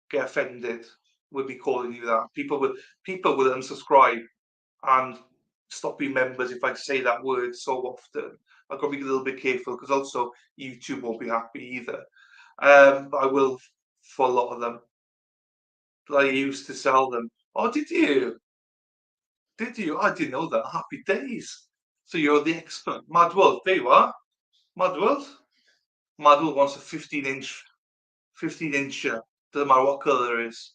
get offended with me calling you that. People will unsubscribe and stop being members if I say that word so often. I've got to be a little bit careful because also YouTube won't be happy either. But I will for a lot of them. But I used to sell them. Oh, did you? Did you? I didn't know that. Happy days. So you're the expert. Mad World, there you are. Mad World. Mad World wants a 15-inch. 15-inch. Doesn't matter what colour it is.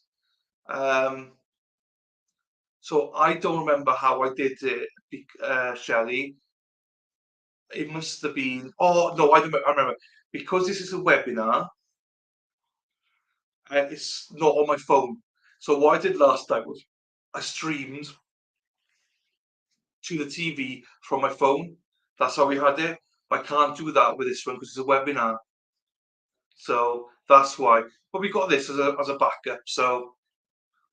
So I don't remember how I did it, Shelley. It must have been. Oh no, I remember because this is a webinar. It's not on my phone. So what I did last time was I streamed to the TV from my phone. That's how we had it. I can't do that with this one because it's a webinar. So that's why. But we got this as a backup. So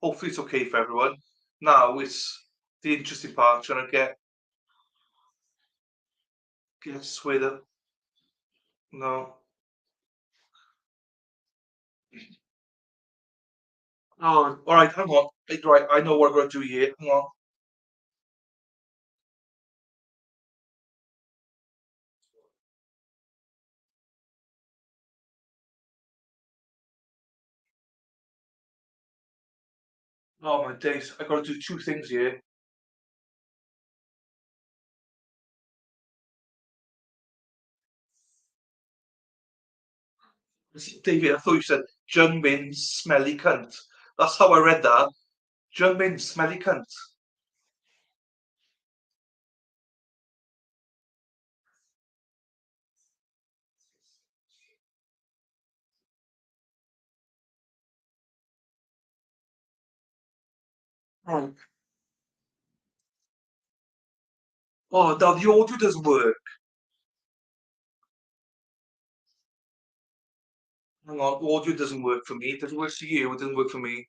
hopefully it's okay for everyone. Now it's the interesting part, trying to get swayed up. No. Oh, all right, hang on. Right, I know what I'm going to do here. Hang on. Oh my days, I got to do two things here. David, I thought you said Jung Min smelly cunt. That's how I read that. Jump in, smelly cunt. Oh, oh, now the audio doesn't work. Hang on, audio doesn't work for me. It doesn't work for you. It doesn't work for me.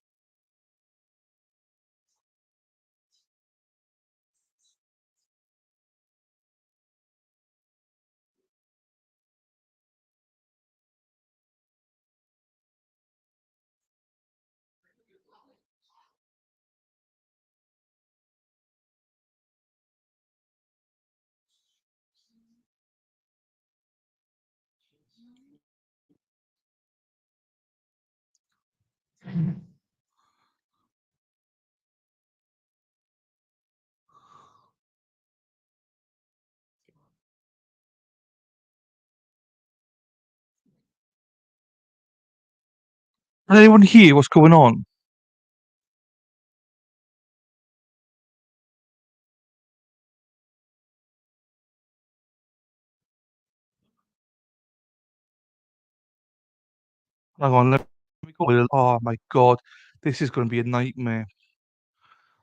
Can anyone hear what's going on? Hang on, let me go. Oh my god, this is going to be a nightmare.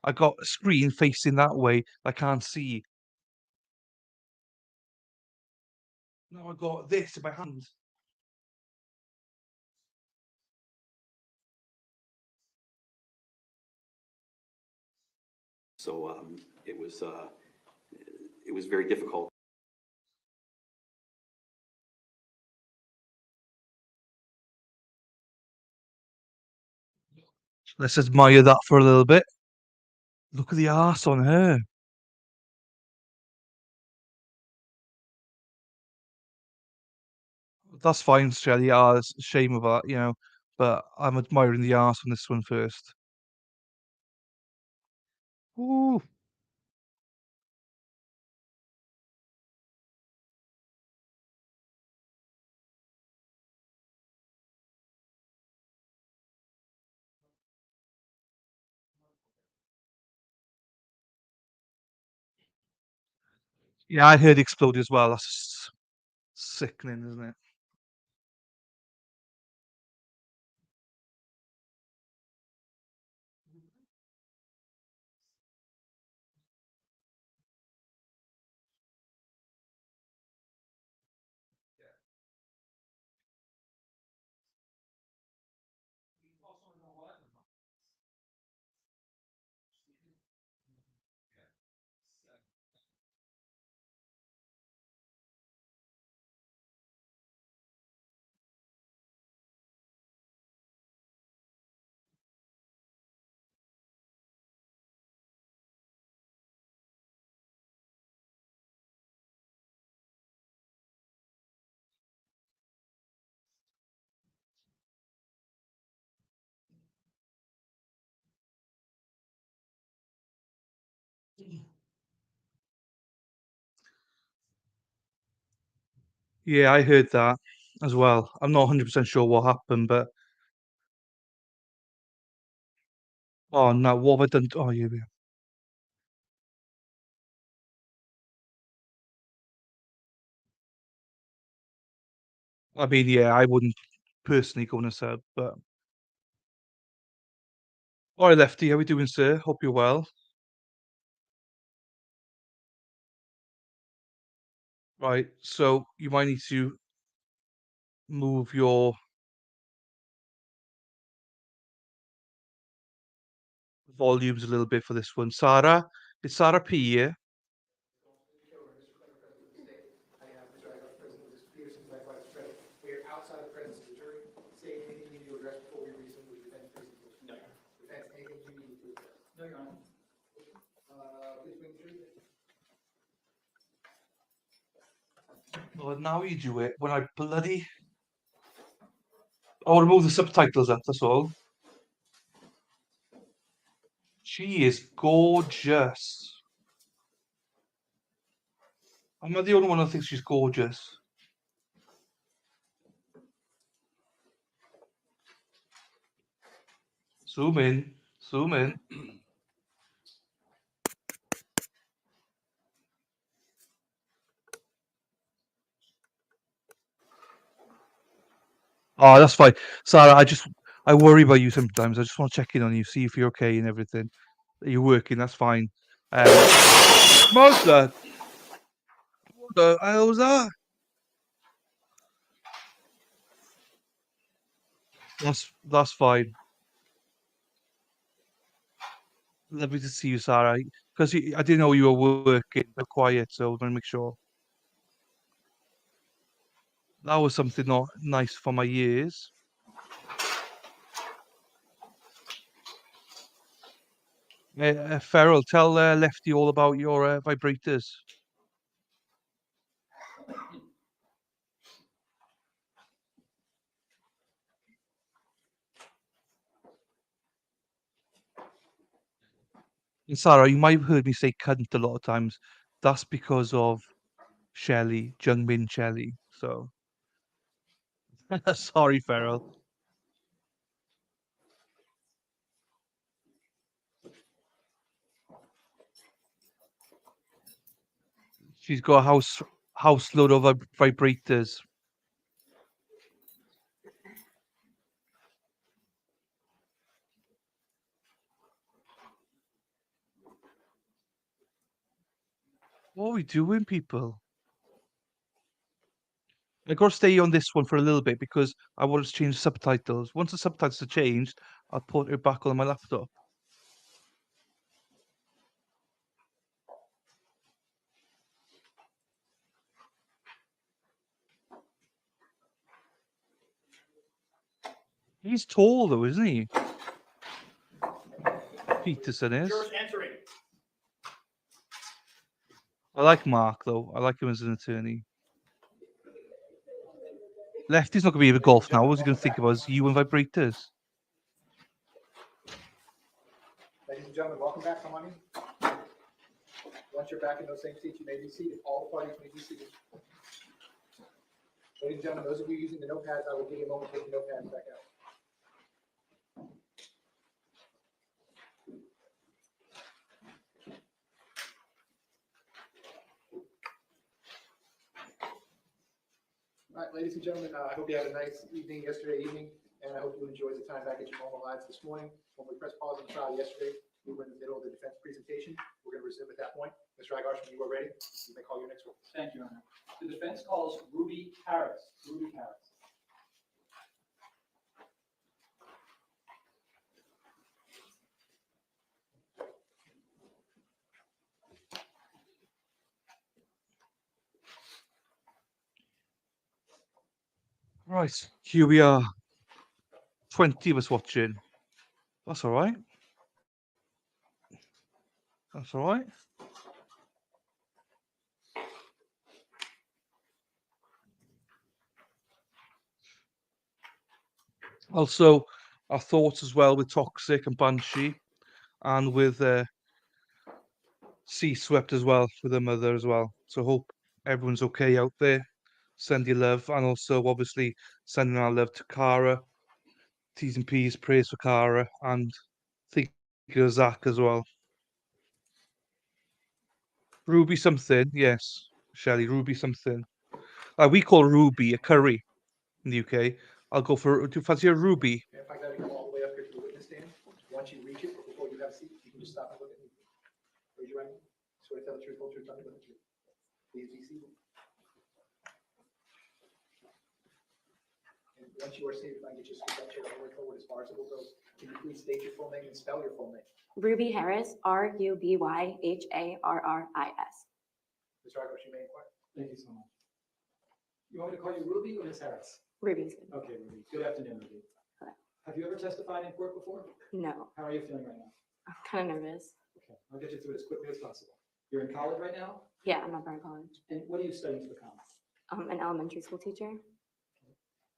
I got a screen facing that way. I can't see. Now I got this in my hand. So it was very difficult. Let's admire that for a little bit. Look at the arse on her. That's fine, Shelley. It's a shame of that, you know. But I'm admiring the arse on this one first. Ooh. Yeah, I heard it explode as well. That's sickening, isn't it? Yeah, I heard that as well. I'm not 100% sure what happened, but oh no, what have I done? Oh, yeah. I mean, yeah, I wouldn't personally go on a sub, but all right, Lefty, how we doing, sir? Hope you're well. Right, so you might need to move your volumes a little bit for this one. Sarah, it's Sarah P here. We're outside the presence of the jury. Say anything you need to address before we reasonably defend the presentation. No. Defense, anything you need to address. No, Your Honor. Please bring the truth. Well, now you do it when I bloody. I'll remove the subtitles up, that's all. She is gorgeous. I'm not the only one who thinks she's gorgeous. Zoom in. Zoom in. Oh, that's fine. Sarah, I worry about you sometimes. I just want to check in on you, see if you're okay and everything. That you're working, that's fine. Martha, what the hell was that? That's fine. Lovely to see you, Sarah. Because I didn't know you were working, but quiet, so I want to make sure. That was something not nice for my ears. Farrell, tell Lefty all about your vibrators. And Sarah, you might have heard me say cunt a lot of times. That's because of Shelley, Jungmin Shelley. So, sorry, Farrell. She's got a house load of vibrators. What are we doing, people? I got to stay on this one for a little bit because I want to change subtitles. Once the subtitles are changed, I'll put it back on my laptop. He's tall though, isn't he? Peterson is. I like Mark though. I like him as an attorney. Lefty's not going to be able to golf now. What's he going to think about his you and vibrators? Ladies and gentlemen, welcome back. Come on in. Once you're back in those same seats, you may be seated. All parties may be seated. Ladies and gentlemen, those of you using the notepads, I will give you a moment to take the notepads back out. All right, ladies and gentlemen, I hope you had a nice evening yesterday evening, and I hope you enjoyed the time back at your normal lives this morning. When we pressed pause on the trial yesterday, we were in the middle of the defense presentation. We're going to resume at that point. Mr. Igarsh, when you are ready, you may call your next witness. Thank you, Your Honor. The defense calls Ruby Harris. Ruby Harris. Right, here we are. 20 of us watching. That's all right. That's all right. Also, our thoughts as well with Toxic and Banshee, and with Sea Swept as well, with her mother as well. So hope everyone's okay out there. Send your love, and also obviously sending our love to Kara. T's and P's, prayers for Kara, and think of Zach as well. Ruby something, yes, Shelley. Ruby something. We call Ruby a curry in the UK. I'll go for. Do you fancy a Ruby? If I got to come all the way up here to the witness stand, once you reach it, or before you have a seat, you can just stop and look at me. Raise your right hand. Swear to tell the truth, whole truth, nothing but the truth. Please be seated. And once you are seated, if I can get you to scoot that chair all the way forward as far as it will go. Can you please state your full name and spell your full name? Ruby Harris, RUBYHARRIS. Mr. Igarsh, you may inquire. Thank you so much. You want me to call you Ruby or Ms. Harris? Ruby's good. Okay, Ruby. Good afternoon, Ruby. Hello. Have you ever testified in court before? No, How are you feeling right now? I'm kind of nervous. Okay, I'll get you through it as quickly as possible. You're in college right now? Yeah, I'm at Brown College. And what are you studying to become? I'm an elementary school teacher.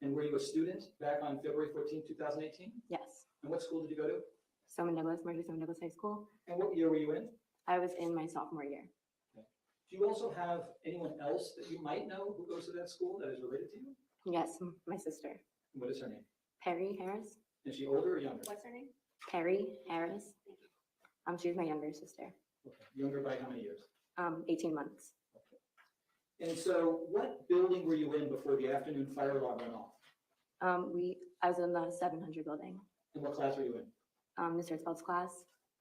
And were you a student back on February 14, 2018? Yes. And what school did you go to? Stoneman Douglas, Marjorie Stoneman Douglas High School. And what year were you in? I was in my sophomore year. Do you also have anyone else that you might know who goes to that school that is related to you? Yes, my sister, What is her name? Perry Harris. Is she older or younger? What's her name? Carrie Harris. She was my younger sister. Okay. Younger by how many years? 18 months. And so what building were you in before the afternoon fire alarm went off? I was in the 700 building. And what class were you in? Ms. Hertzfeld's class.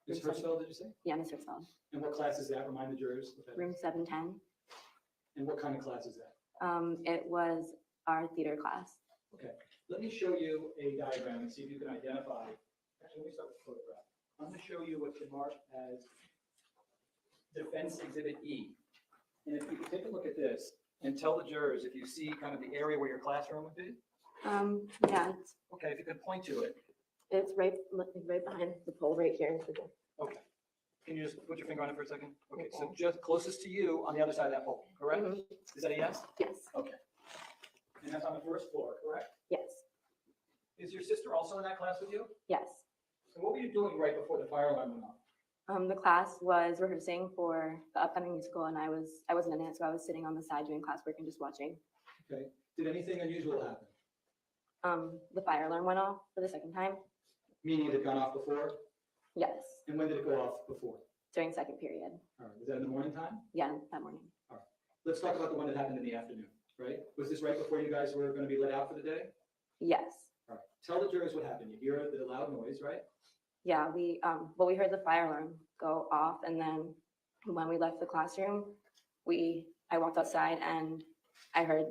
Ms. Room seven- Hertzfeld, did you say? Yeah, Ms. Hertzfeld. And what class is that? Remind the jurors. What that is. Room 710. And what kind of class is that? It was our theater class. Okay, let me show you a diagram and see if you can identify. Actually, let me start with the photograph. I'm going to show you what's been marked as Defense Exhibit E. And if you could take a look at this and tell the jurors if you see kind of the area where your classroom would be. Yeah, Okay, if you could point to it. it's right behind the pole right here. Okay. Can you just put your finger on it for a second? Okay, so just closest to you on the other side of that pole, correct? Mhm. Is that a yes? Yes. Okay. And that's on the first floor, correct? Yes. Is your sister also in that class with you? Yes. And what were you doing right before the fire alarm went off? The class was rehearsing for the upcoming musical, and I wasn't in it, so I was sitting on the side doing classwork and just watching. Okay. Did anything unusual happen? The fire alarm went off for the second time. Meaning it had gone off before? Yes, And when did it go off before? during second period. All right. Was that in the morning time? Yeah, that morning. Let's talk about the one that happened in the afternoon, right? Was this right before you guys were going to be let out for the day? Yes. All right. Tell the jurors what happened. You hear the loud noise, right? Yeah, we heard the fire alarm go off, and then when we left the classroom, I walked outside and I heard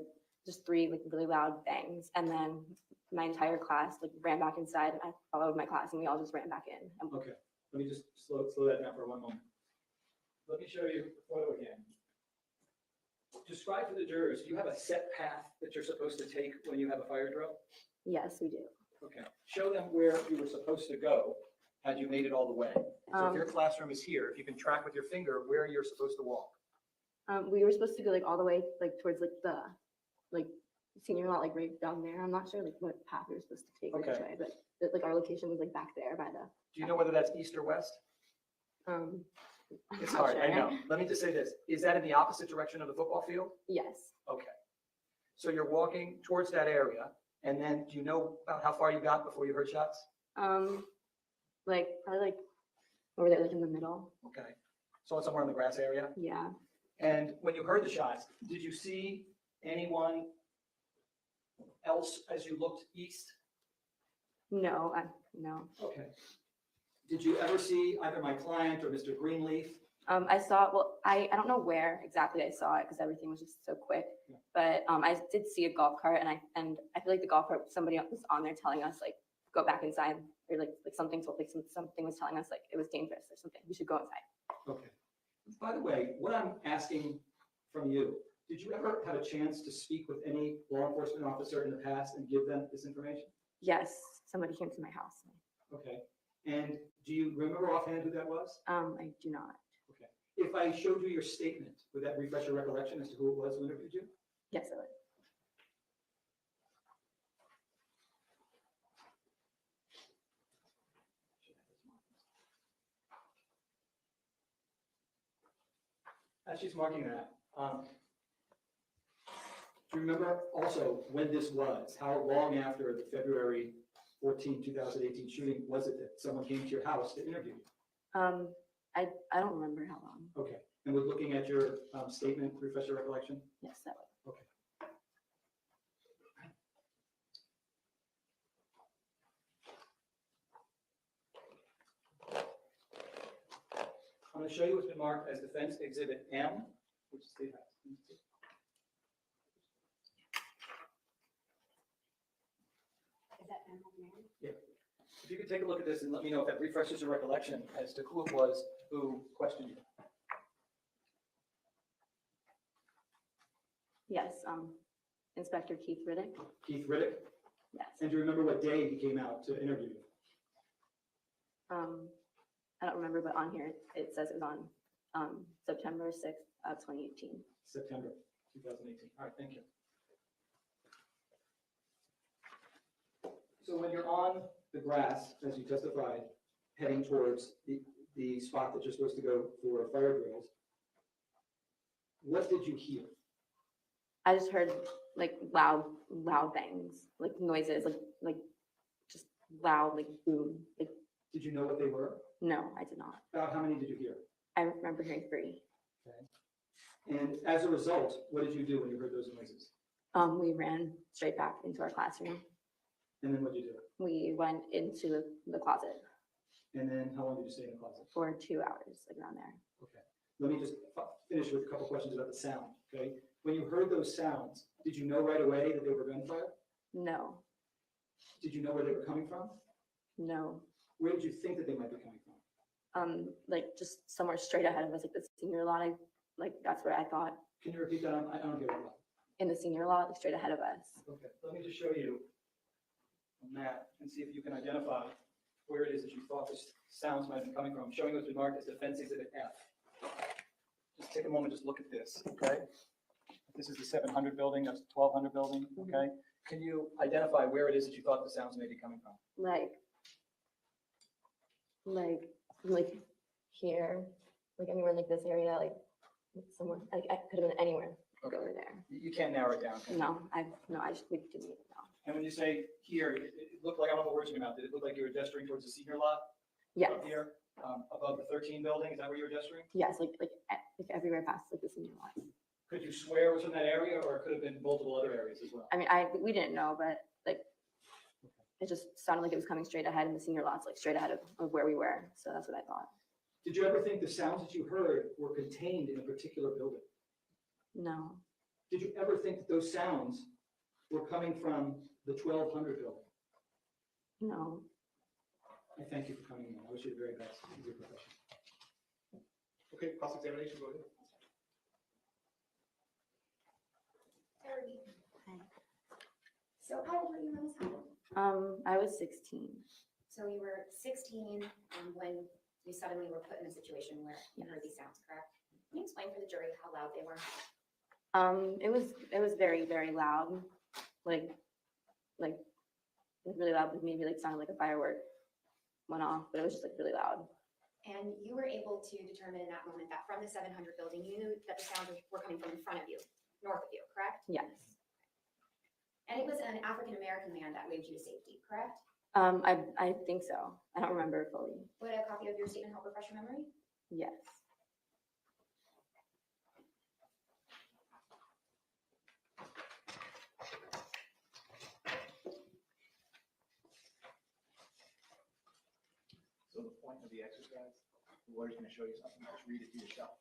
just 3 like really loud bangs, and then my entire class like ran back inside, and I followed my class, and we all just ran back in. And Okay. Let me just slow that down for one moment. Let me show you the photo again. Describe to the jurors, do you have a set path that you're supposed to take when you have a fire drill? yes, we do. Okay. Show them where you were supposed to go had you made it all the way. So if your classroom is here, if you can track with your finger where you're supposed to walk. We were supposed to go like all the way like towards like the senior lot, like right down there. I'm not sure like what path we were supposed to take or which Okay. way, but like our location was like back there by the. Do you know whether that's east or west? I'm It's not hard, I sure. know. Let me just say this. Is that in the opposite direction of the football field? Yes. Okay. So you're walking towards that area, and then do you know about how far you got before you heard shots? Like probably like over there, like in the middle. Okay. So somewhere in the grass area? Yeah. And when you heard the shots, did you see anyone else as you looked east? No, no. Okay. Did you ever see either my client or Mr. Greenleaf? I saw, well, I don't know where exactly I saw it because everything was just so quick. Yeah. But I did see a golf cart, and I feel like the golf cart, somebody else was on there telling us like go back inside, or like something told like something was telling us like it was dangerous or something. We should go inside. Okay. By the way, what I'm asking from you, did you ever have a chance to speak with any law enforcement officer in the past and give them this information? Yes, somebody came to my house. Okay. And do you remember offhand who that was? I do not. Okay. If I showed you your statement, would that refresh your recollection as to who it was who interviewed you? Yes, I would. As she's marking that, do you remember also when this was? How long after the February 14, 2018 shooting was it that someone came to your house to interview you? I don't remember how long. Okay. And with looking at your statement, refresh your recollection? Yes, that would. Okay. I'm going to show you what's been marked as Defense Exhibit M, which is the Yeah. If you could take a look at this and let me know if that refreshes your recollection as to who it was who questioned you. Yes, Inspector Keith Riddick. Keith Riddick? Yes. And do you remember what day he came out to interview you? I don't remember, but on here it says it was on September 6th, 2018. September 2018. All right, thank you. So when you're on the grass, as you testified, heading towards the spot that you're supposed to go for fire drills, what did you hear? I just heard like loud bangs, like noises, like just loud, like boom, like Did you know what they were? No, I did not. About how many did you hear? I remember hearing 3. Okay. And as a result, what did you do when you heard those noises? We ran straight back into our classroom. And then what did you do? We went into the closet And then how long did you stay in the closet? for 2 hours, like around there. Okay. Let me just finish with a couple questions about the sound, okay? When you heard those sounds, did you know right away that they were gunfire? No, Did you know where they were coming from? no. Where did you think that they might be coming from? Like just somewhere straight ahead of us, like the senior lot. Like that's where I thought. Can you repeat that? I don't get it. In the senior lot, like straight ahead of us. Okay, let me just show you a map and see if you can identify where it is that you thought the sounds might have been coming from. I'm showing what's been marked as Defense Exhibit F. Just take a moment, just look at this, okay? This is the 700 building, that's the 1200 building, okay? Can you identify where it is that you thought the sounds may be coming from? Like here, like anywhere in like this area, like somewhere. Like I could have been anywhere. Okay. Over there. You can't narrow it down, can you? No, I just we didn't even know. And when you say here, it looked like, I don't know what words in your mouth, did it look like you were gesturing towards the senior lot? Yes. Up here, above the 13 building, is that where you were gesturing? Yes, like everywhere past like the senior lot. Could you swear it was in that area, or it could have been multiple other areas as well? I mean, we didn't know, but like it just sounded like it was coming straight ahead in the senior lots, like straight ahead of where we were. So that's what I thought. Did you ever think the sounds that you heard were contained in a particular building? No. Did you ever think that those sounds were coming from the 1200 building? No. I thank you for coming in. I wish you the very best in your profession. Okay, cross-examination, go ahead. So how old were you when this happened? I was 16. So you were 16 when you suddenly were put in a situation where you heard these sounds, correct? Can you explain for the jury how loud they were? It was very, very loud, like really loud, like maybe like sounded like a firework went off, but it was just like really loud. And you were able to determine in that moment that from the 700 building, you knew that the sounds were coming from in front of you, north of you, correct? Yes. And it was an African-American man that waved you to safety, correct? I think so. I don't remember fully. Would a copy of your statement help refresh your memory? Yes. So the point of the exercise, the lawyer's going to show you something, just read it to yourself.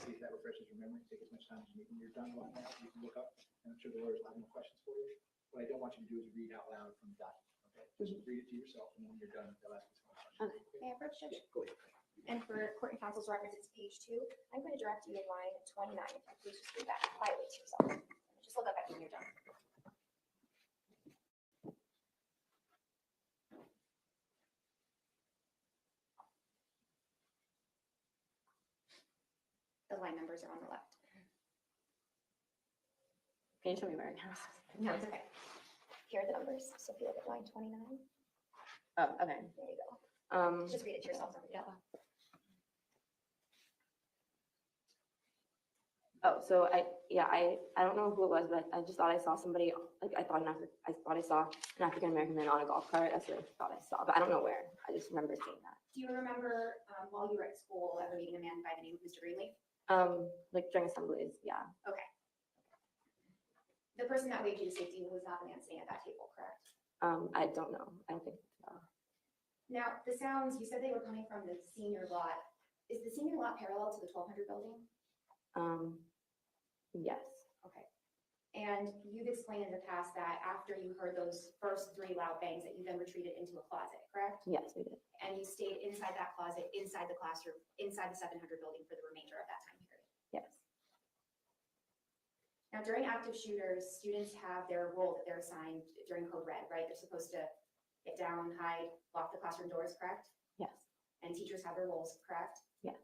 See if that refreshes your memory. Take as much time as you need. When you're done right now, you can look up, and I'm sure the lawyers will have more questions for you. What I don't want you to do is read out loud from the document, okay? Just read it to yourself, and when you're done, they'll ask you some questions. Okay. May I approach, Judge? Yeah, go ahead. And for court and counsel's records, it's page 2. I'm going to direct you to line 29. If you please just read that quietly to yourself. Just look up at me when you're done. The line numbers are on the left. Can you show me where it is? No, it's okay. Here are the numbers. So if you look at line 29, Oh, okay. there you go. Um, Just read it to yourself. Yeah. Oh, so I don't know who it was, but I just thought I saw somebody, like I thought I saw an African-American man on a golf cart. That's what I thought I saw, but I don't know where. I just remember seeing that. Do you remember while you were at school ever meeting a man by the name of Mr. Greenleaf? Like during assemblies, yeah. Okay. The person that waved you to safety was not the man sitting at that table, correct? I don't know. I don't think so. Now, the sounds, you said they were coming from the senior lot. Is the senior lot parallel to the 1200 building? Yes. Okay. And you've explained in the past that after you heard those first 3 loud bangs that you then retreated into a closet, correct? Yes, we did. And you stayed inside that closet, inside the classroom, inside the 700 building for the remainder of that time period. Yes. Now, during active shooters, students have their role that they're assigned during Code Red, right? They're supposed to get down, hide, lock the classroom doors, correct? Yes. And teachers have their roles, correct? Yes.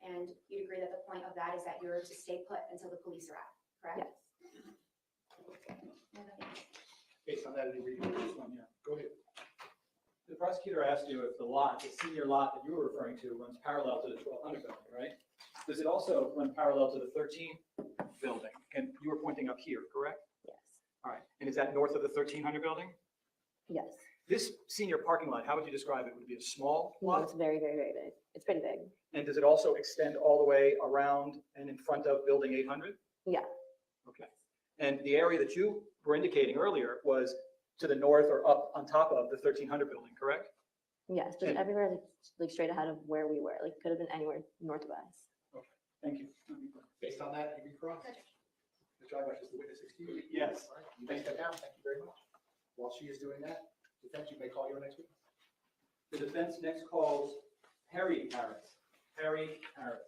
And you'd agree that the point of that is that you're to stay put until the police arrive, correct? Yes. Based on that, you read this one, yeah. Go ahead. The prosecutor asked you if the lot, the senior lot that you were referring to runs parallel to the 1200 building, right? Does it also run parallel to the 13 building? And you were pointing up here, correct? Yes. All right. And is that north of the 1300 building? Yes. This senior parking lot, how would you describe it? Would it be a small No, lot? it's very, very, very big. It's pretty big. And does it also extend all the way around and in front of building 800? Yeah. Okay. And the area that you were indicating earlier was to the north or up on top of the 1300 building, correct? Yes, just And- everywhere like straight ahead of where we were. Like could have been anywhere north of us. Okay, thank you. Based on that, you recross? Mr. Eyewash is the witness excused? Yes. You may step down. Thank you very much. While she is doing that, defense, you may call your next witness. The defense next calls Harry Harris. Harry Harris.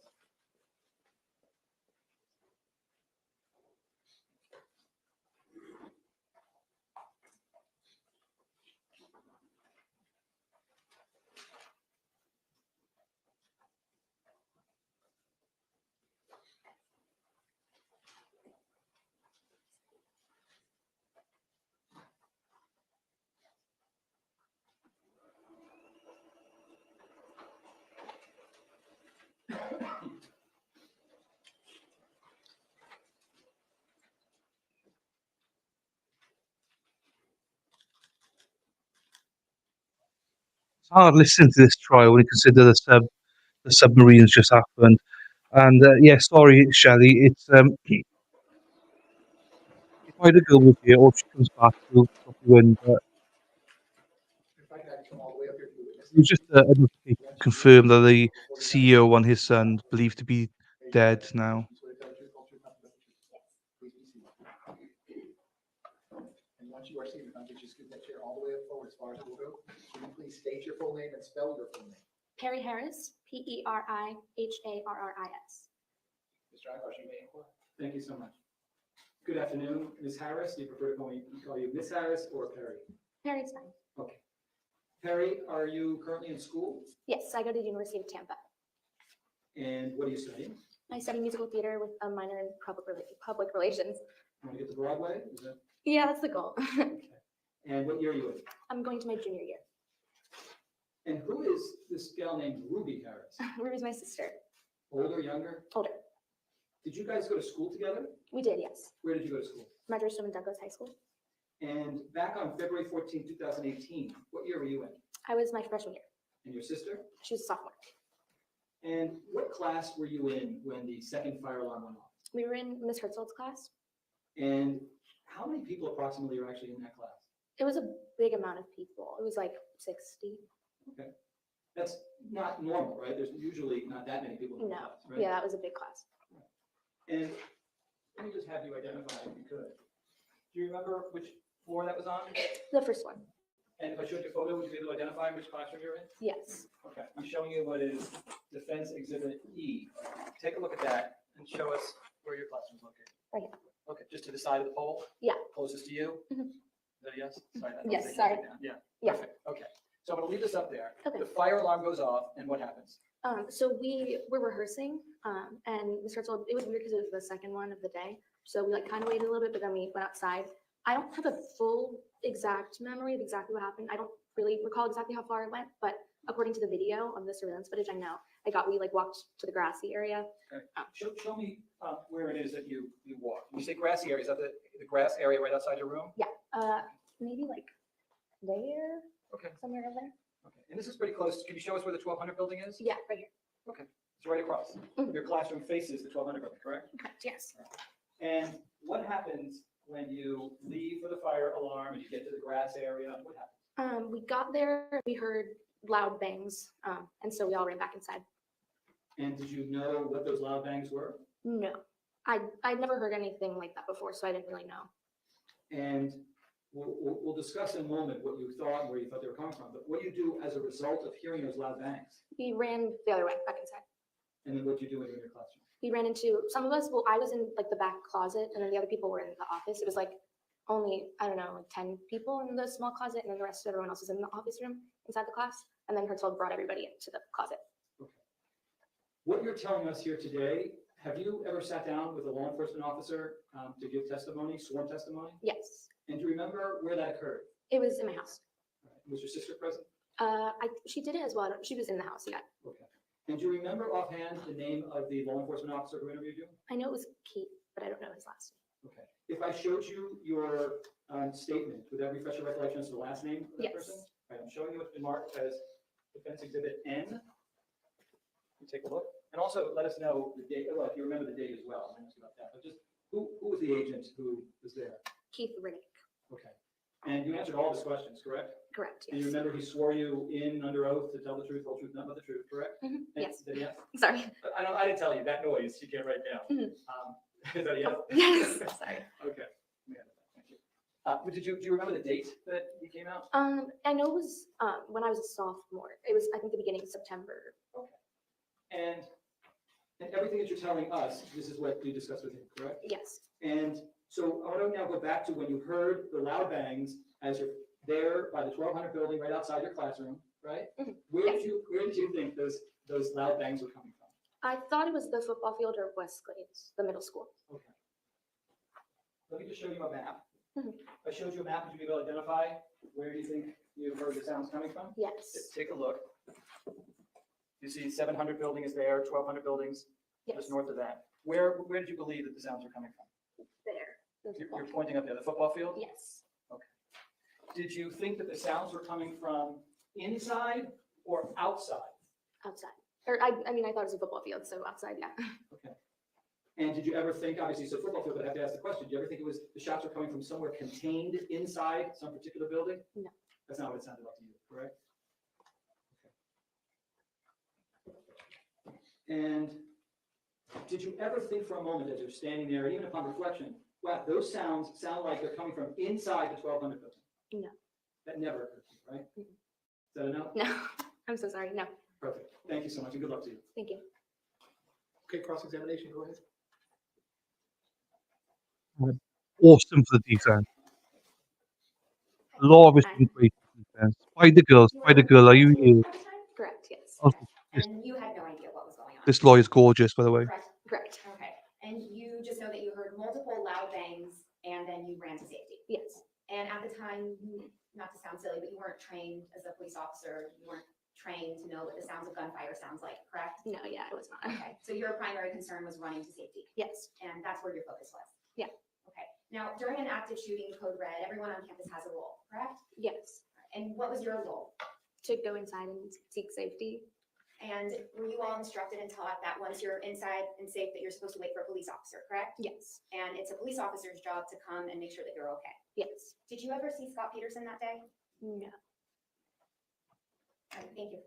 It's hard listening to this trial when you consider the submarines just happened. And yeah, sorry, Shelley. It's if I had a girl with you, or if she comes back, we'll drop you in. But If I could have you come all the way up here to the witness. it was just a notification to confirm that the CEO and his son believed to be dead now. Please be seated. And once you are seated, I'm going to scoot that chair all the way up forward as far as it will go. Can you please state your full name and spell your full name? Harry Harris, Perriharris. Mr. Eyewash, you may inquire. Thank you so much. Good afternoon, Ms. Harris. Do you prefer to call you Miss Harris or Perry? Perry's fine. Okay. Perry, are you currently in school? Yes, I go to the University of Tampa. And what are you studying? I study musical theater with a minor in public relations. Want to get to Broadway? Is that Yeah, that's the goal. okay? And what year are you in? I'm going to my junior year. And who is this gal named Ruby Harris? Ruby's my sister. Older, younger? Older. Did you guys go to school together? We did, yes. Where did you go to school? Marjorie Stoneman Douglas High School. And back on February 14, 2018, what year were you in? I was my freshman year. And your sister? She was a sophomore. And what class were you in when the second fire alarm went off? We were in Miss Hertzfeld's class. And how many people approximately are actually in that class? It was a big amount of people. It was like 60. Okay. That's not normal, right? There's usually not that many people in the No. class, right? Yeah, that was a big class. And let me just have you identify if you could. Do you remember which floor that was on? The first one. And if I showed you a photo, would you be able to identify which classroom you're in? Yes. Okay, I'm showing you what is Defense Exhibit E. Take a look at that and show us where your classroom's located. Right here. Okay, just to the side of the pole? Yeah. Closest to you? Mhm. Is that a yes? Sorry, I don't Yes, think sorry. you did that. Yeah. Yeah. Perfect. Okay. So I'm gonna leave this up there. Okay. The fire alarm goes off and what happens? So we were rehearsing, and Miss Hertzfeld, it was weird because it was the second one of the day. So we like kind of waited a little bit, but then we went outside. I don't have a full exact memory of exactly what happened. I don't really recall exactly how far it went, but according to the video of the surveillance footage, I know we like walked to the grassy area. Okay. Show me where it is that you walk. When you say grassy area, is that the grass area right outside your room? Yeah, maybe like there, Okay. somewhere over there. Okay. And this is pretty close. Can you show us where the 1200 building is? Yeah, right here. Okay. It's right across. Mhm. Your classroom faces the 1200 building, correct? Correct, yes. And what happens when you leave for the fire alarm and you get to the grass area? What happens? We got there, we heard loud bangs, and so we all ran back inside. And did you know what those loud bangs were? No, I'd never heard anything like that before, so I didn't really know. And we'll discuss in a moment what you thought and where you thought they were coming from. But what do you do as a result of hearing those loud bangs? We ran the other way, back inside. And then what do you do when you're in your classroom? We ran into, some of us, well, I was in like the back closet, and then the other people were in the office. It was like only, I don't know, like 10 people in the small closet, and then the rest of everyone else was in the office room inside the class. And then Hertzfeld brought everybody into the closet. Okay. What you're telling us here today, have you ever sat down with a law enforcement officer to give testimony, sworn testimony? Yes, And do you remember where that occurred? it was in my house. Was your sister present? She did it as well. She was in the house, yeah. Okay. And do you remember offhand the name of the law enforcement officer who interviewed you? I know it was Keith, but I don't know his last Okay. If I showed you your statement, would that refresh your recollection as to the last name of that Yes. person? All right, I'm showing you what's been marked as Defense Exhibit N. You take a look. And also let us know the date, well, if you remember the date as well, I'll ask you about that. But just, who was the agent who was there? Keith Riddick. Okay. And you answered all of his questions, correct? Correct, And you yes. remember he swore you in under oath to tell the truth, whole truth, nothing but the truth, correct? Mhm, And- yes. Then yes? Sorry. I didn't tell you, that noise you can't write down. Mhm. Is that a yes? Yes, sorry. Okay. Yeah, thank you. But do you remember the date that he came out? I know it was, when I was a sophomore. It was, I think, the beginning of September. And everything that you're telling us, this is what you discussed with him, correct? Yes. And so I want to now go back to when you heard the loud bangs as you're there by the 1200 building right outside your classroom, right? Mhm. Where did you think those loud bangs were coming from? I thought it was the football field or West Glades, the middle school. Okay. Let me just show you a map. Mhm. If I showed you a map, would you be able to identify where you think you heard the sounds coming from? Yes. Take a look. You see 700 building is there, 1200 buildings just Yes. north of that. Where did you believe that the sounds were coming from? There. The football You're field. pointing up there, the football field? Yes. Okay. Did you think that the sounds were coming from inside or outside? Outside. Or I mean, I thought it was a football field, so outside, yeah. Okay. And did you ever think, obviously, so football field, but I have to ask the question, did you ever think it was, the shots were coming from somewhere contained inside some particular building? No. That's not what it sounded like to you, correct? Okay. And did you ever think for a moment as you're standing there, even upon reflection, wow, those sounds sound like they're coming from inside the 1200 building? No. That never occurred to you, right? Mhm. Is that a no? No. I'm so sorry. No. Perfect. Thank you so much and good luck to you. Thank you. Okay, cross-examination, go ahead. Awesome for the defense. Law is been great for defense. By the girls, by the girl, are you? Correct, yes. Oh, And you had no idea what was going on? this lawyer's gorgeous, by the way. Correct? Correct. Okay. And you just know that you heard multiple loud bangs and then you ran to safety? Yes. And at the time, not to sound silly, but you weren't trained as a police officer. You weren't trained to know what the sounds of gunfire sounds like, correct? No, yeah, it was not. Okay, so your primary concern was running to safety, Yes. and that's where your focus was? Yeah. Okay. Now, during an active shooting, code red, everyone on campus has a role, correct? Yes. And what was your role? To go inside and seek safety. And were you all instructed and taught that once you're inside and safe, that you're supposed to wait for a police officer, correct? Yes. And it's a police officer's job to come and make sure that you're okay? Yes. Did you ever see Scott Peterson that day? No. All right, thank you.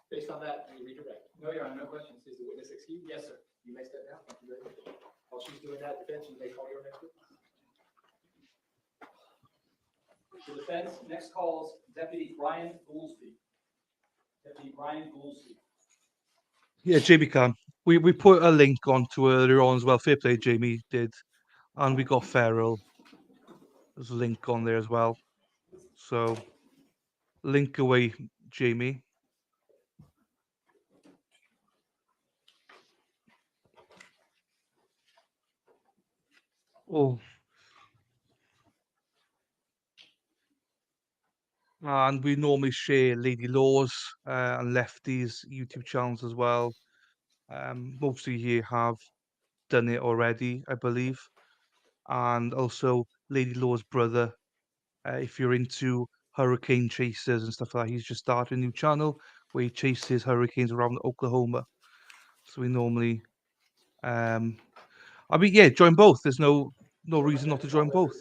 Based on that, you redirect. No, Your Honor, no questions. Is the witness excused? Yes, sir. You may step down. Thank you very much. While she's doing that defense, you may call your next witness. The defense next calls Deputy Brian Goolsby. Deputy Brian Goolsby. Yeah, Jamie can. We put a link onto earlier on as well. Fair play, Jamie did. And we got Farrell. There's a link on there as well. So link away, Jamie. Oh. And we normally share Lady Laws and Lefty's YouTube channels as well. Most of you have done it already, I believe. And also Lady Law's brother, if you're into hurricane chasers and stuff like that, he's just started a new channel where he chases hurricanes around Oklahoma. So we normally, I mean, yeah, join both. There's no reason not to join both.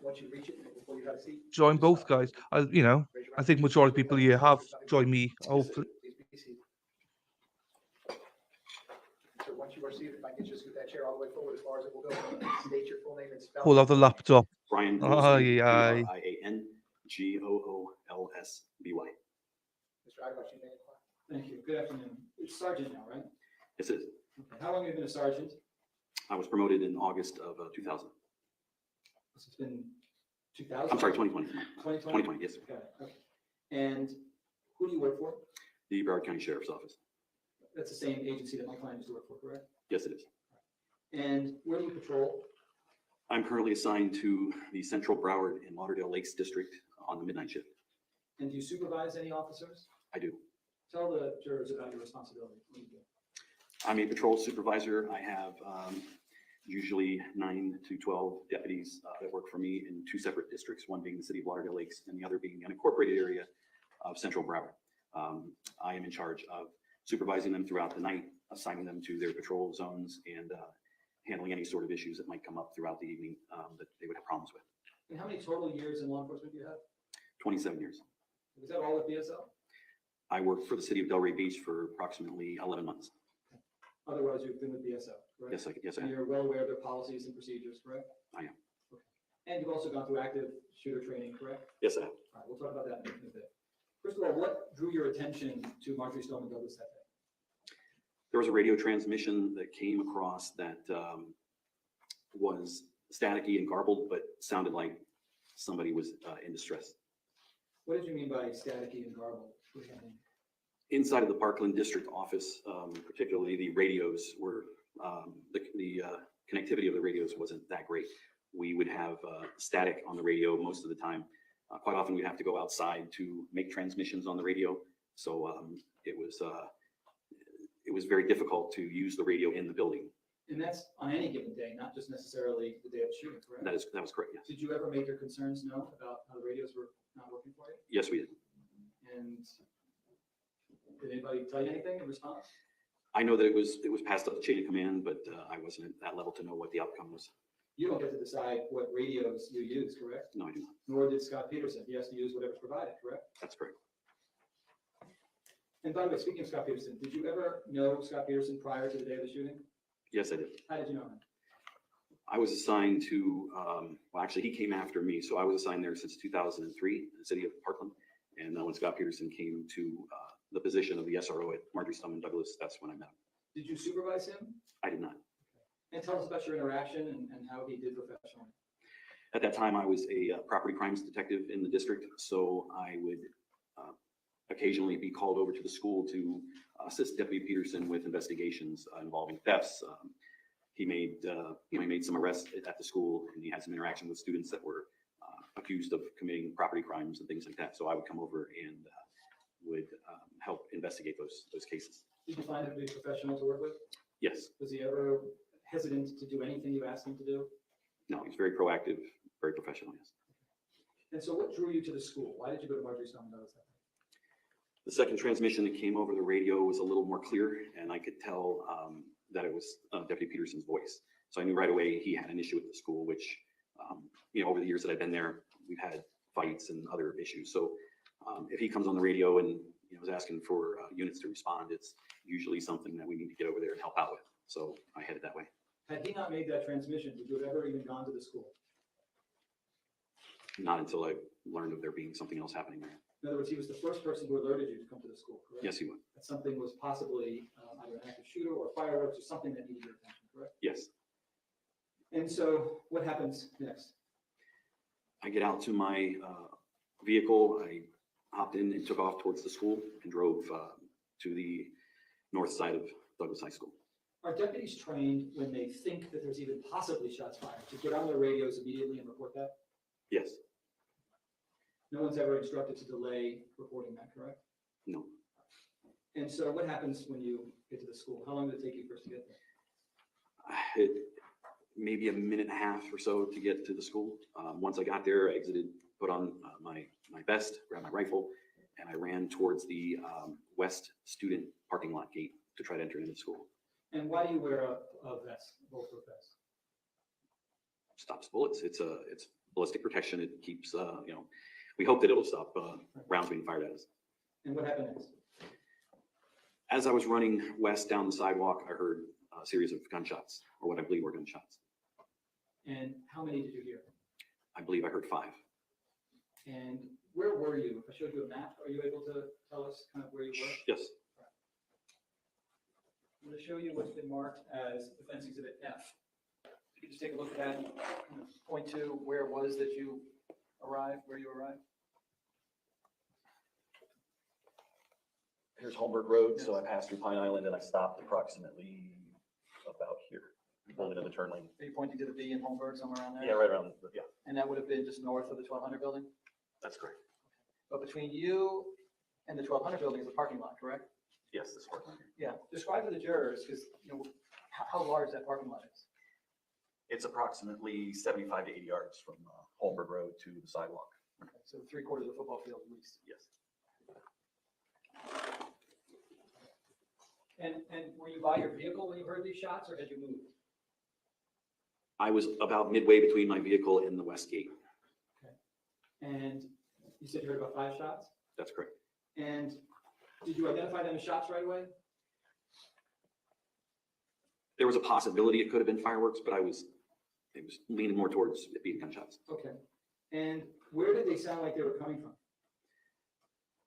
Once you reach it, before you have a seat. Join both, guys. I think majority of people here have joined me. Hopefully, Please be seated. So once you are seated, if I can just scoot that chair all the way forward as far as it will go, state your full name and spell. pull out the laptop. Brian Aye, aye. Briangolsby. Mr. Aguilar, you may inquire. Thank you. Good afternoon. It's Sergeant now, right? Yes, it is. Okay. How long have you been a sergeant? I was promoted in August of 2000. It's been 2000? I'm sorry, 2020. 2020? 2020, yes, sir. Got it. Okay. And who do you work for? The Broward County Sheriff's Office. That's the same agency that my client used to work for, correct? Yes, it is. And where do you patrol? I'm currently assigned to the Central Broward and Lauderdale Lakes District on the midnight shift. And do you supervise any officers? I do. Tell the jurors about your responsibility. What do you do? I'm a patrol supervisor. I have usually 9 to 12 deputies that work for me in 2 separate districts, one being the city of Lauderdale Lakes and the other being the unincorporated area of Central Broward. I am in charge of supervising them throughout the night, assigning them to their patrol zones, and handling any sort of issues that might come up throughout the evening that they would have problems with. And how many total years in law enforcement do you have? 27 years. Was that all at BSL? I worked for the city of Delray Beach for approximately 11 months. Otherwise, you've been with BSL, correct? Yes, I And am. you're well aware of their policies and procedures, correct? I am. Okay. And you've also gone through active shooter training, correct? Yes, I have. All right, we'll talk about that in a bit. First of all, what drew your attention to Marjorie Stoneman Douglas that day? There was a radio transmission that came across that was staticky and garbled, but sounded like somebody was in distress. What did you mean by staticky and garbled? What does that mean? Inside of the Parkland District Office, particularly the radios were, the connectivity of the radios wasn't that great. We would have static on the radio most of the time. Quite often we'd have to go outside to make transmissions on the radio. So it was very difficult to use the radio in the building. And that's on any given day, not just necessarily the day of the shooting, correct? That was correct, yes. Did you ever make your concerns known about how the radios were not working for you? Yes, we did. And did anybody tell you anything in response? I know that it was passed up the chain of command, but I wasn't at that level to know what the outcome was. You don't get to decide what radios you use, correct? No, I do not. Nor did Scott Peterson. He has to use whatever's provided, correct? That's correct. And by the way, speaking of Scott Peterson, did you ever know Scott Peterson prior to the day of the shooting? Yes, I did. How did you know him? I was assigned to, well, actually, he came after me. So I was assigned there since 2003 in the city of Parkland. And when Scott Peterson came to the position of the SRO at Marjorie Stoneman Douglas, that's when I met him. Did you supervise him? I did not. And tell us about your interaction and how he did professionally. At that time, I was a property crimes detective in the district. So I would occasionally be called over to the school to assist Deputy Peterson with investigations involving thefts. He made some arrests at the school, and he had some interaction with students that were accused of committing property crimes and things like that. So I would come over and would help investigate those cases. Did you find him to be professional to work with? Yes. Was he ever hesitant to do anything you asked him to do? No, he's very proactive, very professional, yes. And so what drew you to the school? Why did you go to Marjorie Stoneman Douglas that day? The second transmission that came over the radio was a little more clear, and I could tell that it was Deputy Peterson's voice. So I knew right away he had an issue with the school, which, over the years that I've been there, we've had fights and other issues. So if he comes on the radio and is asking for units to respond, it's usually something that we need to get over there and help out with. So I headed that way. Had he not made that transmission, would you have ever even gone to the school? Not until I learned of there being something else happening there. In other words, he was the first person who alerted you to come to the school, correct? Yes, he would. That something was possibly either an active shooter or fireworks or something that needed your attention, correct? Yes. And so what happens next? I get out to my vehicle. I hopped in and took off towards the school and drove to the north side of Douglas High School. Are deputies trained when they think that there's even possibly shots fired to get on their radios immediately and report that? Yes. No one's ever instructed to delay reporting that, correct? No. And so what happens when you get to the school? How long did it take you first to get there? Maybe a minute and a half or so to get to the school. Once I got there, I exited, put on my vest, grabbed my rifle, and I ran towards the west student parking lot gate to try to enter into the school. And why do you wear a vest, a bulletproof vest? Stops bullets. It's ballistic protection. It keeps, we hope that it will stop rounds being fired at us. And what happened next? As I was running west down the sidewalk, I heard a series of gunshots, or what I believe were gunshots. And how many did you hear? I believe I heard 5. And where were you? If I showed you a map, are you able to tell us kind of where you were? Yes. I'm going to show you what's been marked as Defense Exhibit F. If you just take a look at that and kind of point to where it was that you arrived, where you arrived. Here's Holmberg Road, so I passed through Pine Island and I stopped approximately about here, pulled into the turn lane. Are you pointing to the B in Holmberg, somewhere around there? Yeah, right around, yeah, And that would have been just north of the 1200 building? that's correct. But between you and the 1200 building is a parking lot, correct? Yes, this part. Yeah. Describe to the jurors, because how large that parking lot is. It's approximately 75 to 80 yards from Holmberg Road to the sidewalk. So 3/4 of the football field at least. Yes. And were you by your vehicle when you heard these shots, or had you moved? I was about midway between my vehicle and the west gate. And you said you heard about 5 shots? That's correct. And did you identify them as shots right away? There was a possibility it could have been fireworks, but it was leaning more towards it being gunshots. Okay. And where did they sound like they were coming from?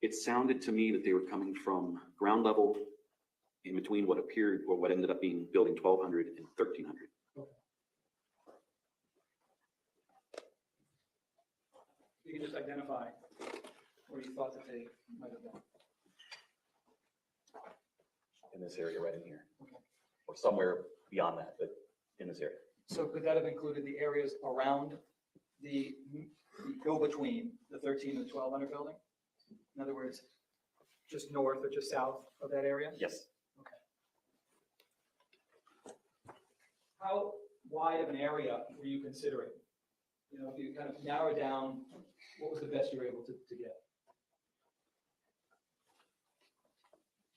It sounded to me that they were coming from ground level in between what appeared or what ended up being building 1200 and 1300. You can just identify where you thought that they might have been. In this area right in here. Or somewhere beyond that, but in this area. So could that have included the areas around the go-between the 13 and the 1200 building? In other words, just north or just south of that area? Yes. How wide of an area were you considering? You know, if you kind of narrow down, what was the best you were able to get?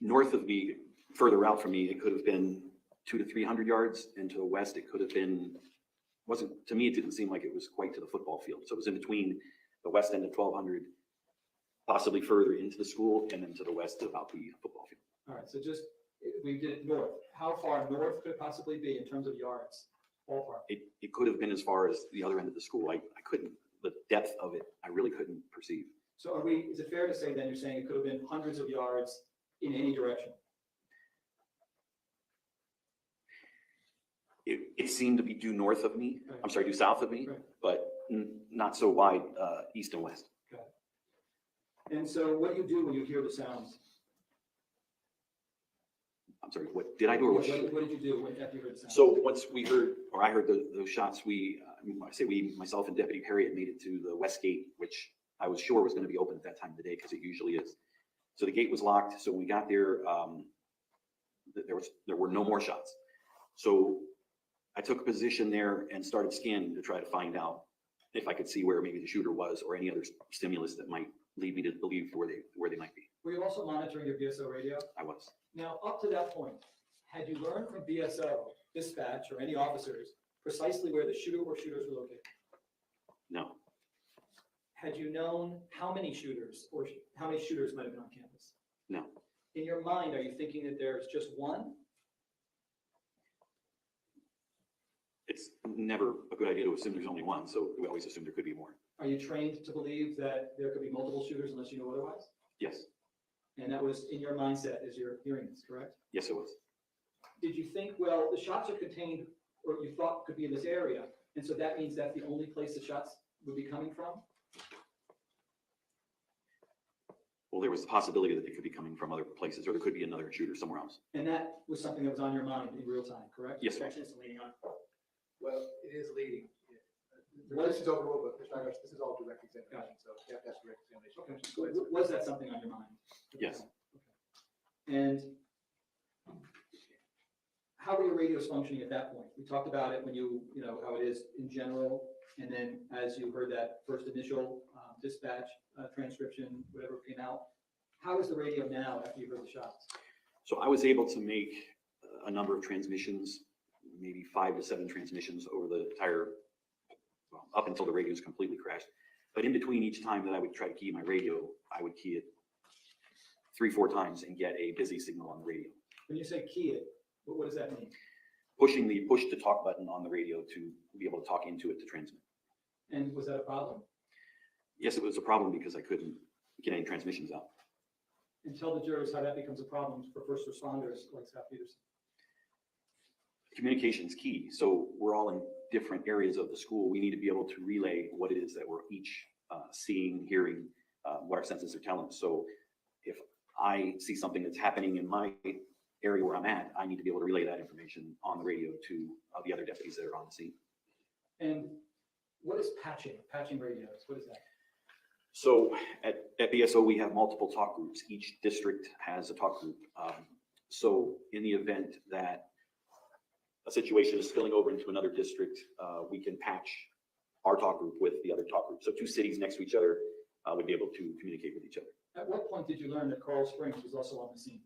North of me, further out from me, it could have been 200 to 300 yards, and to the west, it could have been, to me, it didn't seem like it was quite to the football field. So it was in between the west end of 1200, possibly further into the school, and then to the west about the football field. All right, so just, we did it north. How far north could it possibly be in terms of yards? Ballpark. It could have been as far as the other end of the school. I couldn't, the depth of it, I really couldn't perceive. So is it fair to say then you're saying it could have been hundreds of yards in any direction? It seemed to be due north of me, Right. I'm sorry, due south of me, Right. but not so wide east and west. Got it. And so what do you do when you hear the sounds? I'm sorry, what did I do or what? What did you do after you heard the sounds? So once we heard, or I heard those shots, myself and Deputy Perry had made it to the west gate, which I was sure was going to be open at that time of the day because it usually is. So the gate was locked. So when we got there, there were no more shots. So I took a position there and started scanning to try to find out if I could see where maybe the shooter was or any other stimulus that might lead me to believe where they might be. Were you also monitoring your BSO radio? I was. Now, up to that point, had you learned from BSO, dispatch, or any officers precisely where the shooter or shooters were located? No. Had you known how many shooters or how many shooters might have been on campus? No. In your mind, are you thinking that there's just one? It's never a good idea to assume there's only one, so we always assume there could be more. Are you trained to believe that there could be multiple shooters unless you know otherwise? Yes. And that was in your mindset as you're hearing this, correct? Yes, it was. Did you think, well, the shots are contained, or you thought could be in this area, and so that means that's the only place the shots would be coming from? Well, there was a possibility that they could be coming from other places, or there could be another shooter somewhere else. And that was something that was on your mind in real time, correct? Yes, sir. Objection is leading on. Well, it is leading. The question is overruled, but Mr. Nygaard, this is all direct examination, so you have to ask direct examination. Okay, questions. so Go ahead, sir. was that something on your mind? Yes. Okay. And how were your radios functioning at that point? We talked about it when you know, how it is in general, and then as you heard that first initial dispatch transcription, whatever came out, how is the radio now after you heard the shots? So I was able to make a number of transmissions, maybe 5 to 7 transmissions over the entire, well, up until the radios completely crashed. But in between each time that I would try to key my radio, I would key it 3-4 times and get a busy signal on the radio. When you say key it, what does that mean? Pushing the push to talk button on the radio to be able to talk into it to transmit. And was that a problem? Yes, it was a problem because I couldn't get any transmissions out. And tell the jurors how that becomes a problem for first responders like Scott Peterson. Communication is key. So we're all in different areas of the school. We need to be able to relay what it is that we're each seeing, hearing, what our senses are telling us. So if I see something that's happening in my area where I'm at, I need to be able to relay that information on the radio to the other deputies that are on the scene. And what is patching? Patching radios, what is that? So at BSO, we have multiple talk groups. Each district has a talk group. So in the event that a situation is spilling over into another district, we can patch our talk group with the other talk group. So two cities next to each other would be able to communicate with each other. At what point did you learn that Coral Springs was also on the scene?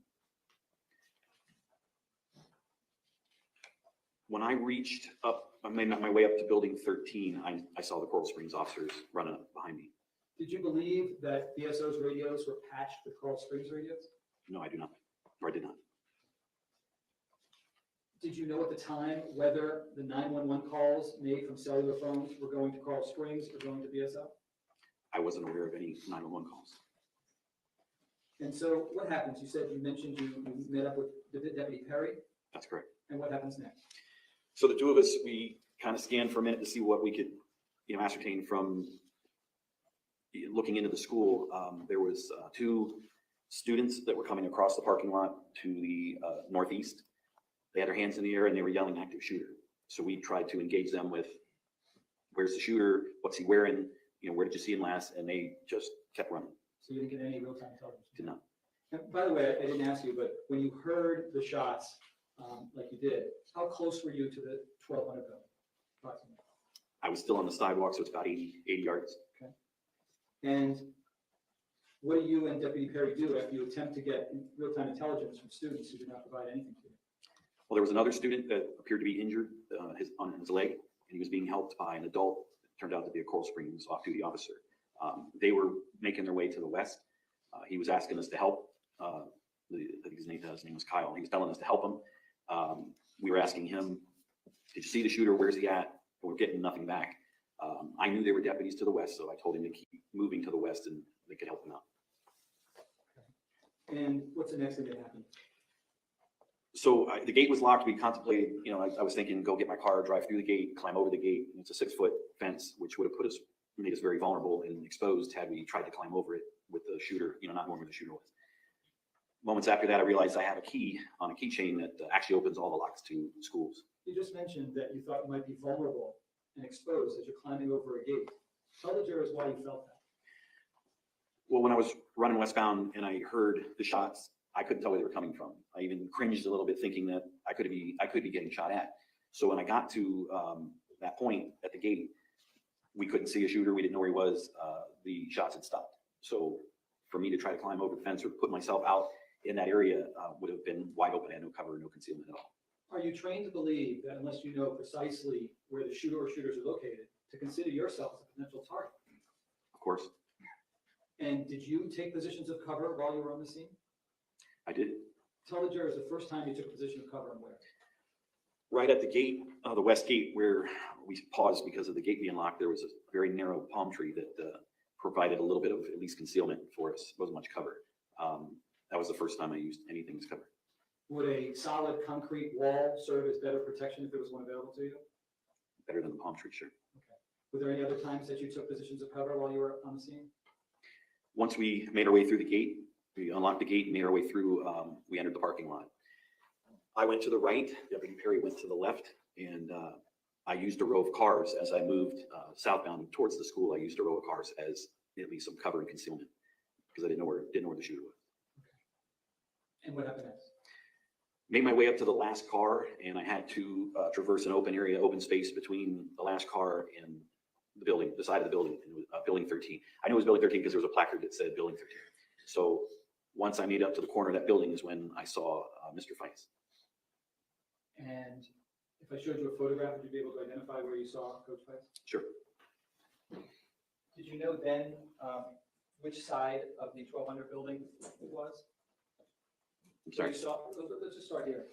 When I reached up, I made my way up to building 13, I saw the Coral Springs officers running up behind me. Did you believe that BSO's radios were patched with Coral Springs radios? No, I do not, or I did not. Did you know at the time whether the 911 calls made from cellular phones were going to Coral Springs or going to BSO? I wasn't aware of any 911 calls. And so what happens? You said you mentioned you met up with Deputy Perry, That's correct. and what happens next? So the two of us, we kind of scanned for a minute to see what we could, ascertain from looking into the school. There was two students that were coming across the parking lot to the northeast. They had their hands in the air and they were yelling active shooter. So we tried to engage them with, where's the shooter? What's he wearing? Where did you see him last? And they just kept running. So you didn't get any real-time intelligence? Did not. And by the way, I didn't ask you, but when you heard the shots, like you did, how close were you to the 1200 building, approximately? I was still on the sidewalk, so it's about 80 yards. Okay. And what do you and Deputy Perry do after you attempt to get real-time intelligence from students who do not provide anything to you? Well, there was another student that appeared to be injured on his leg, and he was being helped by an adult. It turned out to be a Coral Springs off-duty officer. They were making their way to the west. He was asking us to help. I think his name was Kyle. He was telling us to help him. We were asking him, did you see the shooter? Where's he at? We're getting nothing back. I knew there were deputies to the west, so I told him to keep moving to the west and they could help him out. And what's the next thing that happened? So the gate was locked. We contemplated, I was thinking, go get my car, drive through the gate, climb over the gate. It's a 6-foot fence, which would have made us very vulnerable and exposed had we tried to climb over it with the shooter, not knowing where the shooter was. Moments after that, I realized I have a key on a keychain that actually opens all the locks to schools. You just mentioned that you thought you might be vulnerable and exposed as you're climbing over a gate. Tell the jurors why you felt that. Well, when I was running westbound and I heard the shots, I couldn't tell where they were coming from. I even cringed a little bit thinking that I could be getting shot at. So when I got to that point at the gate, we couldn't see a shooter. We didn't know where he was. The shots had stopped. So for me to try to climb over the fence or put myself out in that area would have been wide open. I had no cover, no concealment at all. Are you trained to believe that unless you know precisely where the shooter or shooters are located, to consider yourself as a potential target? Of course. And did you take positions of cover while you were on the scene? I did. Tell the jurors the first time you took a position of cover and where. Right at the gate, the west gate, where we paused because of the gate being locked, there was a very narrow palm tree that provided a little bit of at least concealment for us. It wasn't much cover. That was the first time I used anything as cover. Would a solid concrete wall serve as better protection if there was one available to you? Better than the palm tree, sure. Okay. Were there any other times that you took positions of cover while you were on the scene? Once we made our way through the gate, we unlocked the gate and made our way through, we entered the parking lot. I went to the right, Deputy Perry went to the left, and I used a row of cars as I moved southbound towards the school. I used a row of cars as at least some cover and concealment because I didn't know where the shooter was. And what happened next? Made my way up to the last car, and I had to traverse an open area, open space between the last car and the building, the side of the building, and it was, building 13. I knew it was building 13 because there was a placard that said building 13. So once I made up to the corner of that building is when I saw Mr. Fights. And if I showed you a photograph, would you be able to identify where you saw Coach Fights? Sure. Did you know then which side of the 1200 building it was? I'm sorry. You saw, let's just start here.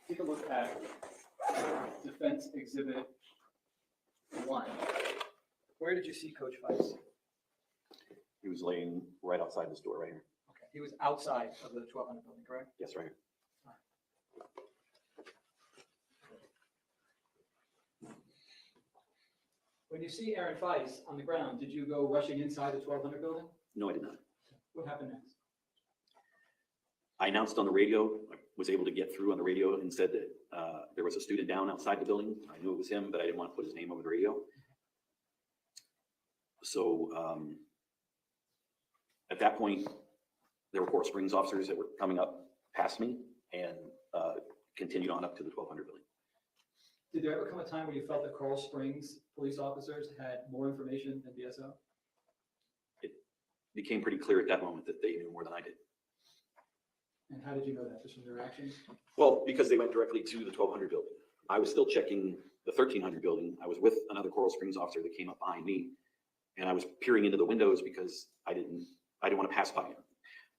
Take a look at Defense Exhibit 1. Where did you see Coach Fights? He was laying right outside this door right here. Okay. He was outside of the 1200 building, correct? Yes, right here. When you see Aaron Fights on the ground, did you go rushing inside the 1200 building? No, I did not. What happened next? I announced on the radio, I was able to get through on the radio and said that there was a student down outside the building. I knew it was him, but I didn't want to put his name over the radio. So at that point, there were Coral Springs officers that were coming up past me and continued on up to the 1200 building. Did there ever come a time where you felt that Coral Springs police officers had more information than BSO? It became pretty clear at that moment that they knew more than I did. And how did you know that? Just from their actions? Well, because they went directly to the 1200 building. I was still checking the 1300 building. I was with another Coral Springs officer that came up behind me, and I was peering into the windows because I didn't want to pass by them.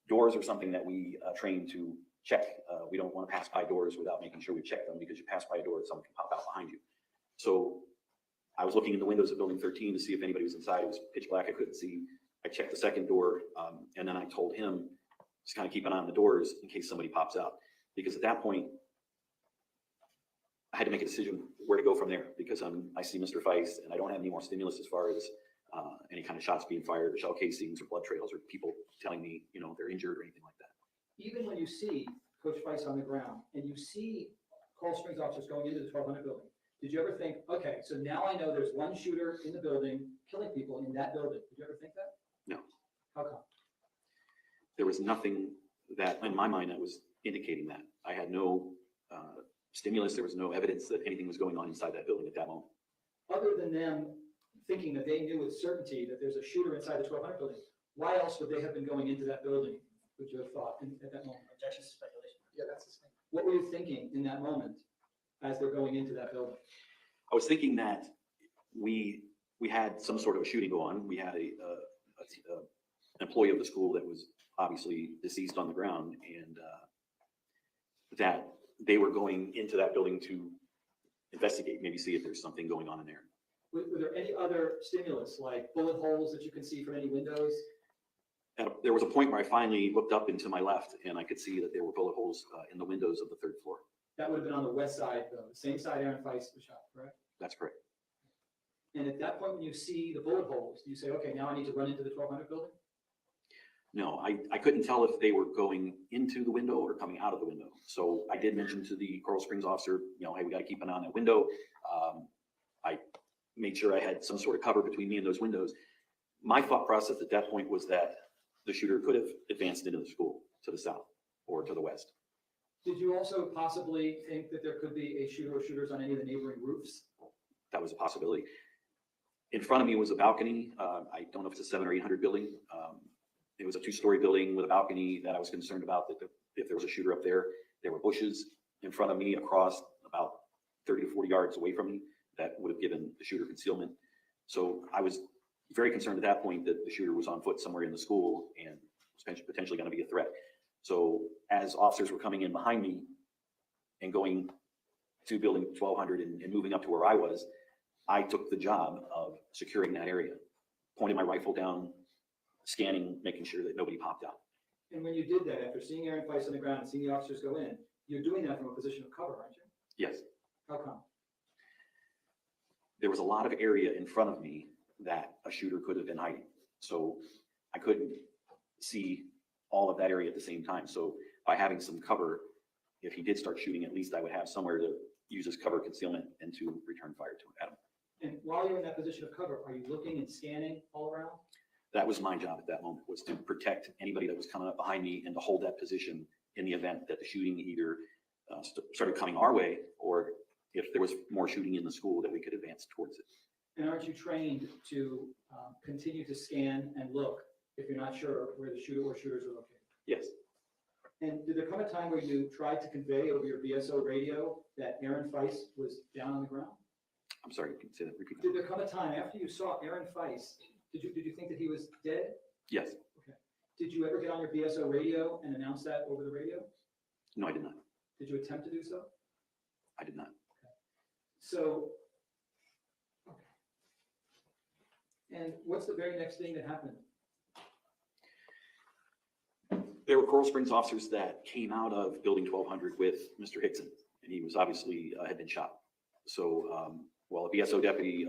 Doors are something that we train to check. We don't want to pass by doors without making sure we check them, because you pass by a door, someone can pop out behind you. So I was looking in the windows of building 13 to see if anybody was inside. It was pitch black. I couldn't see. I checked the second door, and then I told him just kind of keep an eye on the doors in case somebody pops out. Because at that point, I had to make a decision where to go from there, because I see Mr. Feist and I don't have any more stimulus as far as any kind of shots being fired, or shell casings, or blood trails, or people telling me, you know, they're injured or anything like that. Even when you see Coach Feist on the ground and you see Coral Springs officers going into the 1200 building, did you ever think, okay, so now I know there's one shooter in the building killing people in that building? Did you ever think that? No. How come? There was nothing that in my mind that was indicating that. I had no stimulus. There was no evidence that anything was going on inside that building at that moment. Other than them thinking that they knew with certainty that there's a shooter inside the 1200 building, why else would they have been going into that building, would you have thought at that moment? Objection to speculation. Yeah, that's the thing. What were you thinking in that moment as they're going into that building? I was thinking that we had some sort of a shooting go on. We had an employee of the school that was obviously deceased on the ground, and that they were going into that building to investigate, maybe see if there's something going on in there. Were there any other stimulus, like bullet holes that you can see from any windows? There was a point where I finally looked up into my left, and I could see that there were bullet holes in the windows of the third floor. That would have been on the west side, though, the same side Aaron Feist was shot, correct? That's correct. And at that point, when you see the bullet holes, do you say, okay, now I need to run into the 1200 building? No, I couldn't tell if they were going into the window or coming out of the window. So I did mention to the Coral Springs officer, you know, hey, we got to keep an eye on that window. I made sure I had some sort of cover between me and those windows. My thought process at that point was that the shooter could have advanced into the school to the south or to the west. Did you also possibly think that there could be a shooter or shooters on any of the neighboring roofs? That was a possibility. In front of me was a balcony. I don't know if it's a 700 or 800 building. It was a 2-story building with a balcony that I was concerned about, that if there was a shooter up there. There were bushes in front of me across about 30 to 40 yards away from me that would have given the shooter concealment. So I was very concerned at that point that the shooter was on foot somewhere in the school and was potentially going to be a threat. So as officers were coming in behind me and going to building 1200 and moving up to where I was, I took the job of securing that area, pointing my rifle down, scanning, making sure that nobody popped out. And when you did that, after seeing Aaron Feist on the ground and seeing the officers go in, you're doing that from a position of cover, aren't you? Yes. How come? There was a lot of area in front of me that a shooter could have been hiding. So I couldn't see all of that area at the same time. So by having some cover, if he did start shooting, at least I would have somewhere to use as cover concealment and to return fire to him. And while you're in that position of cover, are you looking and scanning all around? That was my job at that moment, was to protect anybody that was coming up behind me and to hold that position in the event that the shooting either started coming our way, or if there was more shooting in the school, that we could advance towards it. And aren't you trained to continue to scan and look if you're not sure where the shooter or shooters are located? Yes. And did there come a time where you tried to convey over your BSO radio that Aaron Feist was down on the ground? I'm sorry, you can say that, repeat that. Did there come a time after you saw Aaron Feist, did you think that he was dead? Yes. Okay. Did you ever get on your BSO radio and announce that over the radio? No, I did not. Did you attempt to do so? I did not. Okay. So, okay. And what's the very next thing that happened? There were Coral Springs officers that came out of building 1200 with Mr. Hickson, and he was obviously had been shot. So while a BSO deputy,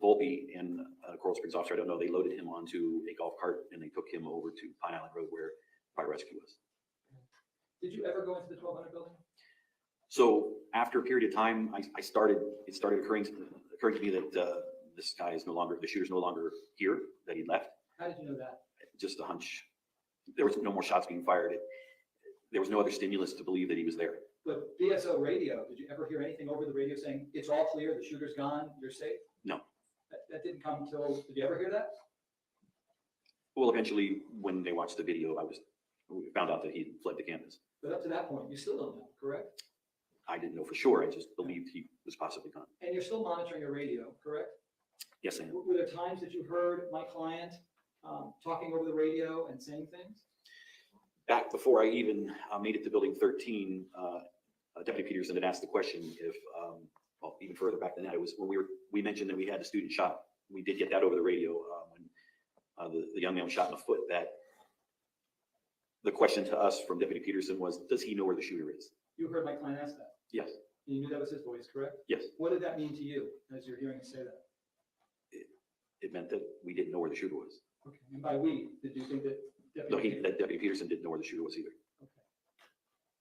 Volpe, and a Coral Springs officer, I don't know, they loaded him onto a golf cart and they took him over to Pine Island Road where fire rescue was. Did you ever go into the 1200 building? So after a period of time, it started occurring to me that this guy is no longer, the shooter's no longer here, that he left. How did you know that? Just a hunch. There was no more shots being fired. There was no other stimulus to believe that he was there. But BSO radio, did you ever hear anything over the radio saying, it's all clear, the shooter's gone, you're safe? No. That didn't come until, did you ever hear that? Well, eventually, when they watched the video, we found out that he fled the campus. But up to that point, you still don't know, correct? I didn't know for sure. I just believed he was possibly gone. And you're still monitoring your radio, correct? Yes, I am. Were there times that you heard my client talking over the radio and saying things? Back before I even made it to building 13, Deputy Peterson had asked the question if, well, even further back than that, it was when we mentioned that we had a student shot. We did get that over the radio when the young man was shot in the foot. That the question to us from Deputy Peterson was, does he know where the shooter is? You heard my client ask that? Yes. And you knew that was his voice, correct? Yes. What did that mean to you as you're hearing him say that? It meant that we didn't know where the shooter was. Okay. And by we, did you think that No, Deputy? that Deputy Peterson didn't know where the shooter was either.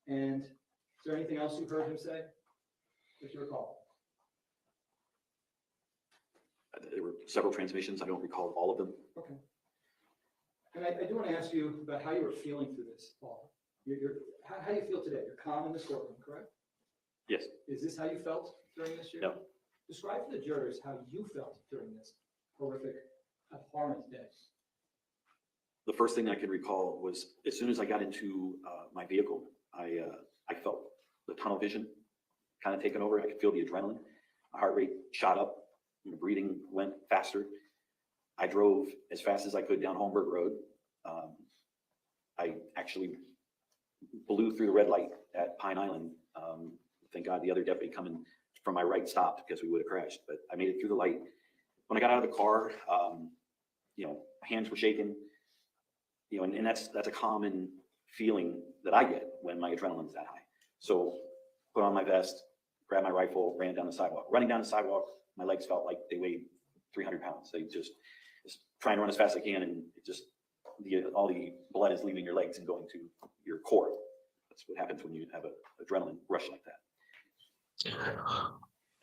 And is there anything else you heard him say that you recall? There were several transmissions. I don't recall all of them. Okay. And I do want to ask you about how you were feeling through this, Paul. How do you feel today? You're calm in this courtroom, correct? Yes. Is this how you felt during this year? No. Describe to the jurors how you felt during this horrific, abhorrent day. The first thing I can recall was as soon as I got into my vehicle, I felt the tunnel vision kind of taken over. I could feel the adrenaline. My heart rate shot up. My breathing went faster. I drove as fast as I could down Holmberg Road. I actually blew through the red light at Pine Island. Thank God the other deputy coming from my right stopped because we would have crashed, but I made it through the light. When I got out of the car, my hands were shaking, and that's a common feeling that I get when my adrenaline's that high. So put on my vest, grabbed my rifle, ran down the sidewalk. Running down the sidewalk, my legs felt like they weighed 300 pounds. They just trying to run as fast as I can, and it just all the blood is leaving your legs and going to your core. That's what happens when you have an adrenaline rush like that.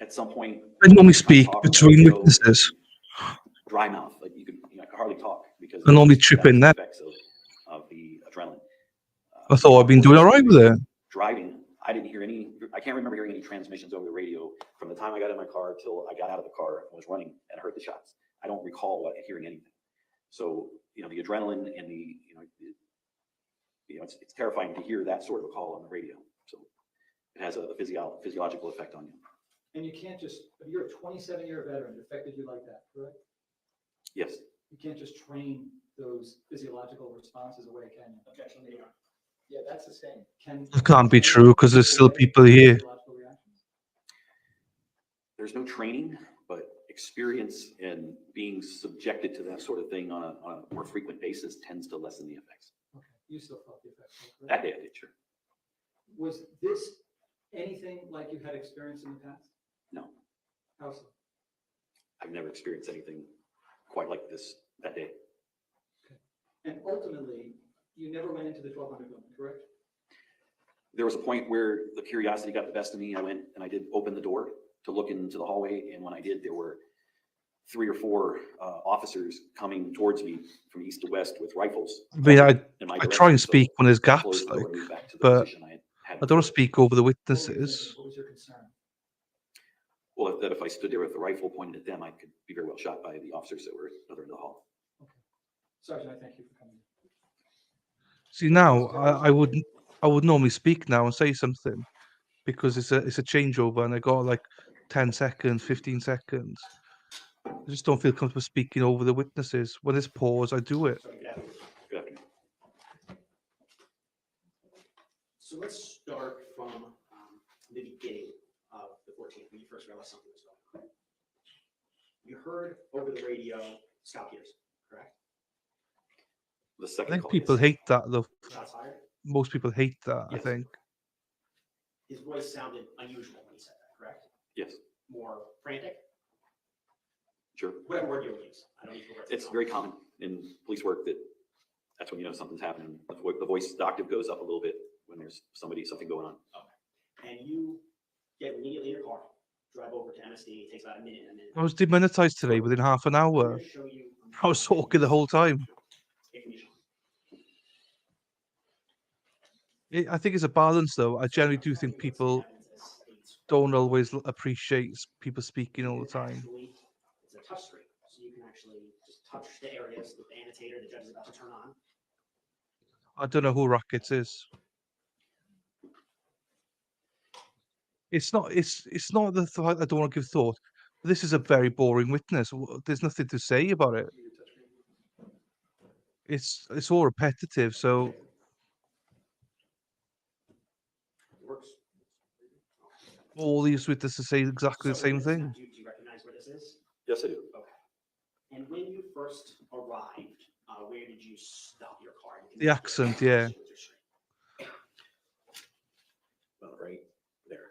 At some point, I normally speak between witnesses. Dry mouth, like you could hardly talk because I normally trip in that. effects of the adrenaline. I thought I'd been doing all right with it. Driving, I didn't hear I can't remember hearing any transmissions over the radio from the time I got in my car till I got out of the car and was running and heard the shots. I don't recall hearing anything. So, the adrenaline and it's terrifying to hear that sort of a call on the radio. So it has a physiological effect on you. And you can't just, if you're a 27-year veteran, it affected you like that, correct? Yes. You can't just train those physiological responses away, can you? Objection, Your Honor. Yeah, that's the same. It can't be true because there's still people here. There's no training, but experience and being subjected to that sort of thing on a more frequent basis tends to lessen the effects. Okay, you still felt the effects, correct? That day I did, sure. Was this anything like you had experienced in the past? No, How so? I've never experienced anything quite like this that day. And ultimately, you never went into the 1200 building, correct? There was a point where the curiosity got the best of me. I went and I did open the door to look into the hallway. And when I did, there were 3 or 4 officers coming towards me from east to west with rifles. I mean, I direction. try and speak when there's I gaps, closed the door like, and moved back to the but position I had I don't want to speak over the witnesses. What was your concern? Well, if I stood there with the rifle pointed at them, I could be very well shot by the officers that were at the other end of the hall. Sergeant, I thank you for coming. See, now I would normally speak now and say something because it's a changeover and I got like 10 seconds, 15 seconds. I just don't feel comfortable speaking over the witnesses. When it's pause, I do it. Good. So let's start from the beginning of the 14th, when you first realized something was going on. You heard over the radio Scot Peterson, correct? The I second think call, people yes. hate that though. Shots fired. Most people hate that, I Yes. think. His voice sounded unusual when he said that, correct? Yes, More frantic, sure. whatever word you'll use. I don't use the word. It's very common in police work that's when you know something's happening. The voice octave goes up a little bit when there's something going on. Okay. And you get immediately in your car, drive over to MSD. It takes about a minute. I was demonetized today within half an I'm hour. gonna show you I was talking the whole time. a condition. I think it's a balance, though. I generally do think people don't always appreciate people speaking all the time. Actually, it's a touch screen, so you can actually just touch the areas with the annotator the judge is about to turn on. I don't know who Rackets is. It's not. It's not the thought I don't want to give thought. This is a very boring witness. There's nothing to say about it. It's all repetitive. So Works. all these witnesses say exactly the So same witness, thing. do you recognize where this is? Yes, I do. Okay. And when you first arrived, where did you stop your car? You can The accent, yeah. Right there.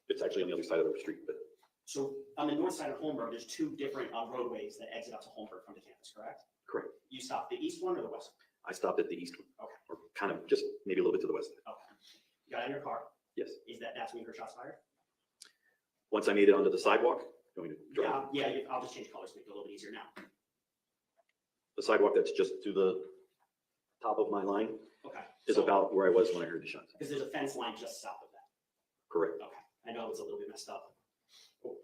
It's actually on the other side of the street, but So on the north side of Hollendorfer, there's two different roadways that exit up to Hollendorfer from the campus, correct? correct. You stopped the east one or the west I stopped at the east one, one? Okay. or kind of just maybe a little bit to the west. Okay. You got out of your car. Yes. That's when you heard shots fired? Once I made it onto the sidewalk, going to drive. I'll just change colors to make it a little bit easier now. The sidewalk that's just to the top of my line Okay. is So- about where I was when I heard the shots. Because there's a fence line just south of that. Correct. Okay. I know it's a little bit messed up. Oh.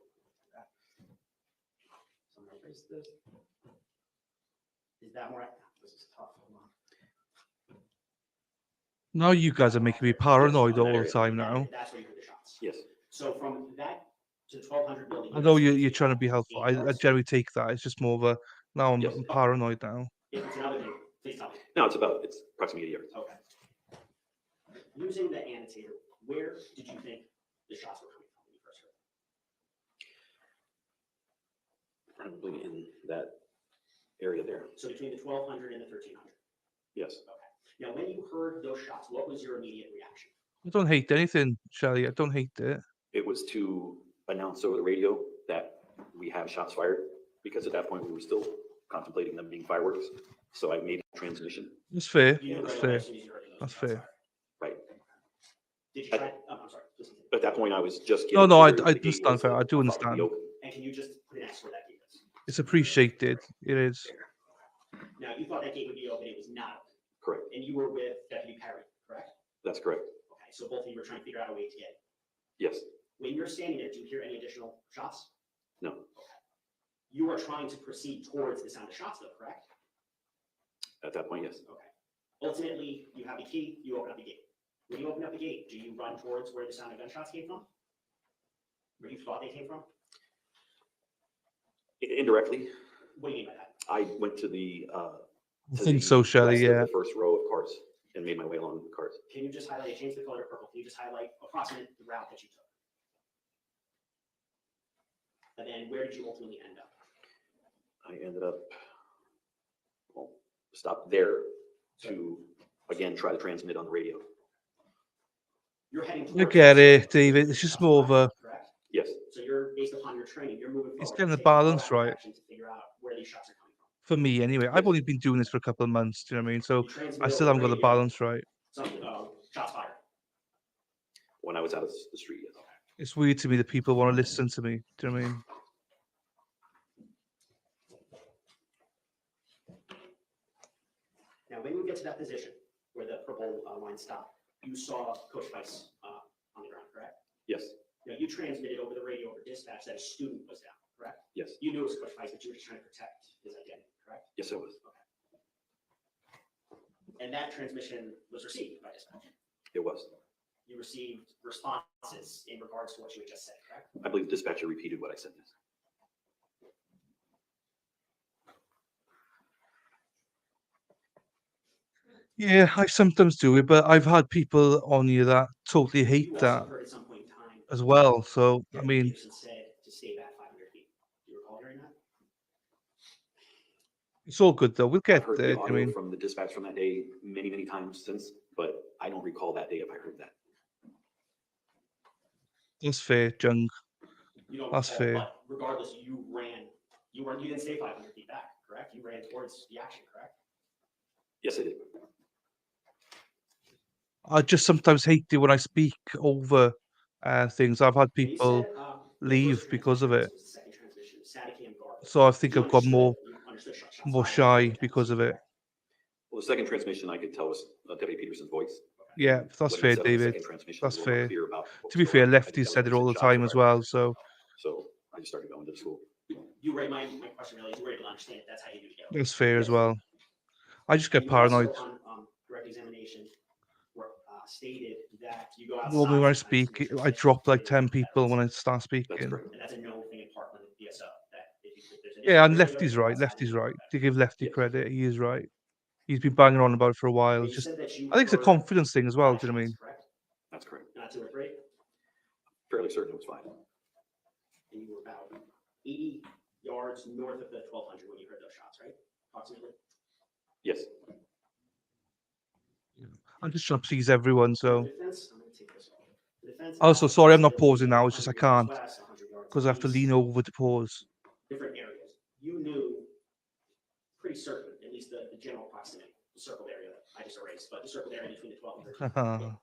So I'm gonna erase this. Is that more? This is tough. Hold on. Now you guys are making me paranoid on that all the area. time now. That's where you heard the shots. Yes. So from that to the 1200 building. I know you're trying to be helpful. I generally take that. It's just more of a now I'm, Yes. I'm paranoid now. If it's another thing, please tell me. No, it's approximately 80 yards. Okay. Using the annotator, where did you think the shots were coming from when you first heard them? Probably in that area there. So between the 1200 and the 1300. Yes. Okay. Now, when you heard those shots, what was your immediate reaction? I don't hate anything, Shelley. I don't hate it. It was to announce over the radio that we have shots fired, because at that point we were still contemplating them being fireworks. So I made a transmission. It's fair. You knew That's right away fair. as soon as you heard those That's shots fair. fired. Right. Did you try? I'm sorry. Just- At that point, I was just No, getting. no, I to where the gate understand. was, Fair. I do thought it would be understand. open. And can you just put an X where that gate is? It's appreciated. It is. Now, you thought that gate would be open. It was not open. Correct. And you were with Deputy Perry, correct? That's correct. Okay, so both of you were trying to figure out a way to get it. Yes. When you're standing there, do you hear any additional shots? No. Okay. You are trying to proceed towards the sound of shots, though, correct? At that point, yes. Okay. Ultimately, you have the key, you open up the gate. When you open up the gate, do you run towards where the sound of gunshots came from? Where you thought they came from? Indirectly, What do you mean by that? I went to the. I think so, Shelley. west of Yeah. The first row of cars and made my way along the cars. Can you just highlight, change the color to purple, can you just highlight approximate the route that you took? And then where did you ultimately end up? I ended up, well, stopped there to, again, try to transmit on the radio. You're heading I towards. get it, David. It's just more of a. Correct? Yes. So you're, based upon your training, you're moving forward. It's getting the taking balance proactive right. action to figure out where these shots are coming from. For me, anyway. I've only been doing this for a couple of months. Do you know what I mean? So You transmit I still over haven't got the radio, balance right. Something, shots fired. When I was out of the street, yes. It's weird to me that people want to listen to me. Do you know what I mean? Now, when you get to that position where the purple line stopped, you saw Coach Weiss on the ground, correct? Yes. Now, you transmitted over the radio over dispatch that a student was down, correct? Yes. You knew it was Coach Weiss, but you were just trying to protect his identity, correct? Yes, I was. And that transmission was received by dispatch. It was. You received responses in regards to what you had just said, correct? I believe the dispatcher repeated what I said. Yes. Yeah, I sometimes do it, but I've had people on you that totally hate You that also heard at some point in time. as well. So, I Deputy mean, Peterson said to stay back 500 feet. Do you recall hearing that? it's all good though. We'll I've get heard there. the I audio mean, from the dispatch from that day many, many times since, but I don't recall that day if I heard that. that's fair, Jung. You don't That's recall, fair. but regardless, you didn't stay 500 feet back, correct? You ran towards the action, correct? Yes, I did. I just sometimes hate it when I speak over things. I've had And you people said, the leave first because of transmission it. was the second transmission, static and garbled. So I think You I've got understood shots more fired, shy but because of it. Well, the second transmission I could tell was Deputy Peterson's voice. Okay. Yeah, that's What had been fair, said on the David. second transmission That's was a little fair. unclear about what To was be fair, going on. I didn't lefties know said they it all the said shots time were as fired. well. So So I just started going to the school. You were, my question really is, you were able to understand that's how you do it. that's fair as Yes. well. I just get And you also, paranoid. on direct examination, stated that you go outside. Normally when I sometimes to speak, make sure I that drop like they 10 don't have people when I veterans. start That's speaking. correct. And that's a known thing in Parkland with DSO, that if there's an issue. Yeah, and with radio, Lefty's you go right. outside and Lefty's you right. report To give Lefty Yes. credit, he is right. He's been banging on about it for a while. that. It's You just, said that you I think it's a heard confidence thing as well. 5 Do you know what I mean? shots, correct? That's correct. Not 2 or 3? Fairly certain it was 5. And you were about 80 yards north of the 1200 when you heard those shots, right? Approximately? Yes. I'm just trying to please everyone. So The defense, I'm gonna take this off. The defense also, asked sorry, I'm not approximately pausing now. It's just I 100 can't yards west, 100 yards because I have to lean east, over to pause. different areas. You knew pretty certain, at least the general proximity, the circled area that I just erased, but the circled area between the 12 and 13.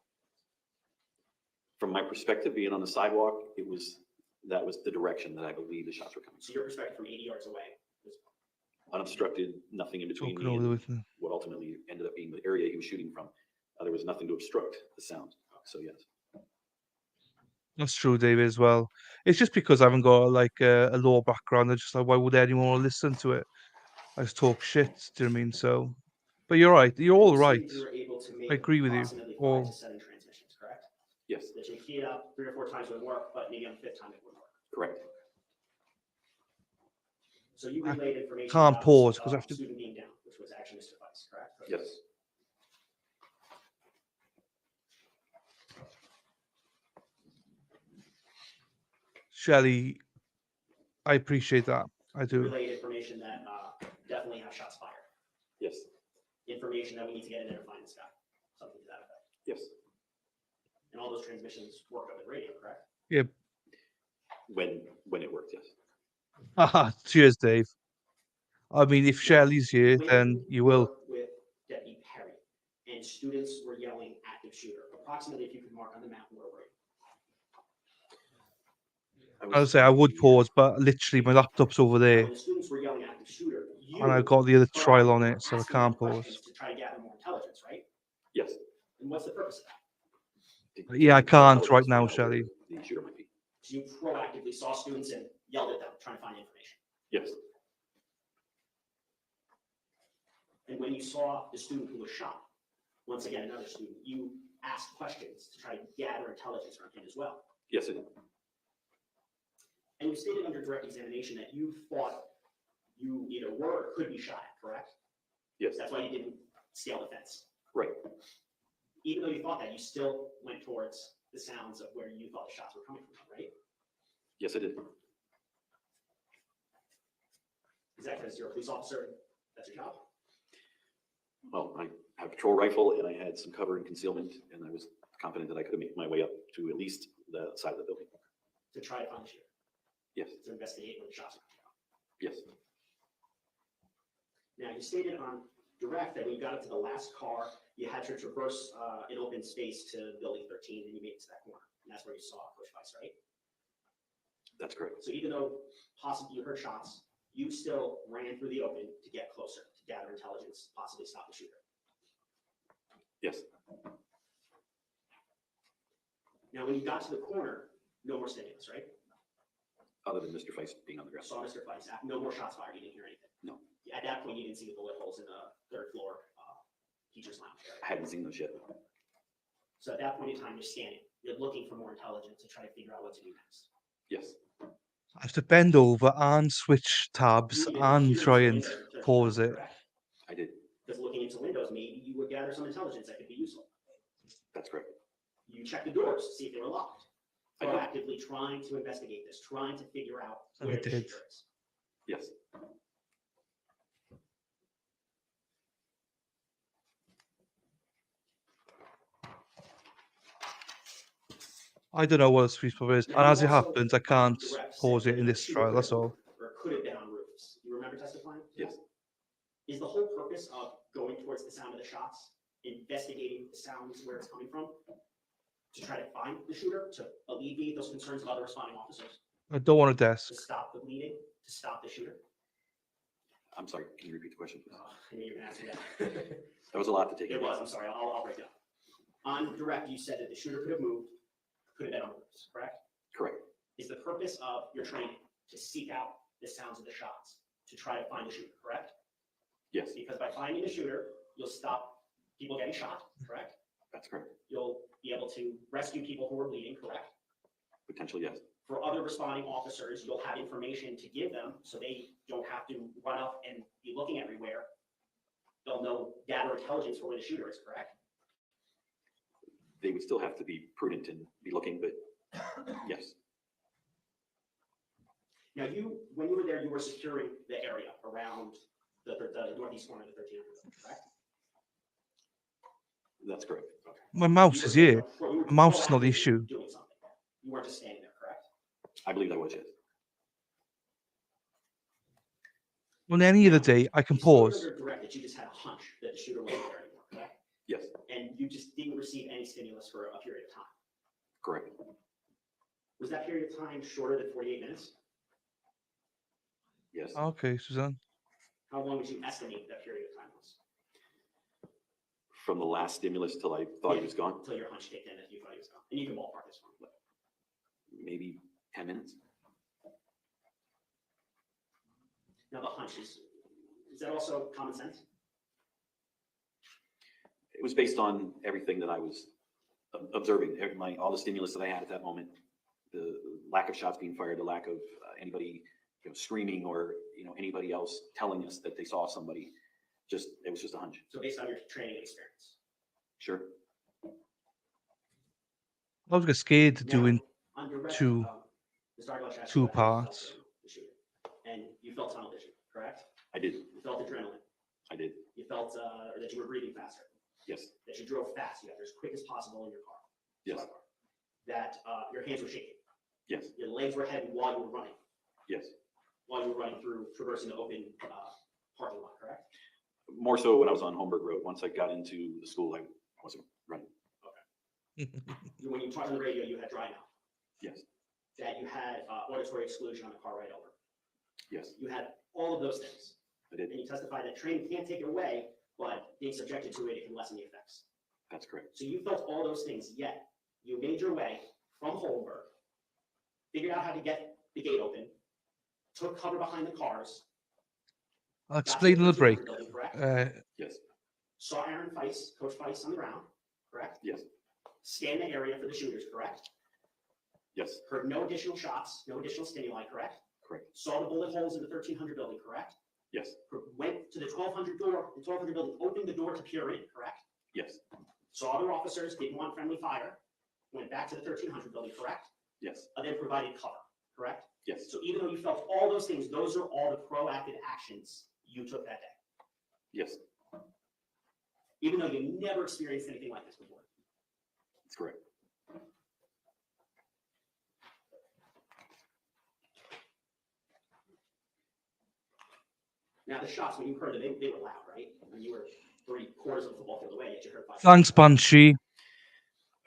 From my perspective, being on the sidewalk, that was the direction that I believe the shots were coming So your perspective from 80 yards away was from. Unobstructed, nothing in between Talking me over the and with me. what ultimately ended up being the area he was shooting from. There was nothing to obstruct the sound. So yes. That's true, David, as well. It's just because I haven't got like a law background. I'm just like, why would anyone want to listen to it? I just talk shit. Do you know what I mean? So, but you're right. You're all you right. stated you were able to make I agree with you. approximately 5 All to 7 transmissions, correct? Yes. That you key it up 3 or 4 times would work, but maybe on the 5th time it wouldn't work. Correct. So you relayed information can't about pause 'cause I have to- student being down, which was actually Mr. Weiss, correct? Yes. Shelley, I appreciate that. I You do. relayed information that definitely have shots fired. Yes. Information that we need to get identified in the sky, something to that effect. Yes. And all those transmissions work over the radio, correct? Yeah. When it worked, yes. Haha, cheers, Dave. I mean, if Shelley's here, When then you will. worked with Deputy Perry and students were yelling active shooter, approximately if you could mark on the map where were you? I would say I would pause, but literally my laptop's over Now, there, when the students were yelling active shooter, you and I've got the other trial on proactively it, so I asking them can't pause. questions to try to gather more intelligence, right? Yes. And what's the purpose of that? Yeah, I can't right now, Shelley. The shooter might be. So you proactively saw students and yelled at them, trying to find information. Yes. And when you saw the student who was shot, once again, another student, you asked questions to try to gather intelligence from him as well. Yes, it did. And you stated under direct examination that you thought you either were or could be shot at, correct? Yes. That's why you didn't scale the fence. Right. Even though you thought that, you still went towards the sounds of where you thought the shots were coming from, right? Yes, I did. Is that because you're a police officer? That's your job? Well, I have a patrol rifle and I had some cover and concealment, and I was confident that I could make my way up to at least the side of the building. To try to find the shooter? Yes. To investigate where the shots were coming from? Yes. Now, you stated on direct that when you got up to the last car, you had to traverse an open space to building 13, and you made it to that corner. And that's where you saw Bush Vice, right? That's correct. So even though possibly you heard shots, you still ran through the open to get closer, to gather intelligence, possibly stop the shooter. Yes. Now, when you got to the corner, no more stimulus, right? Other than Mr. Feist being on the ground. Saw Mr. Weiss, no more shots fired, you didn't hear anything? No. At that point, you didn't see the bullet holes in the 3rd floor teacher's lounge area? I hadn't seen those yet. So at that point in time, you're scanning, you're looking for more intelligence to try to figure out what to do next. Yes. I have to bend over and switch tabs and try and pause it. I did. Because looking into windows, maybe you would gather some intelligence that could be useful. That's correct. You check the doors to see if they were locked. I did. Proactively trying to investigate this, trying to figure out And where I the did. shooter is. Yes. I don't know what a sweet spot is, Now, and you as it also, happens, I can't direct pause said it in that this the shooter trial. could That's have all. moved Or could have been on roofs. You remember testifying? Yes. Is the whole purpose of going towards the sound of the shots, investigating the sounds where it's coming from, to try to find the shooter, to alleviate those concerns of other responding officers, I don't want a desk. to stop the bleeding, to stop the shooter? I'm sorry. Can you repeat the question, please? I knew you were gonna ask me that. That was a lot to take in. It was, I'm sorry, I'll break it up. On direct, you said that the shooter could have moved, could have been on the loose, correct? Correct. Is the purpose of your training to seek out the sounds of the shots, to try to find the shooter, correct? Yes, Because by finding the shooter, you'll stop people getting shot, correct? that's correct. You'll be able to rescue people who are bleeding, correct? Potentially, yes. For other responding officers, you'll have information to give them so they don't have to run up and be looking everywhere. They'll know, gather intelligence for where the shooter is, correct? They would still have to be prudent and be looking, but yes, Now when you were there, you were securing the area around the northeast corner of the 1300, correct? that's correct. My mouse is here. My mouse is not the issue. Doing something. You weren't just standing there, correct? I believe that was yes. On any other day, I can You stated pause. under direct that you just had a hunch that the shooter wasn't there anymore, correct? Yes, And you just didn't receive any stimulus for a period of time. correct. Was that period of time shorter than 48 minutes? Yes, Okay, Suzanne. How long would you estimate that period of time was? from the last stimulus till I thought he was gone, Until your hunch kicked in that you thought he was gone. And you can ballpark this one. maybe 10 minutes. Now the hunch is that also common sense? It was based on everything that I was observing, all the stimulus that I had at that moment, the lack of shots being fired, the lack of anybody, screaming or, anybody else telling us that they saw somebody. It was just a hunch. So based on your training experience. Sure. I was get scared to Now, doing on direct, two Mr. Argyle asked two you about how you felt parts. during the shooting. And you felt tunnel vision, correct? I did. You felt adrenaline. I did. You felt that you were breathing faster. Yes. That you drove fast. You got there as quick as possible in your car. Yes. That your hands were shaking. Yes. Your legs were heavy while you were running. Yes. While you were running through, traversing the open parking lot, correct? More so when I was on Holmberg Road. Once I got into the school, I wasn't running. When you talked on the radio, you had dry mouth. Yes. That you had auditory exclusion on the car ride over. Yes. You had all of those things. I did. And you testified that training can't take it away, but being subjected to it, it can lessen the effects. That's correct. So you felt all those things, yet you made your way from Hollendorfer, figured out how to get the gate open, took cover behind the cars. I'll explain on the break. Yes. Saw Aaron Feist, Coach Feist on the ground, correct? Yes. Scanned the area for the shooters, correct? Yes. Heard no additional shots, no additional stimuli, correct? Correct. Saw the bullet holes in the 1300 building, correct? Yes. Went to the 1200 door, the 1200 building, opened the door to peer in, correct? Yes. Saw other officers, didn't want friendly fire, went back to the 1300 building, correct? Yes. And then provided cover, correct? Yes. So even though you felt all those things, those are all the proactive actions you took that day. Yes. Even though you never experienced anything like this before. That's correct. Now the shots, when you heard them, they were loud, right? When you were 3/4 of the football field away, yet you heard 5 Thanks, Banshee.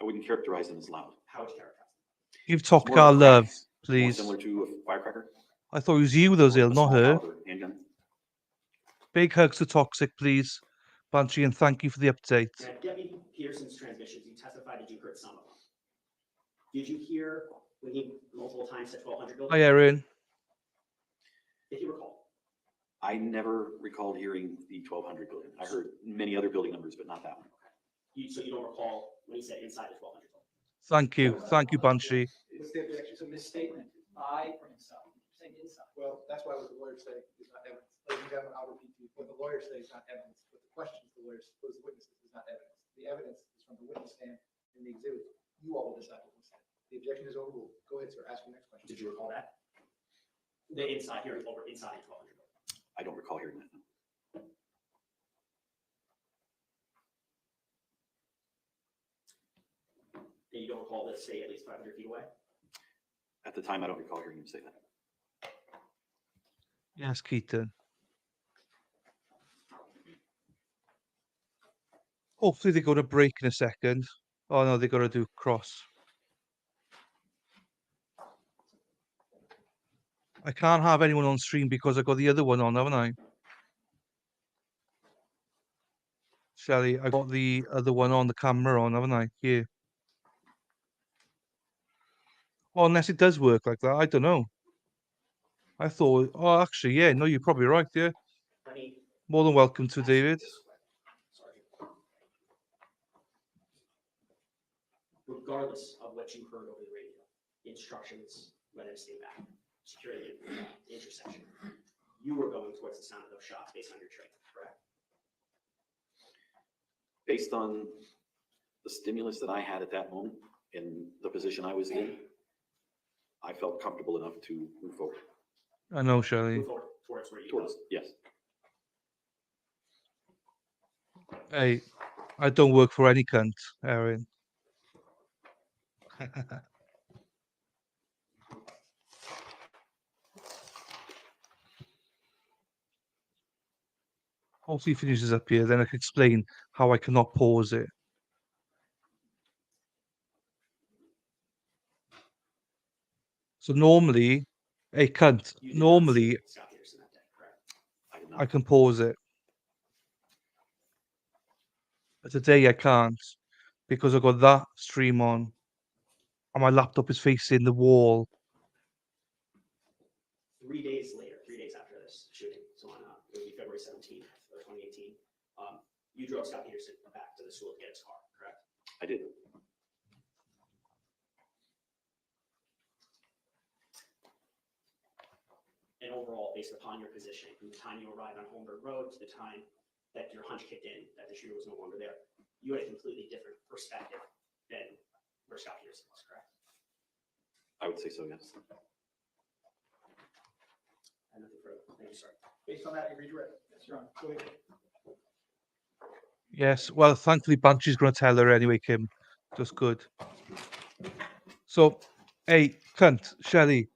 I wouldn't characterize them as loud. How would you characterize Give Talk More our of a love, crack, more please. similar to a firecracker. I thought it was you that was ill, A not small her. caliber handgun. Big hugs to Toxic, please. Banshee, and thank you for the update. Now, Deputy Peterson's transmissions, you testified that you heard some of them. Did you hear when he multiple times said 1200 building? Hi, Erin. If you recall. I never recalled hearing the 1200 building. I heard many other building numbers, but not that one. So you don't recall when he said inside the 1200 building? Thank you. Thank you, Banshee. What's the objection? It's a misstatement. I or inside. You're saying inside. Well, that's why what the lawyers say is not evidence. Ladies and gentlemen, I'll repeat to you. What the lawyers say is not evidence. What the questions the lawyers pose the witnesses is not evidence. The evidence is from the witness stand and the exhibit. You all will decide what was said. The objection is overruled. Go ahead, sir. Ask your next question. Did you recall that? The inside hearing over inside 1200 building. I don't recall hearing that. And you don't recall this stay at least 500 feet away? At the time, I don't recall hearing him say that. Yes, Keaton. Hopefully they go to break in a second. Oh no, they got to do cross. I can't have anyone on stream because I got the other one on, haven't I? Shelley, I got the other one on the camera on, haven't I? Here. Oh, unless it does work like that, I don't know. I thought, oh, actually, yeah, no, you're probably right, yeah. Let me More than welcome to, ask you David. this way. Sorry. Regardless of what you heard over the radio, the instructions, whether to stay back, security, the intersection, you were going towards the sound of those shots based on your training, correct? Based on the stimulus that I had at that moment in the position I was in, I felt comfortable enough to move forward. I know, Shelley. Move forward towards where you Towards, yes. Hey, I don't work for any cunt, Erin. Once he finishes up here, then I can explain how I cannot pause it. So normally, a cunt, You did not see normally Scott Peterson that day, correct? I did I not. can pause it. But today I can't because I've got that stream on and my laptop is facing the wall. 3 days later, 3 days after this shooting, so on, it would be February 17th of 2018, you drove Scott Peterson back to the school to get his car, correct? I did. And overall, based upon your positioning, from the time you arrived on Hollendorfer Road to the time that your hunch kicked in, that the shooter was no longer there, you had a completely different perspective than where Scott Peterson was, correct? I would say so, yes. And nothing further. Thank you, sir. Based on that, you redirect. Yes, Your Honor. Go ahead. Yes, well, thankfully Banshee's going to tell her anyway, Kim. Just good. So, hey, cunt, Shelley,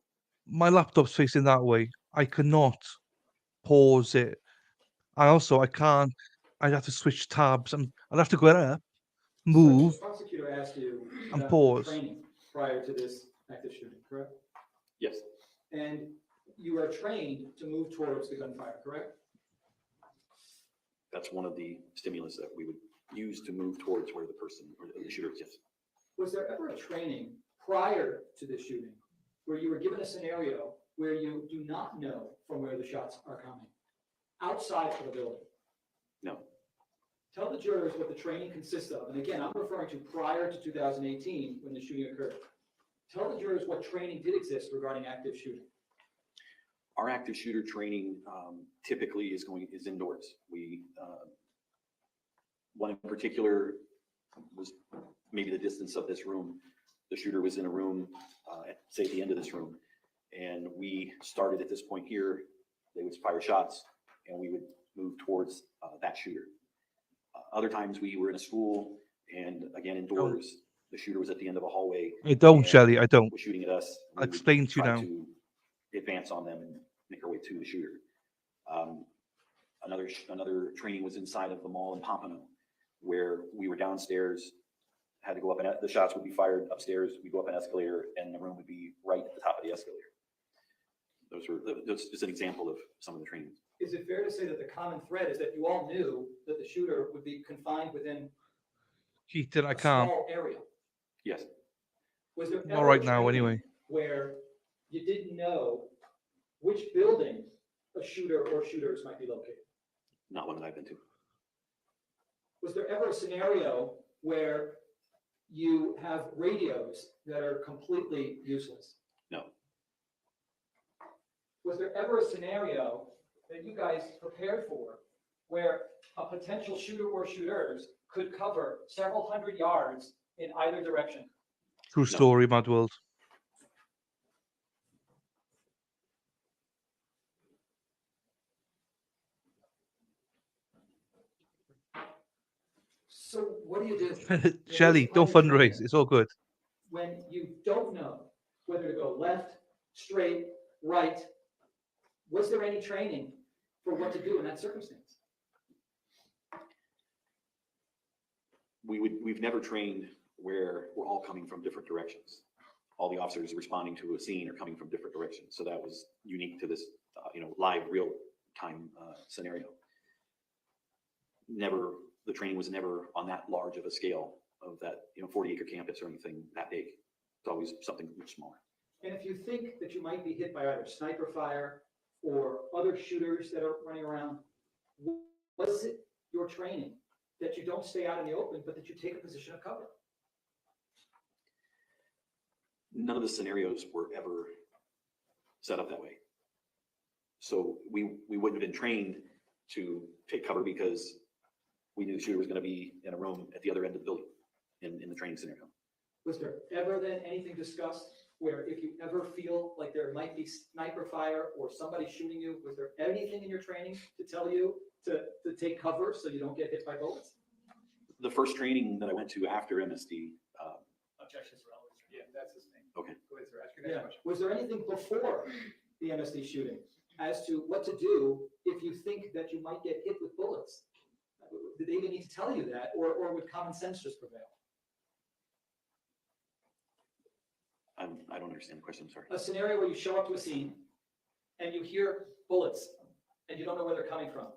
my laptop's facing that way. I cannot pause it. And also, I can't. I'd have to switch tabs. I'd have to go up, move, The prosecutor asked you and about your pause. training prior to this active shooting, correct? Yes, And you are trained to move towards the gunfire, correct? that's one of the stimulus that we would use to move towards where the person or the shooter is, yes. Was there ever a training prior to this shooting where you were given a scenario where you do not know from where the shots are coming, outside of the building? No. Tell the jurors what the training consists of. And again, I'm referring to prior to 2018 when the shooting occurred. Tell the jurors what training did exist regarding active shooting. Our active shooter training typically is indoors. We, one in particular was maybe the distance of this room. The shooter was in a room, say at the end of this room, and we started at this point here. They would fire shots, and we would move towards that shooter. Other times we were in a school, and again indoors. The shooter was at the end of a hallway. I don't, Shelley, I don't. Was shooting at us. I'll explain to you now. To advance on them and make our way to the shooter. Another training was inside of the mall in Pompano, where we were downstairs, had to go up, and the shots would be fired upstairs. We go up an escalator, and the room would be right at the top of the escalator. Those just an example of some of the trainings. Is it fair to say that the common thread is that you all knew that the shooter would be confined within Keaton, I a can't. small area? Yes. Was there Not ever right a now, training anyway. where you didn't know which building a shooter or shooters might be located? Not one that I've been to. Was there ever a scenario where you have radios that are completely useless? No. Was there ever a scenario that you guys prepared for where a potential shooter or shooters could cover several hundred yards in either direction? True story, Mad World. So what do you do? Shelley, don't fundraise. It's all good. When you don't know whether to go left, straight, right, was there any training for what to do in that circumstance? We've never trained where we're all coming from different directions. All the officers responding to a scene are coming from different directions. So that was unique to this, live real time scenario. Never the training was never on that large of a scale of that, 40-acre campus or anything that big. It's always something much smaller. And if you think that you might be hit by either sniper fire or other shooters that are running around, was it your training that you don't stay out in the open, but that you take a position of cover? None of the scenarios were ever set up that way. So we wouldn't have been trained to take cover because we knew the shooter was going to be in a room at the other end of the building in the training scenario. Was there ever then anything discussed where if you ever feel like there might be sniper fire or somebody shooting you, was there anything in your training to tell you to take cover so you don't get hit by bullets? The first training that I went to after MSD. Objections relevant. Yeah, that's his name. Okay. Go ahead, sir. Ask your next question. Was there anything before the MSD shooting as to what to do if you think that you might get hit with bullets? Did they even need to tell you that, or would common sense just prevail? I don't understand the question, I'm sorry. A scenario where you show up to a scene and you hear bullets and you don't know where they're coming from.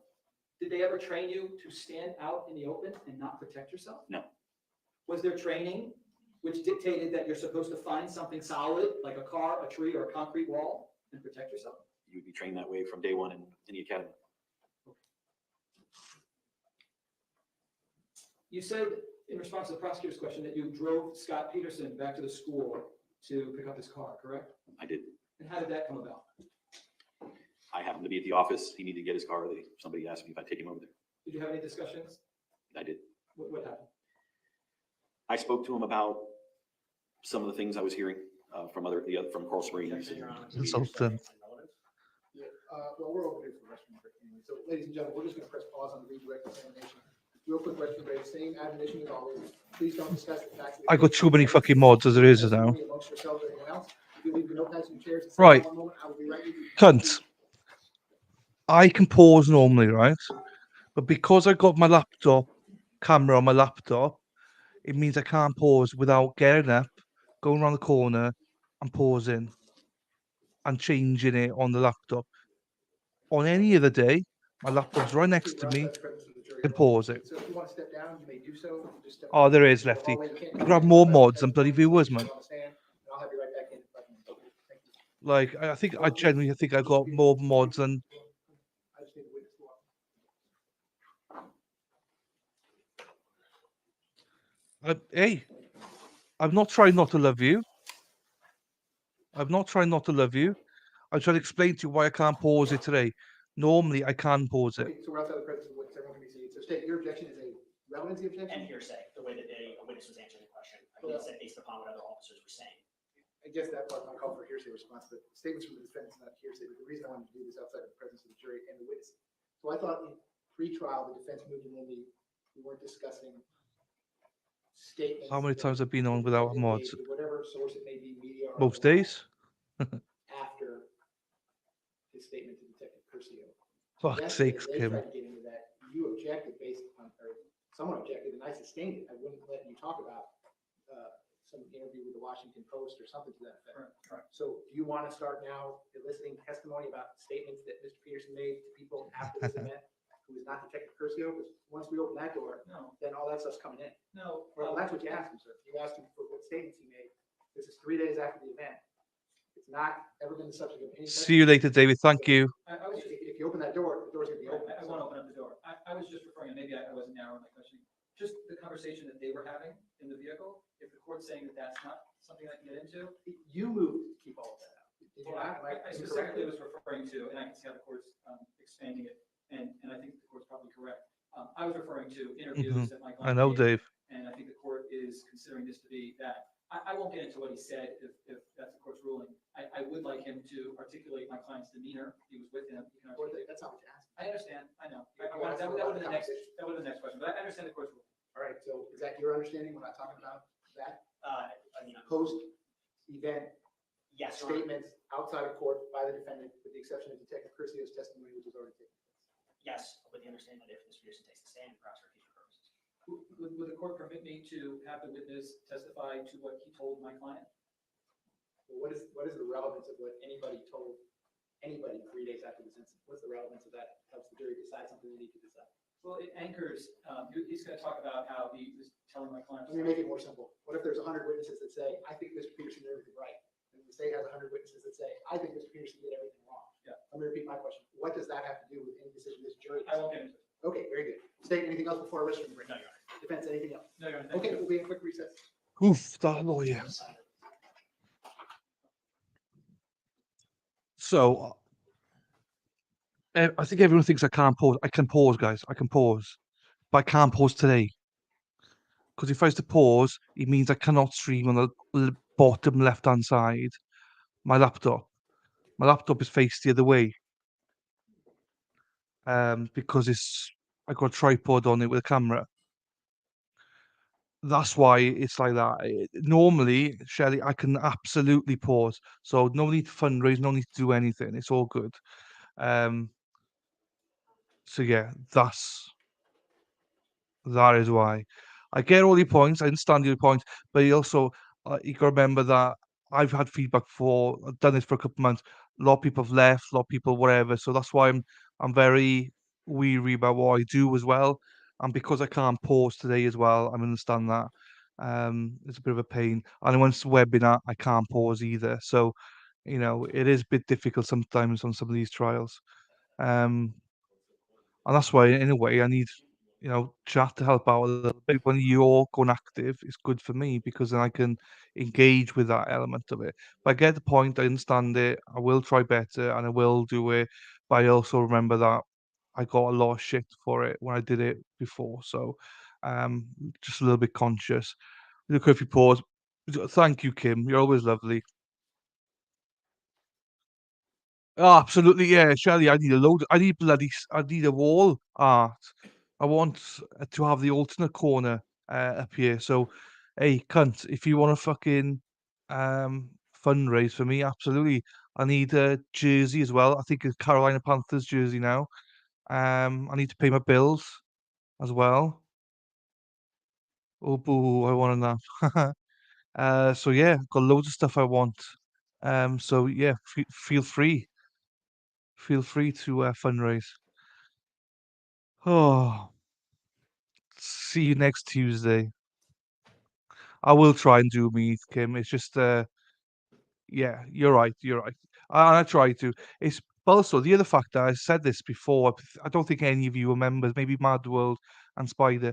Did they ever train you to stand out in the open and not protect yourself? No. Was there training which dictated that you're supposed to find something solid, like a car, a tree, or a concrete wall, and protect yourself? You would be trained that way from day one in the academy. You said in response to the prosecutor's question that you drove Scott Peterson back to the school to pick up his car, correct? I did. And how did that come about? I happened to be at the office. He needed to get his car. Somebody asked me if I'd take him over there. Did you have any discussions? I did. What happened? I spoke to him about some of the things I was hearing from Coral Springs. Consultant. Yeah, well, we're over here for the rest of the meeting. So, ladies and gentlemen, we're just going to press pause on the redirect examination. Real quick question, Ray, same admonition as always. Please don't discuss the facts. I got too many fucking mods as it is now. Amongst yourselves or anyone else. If you leave your notepads and chairs. Right. One moment, I will be right with you. Cunt. I can pause normally, right? But because I got my laptop camera on my laptop, it means I can't pause without getting up, going around the corner, and pausing and changing it on the laptop. On any other day, my laptop's right next to me. I can pause it. So if you want to step down, you may do so. Just step Oh, down. there is, Lefty. You can have more mods than bloody viewers, man. I'll have you right back in. Thank you. Like, I genuinely think I've got more mods than. I just need a witness to walk. Hey, I'm not trying not to love you. I'm not trying not to love you. I'm trying to explain to you why I can't pause it today. Normally, I can pause it. Okay, so we're outside the presence of witness. Everyone can be seated. So state your objection is a relevancy objection? And hearsay, the way that a witness was answering the question. I believe that based upon what other officers were saying. I guess that part might call for a hearsay response, but statements from the defendant is not hearsay. But the reason I wanted to do this outside of the presence of the jury and the witness. So I thought in pre-trial, the defense moved in, we weren't discussing statements. How many that times I've been on without made mods? to whatever source it may be, media or Most days. after his statement to Detective Curcio. Fuck's Yesterday, sakes, they Kim. tried to get into that. You objected based on, or someone objected, and I sustained it. I wouldn't let you talk about some interview with the Washington Post or something to that effect. Right. So do you want to start now eliciting testimony about statements that Mr. Peterson made to people after this event, who is not Detective Curcio? Because once we open that door, No. then all that stuff's coming in. No. Well, that's what you asked him, sir. You asked him for what statements he made. This is 3 days after the event. It's not ever been the subject of any. See you later, David. Thank you. I was just, If you open that door, the door's gonna be open. I want to open up the door. I was just referring, and maybe I wasn't narrowing my question, just the conversation that they were having in the vehicle. If the court's saying that that's not something I can get into. You moved to keep all of that out. Did you Well, not? Am I specifically was referring to, and I can see how the court's expanding it, and I think the court's probably correct. I was referring to interviews that my I client know, gave, Dave. and I think the court is considering this to be that. I won't get into what he said if that's the court's ruling. I would like him to articulate my client's demeanor. He was with him. He can articulate. That's not what you asked. I understand. I know. You That would asked him have about been the the next. conversation. That would have been the next question. But I understand the court's ruling. All right, so is that your understanding? We're not talking about that? I mean, Post-event yes, Your Honor. statements outside of court by the defendant, with the exception of Detective Curcio's testimony, which is already taken place. Yes, with the understanding that if Mr. Peterson takes the stand, perhaps for future purposes. Would the court permit me to have the witness testify to what he told my client? Well, what is the relevance of what anybody told anybody 3 days after this incident? What's the relevance of that? Helps the jury decide something they need to decide. Well, it anchors, he's gonna talk about how he was telling my client. Let me make it more simple. What if there's 100 witnesses that say, I think Mr. Peterson did everything right? And the state has 100 witnesses that say, I think Mr. Peterson did everything wrong. Yeah. Let me repeat my question. What does that have to do with any decision this jury? I won't get into it. Okay, very good. State, anything else before our restroom break? No, Your Honor. Defense, anything else? No, Your Honor. Thank Okay, you. we'll be in quick recess. Oof, that lawyer. So, I think everyone thinks I can't pause. I can pause, guys. I can pause. But I can't pause today. Because if I was to pause, it means I cannot stream on the bottom left-hand side. My laptop. My laptop is faced the other way. Because I got a tripod on it with a camera. That's why it's like that. Normally, Shelley, I can absolutely pause. So no need to fundraise, no need to do anything. It's all good. So yeah, that is why. I get all your points. I understand your points, but you also you got to remember that I've had feedback for. I've done this for a couple of months. A lot of people have left. A lot of people, whatever. So that's why I'm very weary about what I do as well. And because I can't pause today as well, I understand that. It's a bit of a pain. And once it's a webinar, I can't pause either. So, it is a bit difficult sometimes on some of these trials. And that's why, in a way, I need, chat to help out a little bit. When you're going active, it's good for me because then I can engage with that element of it. But I get the point, I understand it, I will try better and I will do it. But I also remember that I got a lot of shit for it when I did it before. So um just a little bit conscious. Look, if you pause. Thank you, Kim. You're always lovely. Oh, absolutely, yeah, Shelley. I need a load. I need I need a wall art. I want to have the alternate corner up here. So, hey, cunt, if you want to fucking fundraise for me, absolutely. I need a jersey as well. I think it's Carolina Panthers jersey now. I need to pay my bills as well. Oh, boo! I want enough. So yeah, got loads of stuff I want. So yeah, feel free. Feel free to fundraise. Oh, see you next Tuesday. I will try and do meet, Kim. It's just, yeah, you're right. You're right. I try to. It's also the other factor. I said this before. I don't think any of you are members. Maybe Mad World and Spider.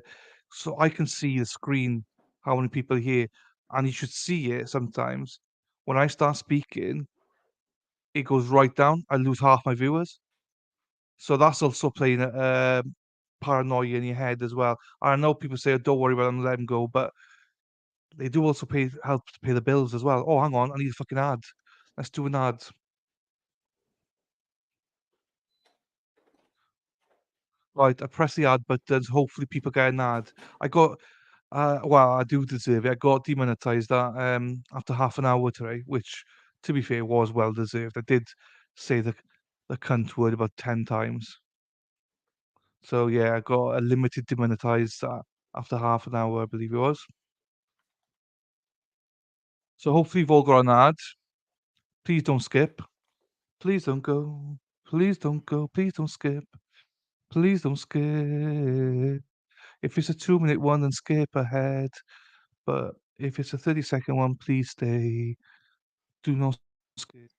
So I can see the screen, how many people are here, and you should see it sometimes. When I start speaking, it goes right down. I lose half my viewers. So that's also playing paranoia in your head as well. I know people say, "Oh, don't worry about them, let them go," but they do also help to pay the bills as well. Oh, hang on, I need a fucking ad. Let's do an ad. Right, I press the ad button. Hopefully, people get an ad. Well, I do deserve it. I got demonetized after half an hour today, which, to be fair, was well deserved. I did say the cunt word about 10 times. So yeah, I got a limited demonetized after half an hour, I believe it was. So hopefully you've all got an ad. Please don't skip. Please don't go. Please don't go. Please don't skip. Please don't skip. If it's a 2-minute one, then skip ahead. But if it's a 30-second one, please stay. Do not skip.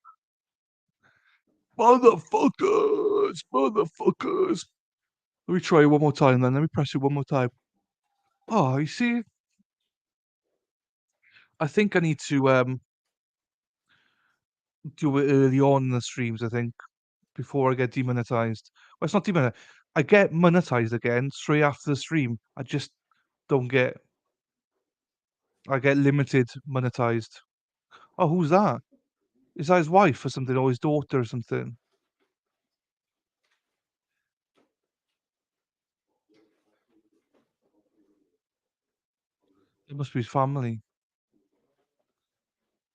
Motherfuckers! Motherfuckers! Let me try it one more time then. Let me press it one more time. Oh, you see? I think I need to do it early on in the streams, I think, before I get demonetized. Well, it's not demonetized. I get monetized again straight after the stream. I just don't get. I get limited monetized. Oh, who's that? Is that his wife or something, or his daughter or something? It must be his family.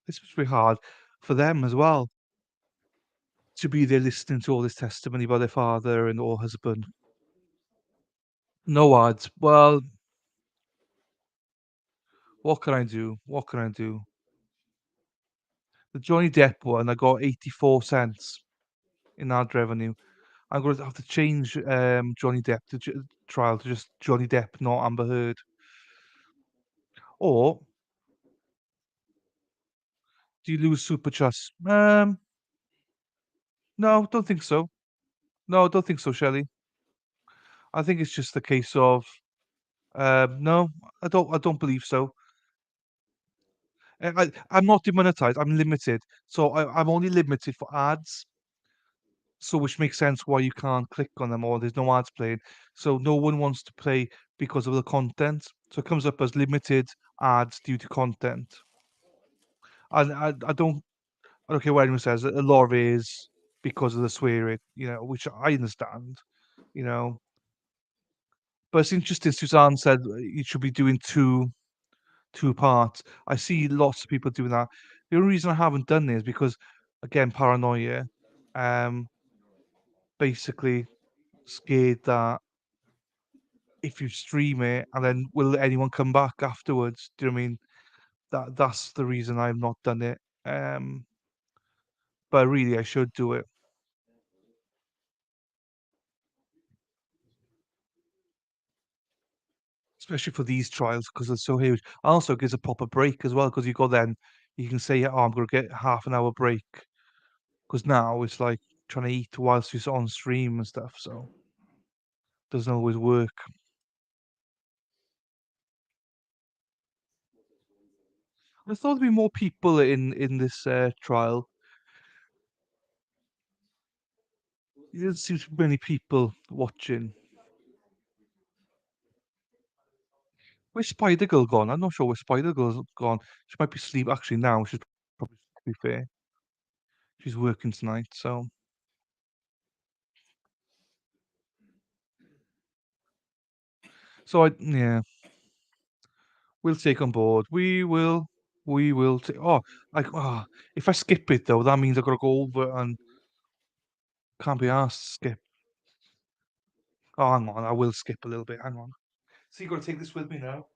This must be hard for them as well to be there listening to all this testimony by their father and or husband. No ads. Well, what can I do? What can I do? The Johnny Depp one, I got 84 cents in ad revenue. I'm going to have to change Johnny Depp trial to just Johnny Depp, not Amber Heard. Or do you lose super trust? No, don't think so. No, I don't think so, Shelley. I think it's just a case of no, I don't believe so. I'm not demonetized. I'm limited, so I'm only limited for ads. So which makes sense why you can't click on them or there's no ads playing. So no one wants to play because of the content. So it comes up as limited ads due to content. And I don't care what anyone says. A lot of it is because of the swearing, which I understand, you know. But it's interesting. Suzanne said you should be doing two parts. I see lots of people doing that. The only reason I haven't done this is because, again, paranoia. Basically scared that if you stream it and then will anyone come back afterwards? Do you know what I mean? That's the reason I've not done it. But really I should do it. Especially for these trials because they're so huge. Also it gives a proper break as well because you go then you can say, oh, I'm gonna get half an hour break. Because now it's like trying to eat whilst you're on stream and stuff, so doesn't always work. I thought there'd be more people in this trial. There didn't seem to be many people watching. Where's Spider Girl gone? I'm not sure where Spider Girl's gone. She might be asleep actually now. She's probably, to be fair. She's working tonight, so. So yeah. We'll take on board. We will take. Oh, if I skip it though, that means I've got to go over and can't be asked to skip. Oh, hang on, I will skip a little bit. Hang on. So you're gonna take this with me now?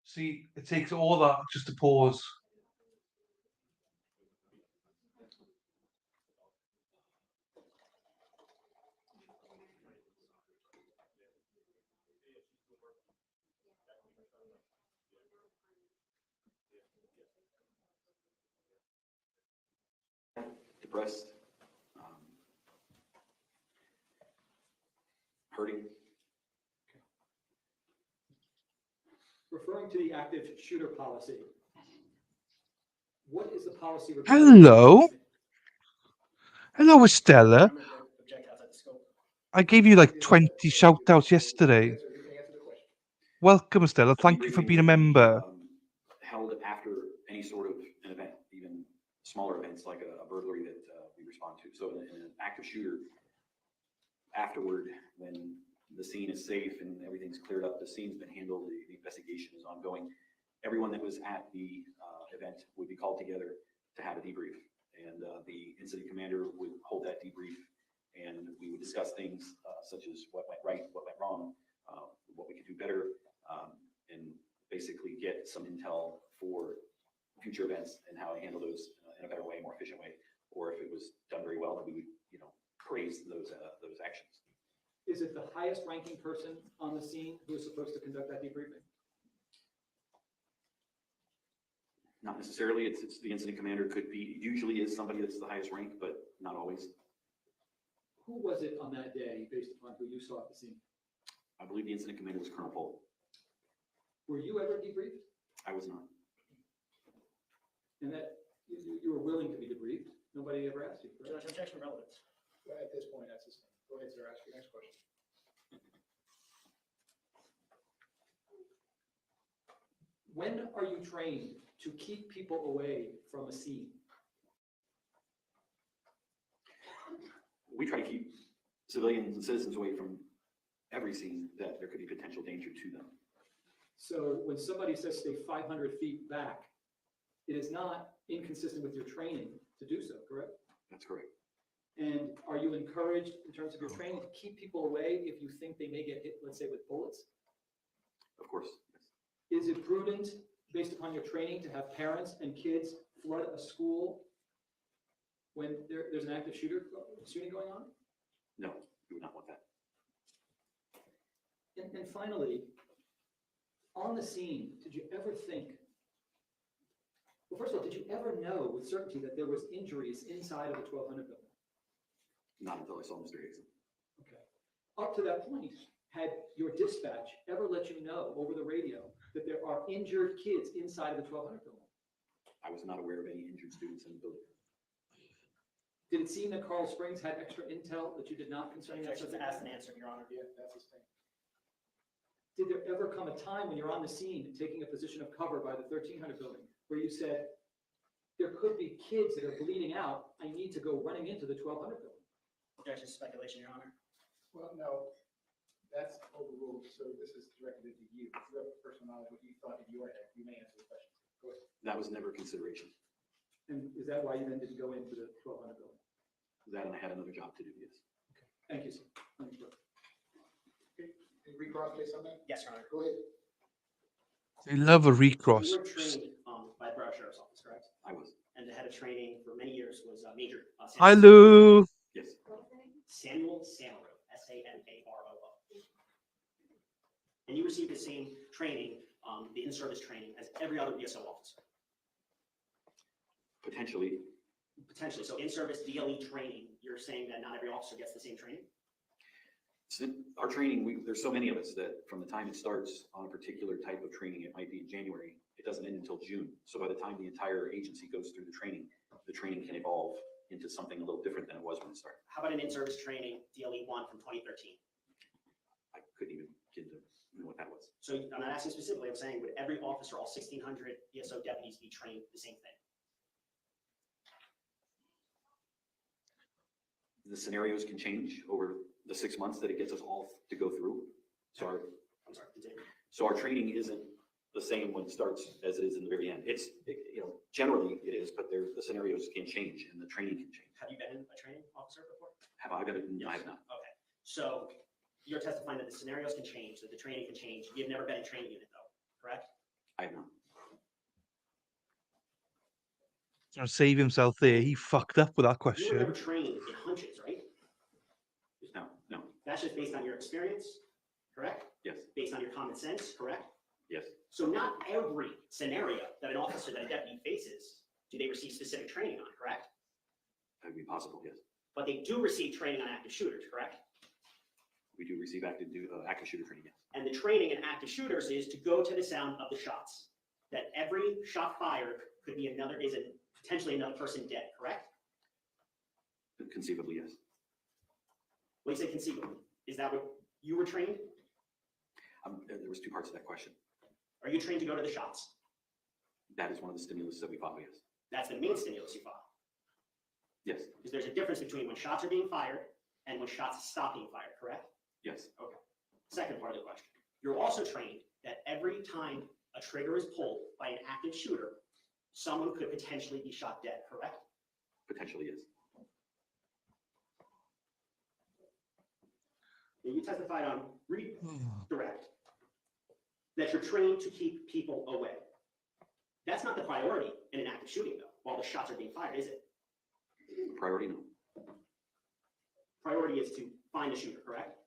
See, it takes all that just to pause. Depressed, hurting. Referring to the active shooter policy. What is the policy regarding? Hello, hello, Estella. I gave you like 20 shout outs yesterday. Welcome, Estella. Thank you for being a member. Held after any sort of an event, even smaller events like a burglary that we respond to. So in an active shooter, afterward, when the scene is safe and everything's cleared up, the scene's been handled, the investigation is ongoing. Everyone that was at the event would be called together to have a debrief. And the incident commander would hold that debrief and we would discuss things such as what went right, what went wrong, what we could do better, and basically get some intel for future events and how to handle those in a better way, more efficient way. Or if it was done very well, then we would, praise those actions. Is it the highest ranking person on the scene who is supposed to conduct that debriefing? Not necessarily. It's the incident commander could be, usually is somebody that's the highest rank, but not always. Who was it on that day based upon who you saw at the scene? I believe the incident commander was Colonel Pohl. Were you ever debriefed? I was not. And that you were willing to be debriefed? Nobody ever asked you? Judge, objection relevance. Well, at this point, that's just, go ahead, sir, ask your next question. When are you trained to keep people away from a scene? We try to keep civilians and citizens away from every scene that there could be potential danger to them. So when somebody says stay 500 feet back, it is not inconsistent with your training to do so, correct? That's correct. And are you encouraged in terms of your training to keep people away if you think they may get hit, let's say with bullets? Of course, Is it prudent, based upon your training, to have parents and kids flood a school when there's an active shooting going on? no, we would not want that. And finally, on the scene, did you ever think, well, first of all, did you ever know with certainty that there was injuries inside of the 1200 building? Not until I saw Mr. Hickson. Okay. Up to that point, had your dispatch ever let you know over the radio that there are injured kids inside of the 1200 building? I was not aware of any injured students in the building. Did it seem that Carl Springs had extra intel that you did not concerning that Objection subject? to ask and answer, Your Honor. Yeah, that's his thing. Did there ever come a time when you're on the scene taking a position of cover by the 1300 building where you said, there could be kids that are bleeding out, I need to go running into the 1200 building? Objection to speculation, Your Honor. Well, no, that's overruled, so this is directed to you. You have personal knowledge, what you thought in your head. You may answer the question. Go ahead. That was never a consideration. And is that why you then didn't go into the 1200 building? That and I had another job to do, yes. Thank you, sir. Understood. Okay, any recross case on that? Yes, Your Honor. Go ahead. They love a You recross. were trained by the Broward Sheriff's Office, correct? I was. And the head of training for many years was Major. Hi, Lou. Yes. Samuel Samaro, Samaro. And you received the same training, the in-service training, as every other BSO officer. Potentially. Potentially. So in-service DLE training, you're saying that not every officer gets the same training? Our training, there's so many of us that from the time it starts on a particular type of training, it might be January, it doesn't end until June. So by the time the entire agency goes through the training can evolve into something a little different than it was when it started. How about an in-service training, DLE 1 from 2013? I couldn't even get to know what that was. So I'm not asking specifically, I'm saying, would every officer, all 1,600 BSO deputies be trained the same thing? The scenarios can change over the 6 months that it gets us all to go through. So I'm sorry, continue. our training isn't the same when it starts as it is in the very end. Generally it is, but the scenarios can change and the training can change. Have you been a training officer before? Have I been? I have not. Okay, so you're testifying that the scenarios can change, that the training can change. You've never been in a training unit though, correct? I have not. Trying to save himself there. He fucked up with that You were question. never trained in hunches, right? No. That's just based on your experience, correct? Yes. Based on your common sense, correct? Yes. So not every scenario that an officer, that a deputy faces, do they receive specific training on, correct? That would be possible, yes. But they do receive training on active shooters, correct? We do receive active shooter training, yes. And the training in active shooters is to go to the sound of the shots. That every shot fired could be potentially another person dead, correct? Conceivably, yes. What do you say conceivably? Is that what you were trained? There was two parts to that question. Are you trained to go to the shots? That is one of the stimulus that we follow, yes. That's the main stimulus you follow. Yes. Because there's a difference between when shots are being fired and when shots stop being fired, correct? Yes. Okay. Second part of the question. You're also trained that every time a trigger is pulled by an active shooter, someone could potentially be shot dead, correct? Potentially, yes. And you testified on redirect that you're trained to keep people away. That's not the priority in an active shooting, though, while the shots are being fired, is it? Priority, no. Priority is to find the shooter, correct?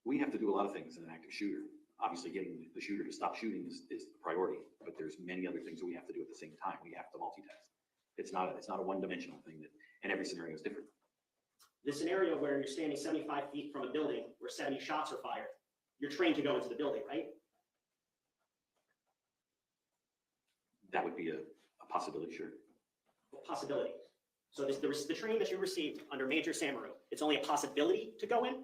We have to do a lot of things in an active shooter. Obviously, getting the shooter to stop shooting is the priority, but there's many other things that we have to do at the same time. We have to multitask. It's not a one-dimensional thing, and every scenario is different. The scenario where you're standing 75 feet from a building where 70 shots are fired, you're trained to go into the building, right? That would be a possibility, sure. A possibility. So the training that you received under Major Samaro, it's only a possibility to go in?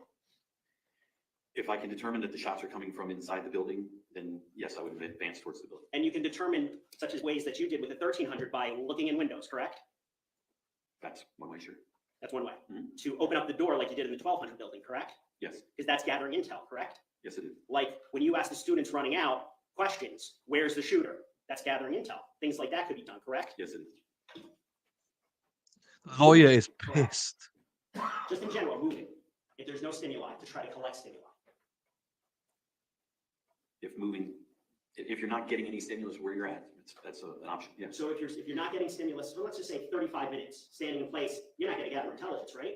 If I can determine that the shots are coming from inside the building, then yes, I would advance towards the building. And you can determine such as ways that you did with the 1300 by looking in windows, correct? That's one way, sure. That's one way. To open up the door like you did in the 1200 building, correct? Yes. Because that's gathering intel, correct? Yes, it is. Like when you ask the students running out questions, where's the shooter? That's gathering intel. Things like that could be done, correct? Yes, it is. Lawyer is pissed. Just in general, moving. If there's no stimuli, to try to collect stimuli. If you're not getting any stimulus where you're at, that's an option, yeah. So if you're not getting stimulus, well, let's just say 35 minutes standing in place, you're not going to gather intelligence, right?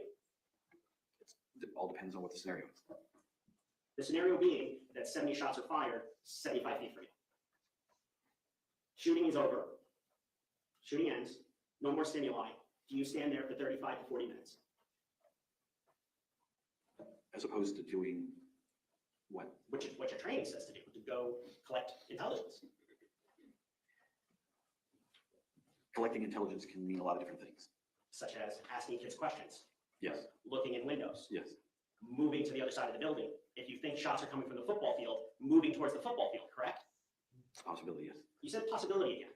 It all depends on what the scenario is. The scenario being that 70 shots are fired 75 feet from you. Shooting is over. Shooting ends. No more stimuli. Do you stand there for 35 to 40 minutes? As opposed to doing what? Which is what your training says to do, to go collect intelligence. Collecting intelligence can mean a lot of different things. Such as asking kids questions, Yes, looking in windows, yes. moving to the other side of the building. If you think shots are coming from the football field, moving towards the football field, correct? It's a possibility, yes. You said possibility again,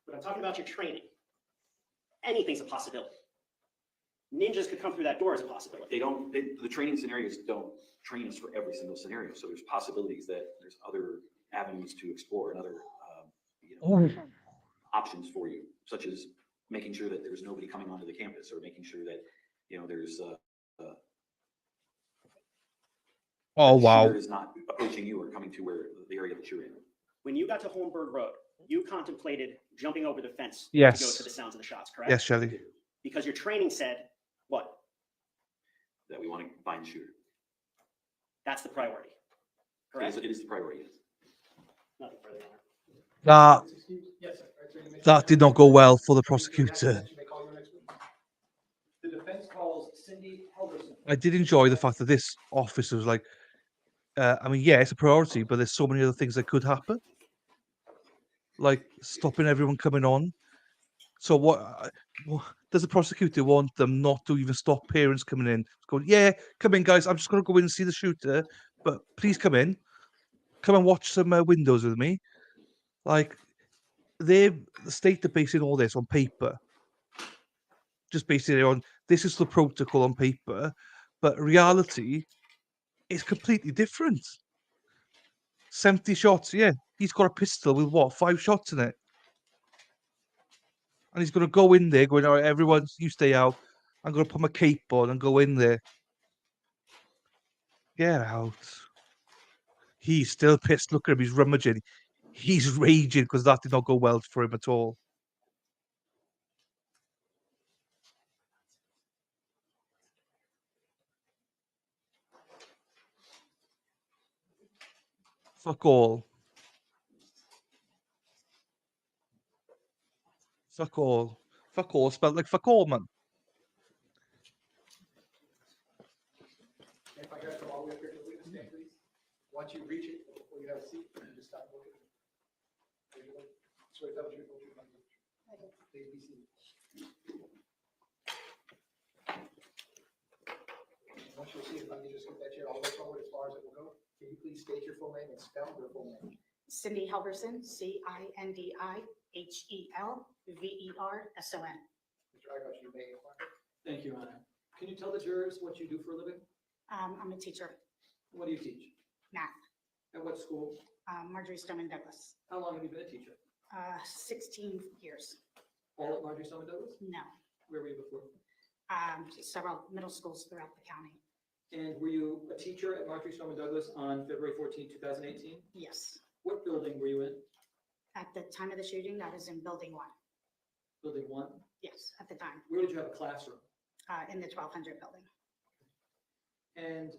but I'm talking about your training. Anything's a possibility. Ninjas could come through that door as a possibility. The training scenarios don't train us for every single scenario. So there's possibilities that there's other avenues to explore and other options for you, such as making sure that there's nobody coming onto the campus, or making sure that, there's Oh, wow. shooter is not approaching you or coming to where the area that you're in. When you got to Hollendorfer Road, you contemplated jumping over the fence Yes. to go to the sounds of the shots, correct? Yes, Shelley. Because your training said what? That we want to find the shooter. That's the priority, correct? It is the priority, yes. Nothing further. Your Honor. Yes, sir. All right, so you mentioned- That did not go well for the prosecutor. Should they call you next week? The defense calls Cindy Helderson. I did enjoy the fact that this officer was like, yeah, it's a priority, but there's so many other things that could happen. Like stopping everyone coming on. So what does the prosecutor want them not to even stop parents coming in? Going, yeah, come in, guys. I'm just going to go in and see the shooter, but please come in. Come and watch some windows with me. Like, the state are basing all this on paper. Just basically on, this is the protocol on paper, but reality is completely different. 70 shots, yeah. He's got a pistol with what, 5 shots in it? And he's going to go in there going, all right, everyone, you stay out. I'm going to put my cape on and go in there. Get out. He's still pissed. Look at him. He's rummaging. He's raging because that did not go well for him at all. Fuck all. Fuck all. Fuck all spelled like fuck all, man. If I guys come all the way up here to the witness stand, please. Once you reach it, before you have a seat, you just stop and look at it. Swear to tell the truth, whole truth, nothing but the truth. Please be seated. Once you're seated, let me just get that chair all the way forward as far as it will go. Can you please state your full name and spell your full name? Cindy Helverson, CINDIHELVERSON. Mr. Eggers, you may inquire. Thank you, Honor. Can you tell the jurors what you do for a living? I'm a teacher, What do you teach? math, At what school? Marjorie Stoneman Douglas, How long have you been a teacher? 16 years. All at Marjorie Stoneman Douglas? No, Where were you before? several middle schools throughout the county. And were you a teacher at Marjorie Stoneman Douglas on February 14, 2018? Yes. What building were you in? At the time of the shooting, I was in Building 1. Building 1? Yes, at the time, Where did you have a classroom? in the 1200 building. And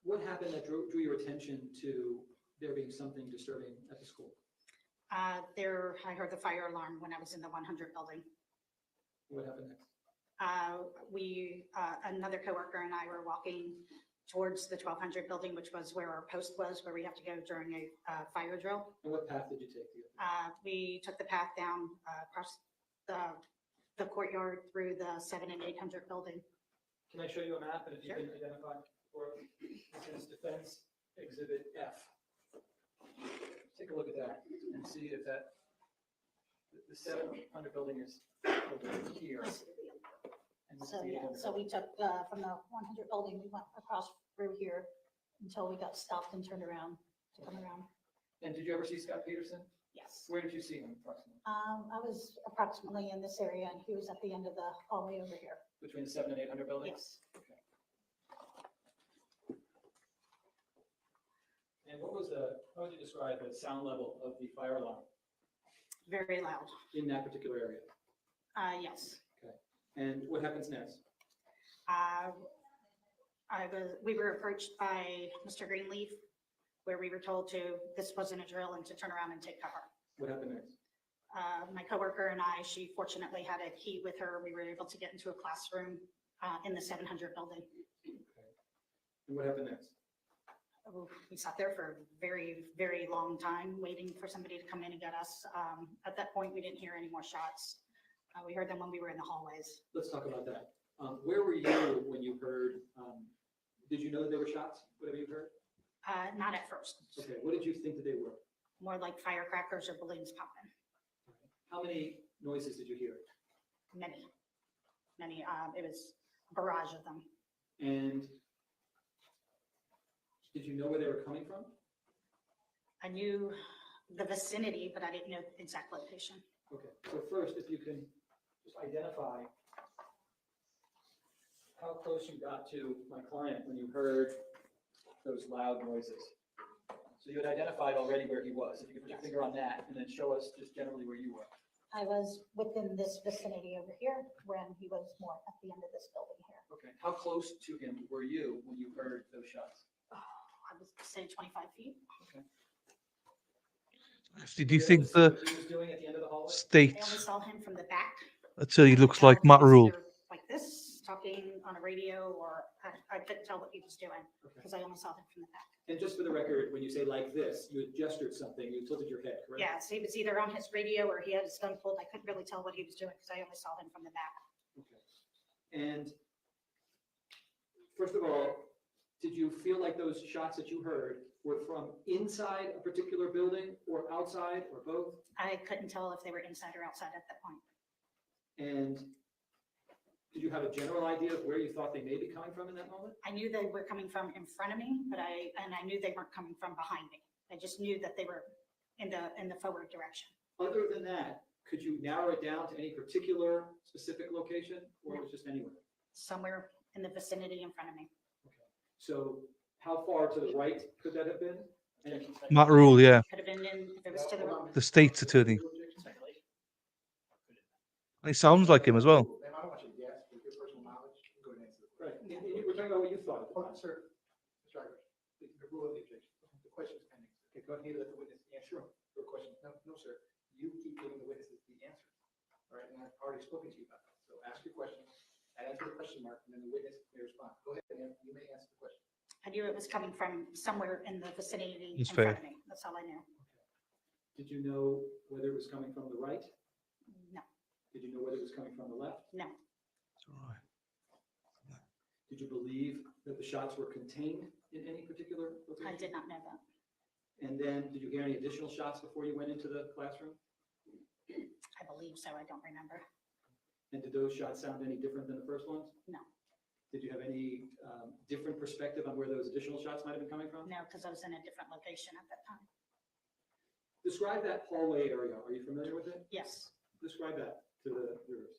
what happened that drew your attention to there being something disturbing at the school? I heard the fire alarm when I was in the 100 building. What happened next? Another coworker and I were walking towards the 1200 building, which was where our post was, where we have to go during a fire drill. And what path did you take? We took the path down across the courtyard through the 700 and 800 building. Can I show you a map and if you Sure. can identify for this is Defense Exhibit F. Take a look at that and see if that the 700 building is over here. And we'll So, see it yeah, over so there. we took from the 100 building, we went across through here until we got stopped and turned around to come around. And did you ever see Scott Peterson? Yes. Where did you see him approximately? I was approximately in this area and he was at the end of the hallway over here. Between the 700 and 800 building? Yes. And what was how would you describe the sound level of the fire alarm Very loud. in that particular area? Yes. Okay. And what happens next? We were approached by Mr. Greenleaf, where we were told this wasn't a drill and to turn around and take cover. What happened next? My coworker and I, she fortunately had a key with her. We were able to get into a classroom in the 700 building. And what happened next? We sat there for a very, very long time waiting for somebody to come in and get us. At that point, we didn't hear any more shots. We heard them when we were in the hallways. Let's talk about that. Where were you when you heard, did you know that there were shots, whatever you heard? Not at first. Okay, what did you think that they were? More like firecrackers or balloons popping. How many noises did you hear? Many. It was a barrage of them. And did you know where they were coming from? I knew the vicinity, but I didn't know the exact location. Okay, so first, if you can just identify how close you got to my client when you heard those loud noises. So you had identified already where he was. If you could put your finger on that and then show us just generally where you were. I was within this vicinity over here when he was more at the end of this building here. Okay, how close to him were you when you heard those shots? I would say 25 feet. Okay. Do you think the What he was doing at the end of the hallway? state I only saw him from the back. until he looks like Matt Rule? Like this, talking on a radio, or I couldn't tell what he was doing because I only saw him from the back. And just for the record, when you say like this, you had gestured something, you tilted your head, correct? Yeah, so he was either on his radio or he had his gun pulled. I couldn't really tell what he was doing because I only saw him from the back. Okay. And first of all, did you feel like those shots that you heard were from inside a particular building or outside or both? I couldn't tell if they were inside or outside at that point. And did you have a general idea of where you thought they may be coming from in that moment? I knew they were coming from in front of me, but I knew they weren't coming from behind me. I just knew that they were in the forward direction. Other than that, could you narrow it down to any particular specific location, or it was just anywhere? Somewhere in the vicinity in front of me. So how far to the right could that have been? And Matt Rule, yeah, Could have been if it was to the the state's attorney. And he sounds like him as well. Ma'am, I don't want you to guess, with your personal knowledge, go ahead and answer the question. Right, we're talking about what you thought. Hold on, sir. Mr. Irish, the rule of the objection. The question is pending. Okay, go ahead and let the witness answer your question. No, sir. You keep giving the witnesses the answers. All right, and I've already spoken to you about that. So ask your question, answer the question mark, and then the witness may respond. Go ahead, ma'am. You may answer the question. I knew it was coming from somewhere in the vicinity in That's front fair. of me. That's all I knew. Did you know whether it was coming from the right? No, Did you know whether it was coming from the left? no. Did you believe that the shots were contained in any particular location? I did not know that. And then, did you hear any additional shots before you went into the classroom? I believe so. I don't remember. And did those shots sound any different than the first ones? No. Did you have any different perspective on where those additional shots might have been coming from? No, because I was in a different location at that time. Describe that hallway area. Are you familiar with it? Yes. Describe that to the viewers.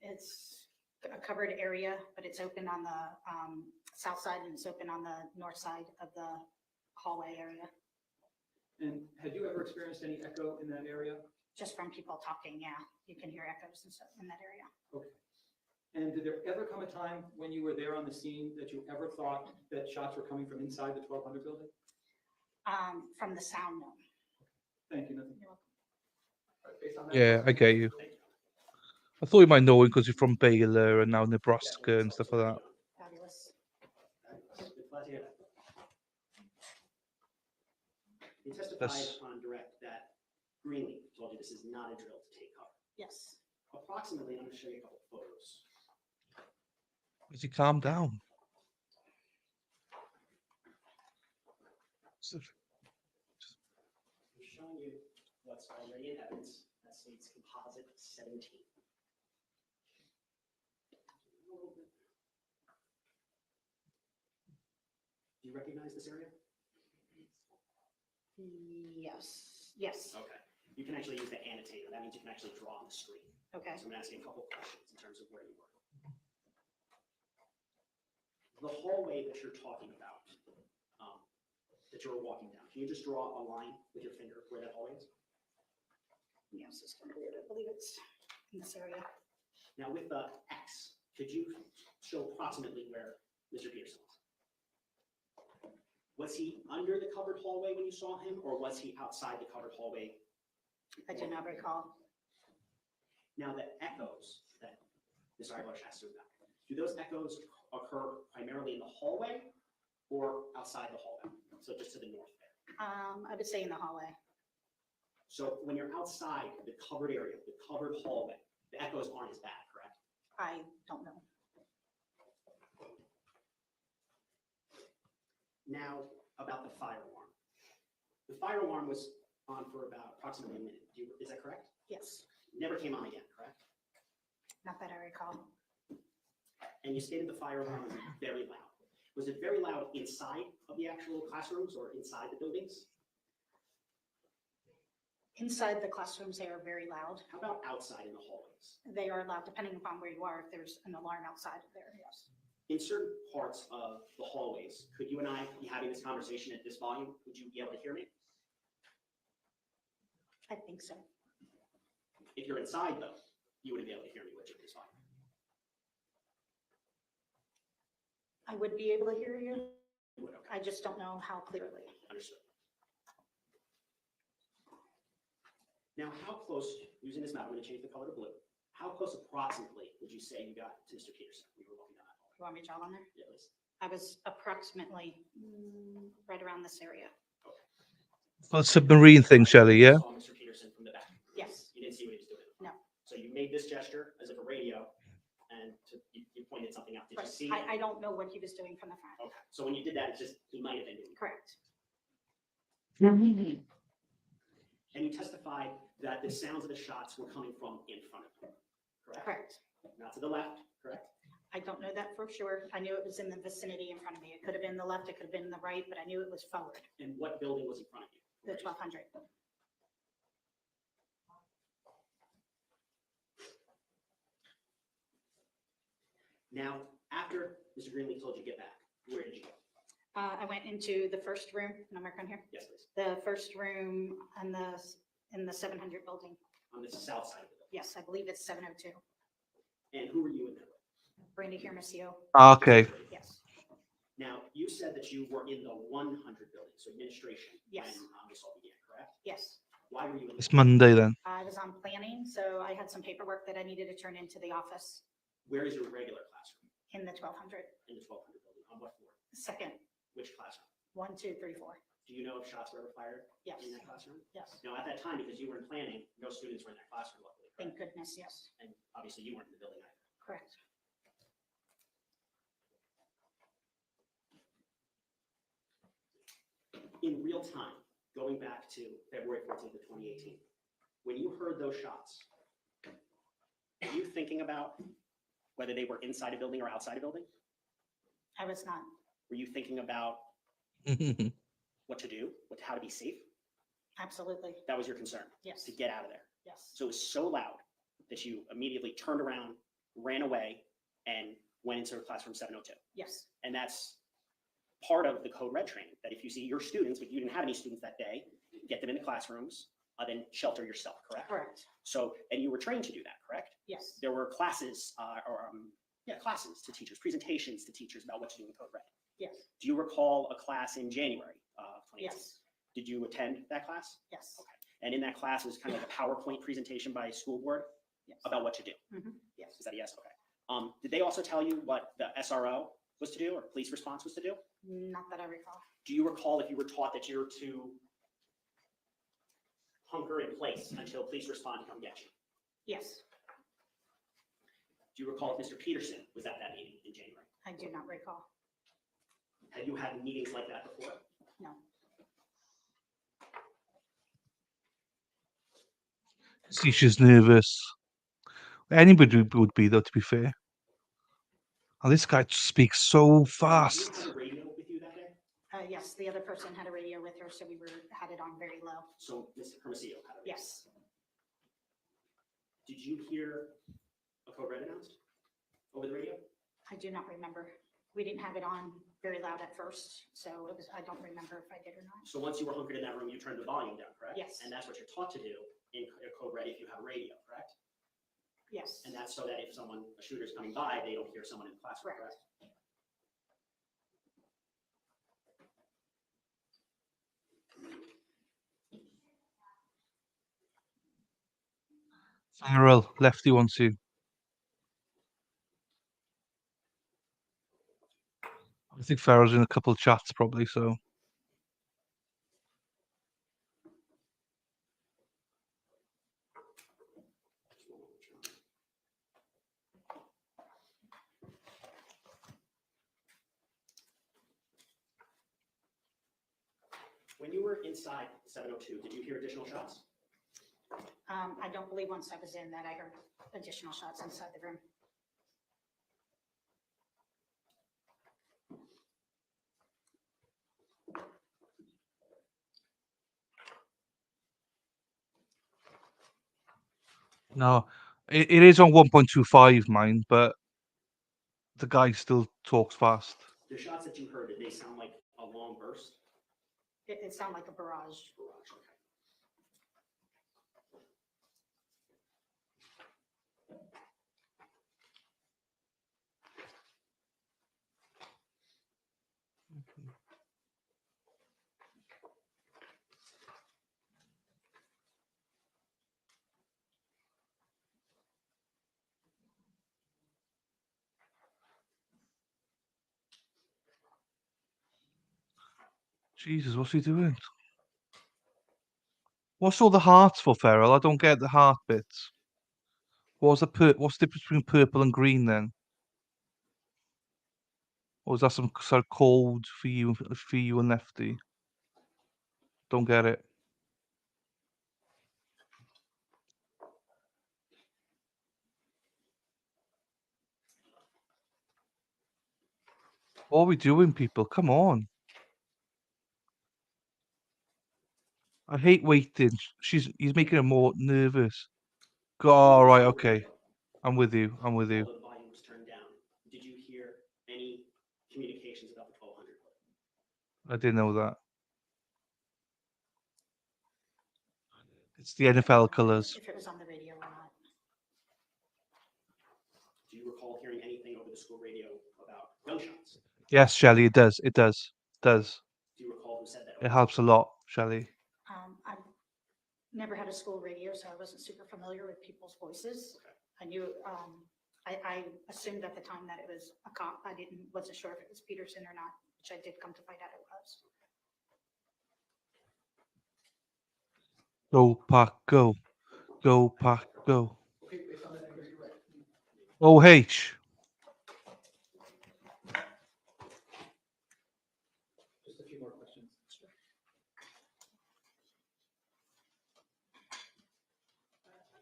It's a covered area, but it's open on the south side and it's open on the north side of the hallway area. And had you ever experienced any echo in that area? Just from people talking, yeah. You can hear echoes and stuff in that area. Okay. And did there ever come a time when you were there on the scene that you ever thought that shots were coming from inside the 1200 building? From the sound, no. Thank you, nothing. You're welcome. All right, based on that Yeah, I question, get you. I thought you might know him because you're from Baylor and now Nebraska and stuff like that. Fabulous. Glad to hear that. You testified That's- on direct that Greenleaf told you this is not a drill to take cover. Yes. Approximately, I'm going to show you a couple of photos. Does he calm down? I'm showing you what's already in evidence. That states composite 17. Do you recognize this area? Yes. Okay. You can actually use the annotator. That means you can actually draw on the screen. Okay. So I'm gonna ask you a couple questions in terms of where you were. The hallway that you're talking about, that you were walking down, can you just draw a line with your finger where that hallway is? Yes, it's kind of weird. I believe it's in this area. Now with the X, could you show approximately where Mr. Peterson was? Was he under the covered hallway when you saw him, or was he outside the covered hallway? I do not recall. Now the echoes that Mr. Eilish has to about, do those echoes occur primarily in the hallway or outside the hallway? So just to the north there. I would say in the hallway. So when you're outside the covered area, the covered hallway, the echoes aren't as bad, correct? I don't know. Now about the fire alarm. The fire alarm was on for about approximately a minute. Is that correct? Yes, Never came on again, correct? not that I recall. And you stated the fire alarm was very loud. Was it very loud inside of the actual classrooms or inside the buildings? Inside the classrooms, they are very loud. How about outside in the hallways? They are loud depending upon where you are. If there's an alarm outside of there, yes. In certain parts of the hallways, could you and I be having this conversation at this volume? Would you be able to hear me? I think so. If you're inside though, you wouldn't be able to hear me, would you, at this volume? I would be able to hear you. You would, okay. I just don't know how clearly. Understood. Now, how close, using this map, I'm going to change the color to blue. How close approximately would you say you got to Mr. Peterson? We were walking down that hall. You want me to jot on there? Yeah, please. I was approximately right around this area. Well, submarine thing, Shelley, yeah? You saw Mr. Peterson from the back. Yes. You didn't see what he was doing. No. So you made this gesture as if a radio, and you pointed something out. Did you Right. see? I don't know what he was doing from the front. Okay. So when you did that, it's just he might have been doing it. Correct. And you testified that the sounds of the shots were coming from in front of you, correct? Correct. Not to the left, correct? I don't know that for sure. I knew it was in the vicinity in front of me. It could have been the left, it could have been the right, but I knew it was forward, And what building was in front of you? the 1200. Now, after Mr. Greenlee told you to get back, where did you go? I went into the first room, can I mark on here? Yes, please. The first room in the 700 building. On the south side of the building. Yes, I believe it's 702. And who were you in there with? Brandy Hermosillo. Okay. Yes, Now, you said that you were in the 100 building, so administration. Yes. When this all began, correct? yes. Why were you in? It's Monday then. I was on planning, so I had some paperwork that I needed to turn into the office Where is your regular classroom? in the 1200. In the 1200 building. On what floor? Second, Which classroom? 1, 2, 3, 4. Do you know if shots were ever fired Yes, in that classroom? yes. Now, at that time, because you were in planning, no students were in that classroom, luckily. Thank correct? goodness, yes. And obviously, you weren't in the building either. Correct. In real time, going back to February 14th of 2018, when you heard those shots, were you thinking about whether they were inside a building or outside a building? I was not. Were you thinking about what to do, how to be safe? Absolutely. That was your concern? Yes. To get out of there? Yes. So it was so loud that you immediately turned around, ran away, and went into classroom 702. Yes. And that's part of the Code Red training, that if you see your students, but you didn't have any students that day, get them in the classrooms, then shelter yourself, correct? Correct. So, and you were trained to do that, correct? Yes. There were classes, classes to teachers, presentations to teachers about what to do in Code Red. Yes. Do you recall a class in January of 2018? Yes. Did you attend that class? Yes. Okay. And in that class, it was kind of like a PowerPoint presentation by a school board Yes. about what to do. Yes. Is that a yes? Okay. Did they also tell you what the SRO was to do or police response was to do? Not that I recall. Do you recall if you were taught that you're to hunker in place until police respond to come get you? Yes. Do you recall if Mr. Peterson was at that meeting in January? I do not recall. Had you had meetings like that before? No. See, she's nervous. Anybody would be, though, to be fair. And this guy speaks so Did you fast. have a radio with you that day? Yes, the other person had a radio with her, so had it on very low. So Ms. Hermosillo had a radio. Yes. Did you hear a code red announced over the radio? I do not remember. We didn't have it on very loud at first, so I don't remember if I did or not. So once you were hunkered in that room, you turned the volume down, correct? Yes. And that's what you're taught to do in code red if you have a radio, correct? Yes. And that's so that if a shooter's coming by, they don't hear someone in the classroom, correct? Farrell, lefty wants you. I think Farrell's in a couple of chats probably, so. When you were inside 702, did you hear additional shots? I don't believe once I was in that I heard additional shots inside the room. No, it is on 1.25 mine, but the guy still talks fast. The shots that you heard, did they sound like a long burst? It sounded like a barrage. Barrage, okay. Jesus, what's he doing? What's all the hearts for, Farrell? I don't get the heart bits. What's the difference between purple and green then? Or is that some sort of code for you and Lefty? Don't get it. What are we doing, people? Come on. I hate waiting. He's making her more nervous. All right, okay. I'm with you. I'm with you. While the volume was turned down, did you hear any communications about the 1200 clip? I didn't know that. It's the NFL colors. If it was on the radio or not. Do you recall hearing anything over the school radio about gunshots? Yes, Shelley, it does. It does. It does. Do you recall who said that? It helps a lot, Shelley. I've never had a school radio, so I wasn't super familiar with people's voices. Okay. I knew, I assumed at the time that it was a cop. Wasn't sure if it was Peterson or not, which I did come to find out it was. Go, Pack, go. Go, Pack, go. Okay, based on that, I guess you're right. OH. Just a few more questions.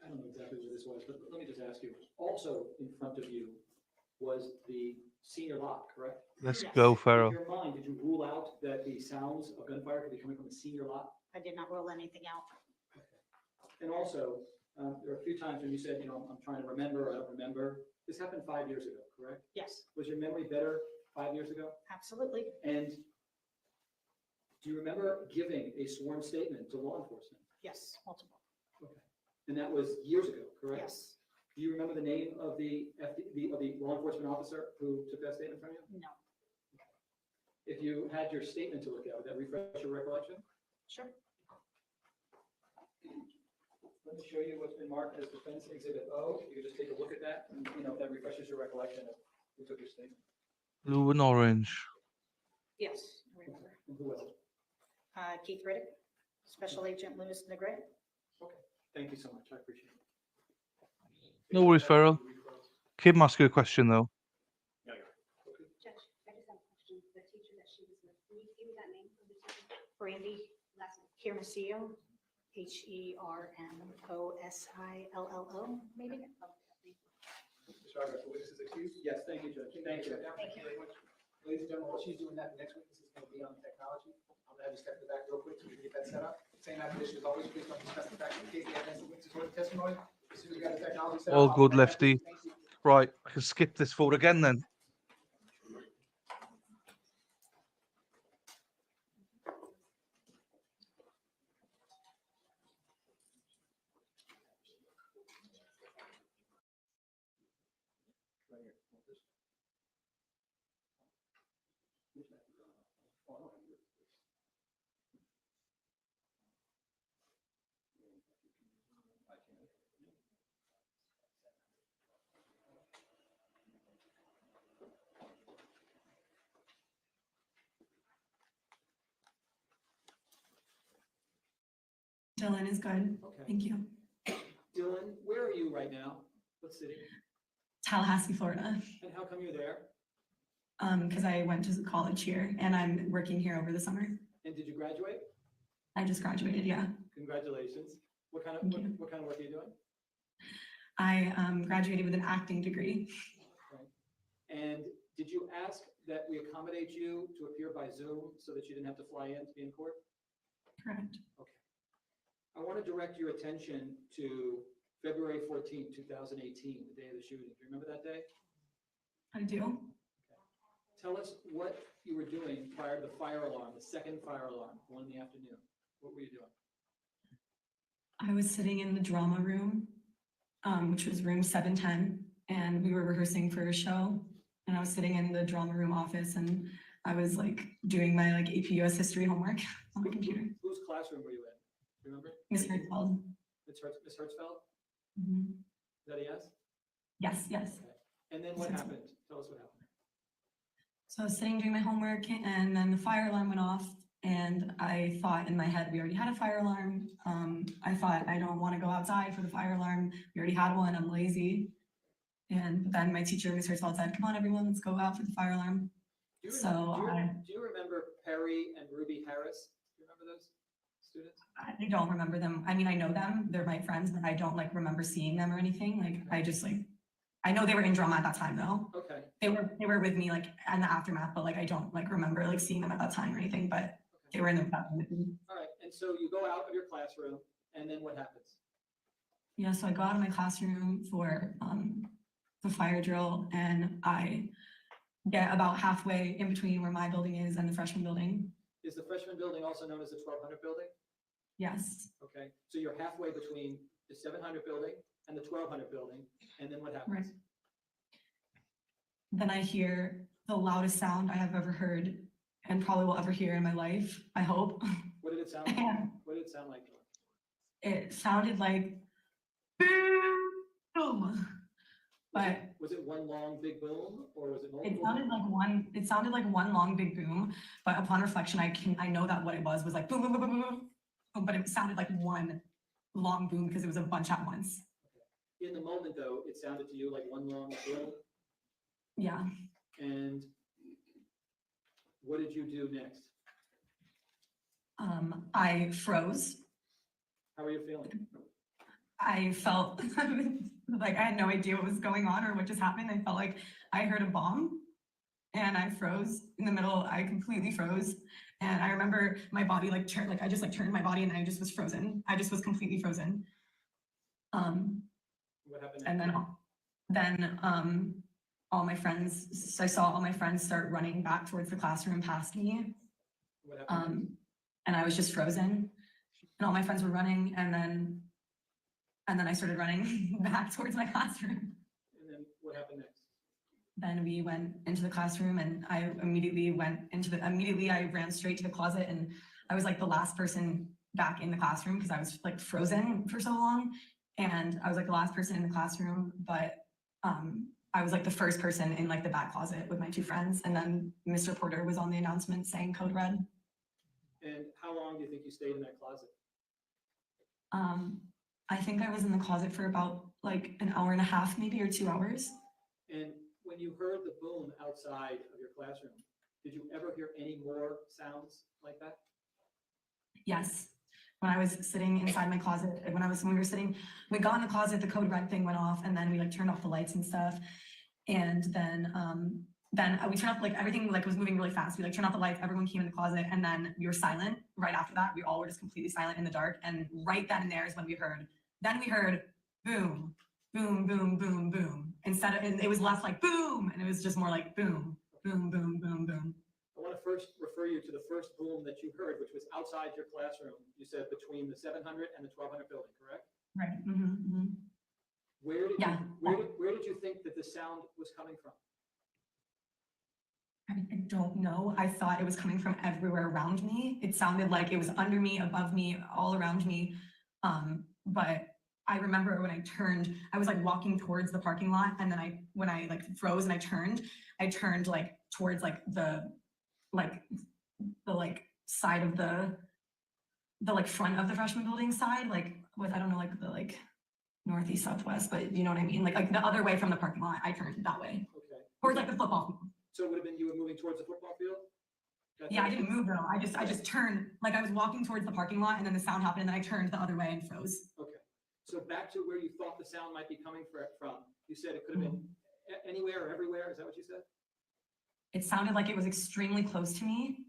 I don't know exactly what this was, but let me just ask you. Also in front of you was the senior lot, correct? Let's Yes. go, In Farrell. your mind, did you rule out that the sounds of gunfire could be coming from the senior lot? I did not rule anything out. And also, there were a few times when you said, I'm trying to remember, I don't remember. This happened 5 years ago, correct? Yes, Was your memory better 5 years ago? absolutely. And do you remember giving a sworn statement to law enforcement? Yes, multiple. Okay. And that was years ago, correct? Yes, Do you remember the name of the law enforcement officer who took that statement from you? no, If you had your statement to look at, would that refresh your recollection? sure. Let me show you what's been marked as Defense Exhibit O. You can just take a look at that, and if that refreshes your recollection of who took your statement. Blue and orange. Yes, I remember. And who was it? Keith Riddick, Special Agent Louis Negret. Okay, thank you so much. I appreciate it. No worries, Farrell. Kim asked you a question, though. No, you're Judge, I just have a question. The teacher that she was with, can you give me that name for the teacher? Brandy Last name. Hermosillo, Hermosillo, maybe? Mr. Arbor, the witness is excused? Yes, thank you, Judge. Thank you. Thank you. Ladies and gentlemen, while she's doing that, the next witness is going to be on technology. have you step in the back real quick so we can get that set up. Same admonition as always, please don't discuss the fact in case the evidence witnesses or the testimony. As soon as we got the technology set up. All I'll good, be back. Lefty. Thank you. Right, I can skip this vote again then. Dylan is good. Okay. Thank you. Dylan, where are you right now? What city? Tallahassee, Florida. And how come you're there? Because I went to college here and I'm working here over the summer. And did you graduate? I just graduated, yeah. Congratulations. What kind of Thank you. what kind of work are you doing? I graduated with an acting degree. And did you ask that we accommodate you to appear by Zoom so that you didn't have to fly in to be in court? Correct. Okay. I want to direct your attention to February 14th, 2018, the day of the shooting. Do you remember that day? I do. Tell us what you were doing prior to the fire alarm, the second fire alarm, the one in the afternoon. What were you doing? I was sitting in the drama room, which was room 710, and we were rehearsing for a show. And I was sitting in the drama room office and I was like doing my like AP US history homework on my computer. Whose classroom were you in? Remember? Miss Hertzfeld. Miss Hertzfeld? Mhm. Is that a yes? Yes, yes. Okay. And then what happened? Tell us what happened. So I was sitting doing my homework and then the fire alarm went off and I thought in my head, we already had a fire alarm. I thought I don't want to go outside for the fire alarm. We already had one, I'm lazy. And then my teacher, Ms. Hertzfeld, said, come on, everyone, let's go out for the fire alarm. Do you, So do you remember Perry and Ruby Harris? Do you remember those students? I don't remember them. I mean, I know them, they're my friends, but I don't like remember seeing them or anything. Like, I just like, I know they were in drama at that time though. Okay. They were with me like in the aftermath, but like, I don't like remember like seeing them at that time or anything, but they were in the bathroom with me. All right. And so you go out of your classroom and then what happens? Yeah, so I go out of my classroom for the fire drill and I get about halfway in between where my building is and the freshman building. Is the freshman building also known as the 1200 building? Yes. Okay. So you're halfway between the 700 building and the 1200 building. And then what happens? Right. Then I hear the loudest sound I have ever heard and probably will ever hear in my life, I hope. What did it sound like? What did it sound like? It sounded like boom. But was it one long big boom or was it multiple? it sounded like one long big boom, but upon reflection I know that what it was like boom boom boom boom boom, but it sounded like one long boom because it was a bunch at once. In the moment though, it sounded to you like one long boom? Yeah. And what did you do next? I froze. How are you feeling? I felt like I had no idea what was going on or what just happened. I felt like I heard a bomb and I froze in the middle. I completely froze. And I remember my body like turned, like I just like turned my body and I just was frozen. I just was completely frozen. What happened? And then all my friends, so I saw all my friends start running back towards the classroom past me. What happened? And I was just frozen and all my friends were running and then I started running back towards my classroom. And then what happened next? Then we went into the classroom and I immediately I ran straight to the closet and I was like the last person back in the classroom because I was like frozen for so long. And I was like the last person in the classroom, but I was like the first person in like the back closet with my two friends. And then Mr. Porter was on the announcement saying code red. And how long do you think you stayed in that closet? I think I was in the closet for about like an hour and a half, maybe, or 2 hours. And when you heard the boom outside of your classroom, did you ever hear any more sounds like that? Yes. When I was sitting inside my closet, we got in the closet, the code red thing went off and then we like turned off the lights and stuff. And then then we turned off, like everything like was moving really fast. We like turned off the lights, everyone came in the closet, and then we were silent right after that. We all were just completely silent in the dark. And right then and there is when we heard boom, boom, boom, boom, boom. Instead of, it was less like boom, and it was just more like boom, boom, boom, boom, boom. I want to first refer you to the first boom that you heard, which was outside your classroom. You said between the 700 and the 1200 building, correct? Right. Where did Yeah. where did you think that the sound was coming from? I don't know. I thought it was coming from everywhere around me. It sounded like it was under me, above me, all around me. But I remember when I turned, I was like walking towards the parking lot, and then when I like froze and I turned like towards like the side of the like front of the freshman building side, like with, I don't know, like the like northeast, southwest, but you know what I mean? Like the other way from the parking lot, I turned that way. Okay. Or like the football field. So it would have been you were moving towards the football field? Yeah, I didn't move though. I just turned, like I was walking towards the parking lot, and then the sound happened, and then I turned the other way and froze. Okay. So back to where you thought the sound might be coming from. You said it could have been anywhere or everywhere. Is that what you said? It sounded like it was extremely close to me.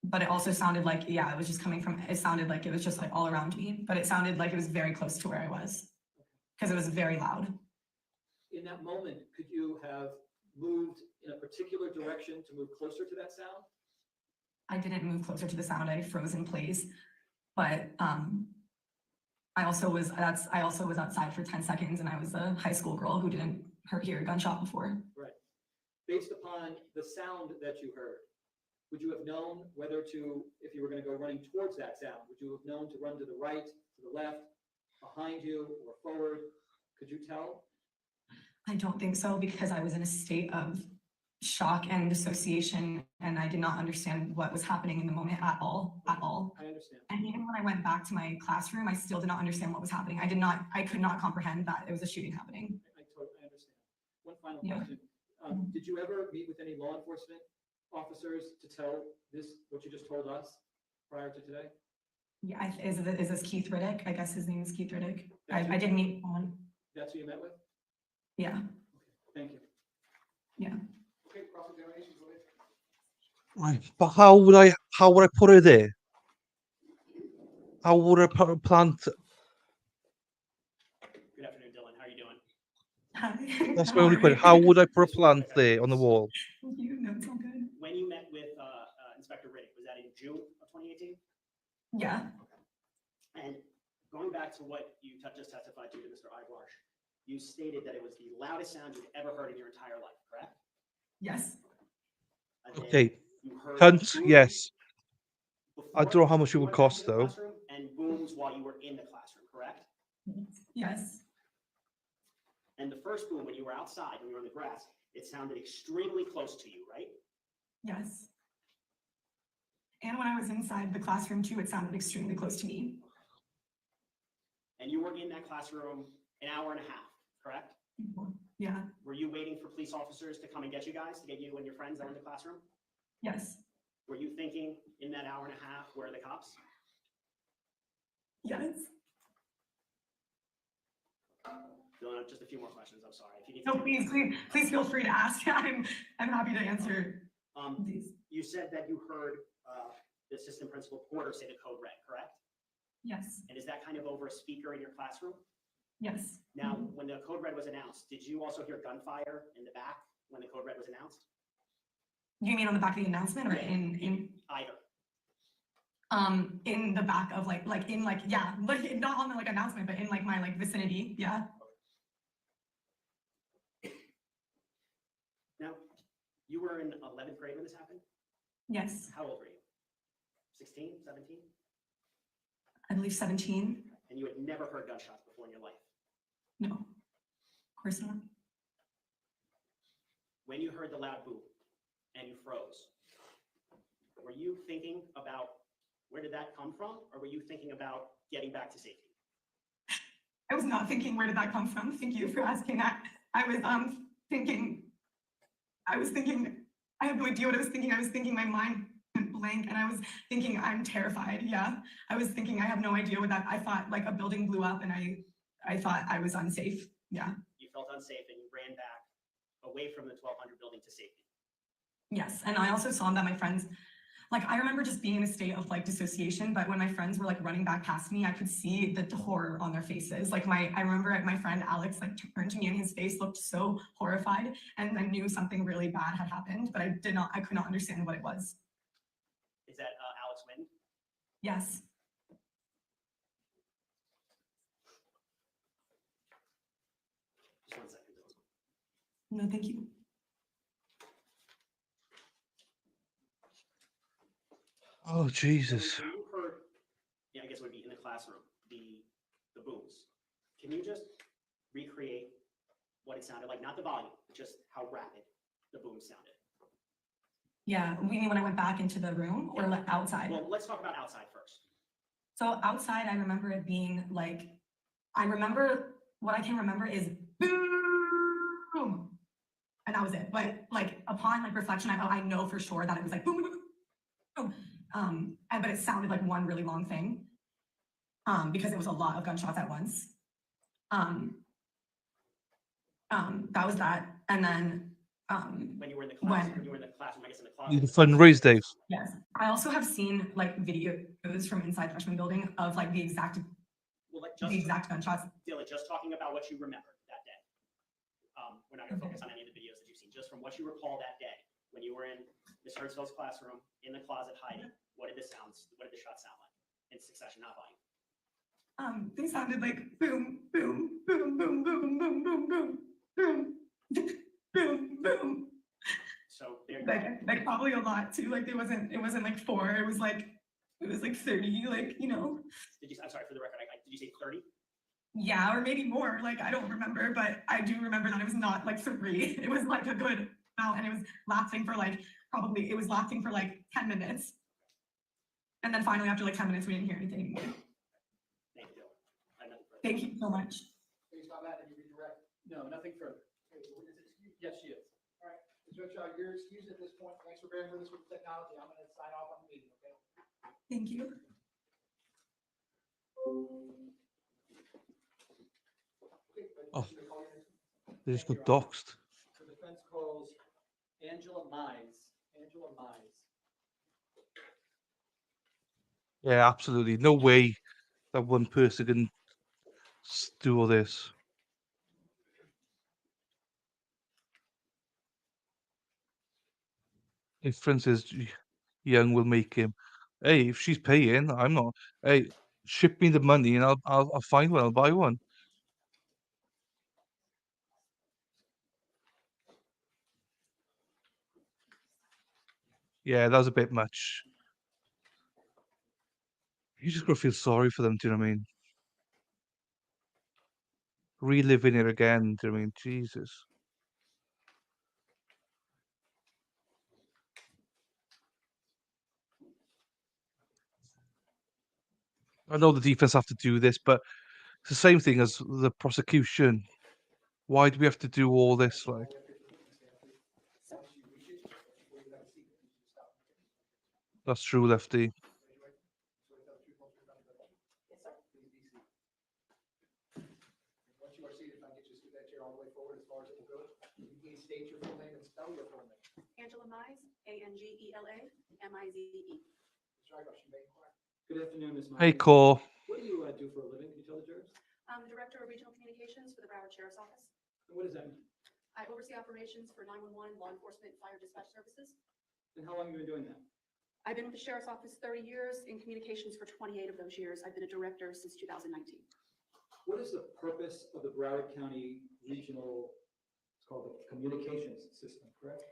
But it also sounded like, yeah, it was just coming from, it sounded like it was just like all around me, but it sounded like it was very close to where I was because it was very loud. In that moment, could you have moved in a particular direction to move closer to that sound? I didn't move closer to the sound. I froze in place, but I also was outside for 10 seconds, and I was a high school girl who didn't hear a gunshot before. Right. Based upon the sound that you heard, would you have known whether to, if you were going to go running towards that sound, would you have known to run to the right, to the left, behind you, or forward? Could you tell? I don't think so, because I was in a state of shock and dissociation, and I did not understand what was happening in the moment at all. I understand. And even when I went back to my classroom, I still did not understand what was happening. I could not comprehend that it was a shooting happening. I totally understand. One final Yeah. question. Did you ever meet with any law enforcement officers to tell what you just told us prior to today? Yeah, is this Keith Riddick? I guess his name is Keith Riddick. I did meet one. That's who you met with? Yeah. Thank you. Yeah. Okay, cross-examination, go ahead. Right, but how would I put her there? How would I plant? Good afternoon, Dylan. How are you doing? Hi. That's my only question. How would I put a plant there on the wall? You know, it's all good. When you met with Inspector Riddick, was that in June of 2018? Yeah. And going back to what you just testified to Mr. Eiblarch, you stated that it was the loudest sound you'd ever heard in your entire life, correct? Yes. And then Okay, you heard hunt, booms yes. I before don't know how much it you would went back cost into the though. classroom, and booms while you were in the classroom, correct? Yes. And the first boom, when you were outside, when you were on the grass, it sounded extremely close to you, right? Yes. And when I was inside the classroom too, it sounded extremely close to me. And you were in that classroom an hour and a half, correct? Yeah. Were you waiting for police officers to come and get you guys, to get you and your friends that were in the classroom? Yes. Were you thinking in that hour and a half, where are the cops? Yes. Dylan, just a few more questions, I'm sorry. If you need to No, please feel free to ask. I'm happy to answer these. You said that you heard the assistant principal Porter say the code red, correct? Yes. And is that kind of over a speaker in your classroom? Yes. Now, when the code red was announced, did you also hear gunfire in the back when the code red was announced? You mean on the back of the announcement, or in Either. in the back of like yeah, like not on the like announcement, but in like my like vicinity, yeah. Now, you were in 11th grade when this happened? Yes. How old were you? 16, 17? I believe 17. And you had never heard gunshots before in your life? No, of course not. When you heard the loud boom and you froze, were you thinking about where did that come from, or were you thinking about getting back to safety? I was not thinking, where did that come from? Thank you for asking that. I was thinking, I have no idea what I was thinking. I was thinking, my mind went blank, and I was thinking, I'm terrified. Yeah, I was thinking, I have no idea what that, I thought like a building blew up, and I thought I was unsafe. Yeah. You felt unsafe and you ran back away from the 1200 building to safety. Yes, and I also saw that my friends, like, I remember just being in a state of like dissociation, but when my friends were like running back past me, I could see the horror on their faces. Like I remember my friend Alex like turned to me and his face looked so horrified, and I knew something really bad had happened, but I could not understand what it was. Is that Alex Wynn? Yes. Just 1 second. No, thank you. Oh, Jesus. When you heard, yeah, I guess it would be in the classroom, the booms. Can you just recreate what it sounded like? Not the volume, but just how rapid the boom sounded. Yeah, we mean when I went back into the room or like outside? Well, let's talk about outside first. So outside, I remember it being like, what I can remember is boom, and that was it. But like upon like reflection, I know for sure that it was like boom, boom, boom, boom. But it sounded like one really long thing, because it was a lot of gunshots at once. That was that, and then when you were in the classroom, when you were in the classroom, I guess in the closet. The fundraise, Dave. Yes, I also have seen like videos from inside the freshman building of like the exact gunshots. Dylan, just talking about what you remember that day. We're not going to focus on any of the videos that you've seen. Just from what you recall that day, when you were in Ms. Hertzfeld's classroom in the closet hiding, what did the shots sound like in succession, not volume? They sounded like boom, boom, boom, boom, boom, boom, boom, boom, boom, boom, boom. So there like probably a lot too. Like it wasn't like 4. It was like 30. Like, you know. I'm sorry for the record. Did you say 30? Yeah, or maybe more. Like I don't remember, but I do remember that it was not like 3. It was like a good amount, and it was lasting for like 10 minutes. And then finally, after like 10 minutes, we didn't hear anything anymore. Thank you so much. Please stop that and you redirect. No, nothing further. Yes, she is. All right, Ms. Rothschild, you're excused at this point. Thanks for bearing with us with the technology. I'm going to sign off on the meeting, okay? Thank you. Oh, they just got doxed. The defense calls Angela Mize. Angela Mize. Yeah, absolutely. No way that one person can do all this. If Francis Young will make him, hey, if she's paying, I'm not. Hey, ship me the money and I'll find one. I'll buy one. Yeah, that was a bit much. You just gotta feel sorry for them. Do you know what I mean? Reliving it again. Do you know what I mean? Jesus. I know the defense have to do this, but it's the same thing as the prosecution. Why do we have to do all this? Like, that's true, Lefty. Once you are seated, if I could just get that chair all the way forward as far as it will go. You can please state your full name and spell your full name. Angela Mize, Angela, M-I-Z-E. Mr. Igosh, you may inquire. Good afternoon, Ms. Mize. Hey, Cole. What do you do for a living? Can you tell the jurors? I'm Director of Regional Communications for the Broward Sheriff's Office. And what does that mean? I oversee operations for 911, law enforcement, fire dispatch services. And how long have you been doing that? I've been with the Sheriff's Office 30 years, in communications for 28 of those years. I've been a director since 2019. What is the purpose of the Broward County Regional, it's called the Communications System, correct?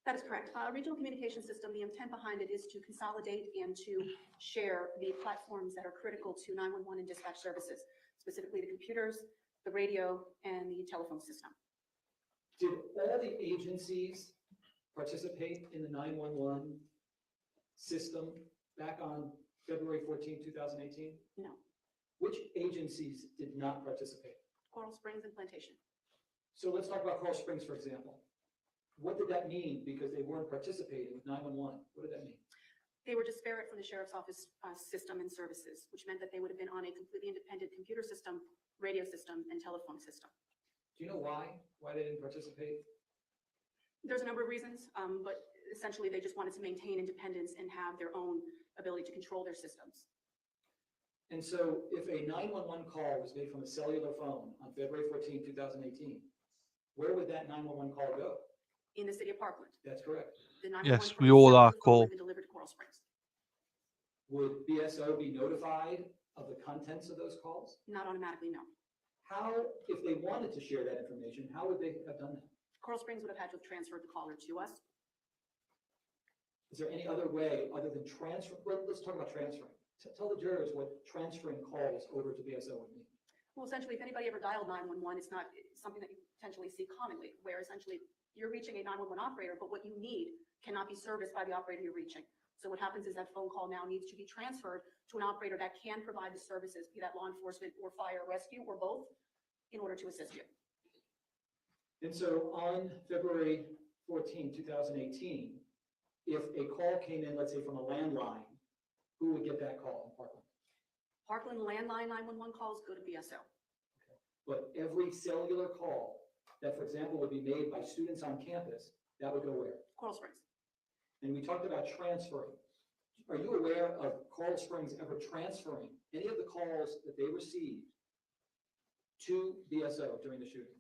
That is correct. Regional communication system, the intent behind it is to consolidate and to share the platforms that are critical to 911 and dispatch services, specifically the computers, the radio, and the telephone system. Did all the agencies participate in the 911 system back on February 14, 2018? No. Which agencies did not participate? Coral Springs and Plantation. So let's talk about Coral Springs, for example. What did that mean because they weren't participating with 911? What did that mean? They were disparate from the Sheriff's Office system and services, which meant that they would have been on a completely independent computer system, radio system, and telephone system. Do you know why? Why they didn't participate? There's a number of reasons, but essentially they just wanted to maintain independence and have their own ability to control their systems. And so if a 911 call was made from a cellular phone on February 14, 2018, where would that 911 call go? In the city of Parkland, That's correct. the 911 Yes, from we a all cellular are, phone Cole. would have been delivered to Coral Springs. Would BSO be notified of the contents of those calls? Not automatically, no. How, if they wanted to share that information, how would they have done that? Coral Springs would have had to have transferred the caller to us. Is there any other way other than transfer? Well, let's talk about transferring. Tell the jurors what transferring calls over to BSO would mean. Well, essentially, if anybody ever dialed 911, it's not something that you potentially see commonly, where essentially you're reaching a 911 operator, but what you need cannot be serviced by the operator you're reaching. So what happens is that phone call now needs to be transferred to an operator that can provide the services, be that law enforcement or fire rescue or both, in order to assist you. And so on February 14, 2018, if a call came in, let's say from a landline, who would get that call in Parkland? Parkland landline 911 calls go to BSO. But every cellular call that, for example, would be made by students on campus, that would go where? Coral Springs. And we talked about transferring. Are you aware of Coral Springs ever transferring any of the calls that they received to BSO during the shooting?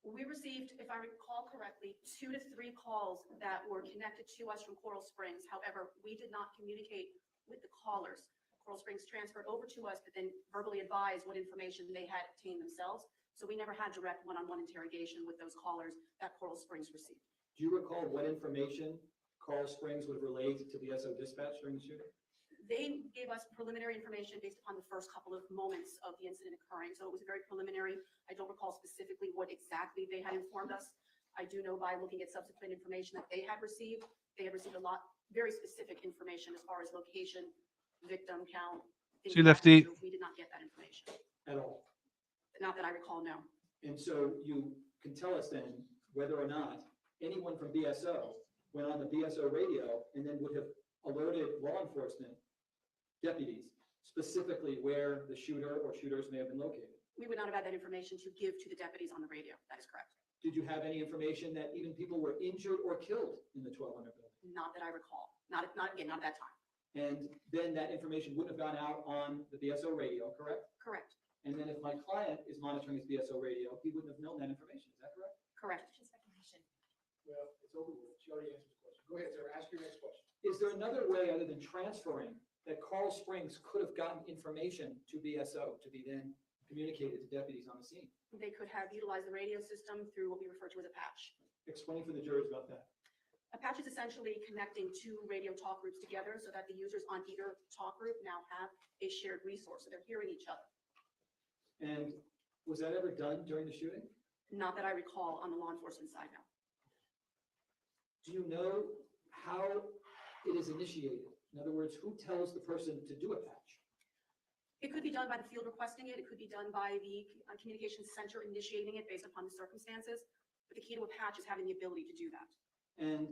We received, if I recall correctly, 2 to 3 calls that were connected to us from Coral Springs. However, we did not communicate with the callers. Coral Springs transferred over to us, but then verbally advised what information they had obtained themselves. So we never had direct one-on-one interrogation with those callers that Coral Springs received. Do you recall what information Coral Springs would have relayed to BSO dispatch during the shooting? They gave us preliminary information based upon the first couple of moments of the incident occurring. So it was very preliminary. I don't recall specifically what exactly they had informed us. I do know by looking at subsequent information that they had received a lot, very specific information as far as location, victim count. things See, of that Lefty. nature. We did not get that information. At all? Not that I recall, no. And so you can tell us then whether or not anyone from BSO went on the BSO radio and then would have alerted law enforcement deputies specifically where the shooter or shooters may have been located. We would not have had that information to give to the deputies on the radio. That is correct. Did you have any information that even people were injured or killed in the 1200 building? Not that I recall. Not at that time. And then that information wouldn't have gone out on the BSO radio, correct? Correct. And then if my client is monitoring his BSO radio, he wouldn't have known that information. Is that correct? Correct. Well, it's over with. She already answered the question. Go ahead, sir. Ask your next question. Is there another way other than transferring that Coral Springs could have gotten information to BSO to be then communicated to deputies on the scene? They could have utilized the radio system through what we refer to as a patch. Explain for the jurors about that. A patch is essentially connecting two radio talk groups together so that the users on either talk group now have a shared resource, so they're hearing each other. And was that ever done during the shooting? Not that I recall on the law enforcement side now. Do you know how it is initiated? In other words, who tells the person to do a patch? It could be done by the field requesting it. It could be done by the communications center initiating it based upon the circumstances. But the key to a patch is having the ability to do that. And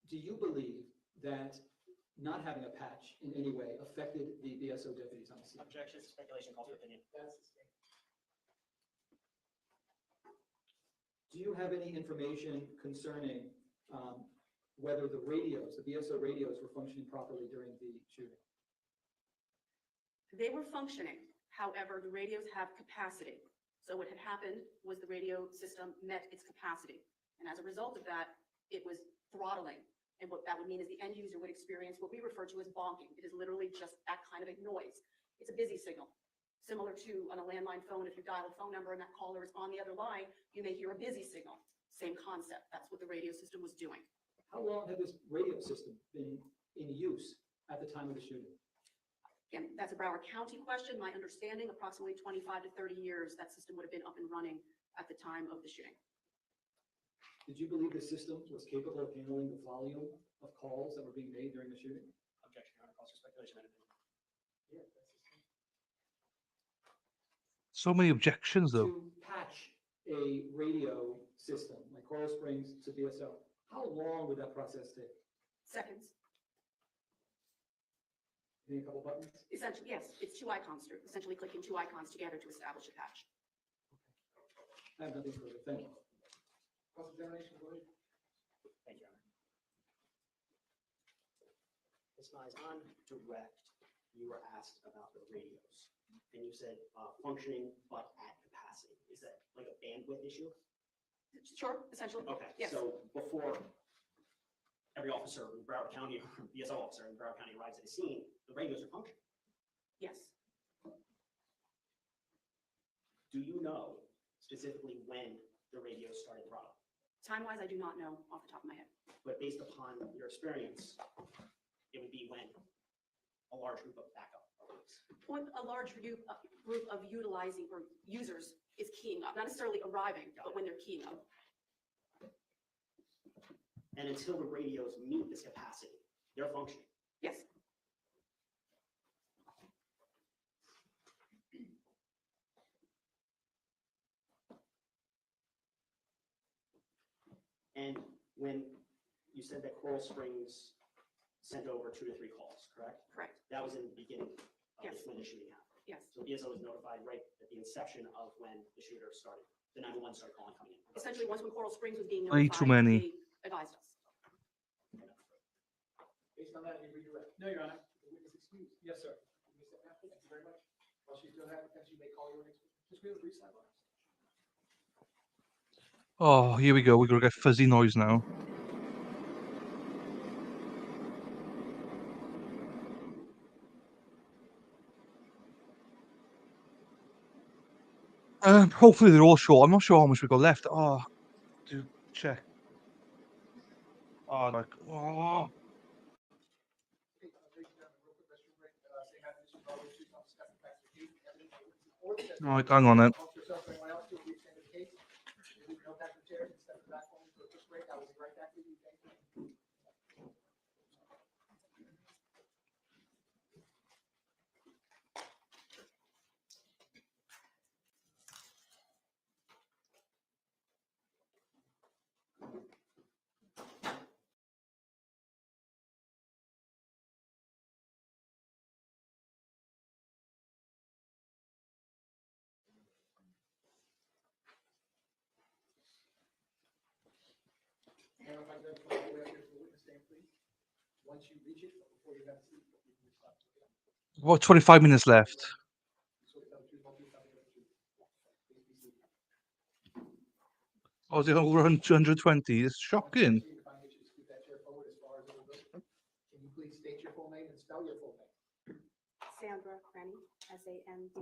do you believe that not having a patch in any way affected the BSO deputies on the scene? Objection, speculation, call for opinion. Do you have any information concerning whether the radios, the BSO radios, were functioning properly during the shooting? They were functioning. However, the radios have capacity. So what had happened was the radio system met its capacity. And as a result of that, it was throttling. And what that would mean is the end user would experience what we refer to as bonking. It is literally just that kind of a noise. It's a busy signal. Similar to on a landline phone, if you dial a phone number and that caller is on the other line, you may hear a busy signal. Same concept. That's what the radio system was doing. How long had this radio system been in use at the time of the shooting? Again, that's a Broward County question. My understanding, approximately 25 to 30 years, that system would have been up and running at the time of the shooting. Did you believe the system was capable of handling the volume of calls that were being made during the shooting? Objection, Your Honor, calls for speculation and opinion. So many objections, though. To patch a radio system like Coral Springs to BSO, how long would that process take? Seconds. Hitting a couple buttons? Essentially, yes, it's two icons, essentially clicking two icons together to establish a patch. I have nothing further. Thank you. Cross-examination, go ahead. Thank you, Your Honor. Ms. Mize, on direct, you were asked about the radios, and you said functioning but at capacity. Is that like a bandwidth issue? Sure, essentially. Okay, Yes. so before every officer in Broward County, or BSO officer in Broward County arrives at a scene, the radios are functioning. Yes. Do you know specifically when the radios started throttling? Time-wise, I do not know off the top of my head. But based upon your experience, it would be when a large group of backup arrives. When a large group of utilizing or users is keying up, not necessarily arriving, but when they're keying up. And until the radios meet this capacity, they're functioning. Yes. And when you said that Coral Springs sent over 2 to 3 calls, correct? Correct. That was in the beginning of Yes. when the shooting happened. Yes. So BSO was notified right at the inception of when the shooter started, the 911 started calling coming in. Essentially, once when Coral Springs was being Way notified, too many. they advised us. Based on that, you redirect. No, Your Honor. The witness excused. Yes, sir. Ms. Knapp, thank you very much. While she's doing that, potentially you may call your next witness. Just give a brief sideline. Oh, here we go. We're gonna get fuzzy noise now. Hopefully they're all short. I'm not sure how much we got left. Oh, to check. Oh, like, oh. Hey, ladies and gentlemen, real quick, restroom break. Say hi to Mr. Barber, please don't discuss the facts of the case, evidence, or witnesses, or the testimony. Right, hang on then. Amongst yourselves or anyone else, feel free to stand in the case. You leave no back to the chair, and step to the back only for a quick break. I will be right back with you. Thank you. Now, if I go all the way up here to the witness stand, please. Once you reach it, but before you have a seat, you can just stop. Okay? About 25 minutes left. So tell the truth, won't be something but the truth. Please be seated. Oh, is it over 120? It's shocking. If I get you to scoot that chair forward as far as it will go. Can you please state your full name and spell your full name? Sandra Rennie, SandraRennie. Mr.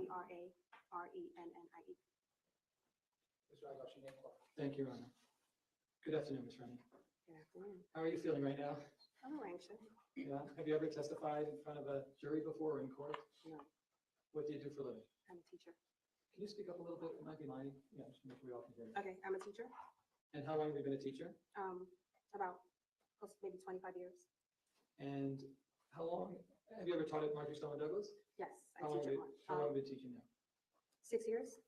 Eilers, your name, Clark. Thank you, Your Honor. Good afternoon, Ms. Rennie. Good afternoon. How are you feeling right now? I'm a little anxious. Yeah. Have you ever testified in front of a jury before or in court? No, What do you do for a living? I'm a teacher. Can you speak up a little bit? It might be mine. Yeah, just make sure we all can hear you. Okay, I'm a teacher. And how long have you been a teacher? About close to maybe 25 years. And how long, have you ever taught at Marjorie Stoneman Douglas? Yes, I How long teach at have you- How long have you been teaching there? 6 years.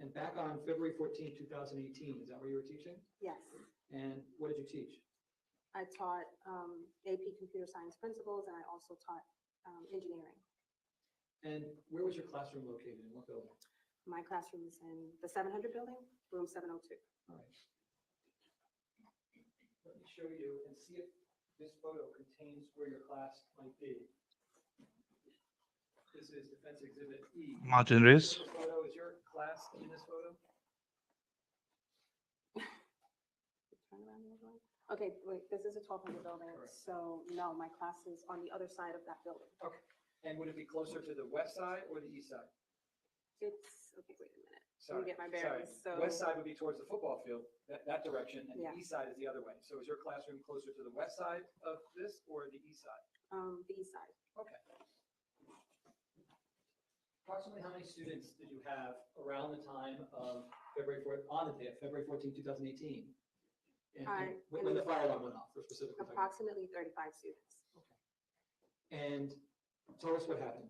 And back on February 14, 2018, is that where you were teaching? Yes. And what did you teach? I taught AP Computer Science principles, and I also taught engineering. And where was your classroom located, in what building? My classroom is in the 700 building, room 702. All right. Let me show you and see if this photo contains where your class might be. This is Defense Exhibit E. Imagine it is. This photo, is your class in this photo? Turn around the other way. Okay, wait, this is a 1200 building, Correct. so no, my class is on the other side of that building. Okay. And would it be closer to the west side or the east side? It's, okay, wait a minute. Let Sorry, me get my sorry. bearings. So, West side would be towards the football field, that direction, and the Yeah. east side is the other way. So is your classroom closer to the west side of this or the east side? the east side. Okay. Approximately how many students did you have around the time of February 4th, on the day of February 14, 2018? When the fire alarm went off, for specifically. Approximately 35 students. And tell us what happened.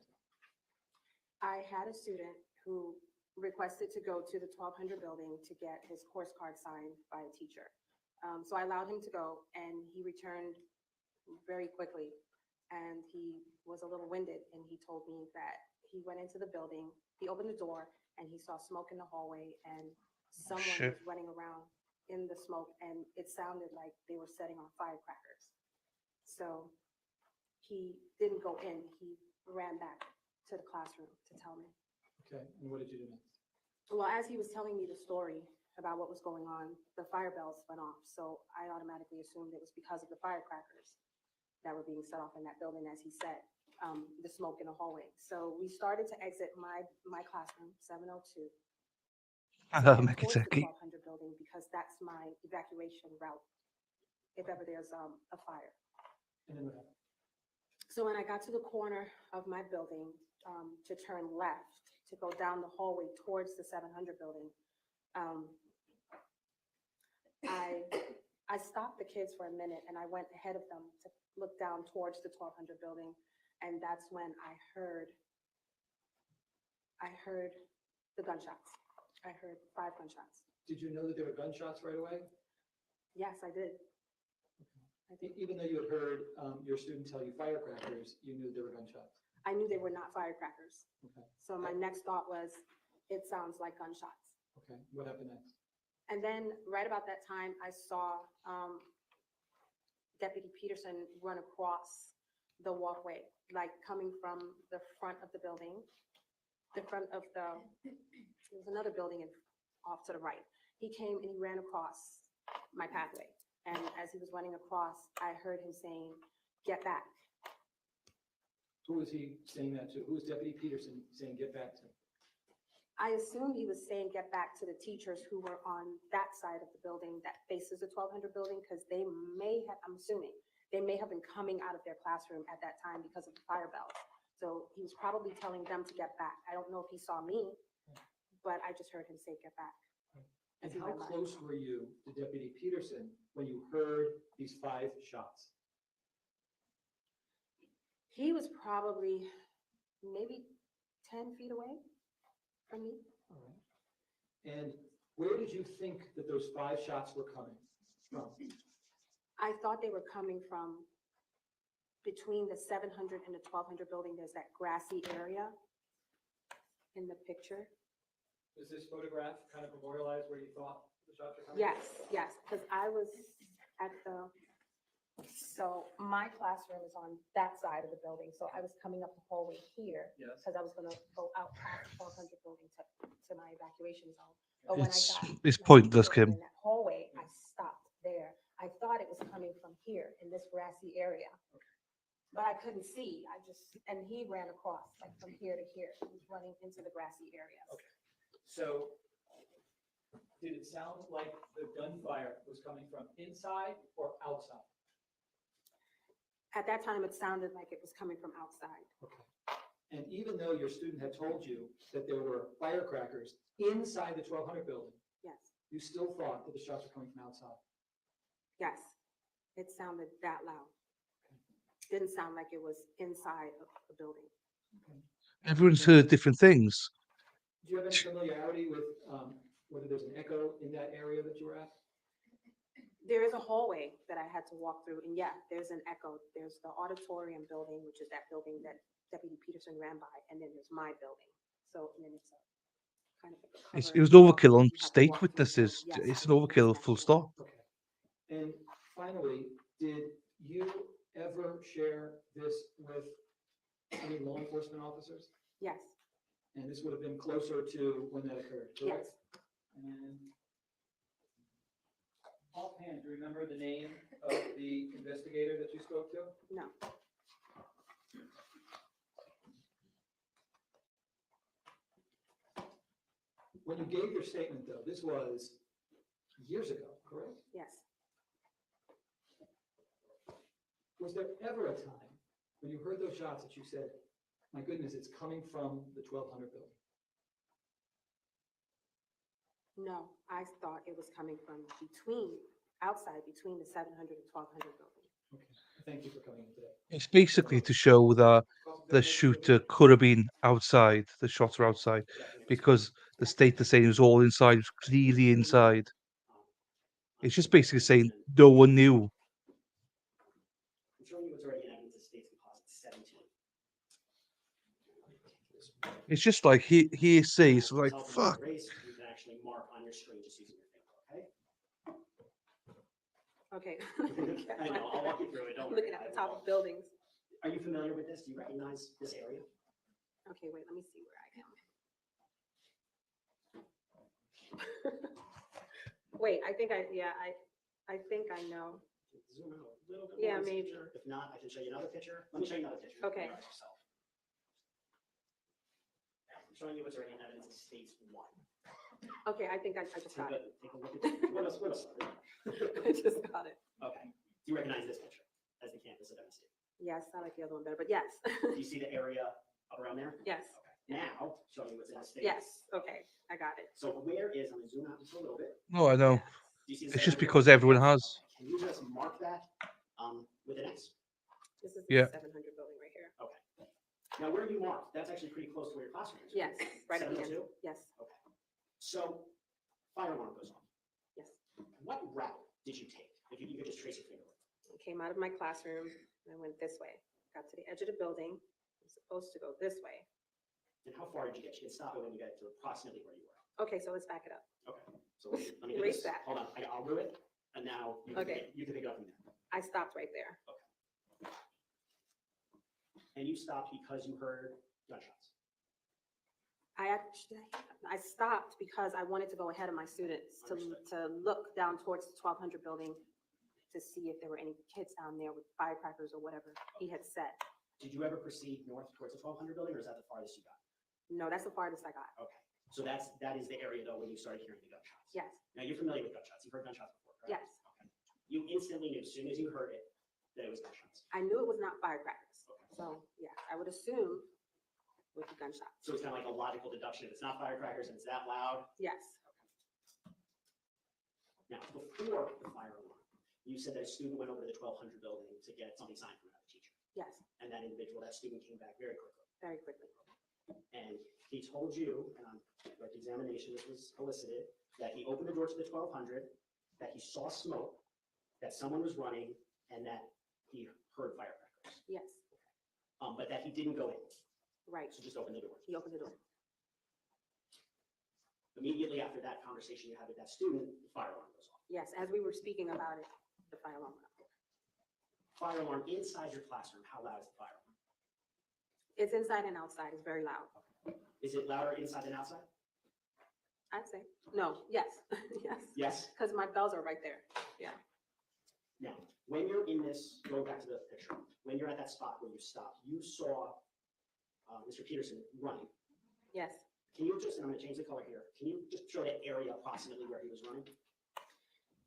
I had a student who requested to go to the 1200 building to get his course card signed by a teacher. So I allowed him to go, and he returned very quickly. And he was a little winded, and he told me that he went into the building, he opened the door, and he saw smoke in the hallway, and someone shit. was running around in the smoke, and it sounded like they were setting off firecrackers. So he didn't go in, he ran back to the classroom to tell me. Okay, and what did you do next? Well, as he was telling me the story about what was going on, the fire bells went off, so I automatically assumed it was because of the firecrackers that were being set off in that building, as he said, the smoke in the hallway. So we started to exit my classroom, 702. Make it Towards the tricky. 1200 building, because that's my evacuation route if ever there's a fire. And then what happened? So when I got to the corner of my building, to turn left, to go down the hallway towards the 700 building, I stopped the kids for a minute and I went ahead of them to look down towards the 1200 building. And that's when I heard the gunshots. I heard 5 gunshots. Did you know that there were gunshots right away? Yes, I did. Even though you had heard your student tell you firecrackers, you knew there were gunshots? I knew they were not firecrackers. Okay. So my next thought was, it sounds like gunshots. Okay, what happened next? And then right about that time, I saw Deputy Peterson run across the walkway, like coming from the front of the building, there was another building off to the right. He came and he ran across my pathway. And as he was running across, I heard him saying, "Get back." Who was he saying that to? Who was Deputy Peterson saying get back to? I assumed he was saying get back to the teachers who were on that side of the building that faces the 1200 building, because they may have, I'm assuming, they may have been coming out of their classroom at that time because of the fire bells. So he was probably telling them to get back. I don't know if he saw me, but I just heard him say get back. And as he how ran by. close were you to Deputy Peterson when you heard these 5 shots? He was probably maybe 10 feet away from me. All right. And where did you think that those 5 shots were coming from? I thought they were coming from between the 700 and the 1200 building. There's that grassy area in the picture. Does this photograph kind of memorialize where you thought the shots were coming? Yes, because I was at so my classroom is on that side of the building. So I was coming up the hallway here. Yes. Because I was going to go out past the 1200 building to my evacuation zone. But when I It's got it's my pointless, foot Kim. in that hallway, I stopped there. I thought it was coming from here in this grassy area. But I couldn't see. And he ran across like from here to here. He was running into the grassy area. Okay. So did it sound like the gunfire was coming from inside or outside? At that time, it sounded like it was coming from outside. Okay. And even though your student had told you that there were firecrackers inside the 1200 building, Yes, you still thought that the shots were coming from outside? yes. It sounded that loud. Didn't sound like it was inside of the building. Everyone's heard different things. Do you have any familiarity with whether there's an echo in that area that you were at? There is a hallway that I had to walk through, and yeah, there's an echo. There's the auditorium building, which is that building that Deputy Peterson ran by, and then there's my building. So, and then it's a kind of like a It covered was walk overkill that on you have to state walk through. witnesses. So, yes, It's I an think overkill, that's full exactly stop. Okay. And finally, did you ever share this with any law enforcement officers? Yes, And this would have been closer to when that occurred, correct? yes. And offhand, do you remember the name of the investigator that you spoke to? No. When you gave your statement, though, this was years ago, correct? Yes. Was there ever a time when you heard those shots that you said, my goodness, it's coming from the 1200 building? No, I thought it was coming from outside between the 700 and 1200 building. Okay, thank you for coming in today. It's basically to show that the shooter could have been outside, the shots were outside, because the state is saying it was all inside, it was clearly inside. It's just basically saying no one knew. I'm showing you what's already in evidence of state's composite 17. It's just like he says, like, Tell them fuck. the race, you can actually mark on your screen just using your finger, okay? Okay. I know, I'll walk you through it, don't worry. Looking at the top of buildings. Are you familiar with this? Do you recognize this area? Okay, wait, let me see where I am. Wait, I think I think I know. Zoom out a little bit Yeah, more. maybe. If not, I can show you another picture. Let me show you another picture. Okay. Familiarize yourself. I'm showing you what's already in evidence of states one. Okay, I think I just got it. Take a look at, what else? I just got it. Okay. Do you recognize this picture as the campus of MSD? Yes, I like the other one better, but yes. Do you see the area up around there? Yes. Now, show you what's in the states. Yes, okay, I got it. So where is, I'm gonna zoom out just a little bit. No, I know. Do you see the It's just 700? because everyone has. Can you just mark that with an X? This is Yeah. the 700 building right here. Okay. Now, where you marked, that's actually pretty close to where your classroom is. Yes, right at the end. 702? Yes, Okay. So, fire alarm goes off. yes. What route did you take? If you could just trace your finger. I came out of my classroom and I went this way. Got to the edge of the building. I'm supposed to go this way. And how far did you get? You can stop it when you get to approximately where you were. Okay, so let's back it up. Okay. So let me do Erase this. that. Hold on. I'll do it. And now you can, Okay. you can pick it up from there. I stopped right there. And you stopped because you heard gunshots. I stopped because I wanted to go ahead of my students to look down towards the 1200 building to see if there were any kids down there with firecrackers or whatever he had said. Did you ever proceed north towards the 1200 building, or is that the farthest you got? No, that's the farthest I got. Okay. So that is the area though when you started hearing the gunshots. Yes, Now you're familiar with gunshots. You've heard gunshots before, correct? yes. Okay. You instantly knew as soon as you heard it that it was gunshots. I knew it was not firecrackers. So, yeah, I would assume with the gunshots. So it's kind of like a logical deduction. If it's not firecrackers and it's that loud. Yes, Now, before the fire alarm, you said that a student went over to the 1200 building to get something signed from another teacher. yes, And that individual, that student came back very quickly. very quickly. And he told you, and on direct examination, this was elicited, that he opened the door to the 1200, that he saw smoke, that someone was running, and that he heard firecrackers. Yes, But that he didn't go in. right. So just open the door. He opened the door. Immediately after that conversation you had with that student, the fire alarm goes off. Yes, as we were speaking about it, the fire alarm went off. Fire alarm inside your classroom, how loud is the fire alarm? It's inside and outside. It's very loud. Is it louder inside than outside? I'd say, no, yes, yes. Yes. Because my bells are right there. Yeah. Now, when you're in this, go back to the picture, when you're at that spot where you stopped, you saw Mr. Peterson running. Yes. Can you just, and I'm going to change the color here, can you just show that area approximately where he was running?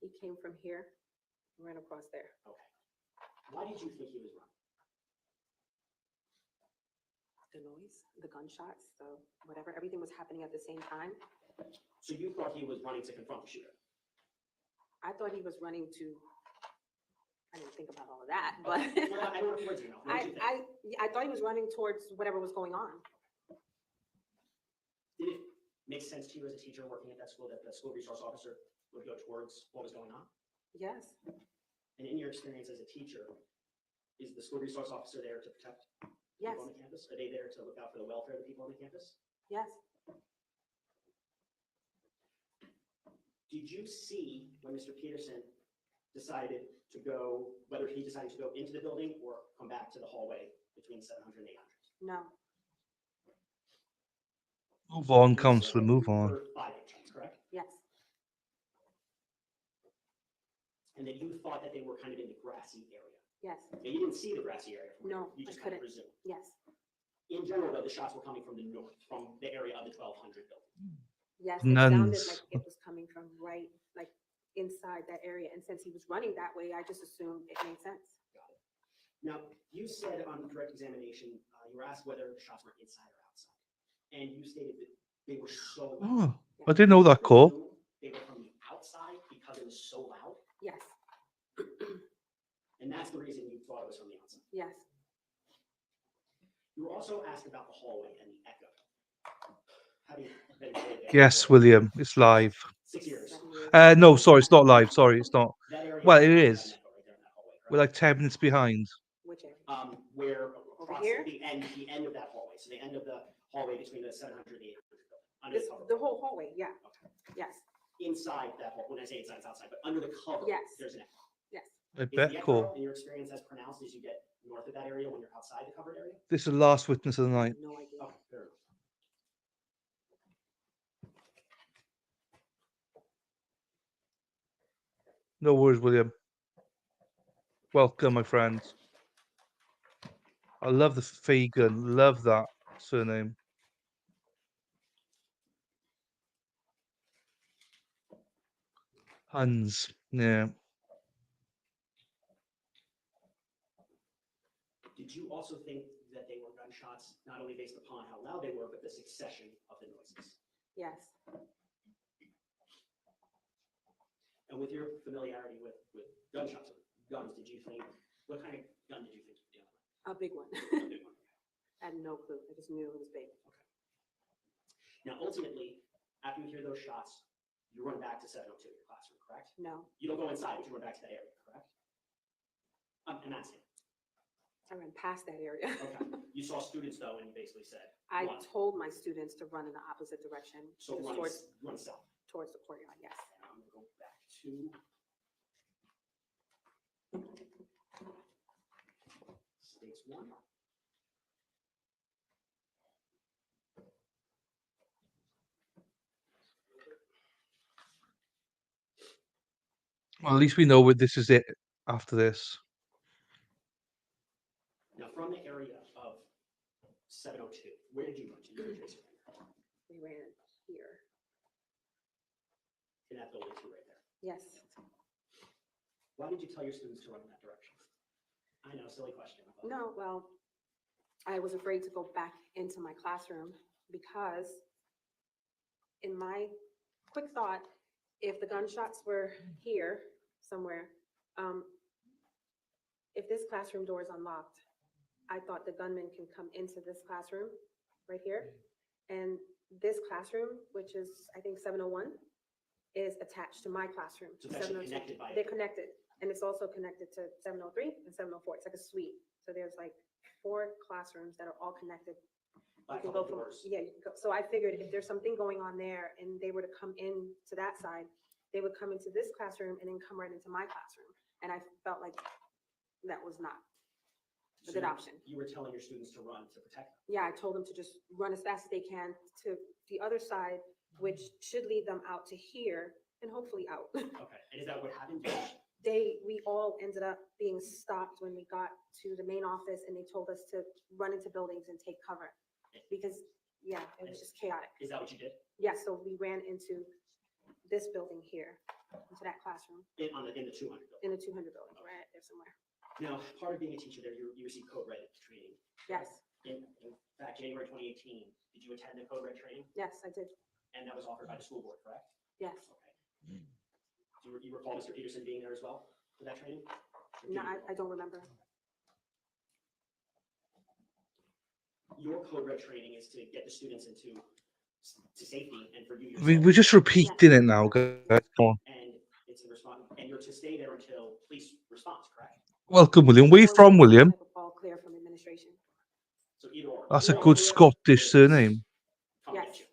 He came from here, ran across there. Okay. Why did you think he was running? The noise, the gunshots, the whatever, everything was happening at the same time. So you thought he was running to confront the shooter? I thought he was running to, I didn't think about all of that, but Well, I don't want to words you know. What did you think? I thought he was running towards whatever was going on. Did it make sense to you as a teacher working at that school that the school resource officer would go towards what was going on? Yes, And in your experience as a teacher, is the school resource officer there to protect yes, people on the campus? Are they there to look out for the welfare of the people on the campus? yes. Did you see when Mr. Peterson decided to go, whether he decided to go into the building or come back to the hallway between 700 and 800? No, Move on, counselor, move on. For 5 agents, correct? yes, And that you thought that they were kind of in the grassy area. yes, Now, you didn't see the grassy area. From no, You I just kind of couldn't. presumed. Yes, In general, though, the shots were coming from the north, from the area of the 1200 building. yes. It sounded Nuns. like it was coming from right, like inside that area. And since he was running that way, I just assumed it made sense. Now, you said on direct examination, you were asked whether the shots were inside or outside. And you stated that they were so loud. Oh, I didn't know that, Cole. They were from the outside because it was so loud. Yes, And that's the reason you thought it was from the outside. yes, You were also asked about the hallway and the echo. Having been there Yes, for William, it's live. 6 years. No, sorry, it's not live. Sorry, it's not. That area Well, it has is. an echo right there in that hallway, correct? We're like 10 minutes behind. which area? Where Over across here? the end of that hallway, so the end of the hallway between the 700 and the 800 building. Under This, the cover. the whole hallway, yeah, Okay. yes, Inside that hall, when I say inside, it's outside, but under the cover. Yes. There's an echo. yes, I Is bet, the cool. echo, in your experience, as pronounced as you get north of that area when you're outside the covered area? This is the last witness of the night. No idea. Okay, fair enough. No worries, William. Welcome, my friends. I love the Fagan. Love that surname. Hans. Yeah. Did you also think that they were gunshots, not only based upon how loud they were, but the succession of the noises? Yes, And with your familiarity with gunshots, or guns, did you think, what kind of gun did you think you were dealing with? a big one. A big one. I had no clue. I just knew it was big. Now, ultimately, after you hear those shots, you run back to 702 in your classroom, correct? No, You don't go inside, but you run back to that area, correct? And that's it. I ran past that area. Okay. You saw students though, and you basically said, I run. told my students to run in the opposite direction. So just run south. towards the courtyard, yes. I'm gonna go back to States 1. Well, at least we know what this is it after this. Now, from the area of 702, where did you run to? You were tracing We ran here. in that building too, right there. Yes. Why did you tell your students to run in that direction? I know, silly question. but- No, well, I was afraid to go back into my classroom because in my quick thought, if the gunshots were here somewhere, if this classroom door is unlocked, I thought the gunman can come into this classroom right here. And this classroom, which is, I think, 701, is attached to my classroom. So it's actually 702. connected by. They're connected, and it's also connected to 703 and 704. It's like a suite. So there's like 4 classrooms that are all connected. By You can couple go from, doors. yeah, you can go, so I figured if there's something going on there and they were to come in to that side, they would come into this classroom and then come right into my classroom. And I felt like that was not a So good you- option. You were telling your students to run to protect them. Yeah, I told them to just run as fast as they can to the other side, which should lead them out to here and hopefully out. Okay, and is that what happened? We all ended up being stopped when we got to the main office and they told us to run into buildings and take cover. Because, yeah, it was just chaotic. Is that what you did? Yeah, so we ran into this building here, into that classroom, In the 200 building? in the 200 building, right there somewhere. Now, part of being a teacher there, you received code red training. Yes, In fact, January 2018, did you attend the code red training? yes, I did. And that was offered by the school board, correct? Yes. Okay. Do you recall Mr. Peterson being there as well for that training? Or do No, you- I don't remember. Your code red training is to get the students into safety and for you yourself. We're just repeating it now, guys. Come on. And it's the response, and you're to stay there until police response, correct? Welcome, William. Where you from, William? All clear from administration. So either or. That's a Or- good or Scottish surname. come get Yes. you.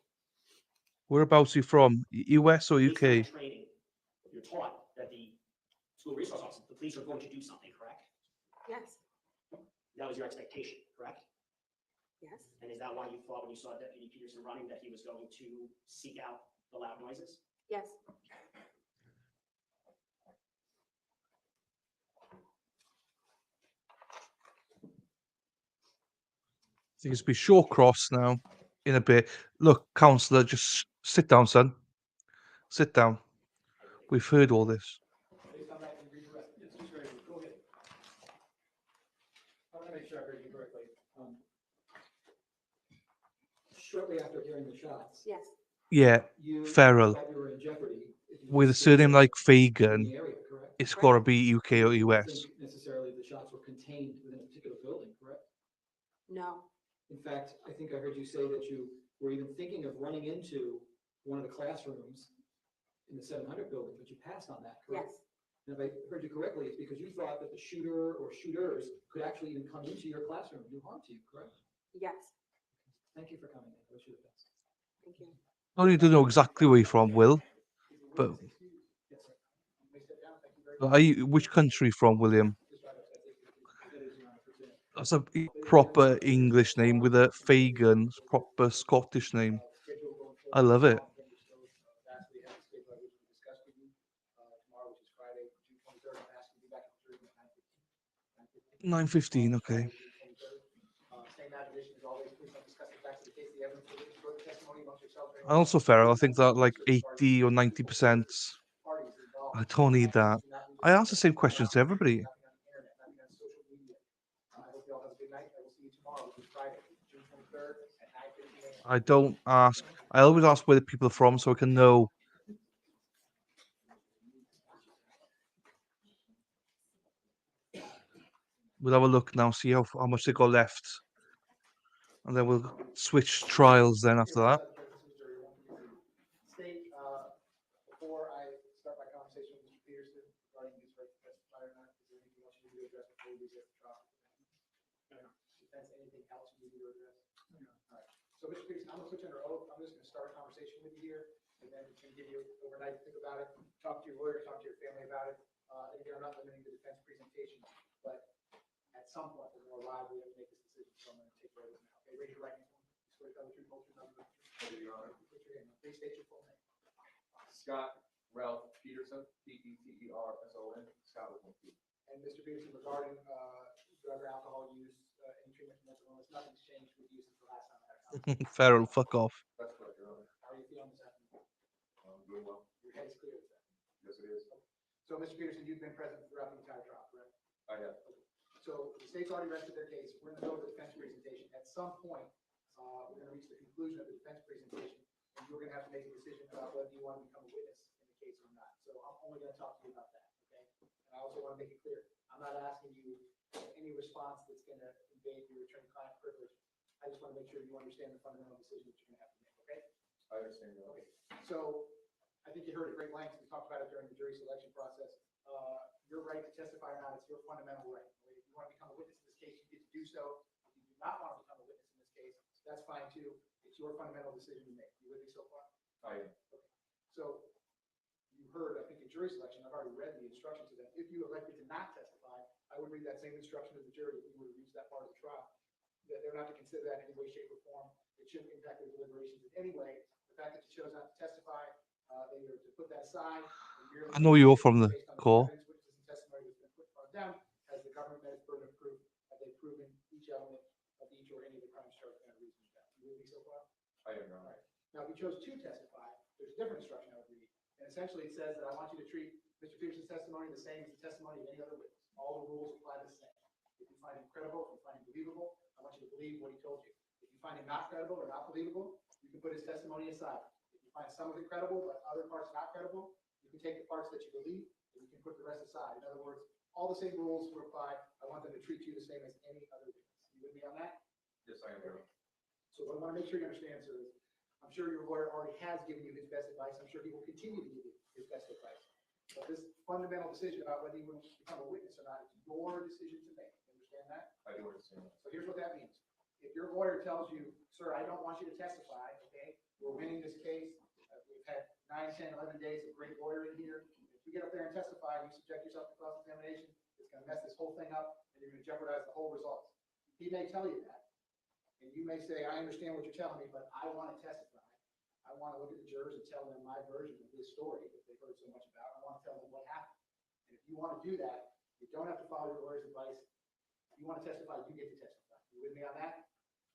Whereabouts are you from? US or Based on UK? the training, you're taught that the school resource officer, the police are going to do something, correct? Yes, That was your expectation, correct? yes, And is that why you thought when you saw Deputy Peterson running that he was going to seek out the loud noises? yes. I think it's be short cross now in a bit. Look, counsellor, just sit down, son. Sit down. We've heard all this. Please come back and redirect. Yes, Mr. Avery, go ahead. I want to make sure I heard you correctly. Shortly after hearing the shots, Yes, Yeah, you Farrell. thought you were in jeopardy. if you With a stayed surname like in Fagan, the area, correct? it's got to be UK or You US. didn't think necessarily the shots were contained within a particular building, correct? no, In fact, I think I heard you say that you were even thinking of running into one of the classrooms in the 700 building, but you passed on that, correct? yes, And if I heard you correctly, it's because you thought that the shooter or shooters could actually even come into your classroom and do harm to you, correct? yes, Thank you for coming in. I wish you the best. thank you. I don't need to know exactly where you're from, Will, but Yes, sir. May I step down? Thank you very Are you, which country from, William? That's a proper English name with a Fagan, proper Scottish name. I love it. Tomorrow, which is Friday, June 23rd, I'm asking you back in Jersey at 9:15. 9:15. Okay. Same admonition as always, please don't discuss the facts of the case, the evidence, or the short testimony amongst yourselves. And also, Farrell, I think that like 80 or 90%. I don't need that. I ask the same questions to everybody. I hope you all have a good night. I will see you tomorrow, which is Friday, June 23rd at 9:15 a.m. I don't ask. I always ask where the people are from so I can know. We'll have a look now, see how much they got left. And then we'll switch trials then after that. State, before I start my conversation with Mr. Peterson regarding his right to testify or not, is there anything else you need to address before we get the trial? Defense, anything else you need to address? All right. So, Mr. Peterson, I'm gonna put you under oath. I'm just gonna start a conversation with you here, and then it's gonna give you overnight to think about it, talk to your lawyer, talk to your family about it. And again, I'm not limiting the defense presentation, but at some point, we're gonna arrive, we're gonna make this decision, so I'm gonna take care of this now. Okay, raise your right hand. Swear to tell the truth, whole truth, nothing but the truth. Your Honor. Put your hand up. Please state your full name. Scott Ralph Peterson, Peterson, Scott with one P. And Mr. Peterson, regarding drug or alcohol use, any treatment for mental illness, nothing's changed with you since the last time I had a conversation. Farrell, fuck off. That's correct, Your Honor. How are you feeling this afternoon? I'm doing well. Your head is clear with that. Yes, it is. So, Mr. Peterson, you've been present throughout the entire trial, correct? I have. So the state's already rested their case. We're in the middle of the defense presentation. At some point, we're gonna reach the conclusion of the defense presentation, and you're gonna have to make a decision about whether you want to become a witness in the case or not. So I'm only gonna talk to you about that, okay? And I also want to make it clear, I'm not asking you any response that's gonna invade your attorney-client privilege. I just want to make sure you understand the fundamental decision that you're gonna have to make, okay? I understand that. Okay, so I think you heard at great length, we talked about it during the jury selection process. Your right to testify or not, it's your fundamental right. If you want to become a witness in this case, you get to do so. If you do not want to become a witness in this case, that's fine too. It's your fundamental decision to make. You with me so far? I am. Okay. So you heard, I think in jury selection, I've already read the instructions to them. If you elected to not testify, I would read that same instruction to the jury if we were to reach that part of the trial. That they're not to consider that in any way, shape, or form. It shouldn't impact their deliberations in any way. The fact that you chose not to testify, they are to put that aside. I know you're from the Corps. Testimony that's been put on them as the government met its burden of proof. Have they proven each element of each or any of the crimes charged and reasonable doubt? You with me so far? I am, Your Honor. Now, if you chose to testify, there's a different instruction I would read. And essentially it says that I want you to treat Mr. Peterson's testimony the same as the testimony of any other witness. All the rules apply the same. If you find him credible, if you find him believable, I want you to believe what he told you. If you find him not credible or not believable, you can put his testimony aside. If you find some of it credible, but other parts not credible, you can take the parts that you believe and you can put the rest aside. In other words, all the same rules would apply. I want them to treat you the same as any other witness. You with me on that? Yes, I am, Your Honor. So what I want to make sure you understand, sir, is I'm sure your lawyer already has given you his best advice. I'm sure he will continue to give you his best advice. But this fundamental decision about whether you want to become a witness or not is your decision to make. You understand that? I do understand that. So here's what that means. If your lawyer tells you, sir, I don't want you to testify, okay? We're winning this case. We've had 9, 10, 11 days of great lawyering here. If you get up there and testify and you subject yourself to cross-examination, it's going to mess this whole thing up and you're going to jeopardize the whole results. He may tell you that. And you may say, I understand what you're telling me, but I want to testify. I want to look at the jurors and tell them my version of this story that they've heard so much about. I want to tell them what happened. And if you want to do that, you don't have to follow your lawyer's advice. If you want to testify, you get to testify. You with me on that?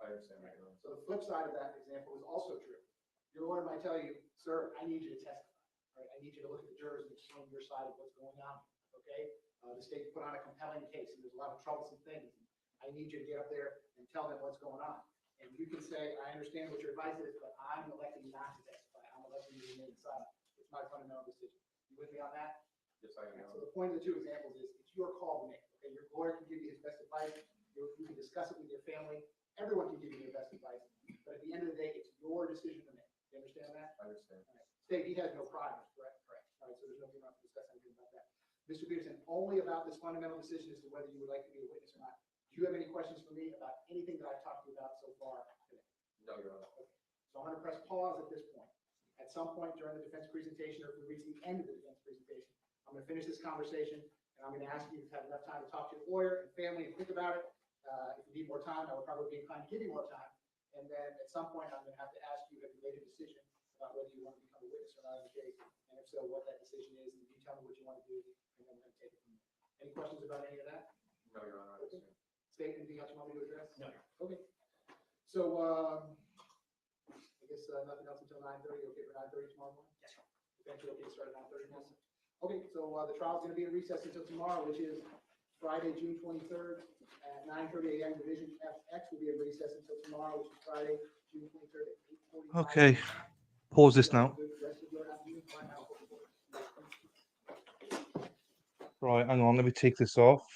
I understand that, Your Honor. So the flip side of that example is also true. Your lawyer might tell you, sir, I need you to testify. Right? I need you to look at the jurors and explain your side of what's going on. Okay? The state put on a compelling case and there's a lot of troublesome things. I need you to get up there and tell them what's going on. And you can say, I understand what your advice is, but I'm electing not to testify. I'm electing to remain silent. It's my fundamental decision. You with me on that? Yes, I am. So the point of the two examples is it's your call to make. Okay, your lawyer can give you his best advice. You can discuss it with your family. Everyone can give you their best advice. But at the end of the day, it's your decision to make. You understand that? I understand. All right. State, he has no priors, correct? Correct. All right, so there's no need to discuss anything about that. Mr. Peterson, only about this fundamental decision as to whether you would like to be a witness or not. Do you have any questions for me about anything that I've talked to you about so far today? No, Your Honor. Okay. So I'm going to press pause at this point. At some point during the defense presentation, or if we reach the end of the defense presentation, I'm gonna finish this conversation, and I'm gonna ask you to have enough time to talk to your lawyer and family and think about it. If you need more time, I would probably be inclined to give you more time. And then at some point, I'm gonna have to ask you, have you made a decision about whether you want to become a witness or not in the case? And if so, what that decision is, and you tell me what you want to do, and then we're gonna take it from there. Any questions about any of that? No, Your Honor. Okay. State, anything else you want me to address? No. Okay. So, I guess nothing else until 9:30. Okay for 9:30 tomorrow morning? Yes, sir. Eventually, okay, start at 9:30 tomorrow? Okay, so the trial's gonna be in recess until tomorrow, which is Friday, June 23rd at 9:30 a.m. Division FX will be in recess until tomorrow, which is Friday, June 23rd at 8:45. Okay, pause this now. Rest of your afternoon. Bye now. Right, hang on, let me take this off.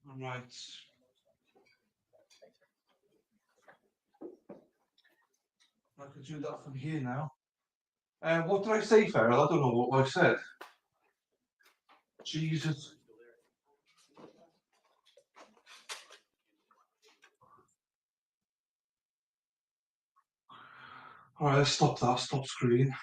All right. I could do that from here now. What did I say, Farrell? I don't know what I said. Jesus. All right, let's stop that. Stop screen.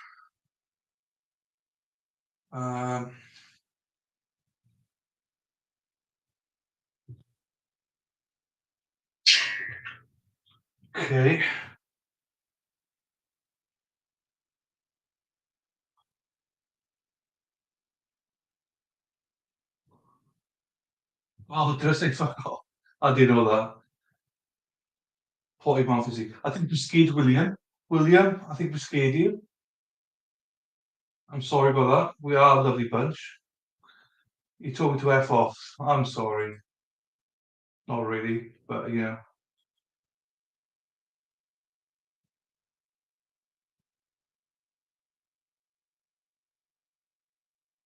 Okay. Oh, did I say fuck off? I did know that. Potty mouth is he? I think we scared William. William, I think we scared you. I'm sorry about that. We are a lovely bunch. You told me to F off. I'm sorry. Not really, but yeah.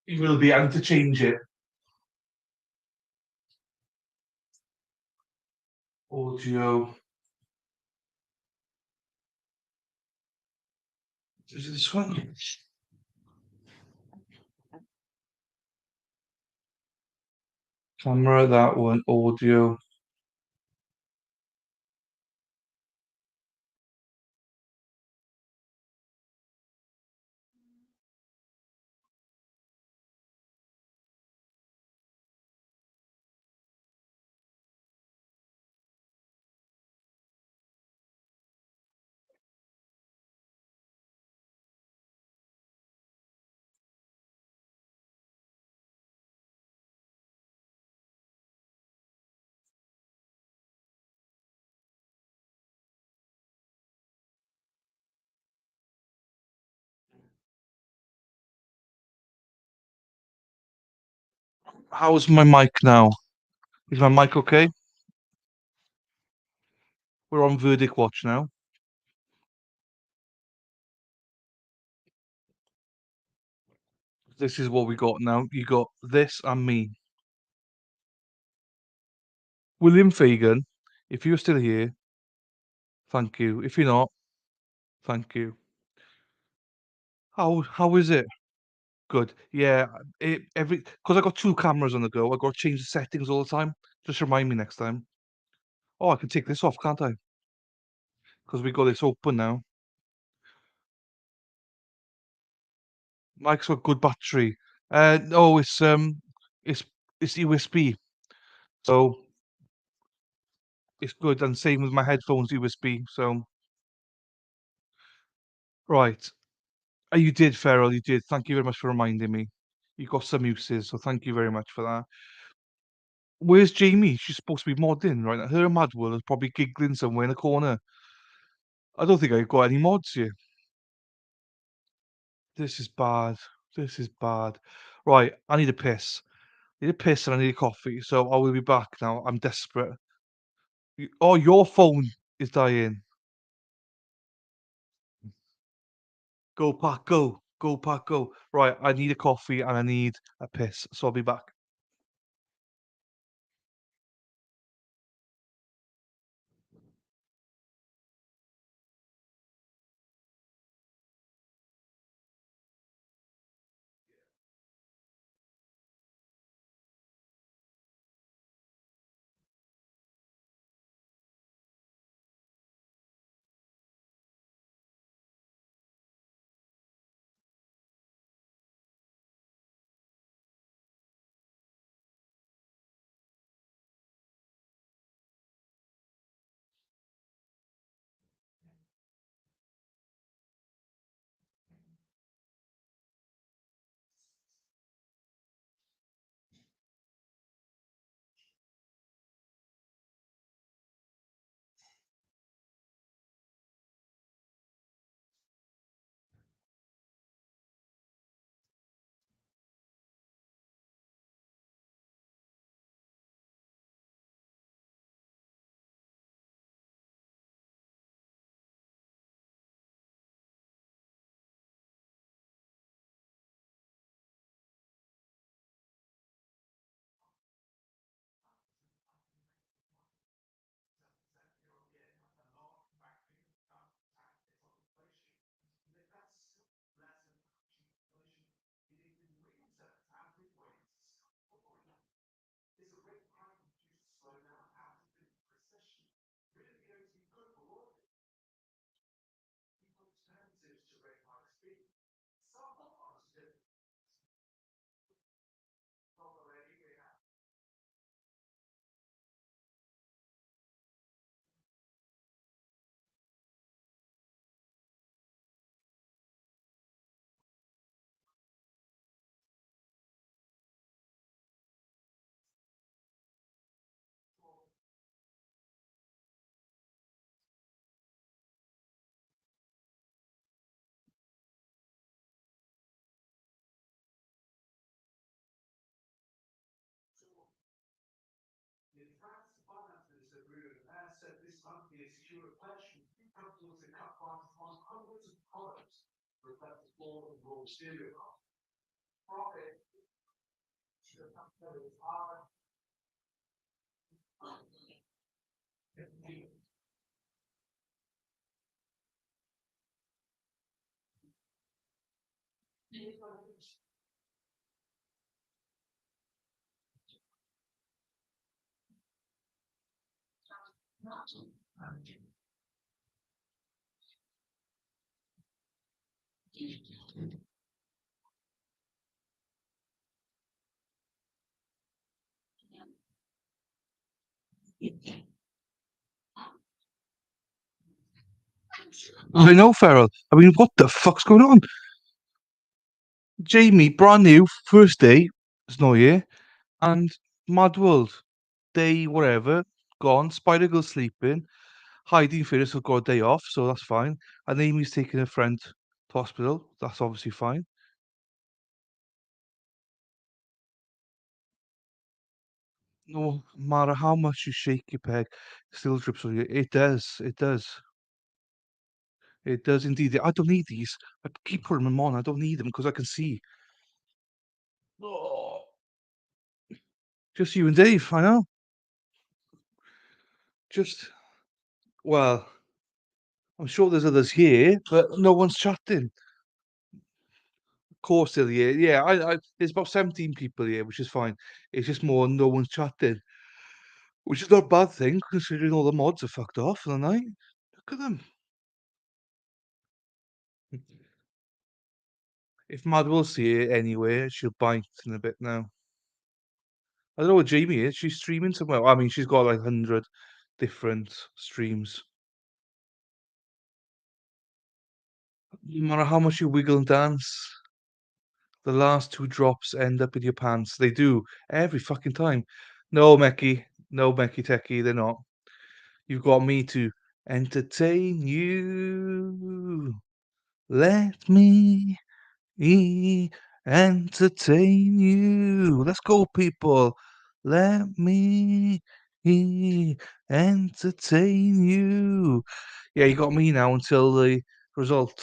You will be able to change it. Audio. Is it this one? Camera, that one. Audio. How's my mic now? Is my mic okay? We're on verdict watch now. This is what we got now. You got this and me. William Fagan, if you're still here, thank you. If you're not, thank you. How is it? Good. Yeah. Because I got two cameras on the go. I got to change the settings all the time. Just remind me next time. Oh, I can take this off, can't I? Because we got this open now. Mike's got good battery. No, it's USB. So it's good, and same with my headphones USB. So right. You did, Farrell. You did. Thank you very much for reminding me. You got some uses, so thank you very much for that. Where's Jamie? She's supposed to be modded in, right? Her mad world is probably giggling somewhere in the corner. I don't think I've got any mods here. This is bad. This is bad. Right, I need a piss. I need a piss and I need a coffee. So I will be back now. I'm desperate. Oh, your phone is dying. Go pack, go. Go pack, go. Right, I need a coffee and I need a piss, so I'll be back. I know, Farrell. I mean, what the fuck's going on? Jamie, brand new, first day, snow year, and Mad World, day whatever, gone. Spider Girl sleeping. Heidi and Phyllis have got a day off, so that's fine. And Amy's taking her friend to hospital. That's obviously fine. No matter how much you shake your peg, it still drips on you. It does. It does. It does indeed. I don't need these. I keep putting them on. I don't need them because I can see. Oh, just you and Dave. I know. Just well, I'm sure there's others here, but no one's chatting. Of course, they're here. Yeah, there's about 17 people here, which is fine. It's just more no one's chatting, which is not a bad thing considering all the mods are fucked off for the night. Look at them. If Madwell's here anyway, she'll bite in a bit now. I don't know what Jamie is. She's streaming somewhere. I mean, she's got like 100 different streams. No matter how much you wiggle and dance, the last two drops end up in your pants. They do every fucking time. No, Mecky. No, Mecky Techie. They're not. You've got me to entertain you. Let me entertain you. Let's go, people. Let me entertain you. Yeah, you got me now until the result.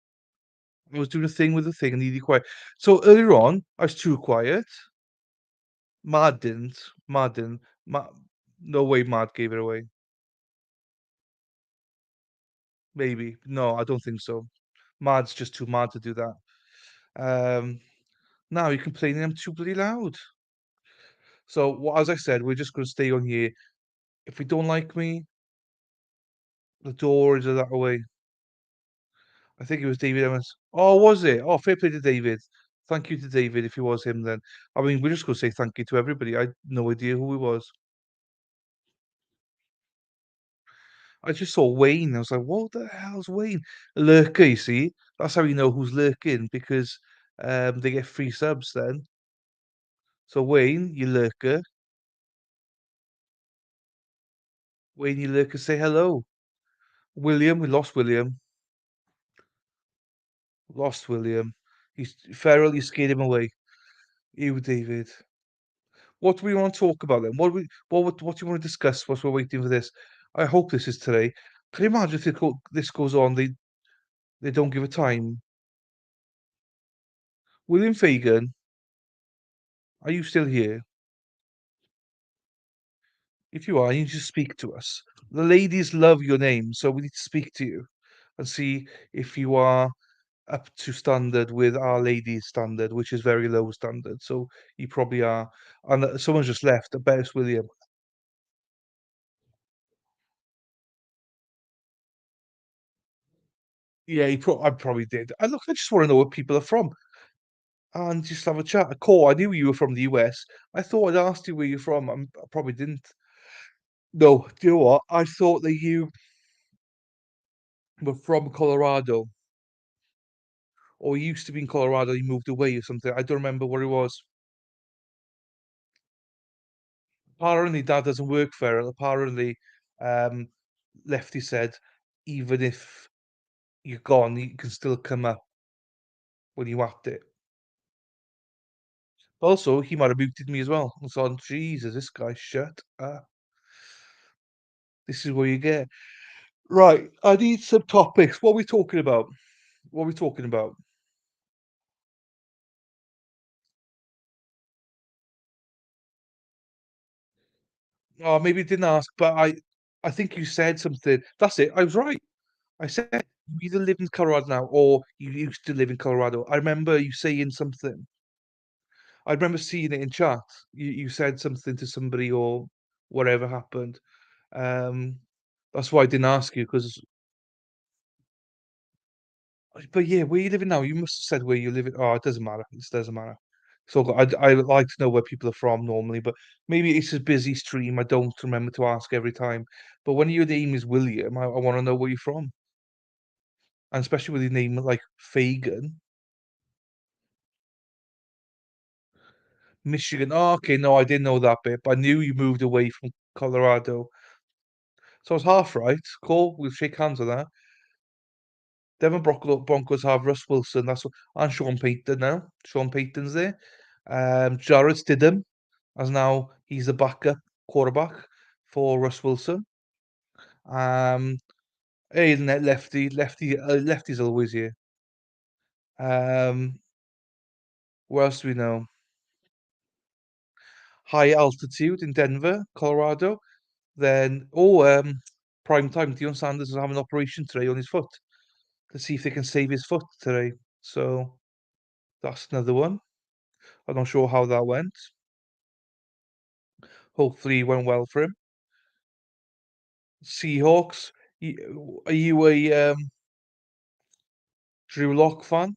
I was doing a thing with the thing and needed quiet. So earlier on, I was too quiet. Mad didn't. Mad didn't. No way Mad gave it away. Maybe. No, I don't think so. Mad's just too mad to do that. Now you're complaining I'm too bloody loud. So, as I said, we're just going to stay on here. If we don't like me, the door is that way. I think it was David Evans. Oh, was it? Oh, fair play to David. Thank you to David if it was him then. I mean, we're just going to say thank you to everybody. I had no idea who he was. I just saw Wayne. I was like, what the hell's Wayne? Lurker, you see? That's how you know who's lurking because they get free subs then. So, Wayne, you lurker. Wayne, you lurker, say hello. William, we lost William. Lost William. He's Farrell, you scared him away. You, David. What do we want to talk about then? What do you want to discuss whilst we're waiting for this? I hope this is today. Can you imagine if this goes on? They don't give a time. William Fagan, are you still here? If you are, you need to speak to us. The ladies love your name, so we need to speak to you and see if you are up to standard with our ladies' standard, which is very low standard. So you probably are. And someone's just left. I bet it's William. Yeah, I probably did. I look. I just want to know where people are from, and just have a chat. A call. I knew you were from the US. I thought I'd asked you where you're from. I probably didn't. No, do you know what? I thought that you were from Colorado, or you used to be in Colorado. You moved away or something. I don't remember what it was. Apparently, Dad doesn't work for it. Apparently, um, Lefty said, even if you're gone, you can still come up when you want it. Also, he might have muted me as well. I thought, Jesus, this guy shut up. This is where you get. Right, I need some topics. What are we talking about? What are we talking about? Oh, maybe you didn't ask, but I think you said something. That's it. I was right. I said you either live in Colorado now or you used to live in Colorado. I remember you saying something. I remember seeing it in chat. You said something to somebody or whatever happened. Um, that's why I didn't ask you because. But yeah, where you living now? You must have said where you living. Oh, it doesn't matter. It doesn't matter. So I like to know where people are from normally, but maybe it's a busy stream. I don't remember to ask every time. But when your name is William, I want to know where you're from, and especially with your name like Fagan, Michigan. Oh, okay, no, I didn't know that bit, but I knew you moved away from Colorado. So I was half right. Cool. We'll shake hands on that. Devon Broncos have Russ Wilson. And Sean Payton now. Sean Payton's there. Jared Stidham, as now he's the backup quarterback for Russ Wilson. Hey, lefty's always here. What else do we know? High altitude in Denver, Colorado. Then, prime time. Deion Sanders is having an operation today on his foot to see if they can save his foot today. So that's another one. I'm not sure how that went. Hopefully, it went well for him. Seahawks. Are you a Drew Lock fan,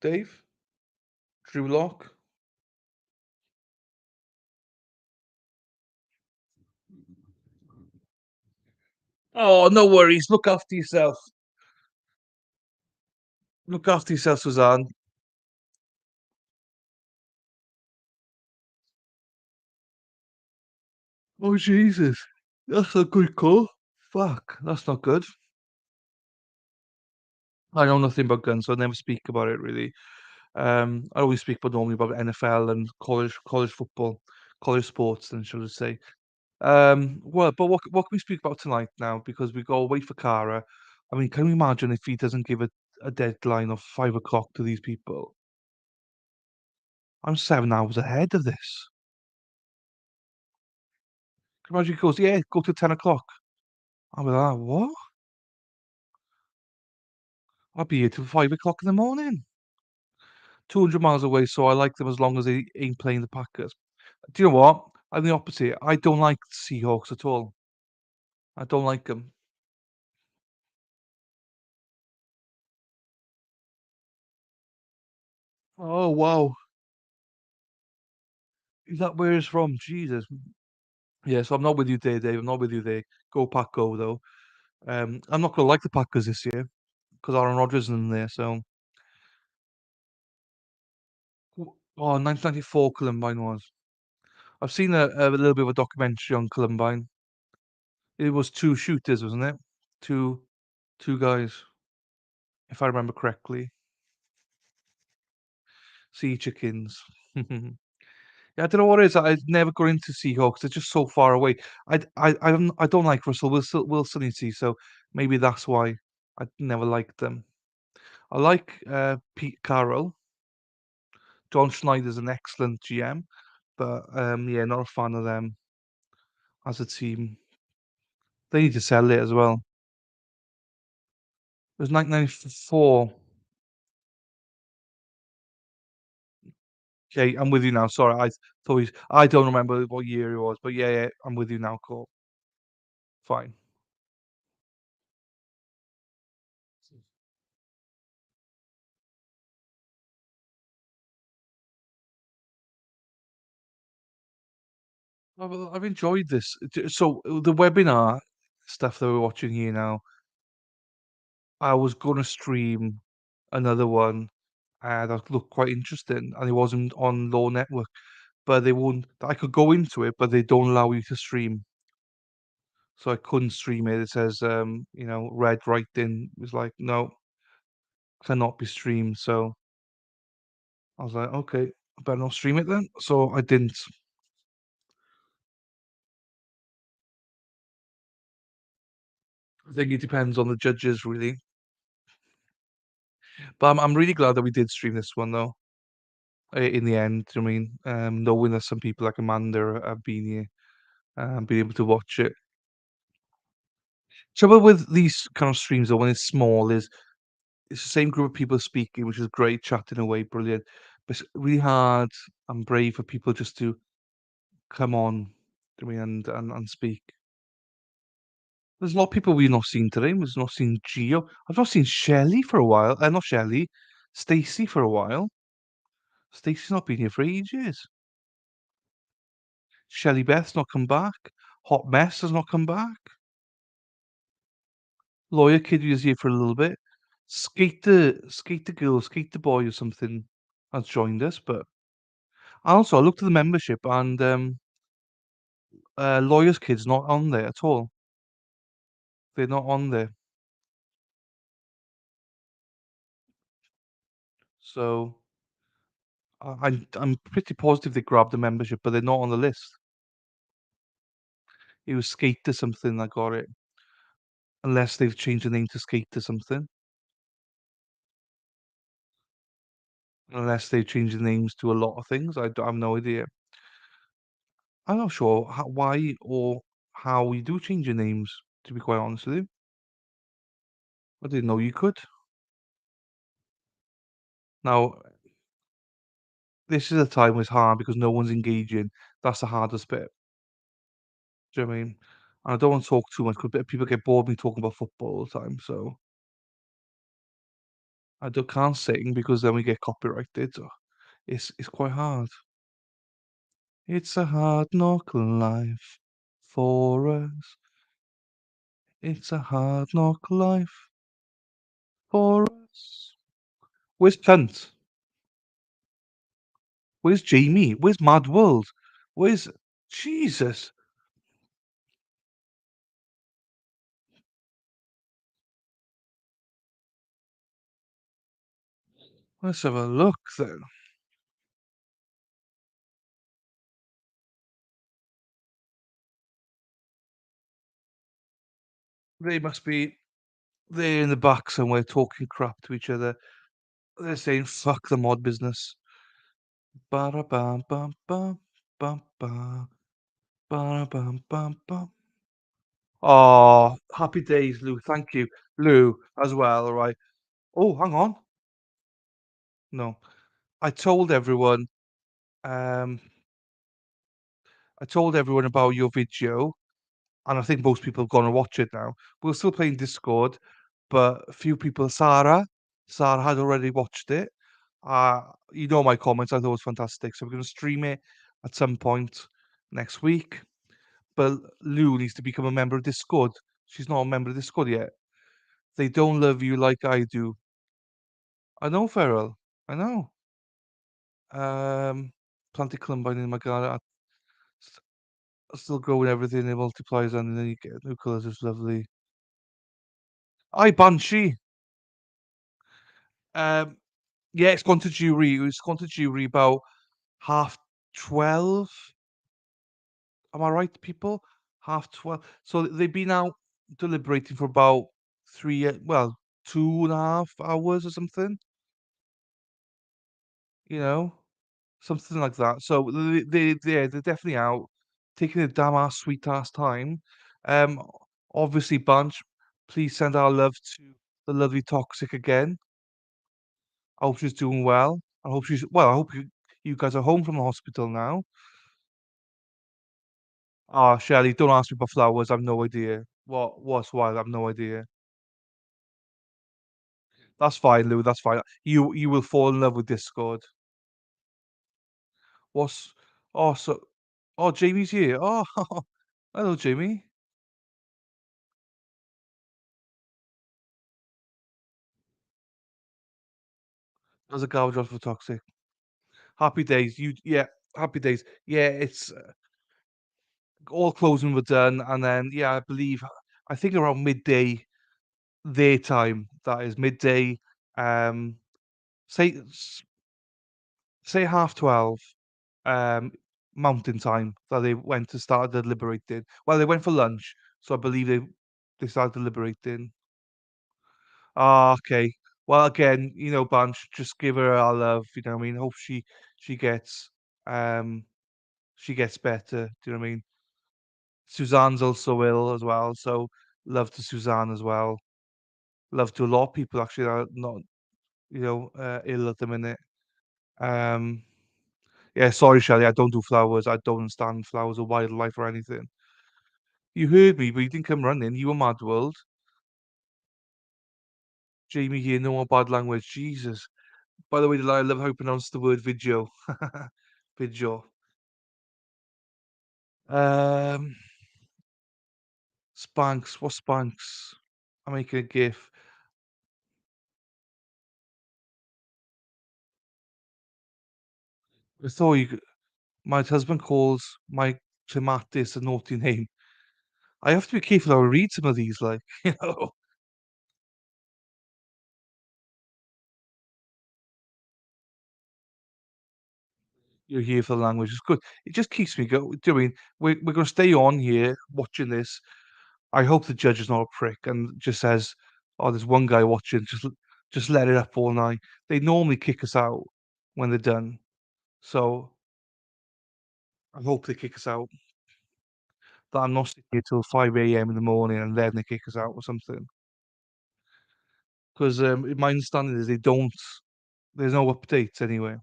Dave? Drew Lock. Oh, no worries. Look after yourself. Look after yourself, Suzanne. Oh, Jesus. That's a good call. Fuck, that's not good. I know nothing about guns, so I never speak about it really. I always speak about normally about NFL and college football, college sports, then shall I say. Well, but what can we speak about tonight now? Because we got to wait for Kara. I mean, can you imagine if he doesn't give a deadline of 5 o'clock to these people. I'm 7 hours ahead of this. Imagine he goes, yeah, go to 10 o'clock. I'll be like, what? I'll be here till 5 o'clock in the morning. 200 miles away, so I like them as long as they ain't playing the Packers. Do you know what? I'm the opposite. I don't like the Seahawks at all. I don't like them. Oh, wow. Is that where it's from? Jesus. Yeah, so I'm not with you there, Dave. I'm not with you there. Go Pack, go, though. I'm not going to like the Packers this year because Aaron Rodgers is in there, so. Oh, 1994 Columbine was. I've seen a little bit of a documentary on Columbine. It was two shooters, wasn't it? Two guys, if I remember correctly. Sea chickens. Yeah, I don't know what it is. I'd never got into Seahawks. They're just so far away. I don't like Russell Wilson, you see, so maybe that's why I never liked them. I like Pete Carroll. John Schneider's an excellent GM, but yeah, not a fan of them as a team. They need to sell it as well. It was 1994. Okay, I'm with you now. Sorry, I don't remember what year it was, but yeah, I'm with you now. Cool, fine. I've enjoyed this. So the webinar stuff that we're watching here now, I was gonna stream another one that looked quite interesting, and it wasn't on Law Network, but they won't. I could go into it, but they don't allow you to stream, so I couldn't stream it. It says, red writing. It was like, no, cannot be streamed. So I was like, okay, I better not stream it then. So I didn't. I think it depends on the judges, really. But I'm really glad that we did stream this one, though. In the end, I mean, knowing that some people like Amanda have been here, been able to watch it. Trouble with these kind of streams, though, when it's small, is it's the same group of people speaking, which is great, chatting away, brilliant. But it's really hard and brave for people just to come on, I mean, and speak. There's a lot of people we've not seen today. We've not seen Gio. I've not seen Shelley for a while. Not Shelley, Stacey for a while. Stacey's not been here for ages. Shelley Beth's not come back. Hot Mess has not come back. Lawyer Kid was here for a little bit. Skater Girl, Skater Boy or something has joined us, but also I looked at the membership and Lawyer's Kid's not on there at all. They're not on there. So I'm pretty positive they grabbed the membership, but they're not on the list. It was Skater something I got it. Unless they've changed the name to Skater something. Unless they've changed the names to a lot of things. I have no idea. I'm not sure why or how you do change your names, to be quite honest with you. I didn't know you could. Now, this is a time when it's hard because no one's engaging. That's the hardest bit. Do you know what I mean? And I don't want to talk too much because people get bored of me talking about football all the time. So can't sing because then we get copyrighted. So it's quite hard. It's a hard knock life for us. It's a hard knock life for us. Where's Cunt? Where's Jamie? Where's Mad World? Where's Jesus? Let's have a look then. They must be they're in the back somewhere talking crap to each other. They're saying fuck the mod business. Ba-da-bum, bum, bum, bum, bum. Ba-da-bum, bum, bum. Oh, happy days, Lou. Thank you. Lou, as well, all right. Oh, hang on. No. I told everyone, um, I told everyone about your video, and I think most people have gone and watch it now. We're still playing Discord, but a few people, Sarah had already watched it. You know my comments, I thought it was fantastic. So we're going to stream it at some point next week. But Lou needs to become a member of Discord. She's not a member of Discord yet. They don't love you like I do. I know, Ferrell. I know. Planted Columbine in my garden. Still growing everything. It multiplies and then you get new colours. It's lovely. Hi, Banshee. Um, yeah, it's gone to jury. It's gone to jury about 12:30. Am I right, people? 12:30. So they've been out deliberating for about 2.5 hours or something. You know, something like that. So they're definitely out taking a damn ass sweet ass time. Um, obviously, Bunch, please send our love to the lovely Toxic again. I hope she's doing well. I hope you guys are home from the hospital now. Ah, Shelley, don't ask me about flowers. I've no idea. What's why? I've no idea. That's fine, Lou. That's fine. You will fall in love with Discord. What's oh so oh Jamie's here. Oh hello Jamie. There's a garbage off for toxic. Happy days. Happy days. Yeah, it's all closing were done, and then yeah, I think around midday their time. That is midday. Um, say say 12:30. Mountain time that they went to start deliberating. Well, they went for lunch, so I believe they started deliberating. Ah, okay. Well, again, Bunch, just give her our love. You know what I mean? Hope she gets um she gets better. Do you know what I mean? Suzanne's also ill as well, so love to Suzanne as well. Love to a lot of people actually that are not ill at the minute. Um, yeah, sorry, Shelley, I don't do flowers. I don't understand flowers or wildlife or anything. You heard me, but you didn't come running. You were mad world. Jamie here, no more bad language. Jesus. By the way, I love how you pronounce the word video. Video. Um, Spanks. What's Spanks? I'm making a gif. I thought my husband calls my clematis a naughty name. I have to be careful how I read some of these, like, You're here for the language. It's good. It just keeps me going. I mean, we're going to stay on here watching this. I hope the judge is not a prick and just says, "Oh, there's one guy watching. Just let it up all night." They normally kick us out when they're done, so I hope they kick us out. That I'm not sitting here till 5 a.m. in the morning and then they kick us out or something. Because my understanding is they don't. There's no updates anyway.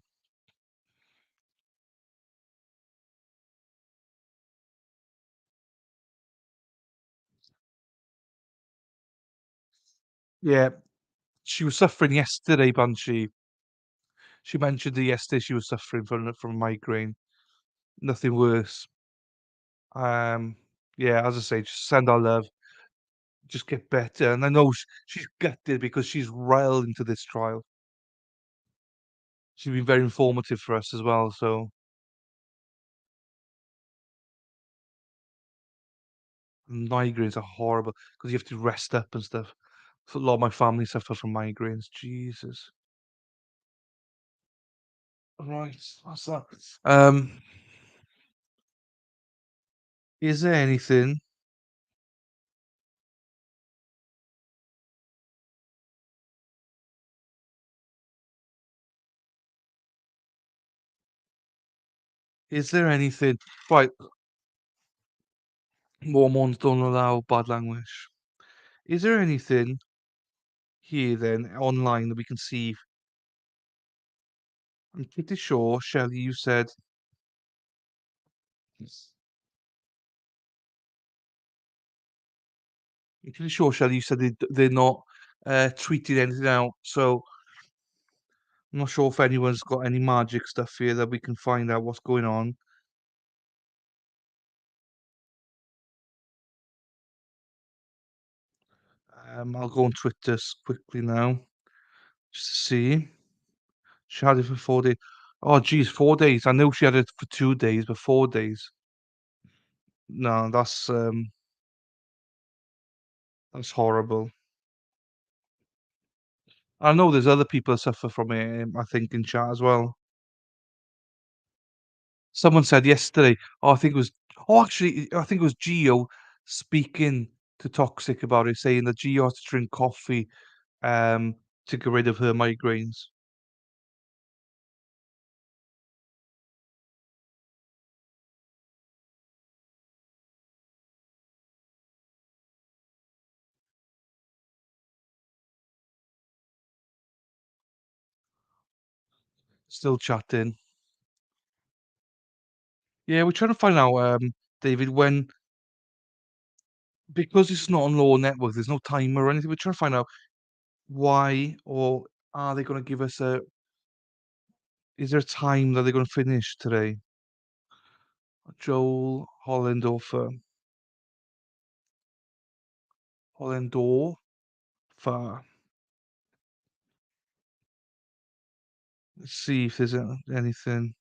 Yeah, she was suffering yesterday, Banshee. She mentioned that yesterday she was suffering from migraine. Nothing worse. Yeah, as I say, just send our love. Just get better. And I know she's gutted because she's railed into this trial. She's been very informative for us as well. So migraines are horrible because you have to rest up and stuff. So a lot of my family suffer from migraines. Jesus. Right, what's that? Is there anything Is there anything right? Mormons don't allow bad language. Is there anything here then online that we can see? I'm pretty sure, Shelley, you said I'm pretty sure, Shelley, you said they're not tweeting anything out. So I'm not sure if anyone's got any magic stuff here that we can find out what's going on. I'll go on Twitter quickly now just to see. She had it for 4 days. Oh, geez, 4 days. I know she had it for 2 days, but 4 days. No, that's horrible. I know there's other people that suffer from it. I think in chat as well. Someone said yesterday. Oh, I think it was. Oh, actually, I think it was Gio speaking to Toxic about it, saying that Gio has to drink coffee to get rid of her migraines. Still chatting. Yeah, we're trying to find out, David, when because it's not on Law Network, there's no timer or anything. We're trying to find out why, or are they going to give us a? Is there a time that they're going to finish today? Joel Hollendorfer. Hollendorfer. Let's see if there's anything.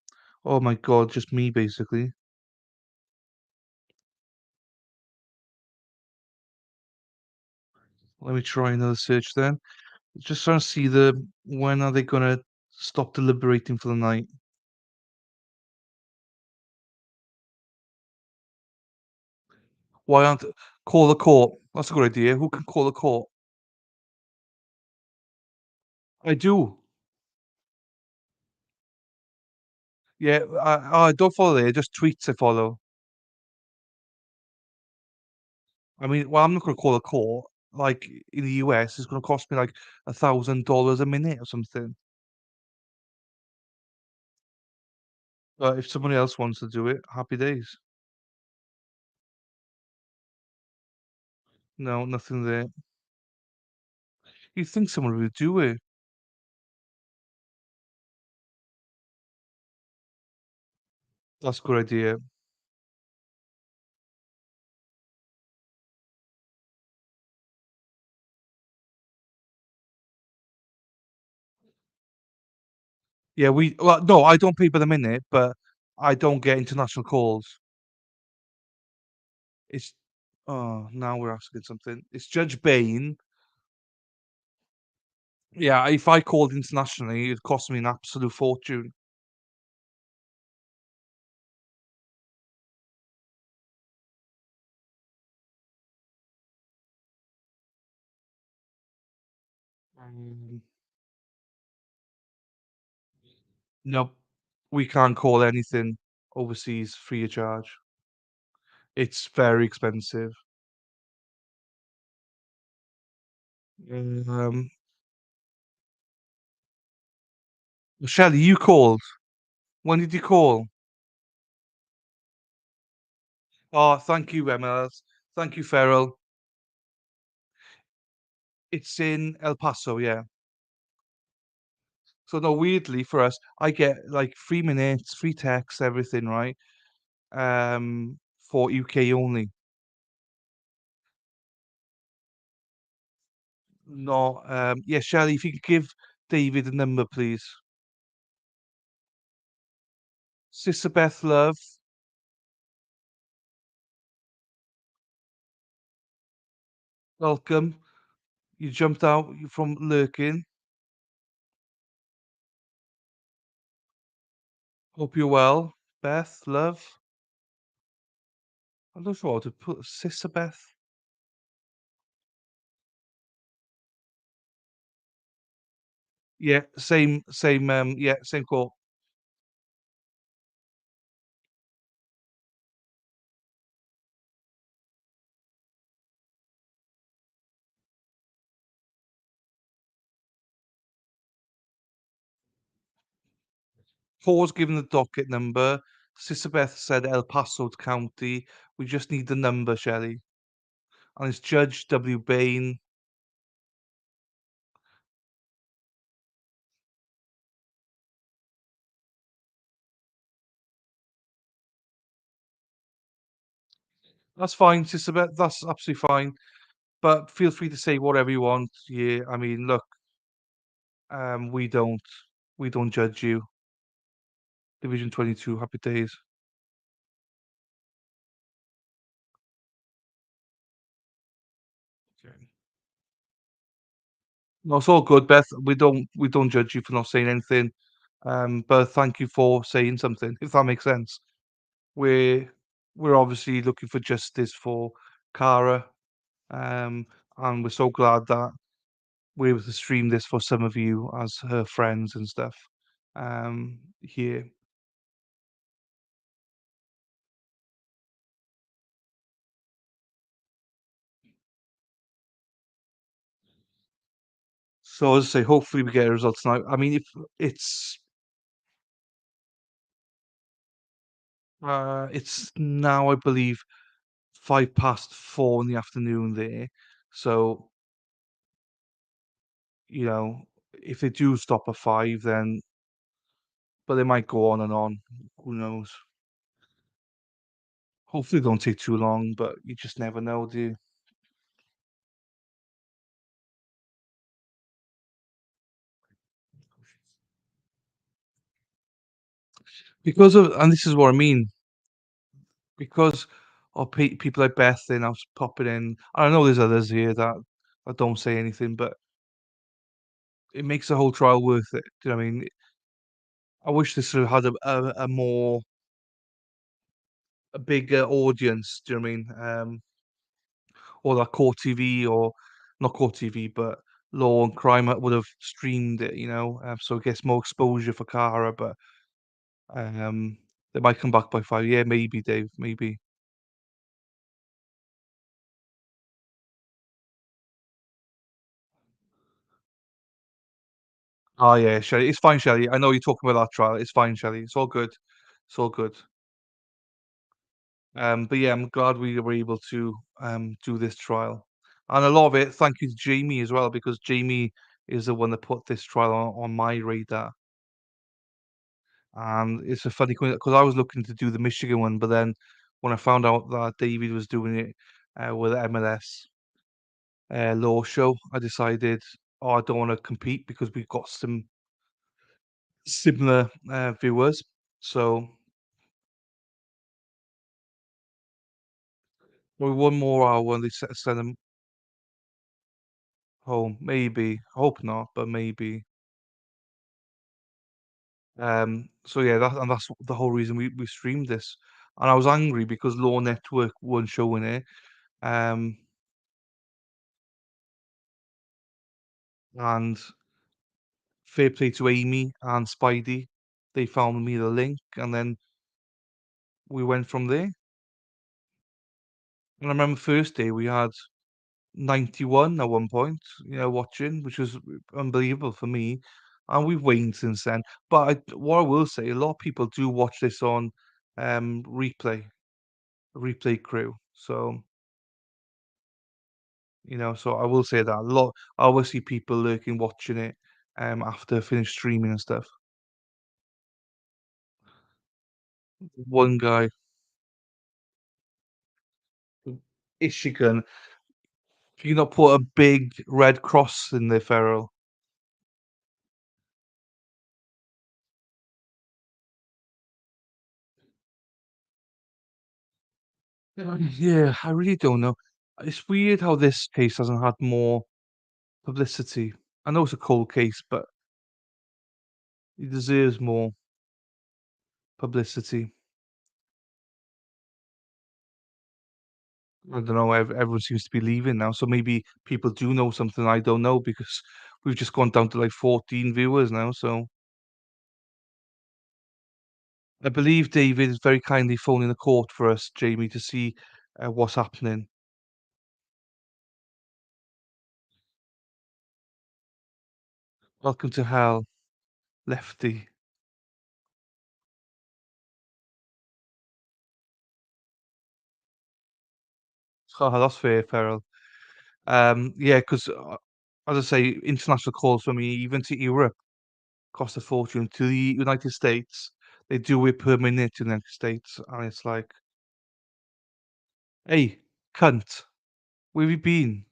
Oh my God, just me basically. Let me try another search then. Just trying to see when are they gonna stop deliberating for the night? Why aren't call the court? That's a good idea. Who can call the court? I do. Yeah, I don't follow there. Just tweets I follow. I mean, well, I'm not gonna call a court. Like in the US, it's gonna cost me like $1,000 a minute or something. But if somebody else wants to do it, happy days. No, nothing there. You'd think someone would do it. That's a good idea. Yeah, well, no, I don't pay by the minute, but I don't get international calls. It's oh, now we're asking something. It's Judge Bain. Yeah, if I called internationally, it'd cost me an absolute fortune. Um, Nope, we can't call anything overseas free of charge. It's very expensive. Um, Shelley, you called. When did you call? Oh, thank you, Emma. Thank you, Farrell. It's in El Paso, yeah. So no, weirdly for us, I get like 3 minutes, free text, everything, right? For UK only. No, yeah, Shelley, if you could give David the number, please. Sister Beth, love, welcome. You jumped out from lurking. Hope you're well. Beth, love. I'm not sure what to put. Sister Beth. Yeah, same, yeah, same call. Paul's given the docket number. Sister Beth said El Paso County. We just need the number, Shelley. And it's Judge W. Bain. That's fine, Sister Beth. That's absolutely fine. But feel free to say whatever you want. Yeah, I mean, look, we don't judge you. Division 22, happy days. Okay. No, it's all good, Beth. We don't judge you for not saying anything. But thank you for saying something, if that makes sense. We're we're obviously looking for justice for Kara, and we're so glad that we're able to stream this for some of you as her friends and stuff. Here. So as I say, hopefully we get results now. I mean, if it's now, I believe, 4:05 in the afternoon there. So, if they do stop at 5, then but they might go on and on. Who knows? Hopefully, it don't take too long, but you just never know, do you? Because of, and this is what I mean, because of people like Beth, they're now popping in. I know there's others here that don't say anything, but it makes the whole trial worth it. Do you know what I mean? I wish this sort of had a more a bigger audience. Do you know what I mean? Or that Court TV, or not Court TV, but Law and Crime would have streamed it. So it gets more exposure for Cara. But um, they might come back by 5. Yeah, maybe, Dave. Maybe. Oh yeah, Shelley. It's fine, Shelley. I know you're talking about that trial. It's fine, Shelley. It's all good. It's all good. But yeah, I'm glad we were able to do this trial, and a lot of it. Thank you to Jamie as well, because Jamie is the one that put this trial on my radar. And it's a funny because I was looking to do the Michigan one, but then when I found out that David was doing it with MLS law show, I decided, oh, I don't want to compete because we've got some similar viewers. So we one more hour and they send them home. Maybe. I hope not, but maybe. So yeah, that's the whole reason we streamed this. And I was angry because Law Network weren't showing it. Um, and fair play to Amy and Spidey. They found me the link, and then we went from there. And I remember first day we had 91 at one point, watching, which was unbelievable for me. And we've waned since then. But what I will say, a lot of people do watch this on replay crew. So, so I will say that a lot. I always see people lurking, watching it after finish streaming and stuff. One guy, Ishigan, can you not put a big red cross in there, Ferrell? Yeah, I really don't know. It's weird how this case hasn't had more publicity. I know it's a cold case, but it deserves more publicity. I don't know. Everyone seems to be leaving now, so maybe people do know something I don't know because we've just gone down to like 14 viewers now. So I believe David is very kindly phoning the court for us, Jamie, to see what's happening. Welcome to hell, Lefty. Oh, that's fair, Farrell. Yeah, 'cause, as I say, international calls for me, even to Europe, cost a fortune. To the United States, they do it per minute in the United States, and it's like, "Hey, cunt, where have you been?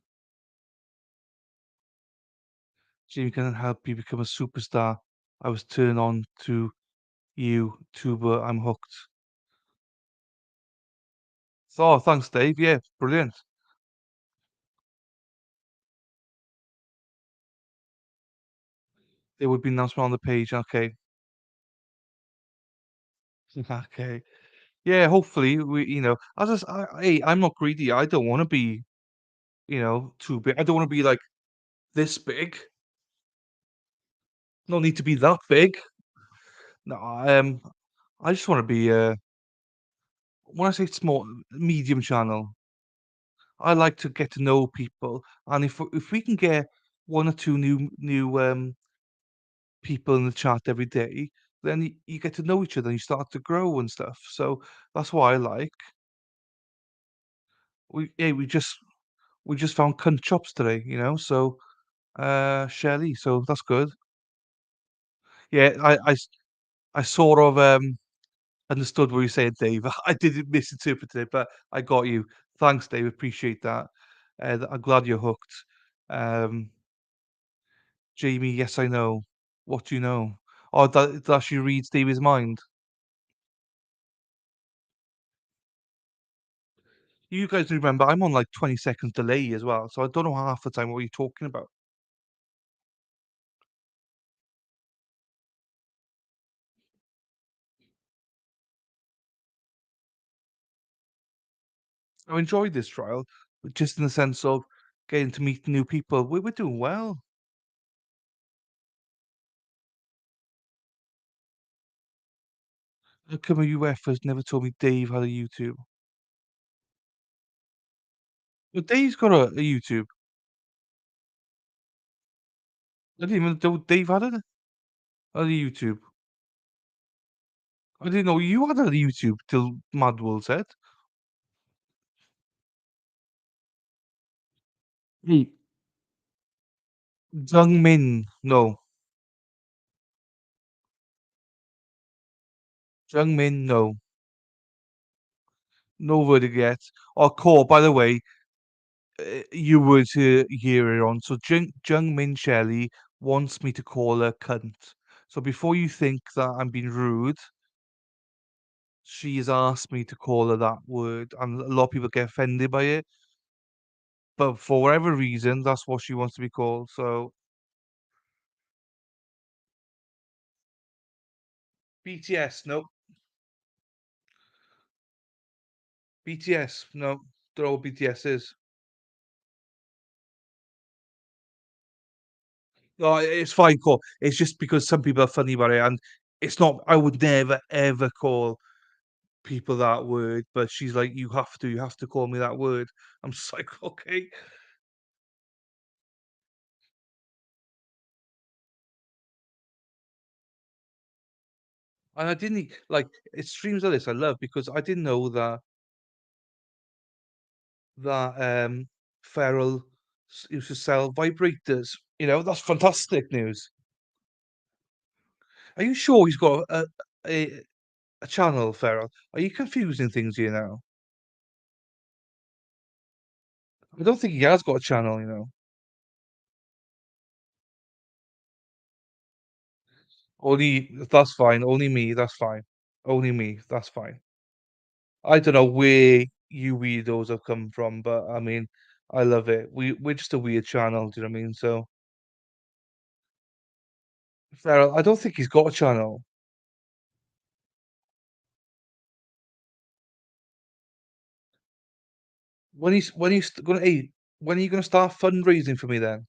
Jimmy can help you become a superstar. I was turned on to you, tuber. I'm hooked." So, thanks, Dave. Yeah, brilliant. There would be an announcement on the page. Okay. Okay. Yeah, hopefully as hey, I'm not greedy. I don't want to be, too big. I don't want to be like this big. No need to be that big. No, I just want to be when I say small, medium channel. I like to get to know people, and if we can get one or two new people in the chat every day, then you get to know each other and you start to grow and stuff. So that's what I like. We just found cunt chops today, so Shelley, so that's good. Yeah, I sort of understood what you said, Dave. I didn't misinterpret it, but I got you. Thanks, Dave. Appreciate that. I'm glad you're hooked. Um, Jamie, yes, I know. What do you know? Oh, that she reads David's mind. You guys remember I'm on like 20 seconds delay as well, so I don't know half the time what you're talking about. I enjoyed this trial, but just in the sense of getting to meet new people. We're doing well. How come a UF has never told me Dave had a YouTube? Well, Dave's got a YouTube. I didn't even know Dave had a YouTube. I didn't know you had a YouTube till Madwell said. Hey, Jungmin, no. Jungmin, no. No verdict yet. Oh, Core, by the way, you were to hear it on. So Jungmin Shelley wants me to call her cunt. So before you think that I'm being rude, she has asked me to call her that word, and a lot of people get offended by it. But for whatever reason, that's what she wants to be called. So BTS, no. BTS, no. Don't know what BTS is. No, it's fine, cool. It's just because some people are funny about it, and it's not. I would never ever call people that word, but she's like, you have to call me that word. I'm just like, okay. And I didn't like it's streams like this I love because I didn't know that Ferrell used to sell vibrators. That's fantastic news. Are you sure he's got a, a channel, Ferrell? Are you confusing things here now? I don't think he has got a channel. Only that's fine. Only me. That's fine. Only me. That's fine. I don't know where you weirdos have come from, but I mean, I love it. We're just a weird channel. Do you know what I mean? So, Ferrell, I don't think he's got a channel. When he's gonna hey, when are you gonna start fundraising for me then?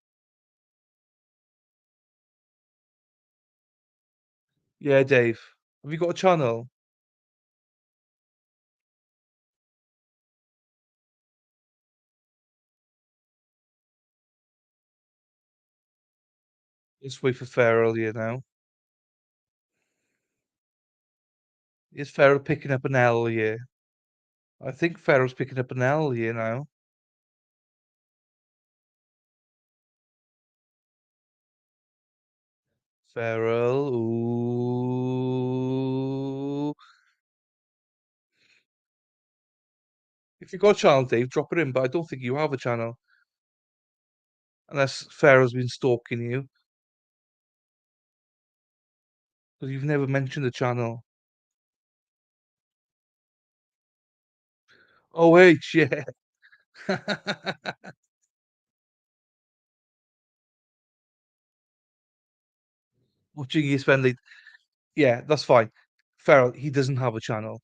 Yeah, Dave. Have you got a channel? Let's wait for Ferrell here now. Is Ferrell picking up an L here? I think Ferrell's picking up an L here now. Feral. Ooh. If you've got a channel, Dave, drop it in, but I don't think you have a channel. Unless Feral's been stalking you. Because you've never mentioned the channel. OH, yeah. Watching you spend like, yeah, that's fine. Feral, he doesn't have a channel.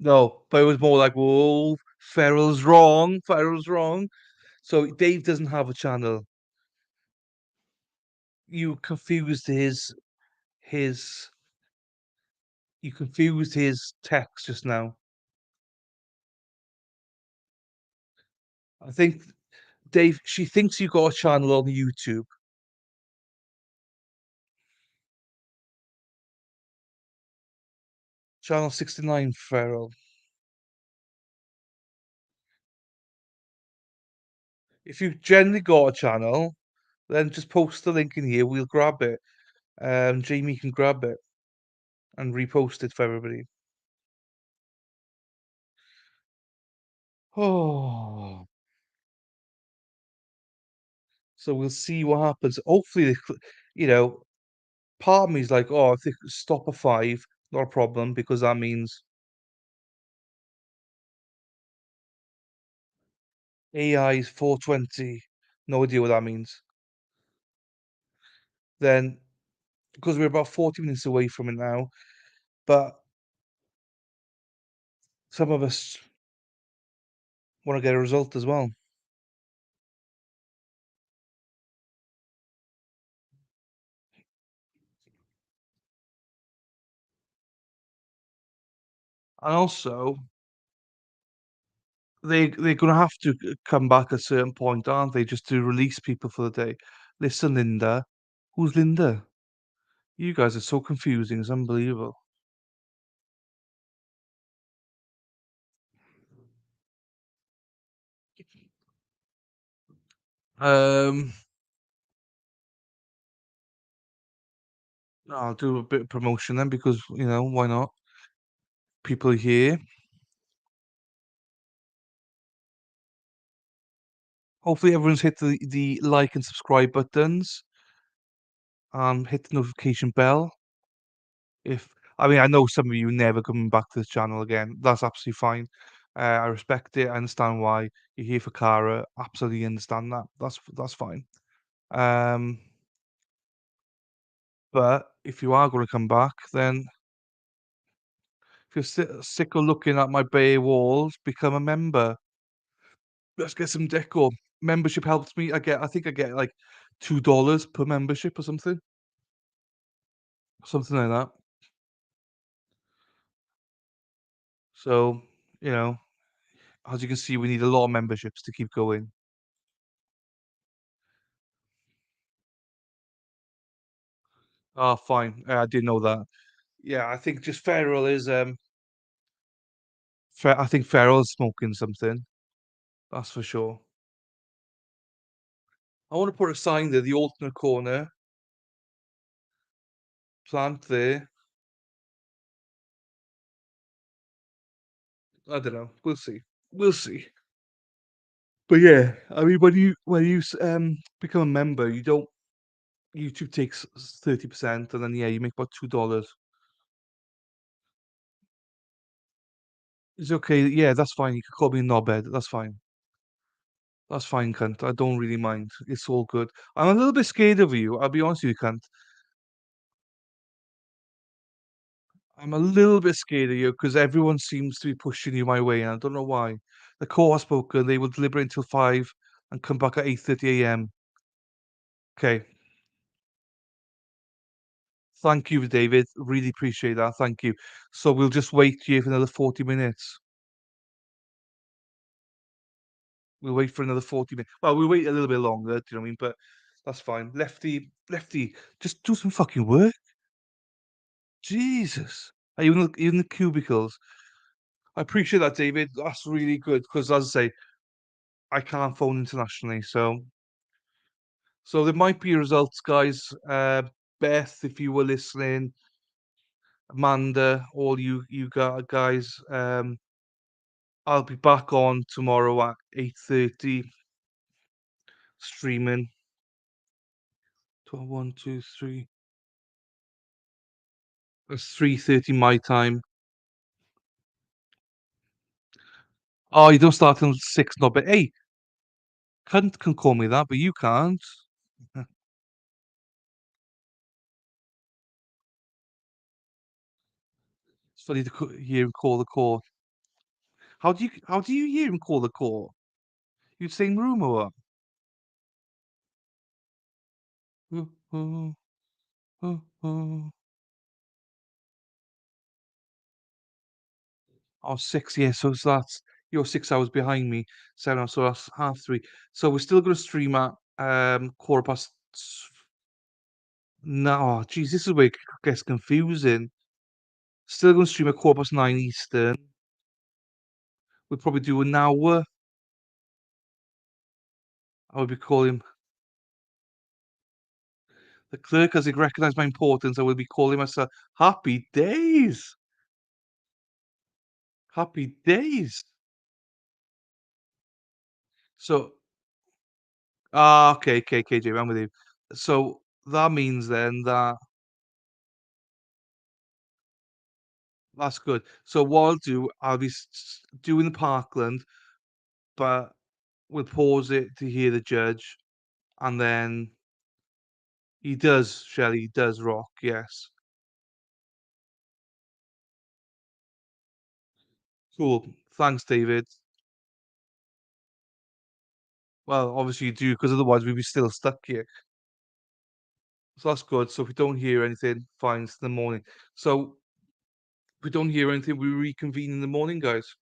No, but it was more like, whoa, Feral's wrong. Feral's wrong. So Dave doesn't have a channel. You confused his you confused his text just now. I think Dave, she thinks you got a channel on YouTube. Channel 69, Feral. If you've generally got a channel, then just post the link in here. We'll grab it. Jamie can grab it and repost it for everybody. Oh, so we'll see what happens. Hopefully, you know, part of me is like, oh, if they could stop a 5, not a problem, because that means AI is 420. No idea what that means. Then, because we're about 40 minutes away from it now, but some of us want to get a result as well. And also, they're gonna have to come back at a certain point, aren't they? Just to release people for the day. Listen, Linda. Who's Linda? You guys are so confusing. It's unbelievable. Um, I'll do a bit of promotion then because why not? People are here. Hopefully, everyone's hit the like and subscribe buttons. Hit the notification bell. I know some of you never coming back to this channel again. That's absolutely fine. I respect it. I understand why you're here for Kara. Absolutely understand that. That's fine. But if you are going to come back, then if you're sick of looking at my bare walls, become a member. Let's get some decor. Membership helps me. I think I get like $2 per membership or something. Something like that. So, as you can see, we need a lot of memberships to keep going. Oh, fine. I didn't know that. Yeah, I think just Feral is I think Feral's smoking something. That's for sure. I want to put a sign there, the alternate corner. Plant there. I don't know. We'll see. We'll see. But yeah, I mean, when you become a member, you don't YouTube takes 30%, and then yeah, you make about $2. It's okay. Yeah, that's fine. You can call me a knobhead. That's fine. That's fine, cunt. I don't really mind. It's all good. I'm a little bit scared of you. I'll be honest with you, cunt. I'm a little bit scared of you because everyone seems to be pushing you my way, and I don't know why. The court has spoken. They will deliberate until 5 and come back at 8:30 a.m. Okay. Thank you, David. Really appreciate that. Thank you. So we'll just wait here for another 40 minutes. We'll wait for another 40 minutes. Well, we'll wait a little bit longer, do you know what I mean? But that's fine. Lefty, just do some fucking work. Jesus. Are you in the cubicles? I appreciate that, David. That's really good because, as I say, I can't phone internationally. So So there might be results, guys. Beth, if you were listening, Amanda, all you guys, I'll be back on tomorrow at 8:30 streaming. 12, 1, 2, 3. It's 3:30 my time. Oh, you don't start till 6, no, but hey, cunt can call me that, but you can't. It's funny to hear him call the court. How do you hear him call the court? You same room or what? Oh, oh, oh, oh. Oh, 6, yeah, so that's you're 6 hours behind me, 7 hours, so that's 3:30. So we're still gonna stream at 1:15. No, geez, this is where it gets confusing. Still gonna stream at 9:15 Eastern. We'll probably do an hour. I will be calling the clerk as he recognised my importance. I will be calling myself Happy Days. Happy Days. So, okay, okay, KJ, I'm with you. So that means then that that's good. So what I'll do, I'll be doing the Parkland, but we'll pause it to hear the judge, and then he does, Shelley, he does rock, yes. Cool. Thanks, David. Well, obviously you do, because otherwise we'd be still stuck here. So that's good. So if we don't hear anything, fine, it's in the morning. So if we don't hear anything, we reconvene in the morning, guys.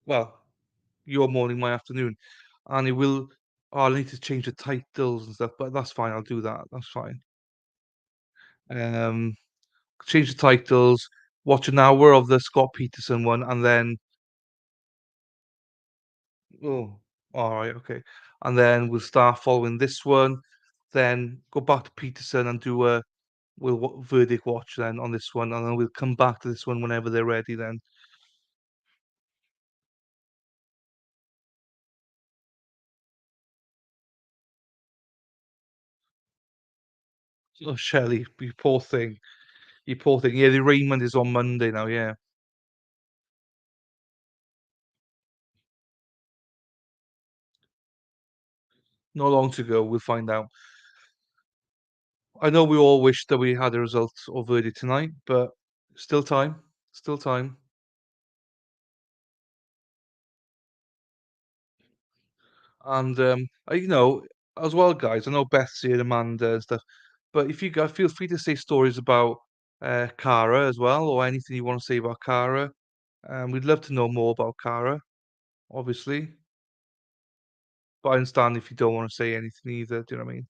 Well, your morning, my afternoon. And it will, oh, I need to change the titles and stuff, but that's fine. I'll do that. That's fine. Um, change the titles, watch an hour of the Scott Peterson one, and then, oh, all right, okay. And then we'll start following this one, then go back to Peterson and do a verdict watch then on this one, and then we'll come back to this one whenever they're ready then. Oh, Shelley, you poor thing. You poor thing. Yeah, the arraignment is on Monday now, yeah. Not long to go, we'll find out. I know we all wish that we had a result or verdict tonight, but still time. Still time. And as well, guys, I know Beth's here, Amanda and stuff, but if you guys feel free to say stories about Kara as well, or anything you want to say about Kara. We'd love to know more about Kara, obviously. But I understand if you don't want to say anything either, do you know what I mean?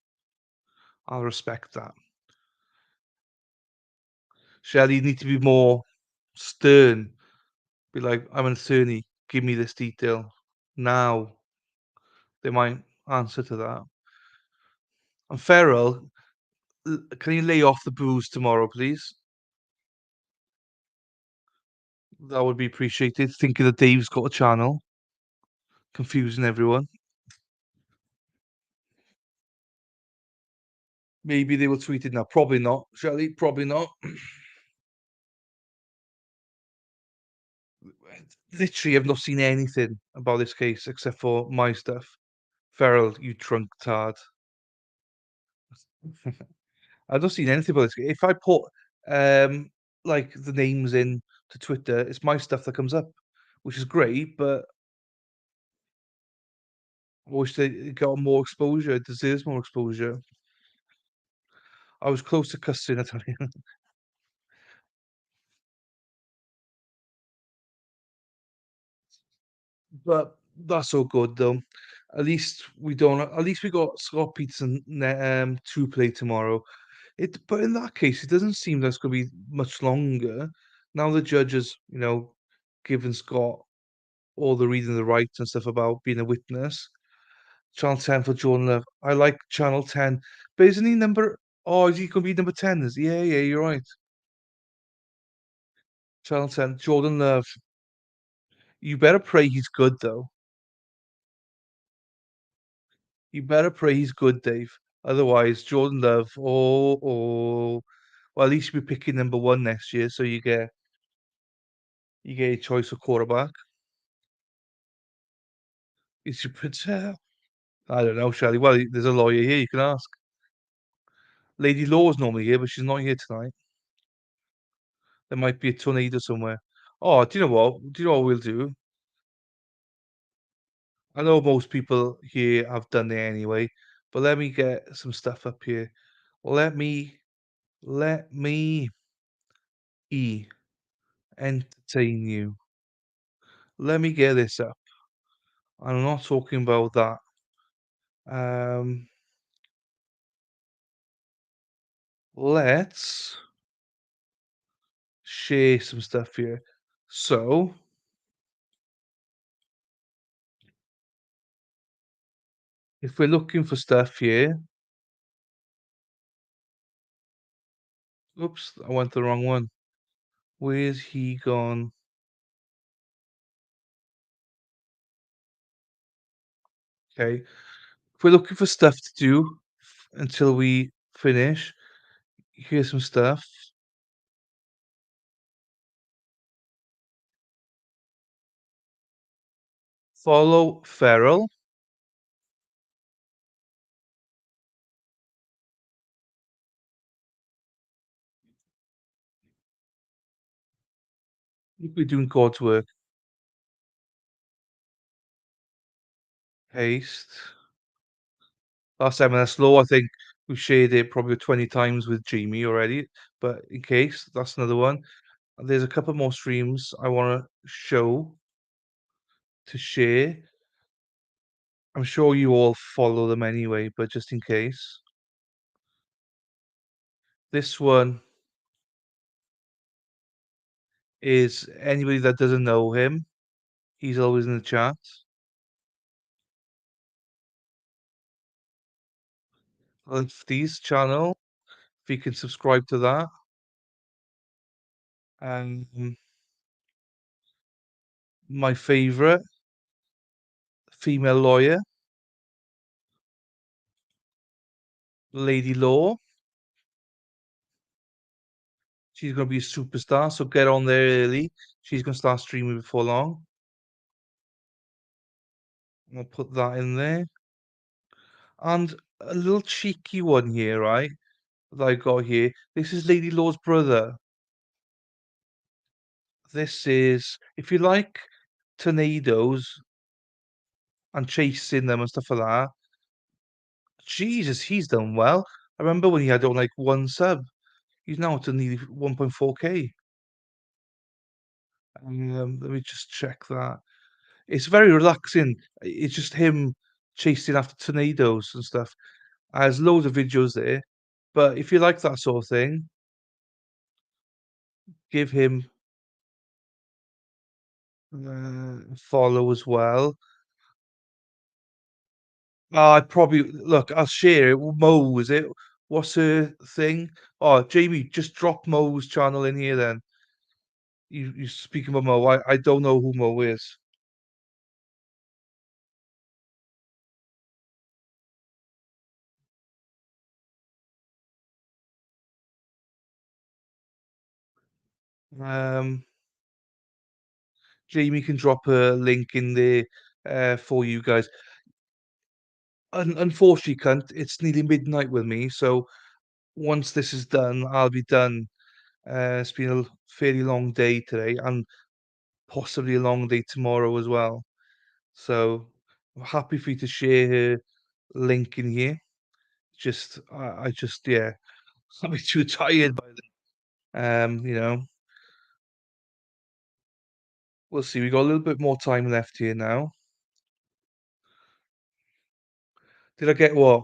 I'll respect that. Shelley, you need to be more stern. Be like, I'm an attorney, give me this detail now. They might answer to that. And Farrell, can you lay off the booze tomorrow, please? That would be appreciated. Thinking that Dave's got a channel, confusing everyone. Maybe they will tweet it now. Probably not, Shelley. Probably not. Literally, I've not seen anything about this case except for my stuff. Farrell, you drunk tard. I've not seen anything about this. If I put like the names in to Twitter, it's my stuff that comes up, which is great, but I wish they got more exposure. It deserves more exposure. I was close to cussing, I tell you. But that's all good though. At least we don't. At least we got Scott Peterson to play tomorrow. But in that case, it doesn't seem that's going to be much longer. Now the judge has, given Scott all the reading the rights and stuff about being a witness. Channel 10 for Jordan Love. I like Channel 10. But isn't he number... Oh, is he going to be number 10? Yeah, you're right. Channel 10, Jordan Love. You better pray he's good, though. You better pray he's good, Dave. Otherwise, Jordan Love, well, at least you'll be picking number 1 next year, so you get a choice of quarterback. Is your Patel? I don't know, Shelley. Well, there's a lawyer here, you can ask. Lady Law's normally here, but she's not here tonight. There might be a tornado somewhere. Oh, do you know what? Do you know what we'll do? I know most people here have done it anyway, but let me get some stuff up here. Let me entertain you. Let me get this up. I'm not talking about that. Let's share some stuff here. So, if we're looking for stuff here, oops, I went the wrong one. Where's he gone? Okay, if we're looking for stuff to do until we finish, here's some stuff. Follow Feral. We're doing God's work. Paste. Last time in a slow, I think we've shared it probably 20 times with Jamie already, but in case, that's another one. There's a couple more streams I want to show to share. I'm sure you all follow them anyway, but just in case. This one is anybody that doesn't know him. He's always in the chat. Lefty's channel, if you can subscribe to that. And my favorite female lawyer, Lady Law. She's going to be a superstar, so get on there early. She's going to start streaming before long. I'll put that in there. And a little cheeky one here, right? That I got here. This is Lady Law's brother. This is, if you like tornadoes and chasing them and stuff like that, Jesus, he's done well. I remember when he had on like 1 sub. He's now to nearly 1.4K. Let me just check that. It's very relaxing. It's just him chasing after tornadoes and stuff. There's loads of videos there. But if you like that sort of thing, give him follow as well. I probably look. I'll share it. Mo, is it? What's her thing? Oh, Jamie, just drop Mo's channel in here. Then you speaking about Mo. I don't know who Mo is. Jamie can drop a link in there for you guys. Unfortunately, can't. It's nearly midnight with me, so once this is done, I'll be done. It's been a fairly long day today, and possibly a long day tomorrow as well. So I'm happy for you to share her link in here. I just, yeah, I'll be too tired by then. We'll see. We got a little bit more time left here now. Did I get what?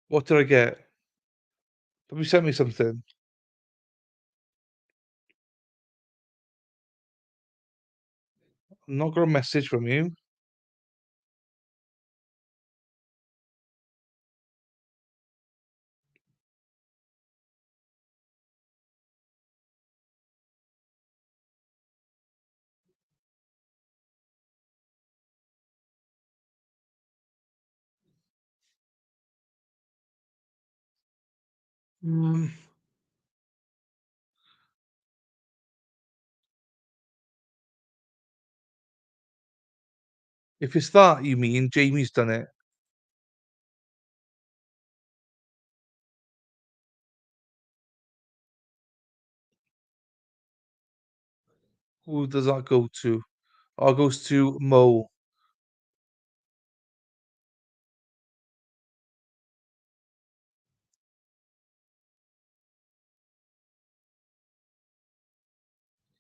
What did I get? Have you sent me something? I'm not got a message from you. Mm, if it's that you mean, Jamie's done it. Who does that go to? Oh, it goes to Mo.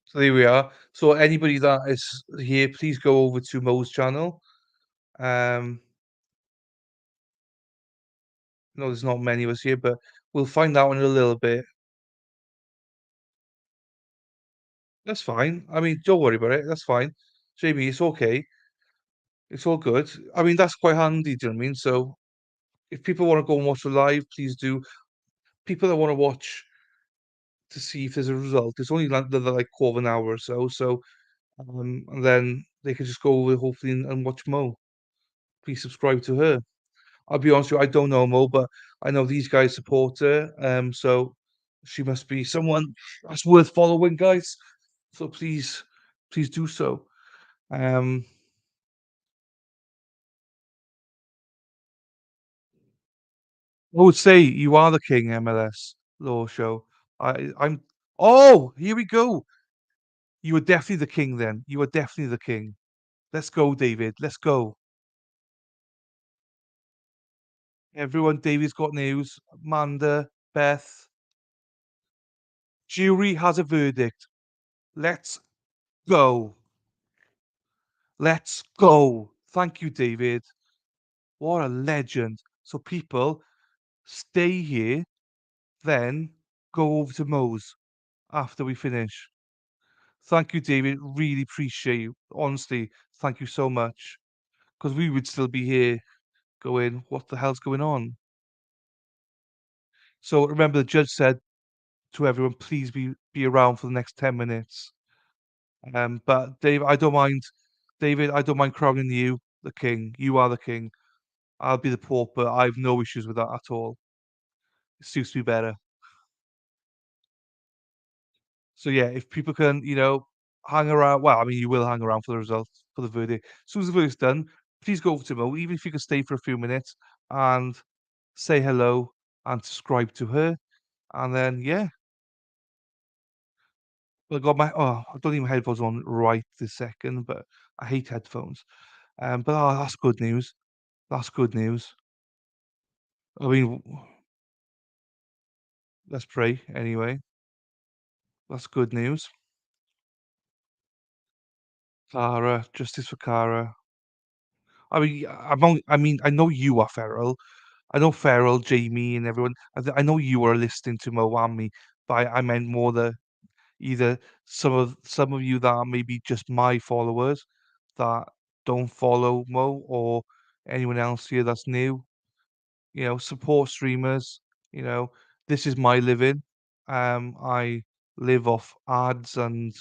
So there we are. So anybody that is here, please go over to Mo's channel. No, there's not many of us here, but we'll find out in a little bit. That's fine. I mean, don't worry about it. That's fine. Jamie, it's okay. It's all good. I mean, that's quite handy, do you know what I mean? So if people want to go and watch the live, please do. People that want to watch to see if there's a result, it's only like another like quarter of an hour or so. So and then they can just go over hopefully and watch Mo. Please subscribe to her. I'll be honest with you, I don't know Mo, but I know these guys support her. So she must be someone that's worth following, guys. So please do so. Um, I would say you are the king, MLS Law Show. I'm. Oh, here we go. You are definitely the king. Then you are definitely the king. Let's go, David. Let's go. Everyone, David's got news. Amanda, Beth, jury has a verdict. Let's go. Let's go. Thank you, David. What a legend. So people, stay here, then go over to Mo's after we finish. Thank you, David. Really appreciate you. Honestly, thank you so much. Because we would still be here going, what the hell's going on? So remember, the judge said to everyone, please be around for the next 10 minutes. But Dave, I don't mind. David, I don't mind crowning you the king. You are the king. I'll be the pauper. I have no issues with that at all. It suits me better. So yeah, if people can, hang around. Well, I mean, you will hang around for the results for the verdict. As soon as the verdict's done, please go over to Mo, even if you can stay for a few minutes and say hello and subscribe to her. And then yeah, I got my I don't even have headphones on right this second, but I hate headphones. But that's good news. That's good news. I mean, let's pray anyway. That's good news. Kara, justice for Kara. I mean, I mean, I know you are feral. I know Feral, Jamie, and everyone. I know you are listening to Mo and me, but I meant more the either some of you that are maybe just my followers that don't follow Mo or anyone else here that's new. Support streamers. You know, this is my living. I live off ads and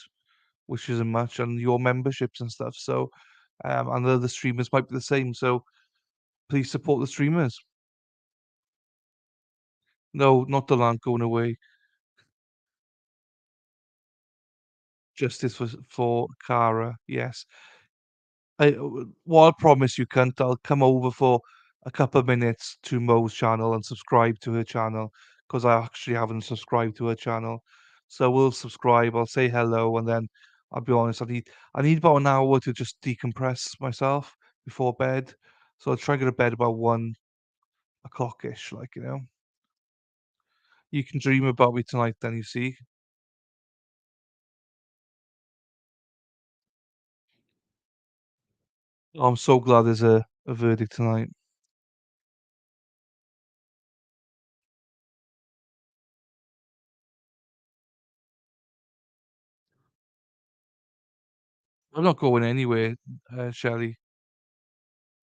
which isn't much, and your memberships and stuff. So, and the other streamers might be the same. So please support the streamers. No, not the land going away. Justice for Kara. Yes. Well, I promise you, cunt, I'll come over for a couple of minutes to Mo's channel and subscribe to her channel because I actually haven't subscribed to her channel. So we'll subscribe. I'll say hello, and then I'll be honest. I need about an hour to just decompress myself before bed. So I'll try and get to bed about 1 o'clock-ish. You can dream about me tonight. Then you see. I'm so glad there's a verdict tonight. I'm not going anywhere, Shelley.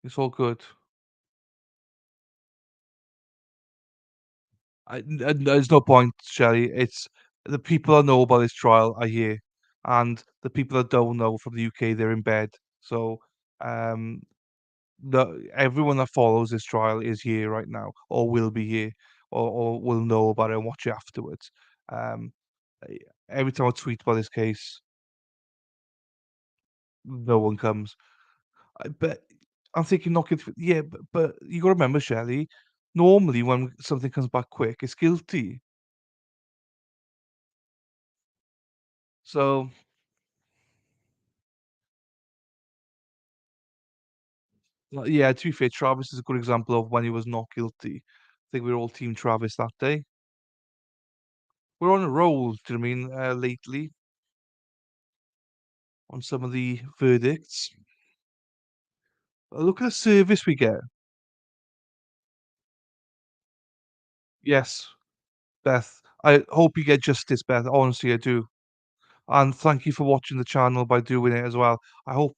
It's all good. There's no point, Shelley. It's the people that know about this trial are here, and the people that don't know from the UK, they're in bed. So, everyone that follows this trial is here right now, or will be here or will know about it and watch it afterwards. Um, every time I tweet about this case, no one comes. But I'm thinking, yeah, but you got to remember, Shelley. Normally, when something comes back quick, it's guilty. So yeah, to be fair, Travis is a good example of when he was not guilty. I think we were all Team Travis that day. We're on a roll, do you know what I mean, lately on some of the verdicts. Look at the service we get. Yes, Beth. I hope you get justice, Beth. Honestly, I do. And thank you for watching the channel by doing it as well. I hope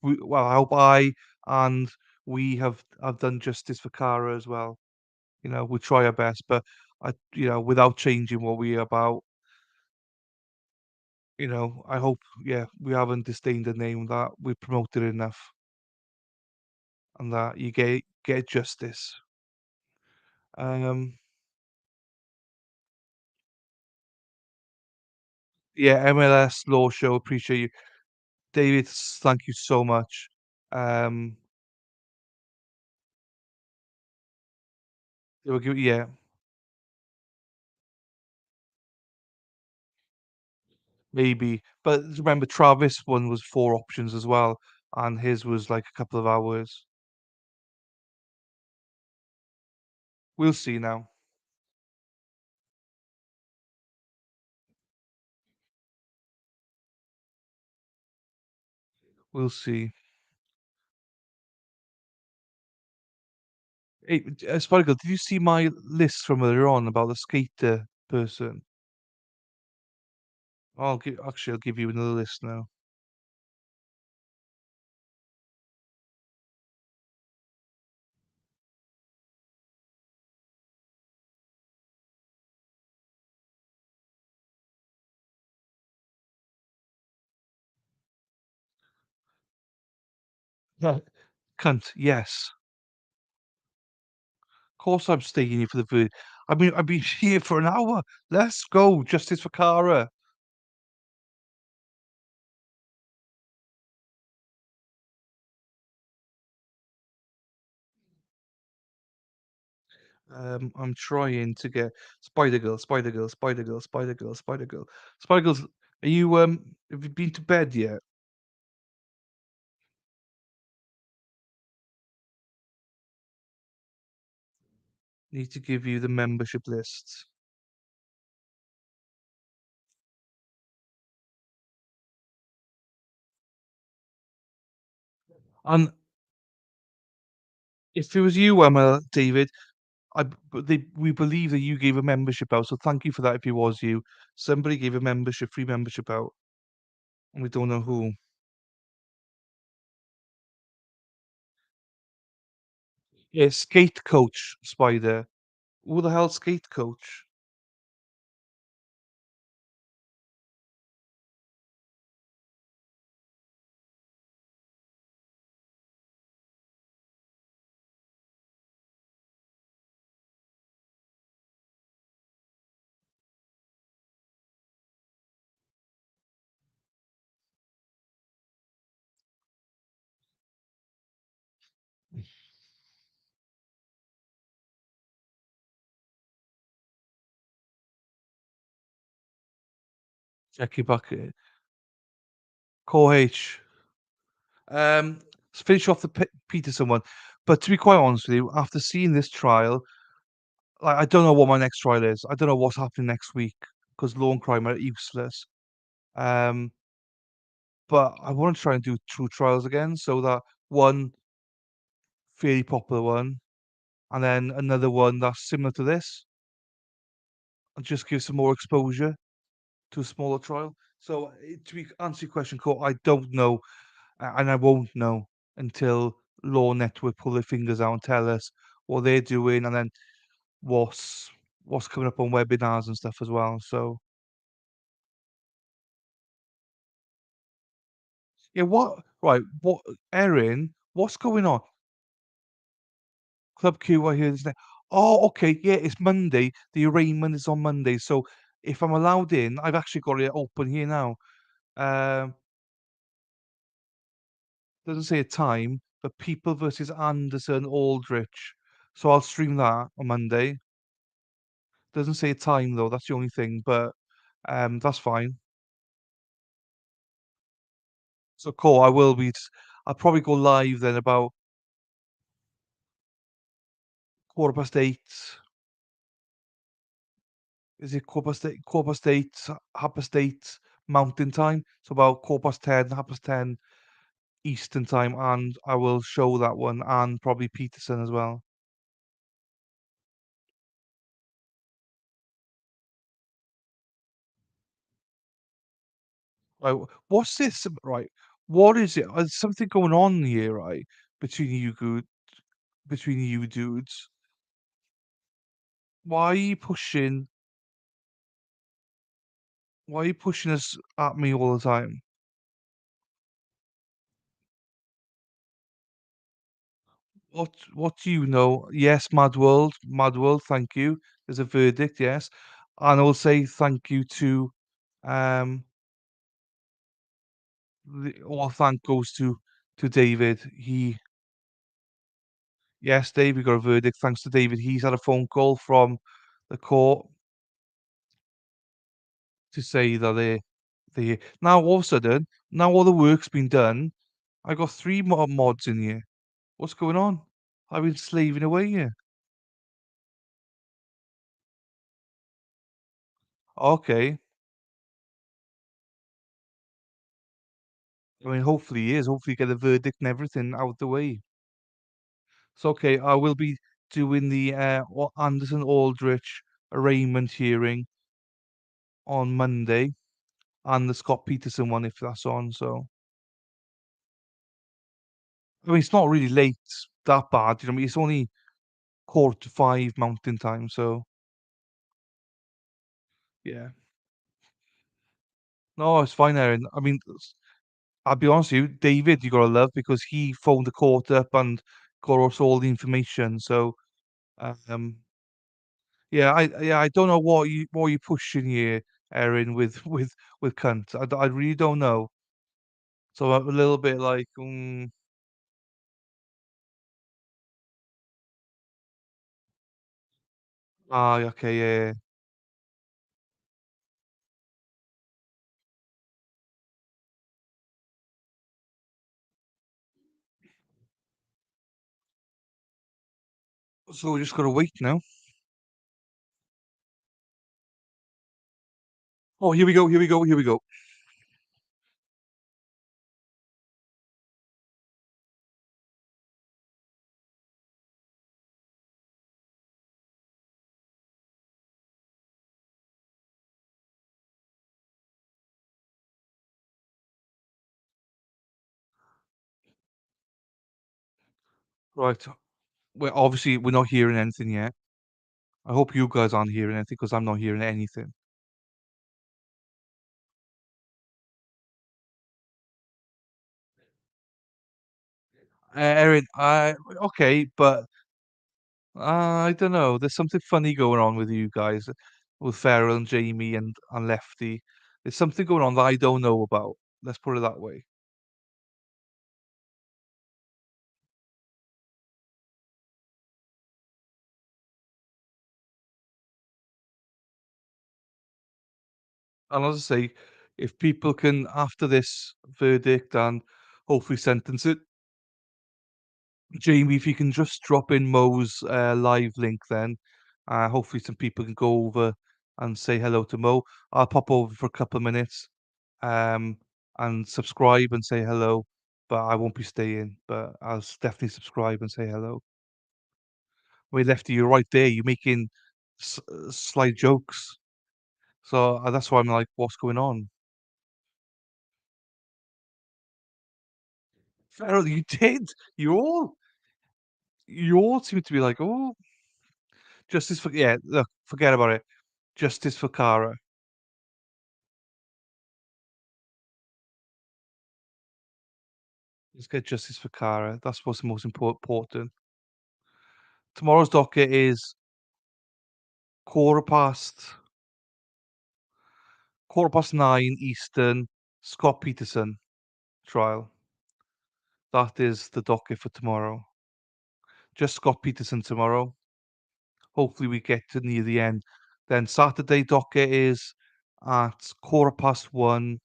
I and we have done justice for Kara as well. You know, we try our best, but without changing what we're about. I hope, yeah, we haven't disdained the name, that we promoted it enough, and that you get justice. Um, yeah, MLS Law Show, appreciate you, David. Thank you so much. Um, yeah, maybe, but remember, Travis one was 4 options as well, and his was like a couple of hours. We'll see now. We'll see. Hey, Spider, did you see my list from earlier on about the skater person? I'll give you another list now. Yeah. Cunt, yes. Of course I'm staying here for the food. I've been here for an hour. Let's go. Justice for Kara. I'm trying to get Spider Girl, Spider Girl, Spider Girl, Spider Girl, Spider Girl. Spider Girls, have you been to bed yet? Need to give you the membership lists. And if it was you, Emma, David, we believe that you gave a membership out, so thank you for that. If it was you, somebody gave a free membership out, and we don't know who. Yeah, skate coach, Spider. Who the hell skate coach? Check your bucket. Core H. Let's finish off the Peterson one. But to be quite honest with you, after seeing this trial, like, I don't know what my next trial is. I don't know what's happening next week because law and crime are useless. Um, but I want to try and do 2 trials again, so that one fairly popular one, and then another one that's similar to this, and just give some more exposure to a smaller trial. So to answer your question, Cole, I don't know, and I won't know until Law Network pull their fingers out and tell us what they're doing, and then what's coming up on webinars and stuff as well. So yeah, Erin, what's going on? Club Q, I hear this name. Oh, okay, yeah, it's Monday. The arraignment is on Monday, so if I'm allowed in, I've actually got it open here now. Um, doesn't say a time, but People versus Anderson Aldrich. So I'll stream that on Monday. Doesn't say a time though, that's the only thing, but that's fine. So cool, I'll probably go live then about 8:15. Is it 8:15, 8:15, 8:30 Mountain Time? So about 10:15, 10:30 Eastern Time, and I will show that one and probably Peterson as well. Right, what's this? Right, what is it? There's something going on here, right? Between you good, between you dudes. Why are you pushing? Why are you pushing us at me all the time? What do you know? Yes, Mad World, thank you. There's a verdict, yes. And I will say thank you to um all thank goes to David. Yes, David got a verdict thanks to David. He's had a phone call from the court to say that they now all of a sudden, now all the work's been done, I got three more mods in here. What's going on? I've been slaving away here. Okay. I mean, hopefully he is. Hopefully get a verdict and everything out the way. So okay, I will be doing the Anderson Aldrich arraignment hearing on Monday and the Scott Peterson one if that's on. So I mean, it's not really late, that bad. You know, what I mean, it's only 4:45 Mountain Time. So yeah, no, it's fine, Aaron. I mean, I'll be honest with you, David, you gotta love because he phoned the court up and got us all the information. So um, yeah, I don't know what you pushing here, Erin, with with cunt. I really don't know. So I'm a little bit like, okay, yeah. So we just gotta wait now. Oh, here we go, here we go, here we go. Right. Well, obviously we're not hearing anything yet. I hope you guys aren't hearing anything because I'm not hearing anything. Erin, okay, but I don't know. There's something funny going on with you guys, with Farrell and Jamie and Lefty. There's something going on that I don't know about. Let's put it that way. And as I say, if people can, after this verdict and hopefully sentence it, Jamie, if you can just drop in Mo's live link, then hopefully some people can go over and say hello to Mo. I'll pop over for a couple of minutes um, and subscribe and say hello, but I won't be staying. But definitely subscribe and say hello. Wait, Lefty, you're right there. You're making slight jokes, so that's why I'm like, what's going on? Farrell, you did. You all seem to be like, oh, justice for yeah. Look, forget about it. Justice for Kara. Let's get justice for Kara. That's what's the most important. tomorrow's docket is quarter past 9 Eastern, Scott Peterson trial. That is the docket for tomorrow. Just Scott Peterson tomorrow. Hopefully we get to near the end. Then Saturday docket is at quarter past 1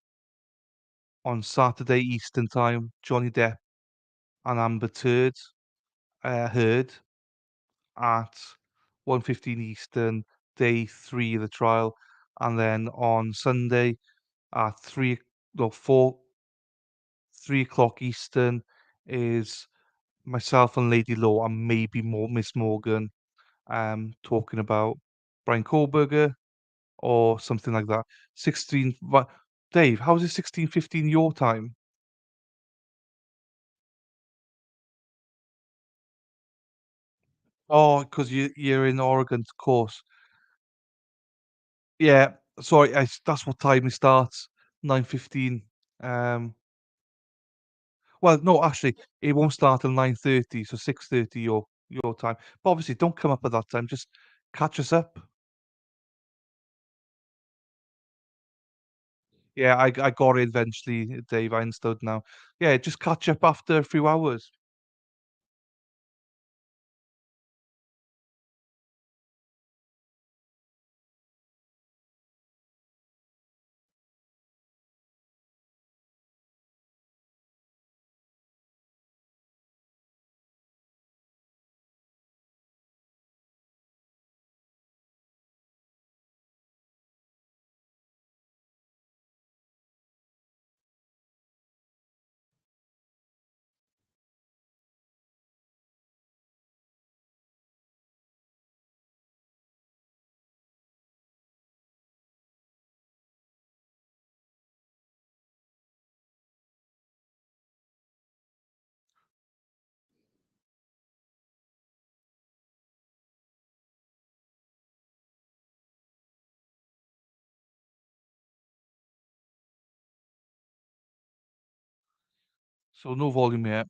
on Saturday Eastern time. Johnny Depp and Amber Heard at 1:15 Eastern, day 3 of the trial. And then on Sunday at 3 o'clock Eastern is myself and Lady Law and maybe more Miss Morgan talking about Brian Kohlberger or something like that. 16, Dave, how is it 16:15 your time? Oh, because you're in Oregon, of course. Yeah, sorry, that's what time it starts. 9:15. Um, well, no, actually, it won't start till 9:30, so 6:30 your time. But obviously, don't come up at that time. Just catch us up. Yeah, I got it eventually, Dave. I understood now. Yeah, just catch up after a few hours. So no volume yet.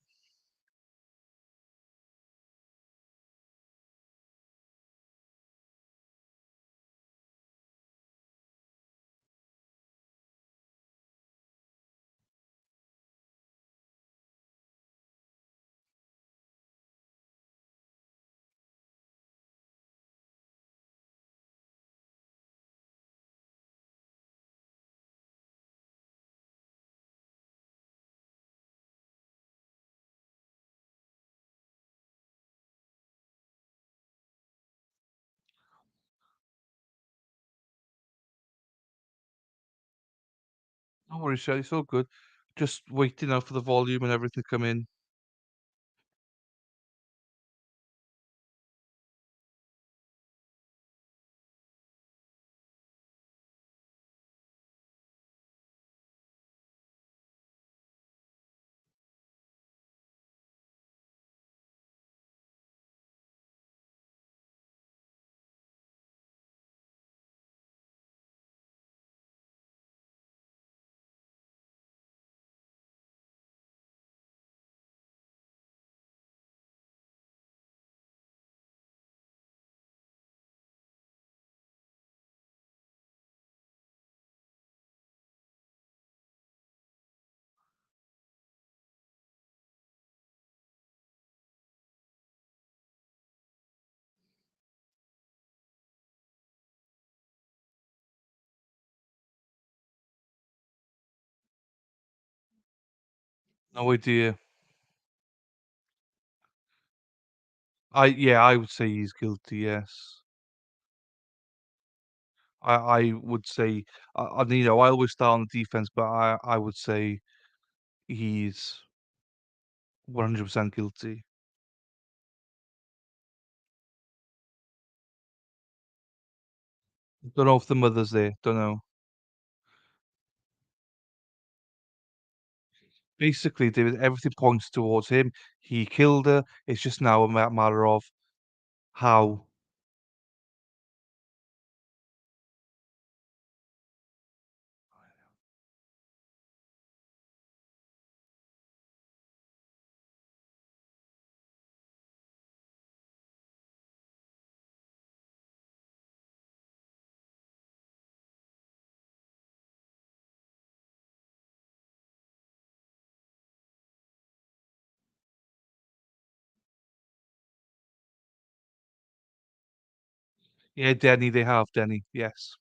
No worries, Shelley. It's all good. Just waiting out for the volume and everything to come in. No idea. I would say he's guilty, yes. I would say, I always start on the defense, but I would say he's 100% guilty. Don't know if the mother's there. Don't know. Basically, David, everything points towards him. He killed her. It's just now a matter of how. Yeah, Denny, they have, Denny, yes.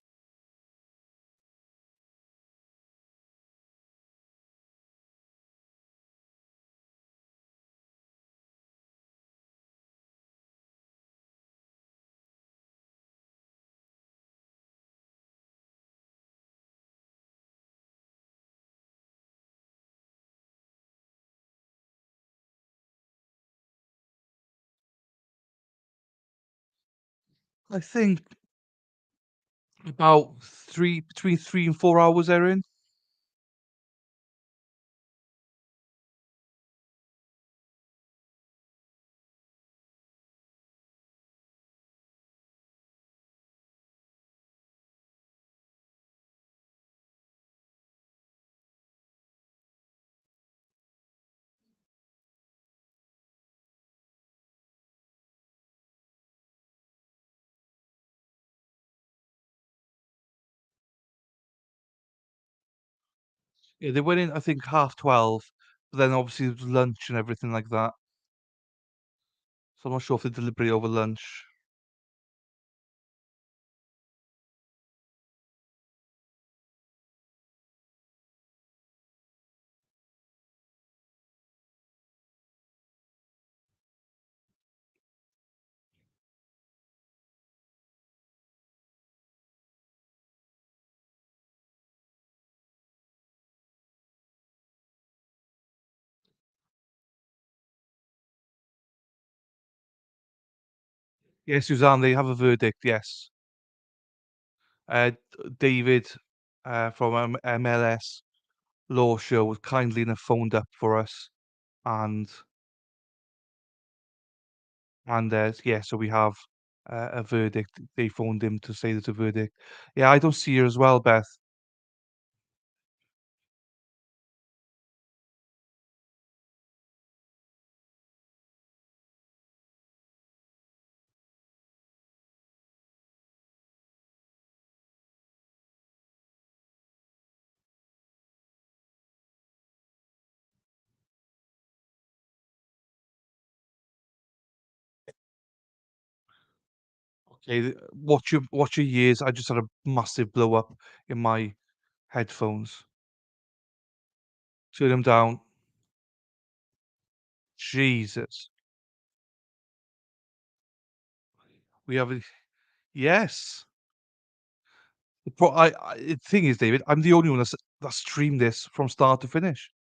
I think about between 3 and 4 hours, Erin. Yeah, they went in, I think, 12:30, but then obviously there was lunch and everything like that. So I'm not sure if they deliberate over lunch. Yes, Suzanne, they have a verdict, yes. David from MLS Law Show was kindly enough phoned up for us, and yeah, so we have a verdict. They phoned him to say there's a verdict. Yeah, I don't see her as well, Beth. Okay, watch your years. I just had a massive blow up in my headphones. Turn them down. Jesus. We have a yes. The thing is, David, I'm the only one that streamed this from start to finish.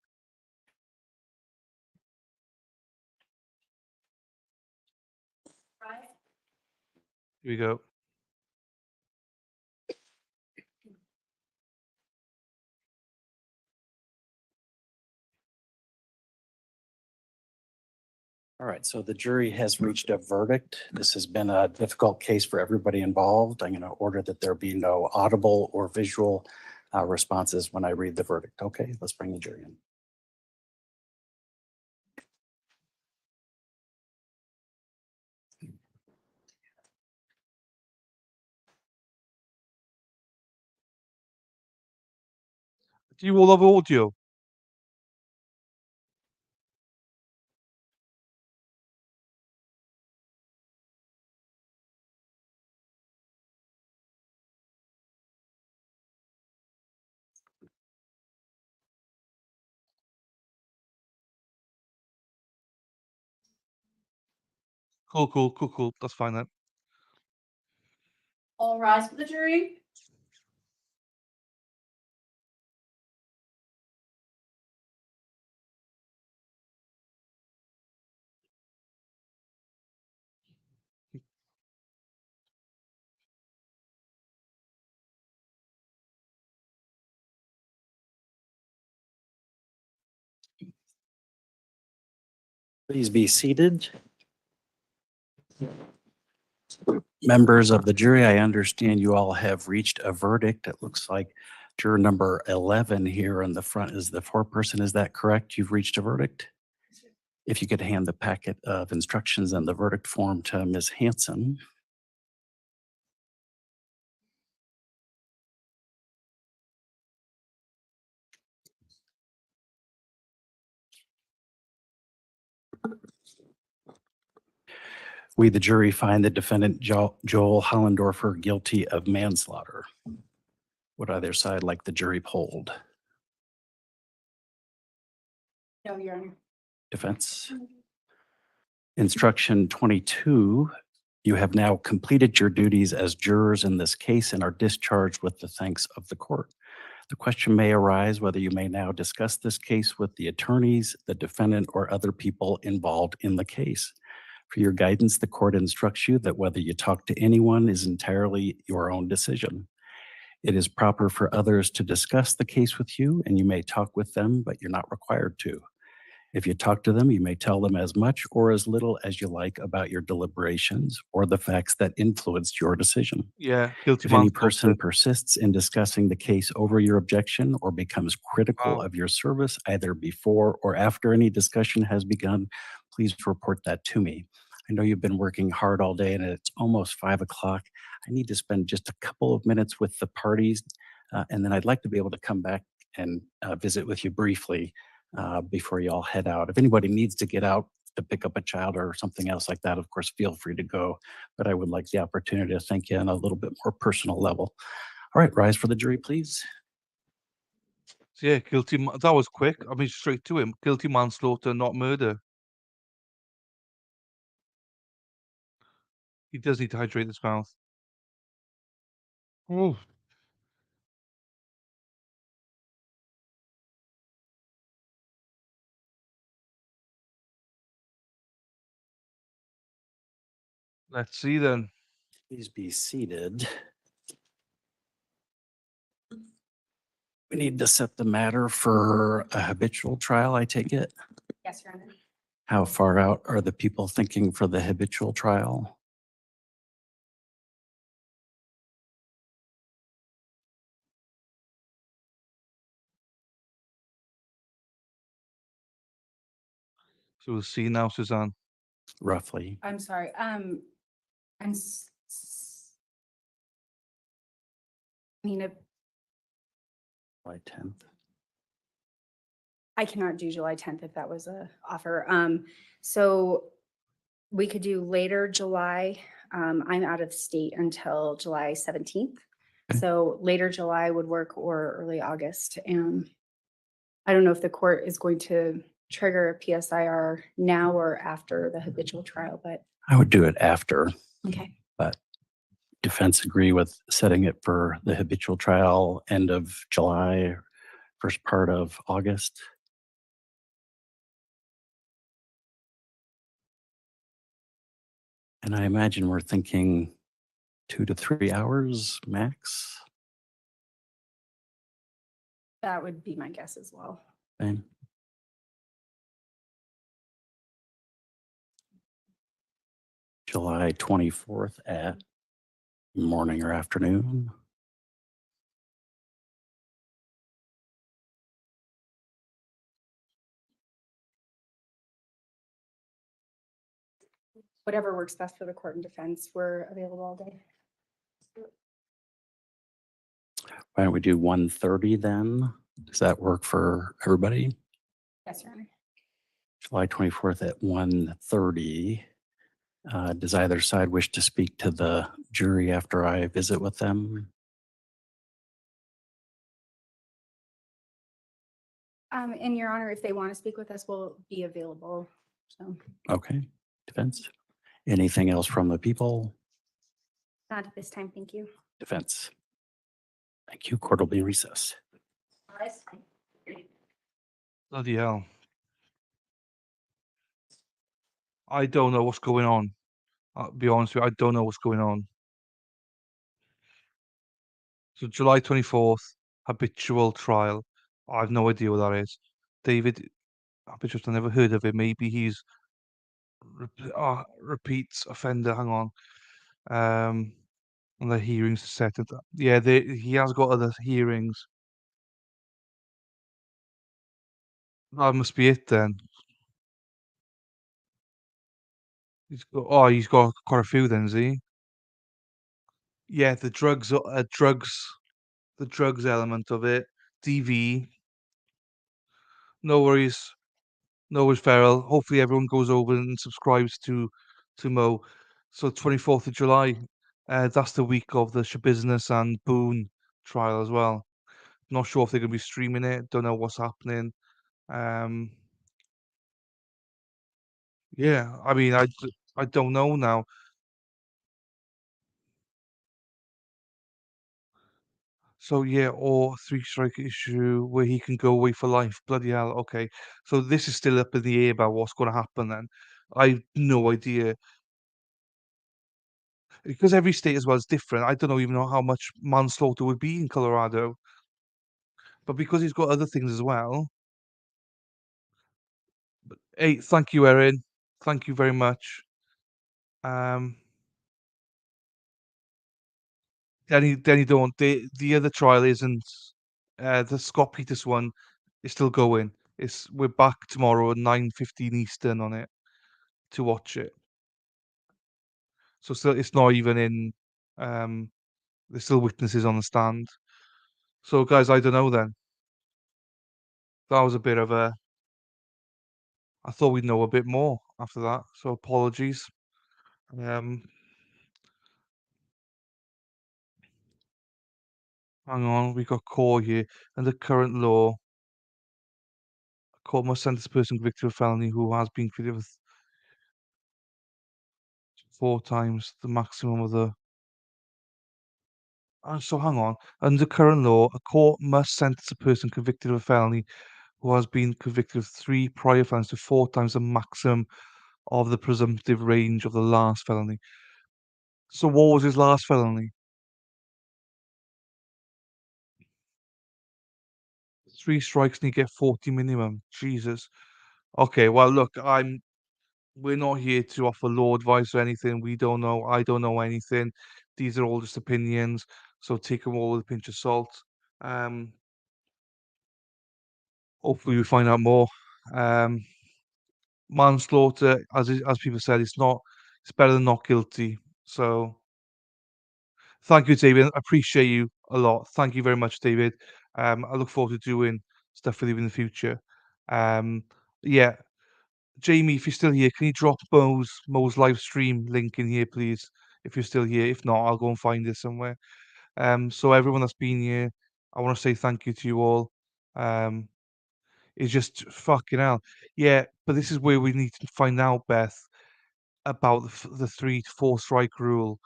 Here we go. All right, so the jury has reached a verdict. This has been a difficult case for everybody involved. I'm going to order that there be no audible or visual responses when I read the verdict. Okay, let's bring the jury in. Do you all have audio? Cool. That's fine then. All rise for the jury. Please be seated. Members of the jury, I understand you all have reached a verdict. It looks like juror number 11 here in the front is the foreperson. Is that correct? You've reached a verdict? If you could hand the packet of instructions and the verdict form to Ms. Hanson. We, the jury, find the defendant Joel Hollendorfer guilty of manslaughter. Would either side like the jury polled? No, Your Honor. Defense. Instruction 22, you have now completed your duties as jurors in this case and are discharged with the thanks of the court. The question may arise whether you may now discuss this case with the attorneys, the defendant, or other people involved in the case. For your guidance, the court instructs you that whether you talk to anyone is entirely your own decision. It is proper for others to discuss the case with you, and you may talk with them, but you're not required to. If you talk to them, you may tell them as much or as little as you like about your deliberations or the facts that influenced your decision. Yeah, guilty If any manslaughter. person persists in discussing the case over your objection or becomes critical Wow. of your service, either before or after any discussion has begun, please report that to me. I know you've been working hard all day and it's almost 5 o'clock. I need to spend just a couple of minutes with the parties, and then I'd like to be able to come back and visit with you briefly before you all head out. If anybody needs to get out to pick up a child or something else like that, of course, feel free to go. But I would like the opportunity to thank you on a little bit more personal level. All right, rise for the jury, please. So yeah, that was quick. I mean, straight to him. Guilty manslaughter, not murder. He does need to hydrate his mouth. Oh. Let's see then. Please be seated. We need to set the matter for a habitual trial, I take it. Yes, Your Honor. How far out are the people thinking for the habitual trial? So we'll see now, Suzanne. Roughly. I'm sorry. I mean, July 10th. I cannot do July 10th if that was a offer. So we could do later July. I'm out of state until July 17th. So later July would work or early August. And I don't know if the court is going to trigger a PSIR now or after the habitual trial, but I would do it after. okay. But defense agree with setting it for the habitual trial end of July, first part of August. And I imagine we're thinking 2 to 3 hours max. That would be my guess as well. Okay. July 24th at morning or afternoon. Whatever works best for the court and defense, we're available all day. Why don't we do 1:30 then? Does that work for everybody? Yes, Your Honor. July 24th at 1:30. Does either side wish to speak to the jury after I visit with them? And Your Honor, if they want to speak with us, we'll be available. So Okay, defense. Anything else from the people? not at this time, thank you. Defense. Thank you. Court will be in recess. Bloody hell. I don't know what's going on. I'll be honest with you, I don't know what's going on. So July 24th, habitual trial. I have no idea what that is. David, habitual, I never heard of him. Maybe he's repeats offender. Hang on. And the hearings set it. Yeah, he has got other hearings. That must be it then. He's got quite a few then, is he? Yeah, the drugs element of it. DV. No worries. No worries, Farrell. Hopefully everyone goes over and subscribes to Mo. So 24th of July, that's the week of the Shabusiness and Boone trial as well. Not sure if they're gonna be streaming it. Don't know what's happening. Um, yeah, I mean, I don't know now. So yeah, or three strike issue where he can go away for life. Bloody hell. Okay, so this is still up in the air about what's going to happen. Then I've no idea because every state as well is different. I don't know even know how much manslaughter would be in Colorado, but because he's got other things as well. Hey, thank you, Erin. Thank you very much. Um, Denny don't. The other trial isn't. The Scott Peterson one is still going. We're back tomorrow at 9:15 Eastern on it to watch it. So still, it's not even in. Um, there's still witnesses on the stand. So guys, I don't know. Then that was a bit of a. I thought we'd know a bit more after that. So apologies. Um, hang on, we got core here. Under current law, a court must sentence a person convicted of felony who has been convicted of 4 times the maximum of the. So hang on. Under current law, a court must sentence a person convicted of a felony who has been convicted of 3 prior felonies to 4 times the maximum of the presumptive range of the last felony. So what was his last felony? 3 strikes and you get 40 minimum. Jesus. Okay, well look, we're not here to offer law advice or anything. We don't know. I don't know anything. These are all just opinions, so take them all with a pinch of salt. Um, hopefully we find out more. Um, manslaughter, as people said, it's better than not guilty. So thank you, David. I appreciate you a lot. Thank you very much, David. I look forward to doing stuff with you in the future. Um, yeah, Jamie, if you're still here, can you drop Mo's live stream link in here, please? If you're still here. If not, I'll go and find it somewhere. So everyone that's been here, I want to say thank you to you all. It's just fucking hell. Yeah, but this is where we need to find out, Beth, about the 3 to 4 strike rule.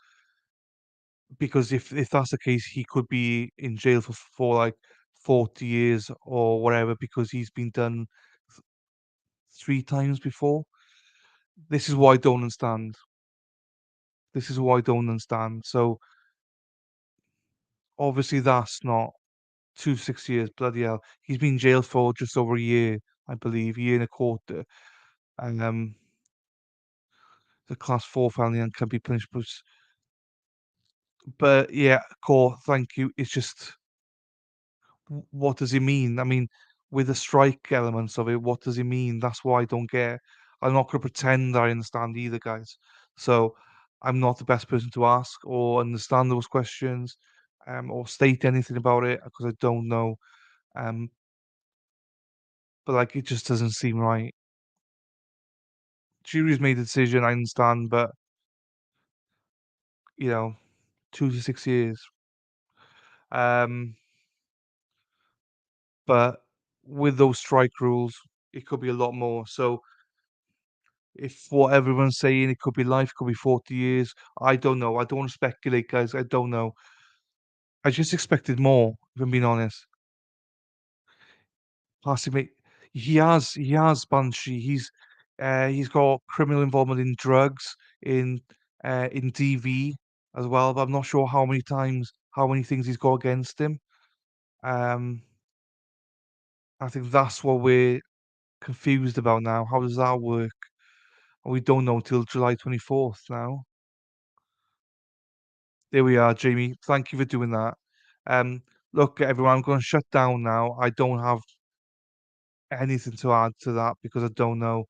Because if that's the case, he could be in jail for like 40 years or whatever because he's been done 3 times before. This is what I don't understand. This is what I don't understand. So obviously that's not 2 to 6 years. Bloody hell, he's been in jail for just over a year, I believe, year and a quarter. Um, the class 4 felony and can be punished, but yeah, core. Thank you. It's just what does it mean? I mean, with the strike elements of it, what does it mean? That's what I don't get. I'm not going to pretend I understand either, guys. So I'm not the best person to ask or understand those questions, or state anything about it because I don't know. Um, but like, it just doesn't seem right. Jury's made a decision, I understand, but you know, 2 to 6 years. Um, but with those strike rules, it could be a lot more. So if what everyone's saying, it could be life, could be 40 years. I don't know. I don't want to speculate, guys. I don't know. I just expected more, if I'm being honest. Possibly, he has Banshee. He's got criminal involvement in drugs, in DV as well. But I'm not sure how many things he's got against him. Um, I think that's what we're confused about now. How does that work? And we don't know until July 24th now. There we are, Jamie. Thank you for doing that. Um, look, everyone, I'm going to shut down now. I don't have anything to add to that because I don't know.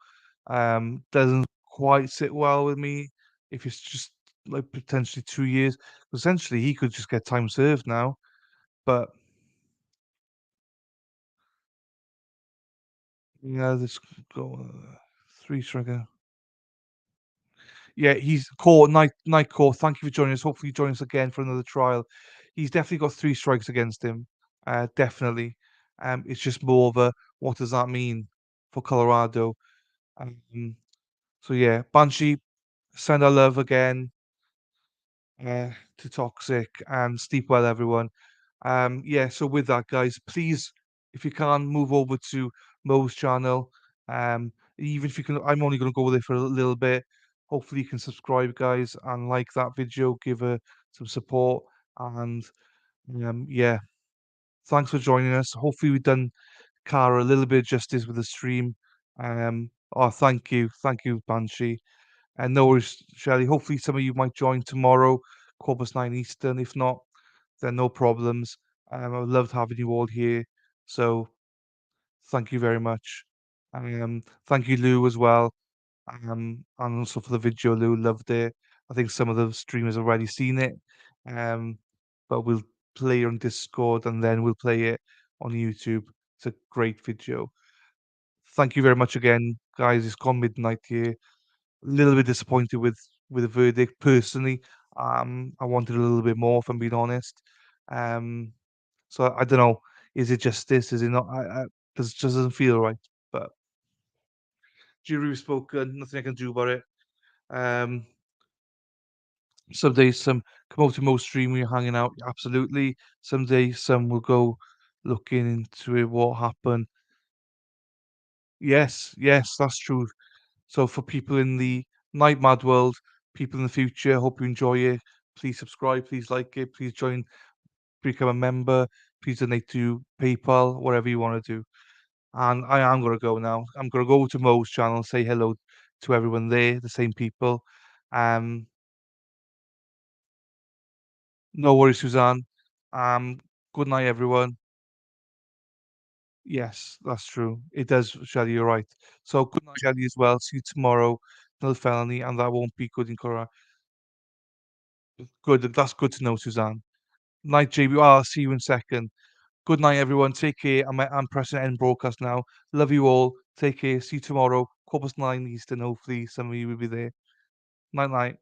Doesn't quite sit well with me if it's just like potentially 2 years. Essentially, he could just get time served now. But yeah, let's go 3 trigger. Yeah, he's court, night court. Thank you for joining us. Hopefully, you join us again for another trial. He's definitely got 3 strikes against him. Definitely. It's just more of a what does that mean for Colorado? So yeah, Banshee, send our love again to Toxic and sleep well, everyone. Yeah, so with that, guys, please, if you can, move over to Mo's channel. Even if you can, I'm only going to go with it for a little bit. Hopefully, you can subscribe, guys, and like that video, give her some support. And yeah, thanks for joining us. Hopefully, we've done Kara a little bit of justice with the stream. Oh, thank you, Banshee. And no worries, Shelley. Hopefully, some of you might join tomorrow, 9:15 Eastern. If not, then no problems. I loved having you all here. So thank you very much. Thank you, Lou, as well. And also for the video, Lou loved it. I think some of the streamers have already seen it. But we'll play it on Discord and then we'll play it on YouTube. It's a great video. Thank you very much again, guys. It's gone midnight here. A little bit disappointed with the verdict personally. I wanted a little bit more, if I'm being honest. So I don't know. Is it justice? Is it not? Just doesn't feel right. But jury spoken. Nothing I can do about it. Some days some come over to Mo stream when you're hanging out. Absolutely. Some days some will go looking into it, what happened. Yes, that's true. So for people in the Night Mad world, people in the future, hope you enjoy it. Please subscribe, please like it, please join, become a member, please donate to PayPal, whatever you want to do. And I am gonna go now. I'm gonna go to Mo's channel, say hello to everyone there, the same people. Um, no worries, Suzanne. Good night, everyone. Yes, that's true. It does, Shelley, you're right. So good night, Shelley, as well. See you tomorrow. Another felony, and that won't be good in Korea. Good. That's good to know, Suzanne. Night, JB. I'll see you in a second. Good night, everyone. Take care. I'm pressing end broadcast now. Love you all. Take care. See you tomorrow. 9:15 Eastern. Hopefully, some of you will be there. Night, night.